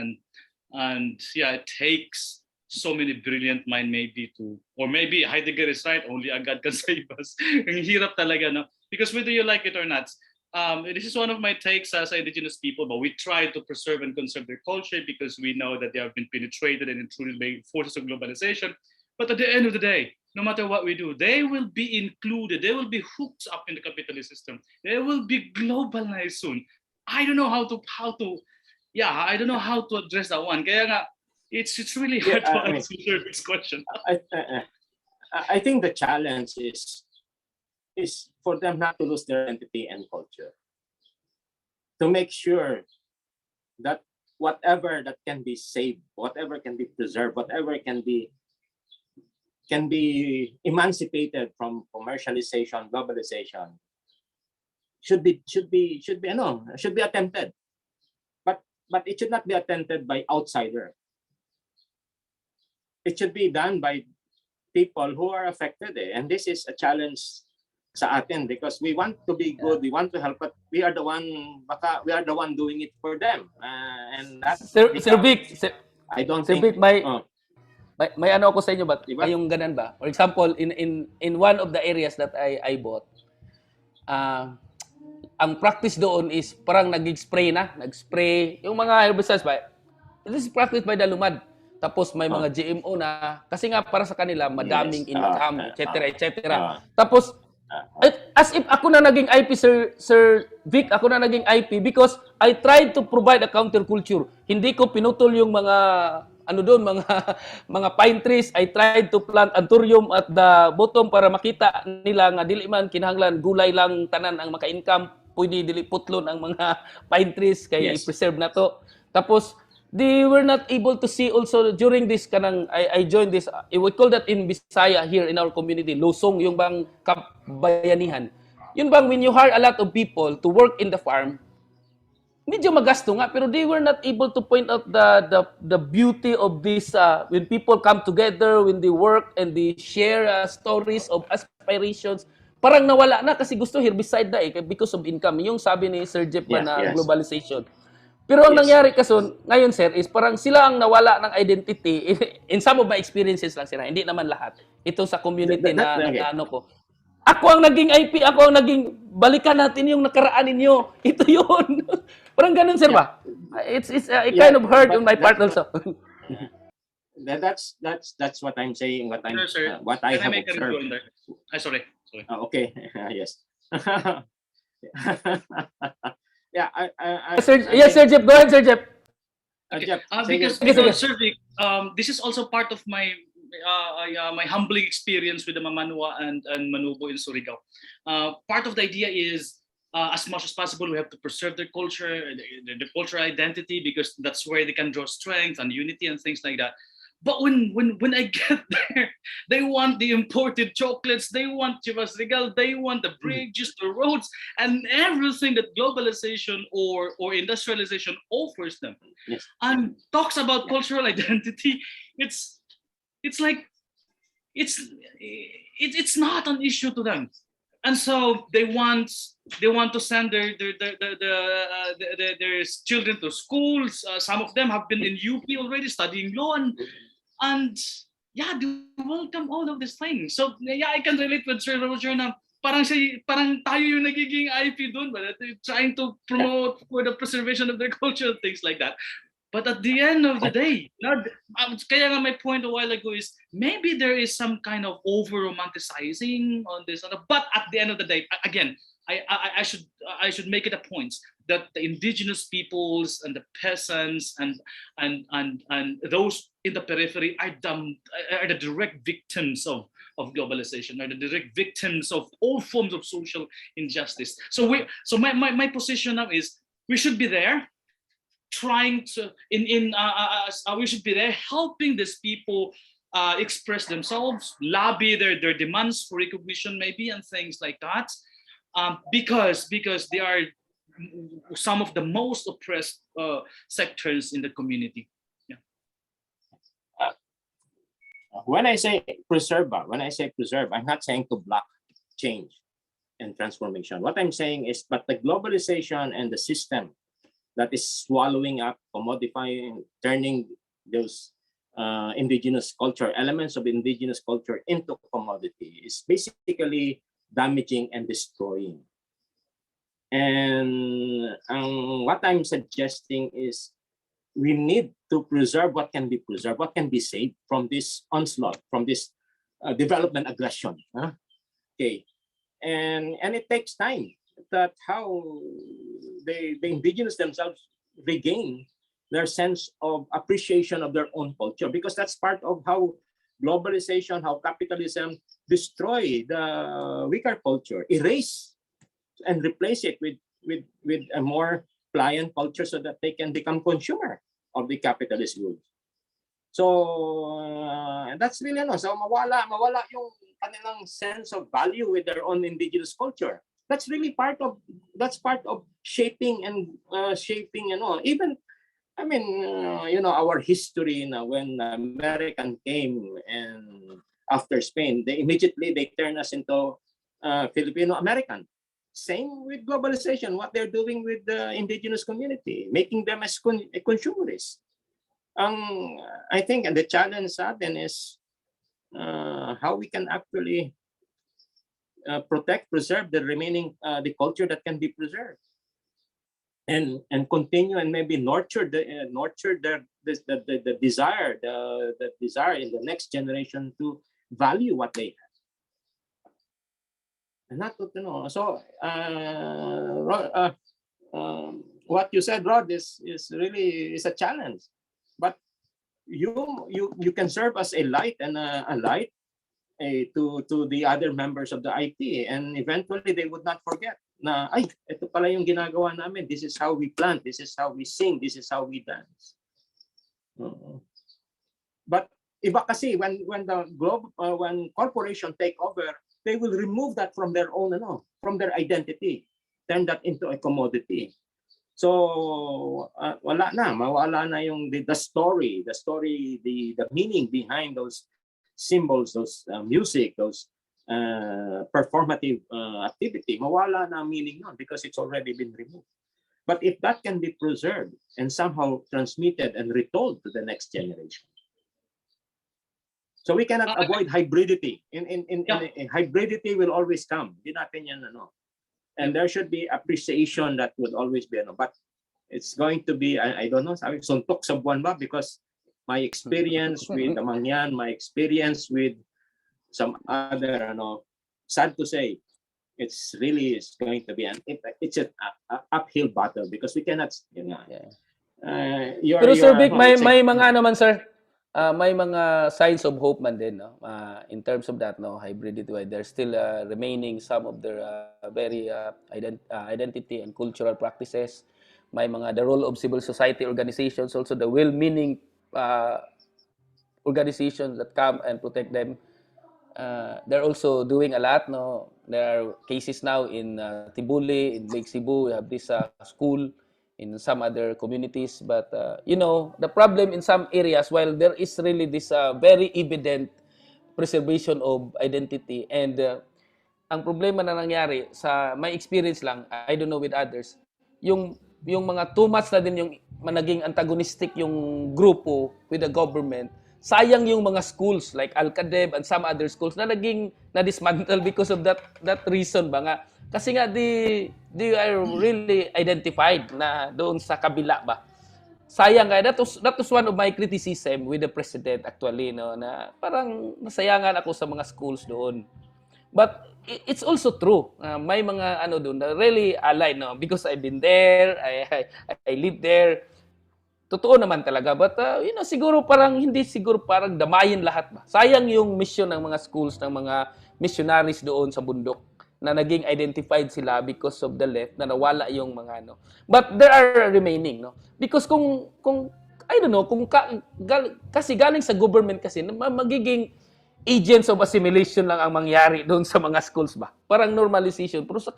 and yeah, it takes so many brilliant mind maybe to, or maybe Heidegger is right, only a God can save us. Ang hirap talaga, no? Because whether you like it or not, this is one of my takes as indigenous people, but we try to preserve and conserve their culture because we know that they have been penetrated and intruded by forces of globalization. But at the end of the day, no matter what we do, they will be included. They will be hooked up in the capitalist system. They will be globalized soon. I don't know how to I don't know how to address that one. Kaya nga, it's really hard to answer this question. I think the challenge is for them not to lose their identity and culture. To make sure that whatever that can be saved, whatever can be preserved, whatever can be emancipated from commercialization, globalization, should be attempted. But it should not be attempted by outsider. It should be done by people who are affected, and this is a challenge sa atin because we want to be good, we want to help, but we are the one doing it for them, and that's Sir Vic, I don't Sir think Vic, may ano ako sa inyo ba? Diba? Yung ganun ba? For example, in one of the areas that I bought, ang practice doon is parang nag-spray yung mga herbicides ba? This is practiced by the lumad. Tapos may mga GMO na kasi nga para sa kanila madaming income, etc. Tapos as if ako na naging IP, Sir Vic, ako na naging IP because I tried to provide a counterculture. Hindi ko pinutol yung mga mga pine trees. I tried to plant anthurium at the bottom para makita nila nga dili man kinahanglan gulay lang tanan ang maka-income, pwede dili putlon ang mga pine trees kaya i-preserve na to. Tapos they were not able to see also during this kanang I joined this, we call that in Visayas here in our community, losong, yung bang kabayanihan. Yun bang when you hire a lot of people to work in the farm, medyo magasto nga, pero they were not able to point out the beauty of this when people come together, when they work and they share stories of aspirations. Parang nawala na kasi gusto herbicide na because of income. Yung sabi ni Sir Jeff na globalization. Pero ang nangyari kaso ngayon, sir, is parang sila ang nawala ng identity. In some of my experiences lang sila, hindi naman lahat. Ito sa community na ano ko. Ako ang naging IP, ako ang naging balikan natin yung nakaraan ninyo. Ito yun. Parang ganun, sir ba? It's kind of hard on my part also. That's what I'm saying. What I have observed. Sorry. Okay. Yes. Yeah, Sir Jeff. Go ahead, Sir Jeff. Because Sir Vic, this is also part of my my humbling experience with the Mamanua and Manubo in Surigao. Part of the idea is, as much as possible, we have to preserve their culture, their cultural identity, because that's where they can draw strength and unity and things like that. But when I get there, they want the imported chocolates, they want Chivas Regal, they want the bridges, the roads, and everything that globalization or industrialization offers them. Yes. And talks about cultural identity. It's like it's not an issue to them, and so they want to send their children to schools. Some of them have been in UP already studying law, and yeah, they welcome all of these things. So yeah, I can relate with Sir Roger na parang tayo yung nagiging IP doon, but trying to promote for the preservation of their culture, things like that. But at the end of the day, kaya nga my point a while ago is maybe there is some kind of over romanticizing on this, but at the end of the day, again, I should make it a point that the indigenous peoples and the peasants and those in the periphery are the direct victims of globalization, are the direct victims of all forms of social injustice. So my position now is we should be there, trying to we should be there helping these people express themselves, lobby their demands for recognition maybe and things like that, because they are some of the most oppressed sectors in the community. Yeah. When I say preserve, I'm not saying to block change and transformation. What I'm saying is, but the globalization and the system that is swallowing up, commodifying, turning those indigenous culture, elements of indigenous culture into commodity is basically damaging and destroying. And what I'm suggesting is we need to preserve what can be preserved, what can be saved from this onslaught, from this development aggression. Okay, and it takes time. That how the indigenous themselves regain their sense of appreciation of their own culture, because that's part of how globalization, how capitalism destroy the weaker culture, erase and replace it with a more pliant culture so that they can become consumer of the capitalist goods. So that's really so mawala yung kanilang sense of value with their own indigenous culture. That's really part of shaping and even our history now. When American came and after Spain, they immediately turn us into Filipino American. Same with globalization, what they're doing with the indigenous community, making them as consumerists. I think, and the challenge then is how we can actually protect, preserve the remaining the culture that can be preserved, and continue and maybe nurture the desire in the next generation to value what they have, and not to So what you said, Rod, is really a challenge, but you can serve as a light and a light to the other members of the IT, and eventually they would not forget na ito pala yung ginagawa namin, this is how we plant, this is how we sing, this is how we dance. But iba kasi when corporation take over, they will remove that from their own from their identity, turn that into a commodity. So mawala na yung the story, the meaning behind those symbols, those music, those performative activity. Mawala na meaning nun because it's already been removed. But if that can be preserved and somehow transmitted and retold to the next generation, so we cannot avoid hybridity. Hybridity will always come. Di natin yan, and there should be appreciation that would always be, but it's going to be, I don't know, sabi suntok sa buwan ba, because my experience with Amangyan, my experience with some other, sad to say, it's going to be it's an uphill battle because we cannot, Pero Sir Vic, may mga naman sir, may mga signs of hope man din, in terms of that, hybridity. There's still remaining some of their very identity and cultural practices. May mga the role of civil society organizations, also the well-meaning organizations that come and protect them. They're also doing a lot. No, there are cases now in Tibuli, in Lake Cebu. We have this school in some other communities. But the problem in some areas, while there is really this very evident preservation of identity, and ang problema na nangyari sa my experience lang, I don't know with others, yung mga too much na din yung naging antagonistic yung grupo with the government. Sayang yung mga schools like Alcadeb and some other schools na naging na-dismantle because of that reason ba nga. Kasi nga they are really identified na doon sa kabila ba. Sayang nga, that was one of my criticism with the president actually, no, na parang nasayangan ako sa mga schools doon. But it's also true. May mga doon na really aligned, no, because I've been there, I live there. Totoo naman talaga, but siguro parang hindi siguro parang damayin lahat ba. Sayang yung mission ng mga schools, ng mga missionaries doon sa bundok na naging identified sila because of the left, na nawala yung mga But there are remaining, no. Because kung I don't know, kasi galing sa government kasi magiging agents of assimilation lang ang mangyari doon sa mga schools ba. Parang normalization. Pero sa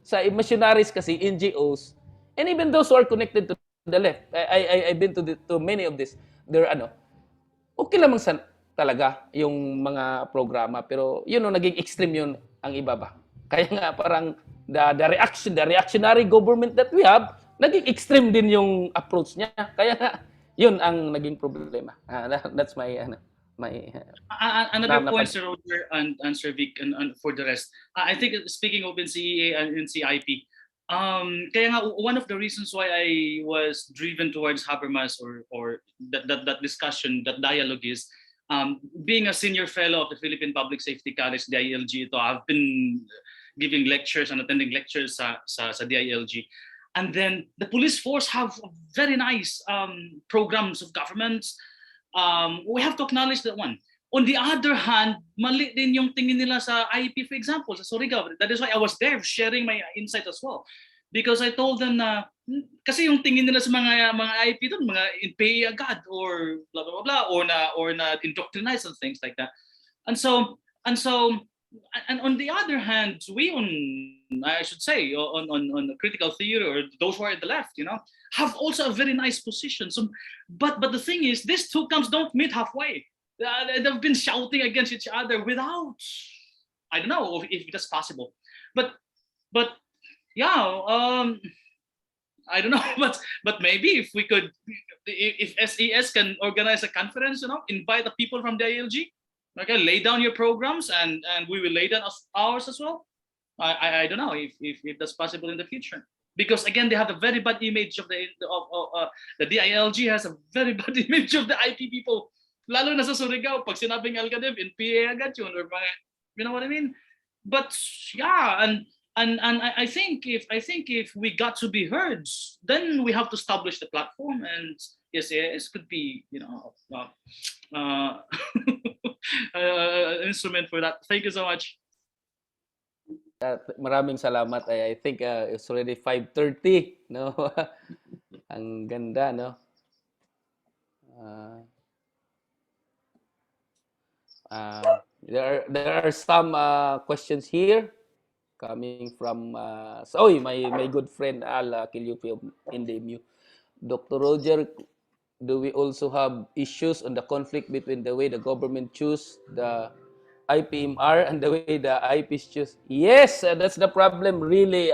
sa missionaries kasi, NGOs, and even those who are connected to the left, I've been to many of this. They're okay lamang talaga yung mga programa, pero naging extreme yun ang iba ba. Kaya nga parang the reactionary government that we have, naging extreme din yung approach niya. Kaya nga yun ang naging problema. That's my another point, Sir Roger and Sir Vic, and for the rest. I think speaking of NCEA and NCIP, kaya nga one of the reasons why I was driven towards Habermas or that discussion, that dialogue is being a senior fellow of the Philippine Public Safety College, DILG. I've been giving lectures and attending lectures sa DILG. And then the police force have very nice programs of governments. We have to acknowledge that one. On the other hand, mali din yung tingin nila sa IEP, for example, sa Surigao. That is why I was there sharing my insight as well. Because I told them na, kasi yung tingin nila sa mga IEP doon, mga pay agad or blah, blah, blah, or na indoctrinize and things like that. And on the other hand, we I should say, on critical theory, or those who are at the left, have also a very nice position. So, but the thing is, these two camps don't meet halfway. They've been shouting against each other without, I don't know if that's possible, but yeah, I don't know, but maybe if we could, if SES can organize a conference, invite the people from the ILG, okay, lay down your programs and we will lay down ours as well. I don't know if that's possible in the future. Because again, they have a very bad image of the DILG has a very bad image of the IP people. Lalo na sa Surigao, pag sinabing Alcadeb, in PA agad yun, or mga, you know what I mean? But yeah, and I think if we got to be heard, then we have to establish the platform, and yes, could be, instrument for that. Thank you so much. Maraming salamat. I think it's already 5:30, no? Ang ganda, no? There are some questions here coming from my good friend Al Kilyupi of NDMU. Dr. Roger, do we also have issues on the conflict between the way the government choose the IPMR and the way the IPs choose? Yes, that's the problem really.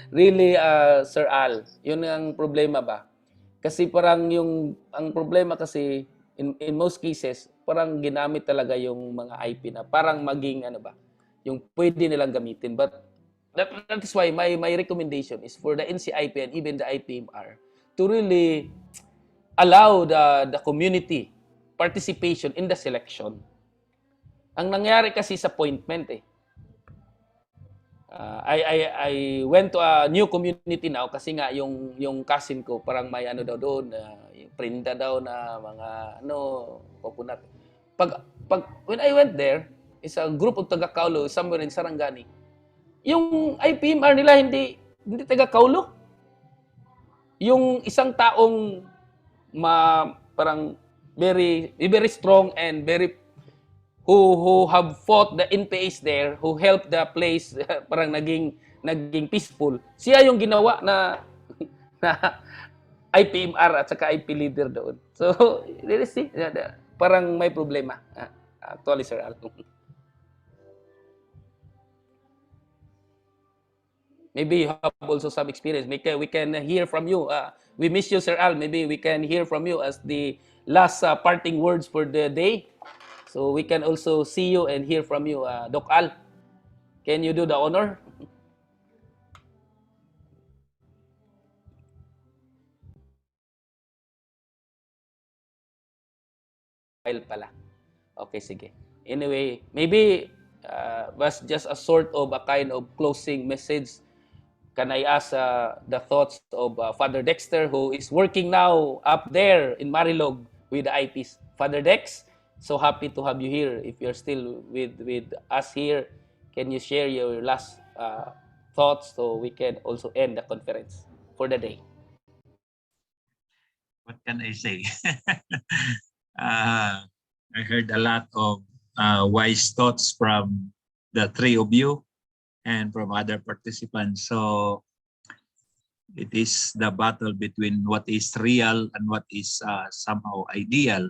Really, Sir Al. Yun ang problema ba? Kasi parang ang problema kasi in most cases, parang ginamit talaga yung mga IP na parang maging yung pwede nilang gamitin. But that is why my recommendation is for the NCIP and even the IPMR to really allow the community participation in the selection. Ang nangyari kasi sa appointment I went to a new community now kasi nga yung cousin ko parang may daw doon, printa daw na mga coconut. When I went there, is a group of taga-Kaulo somewhere in Sarangani. Yung IPMR nila hindi taga-Kaulo. Yung isang taong parang very strong and very who have fought the NPAs there, who helped the place parang naging peaceful. Siya yung ginawa na na IPMR at saka IP leader doon. So, really see, parang may problema. Actually, Sir Al. Maybe you have also some experience. We can hear from you. We miss you, Sir Al. Maybe we can hear from you as the last parting words for the day. So we can also see you and hear from you, Doc Al. Can you do the honor? File pala. Okay, sige. Anyway, maybe was just a sort of a kind of closing message. Can I ask the thoughts of Father Dexter, who is working now up there in Marilog with the IPs? Father Dex, so happy to have you here. If you're still with us here, can you share your last thoughts so we can also end the conference for the day? What can I say? I heard a lot of wise thoughts from the three of you and from other participants. So it is the battle between what is real and what is somehow ideal.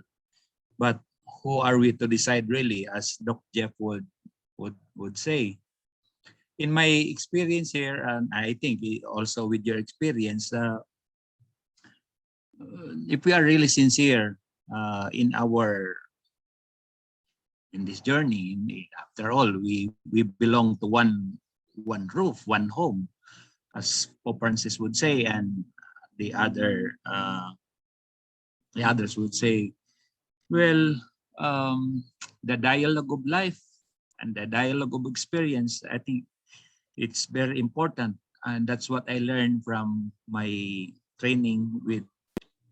But who are we to decide really, as Dr. Jeff would say? In my experience here, and I think also with your experience, if we are really sincere in this journey, after all, we belong to one roof, one home, as Pope Francis would say, and the others would say, well, the dialogue of life and the dialogue of experience, I think it's very important, and that's what I learned from my training with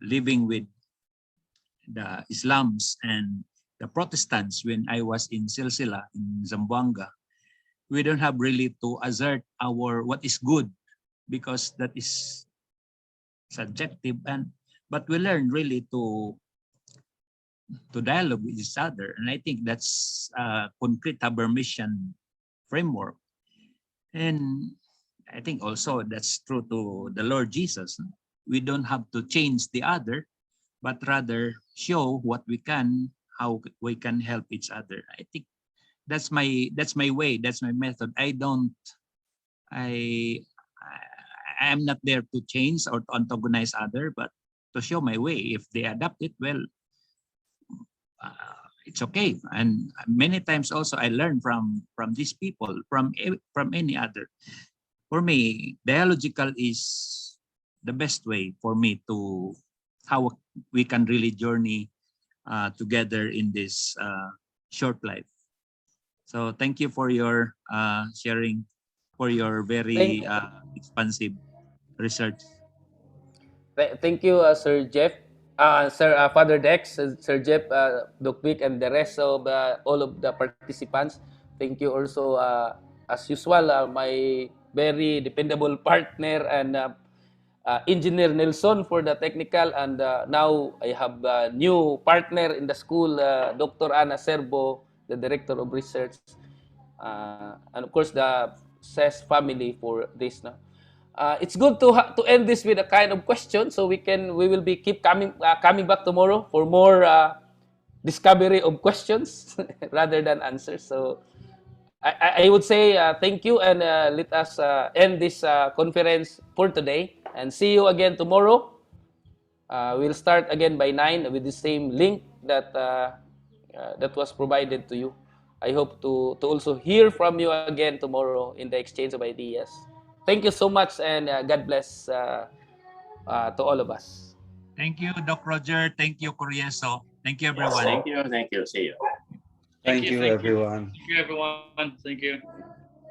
living with the Islams and the Protestants when I was in Silsila in Zamboanga. We don't have really to assert what is good, because that is subjective, but we learn really to dialogue with each other, and I think that's a concrete mission framework. And I think also that's true to the Lord Jesus. We don't have to change the other, but rather show what we can, how we can help each other. I think that's my way, that's my method. I am not there to change or to antagonize other, but to show my way. If they adapt it, well, it's okay. And many times also I learn from these people, from any other. For me, dialogical is the best way for me to how we can really journey together in this short life. So thank you for your sharing, for your very expansive research. Thank you, Sir Jeff, Sir Father Dex, Sir Jeff, Doc Vic, and the rest of all of the participants. Thank you also, as usual, my very dependable partner and Engineer Nelson for the technical, and now I have a new partner in the school, Dr. Ana Serbo, the Director of Research, and of course the SES family for this. No? It's good to end this with a kind of question, so we will be keep coming back tomorrow for more discovery of questions rather than answers. So I would say thank you, and let us end this conference for today, and see you again tomorrow. We'll start again by 9 with the same link that that was provided to you. I hope to also hear from you again tomorrow in the exchange of ideas. Thank you so much, and God bless to all of us. Thank you, Doc Roger. Thank you, Corieso. Thank you, everyone. Yes, thank you. See you. Thank you, everyone. Thank you, everyone. Thank you.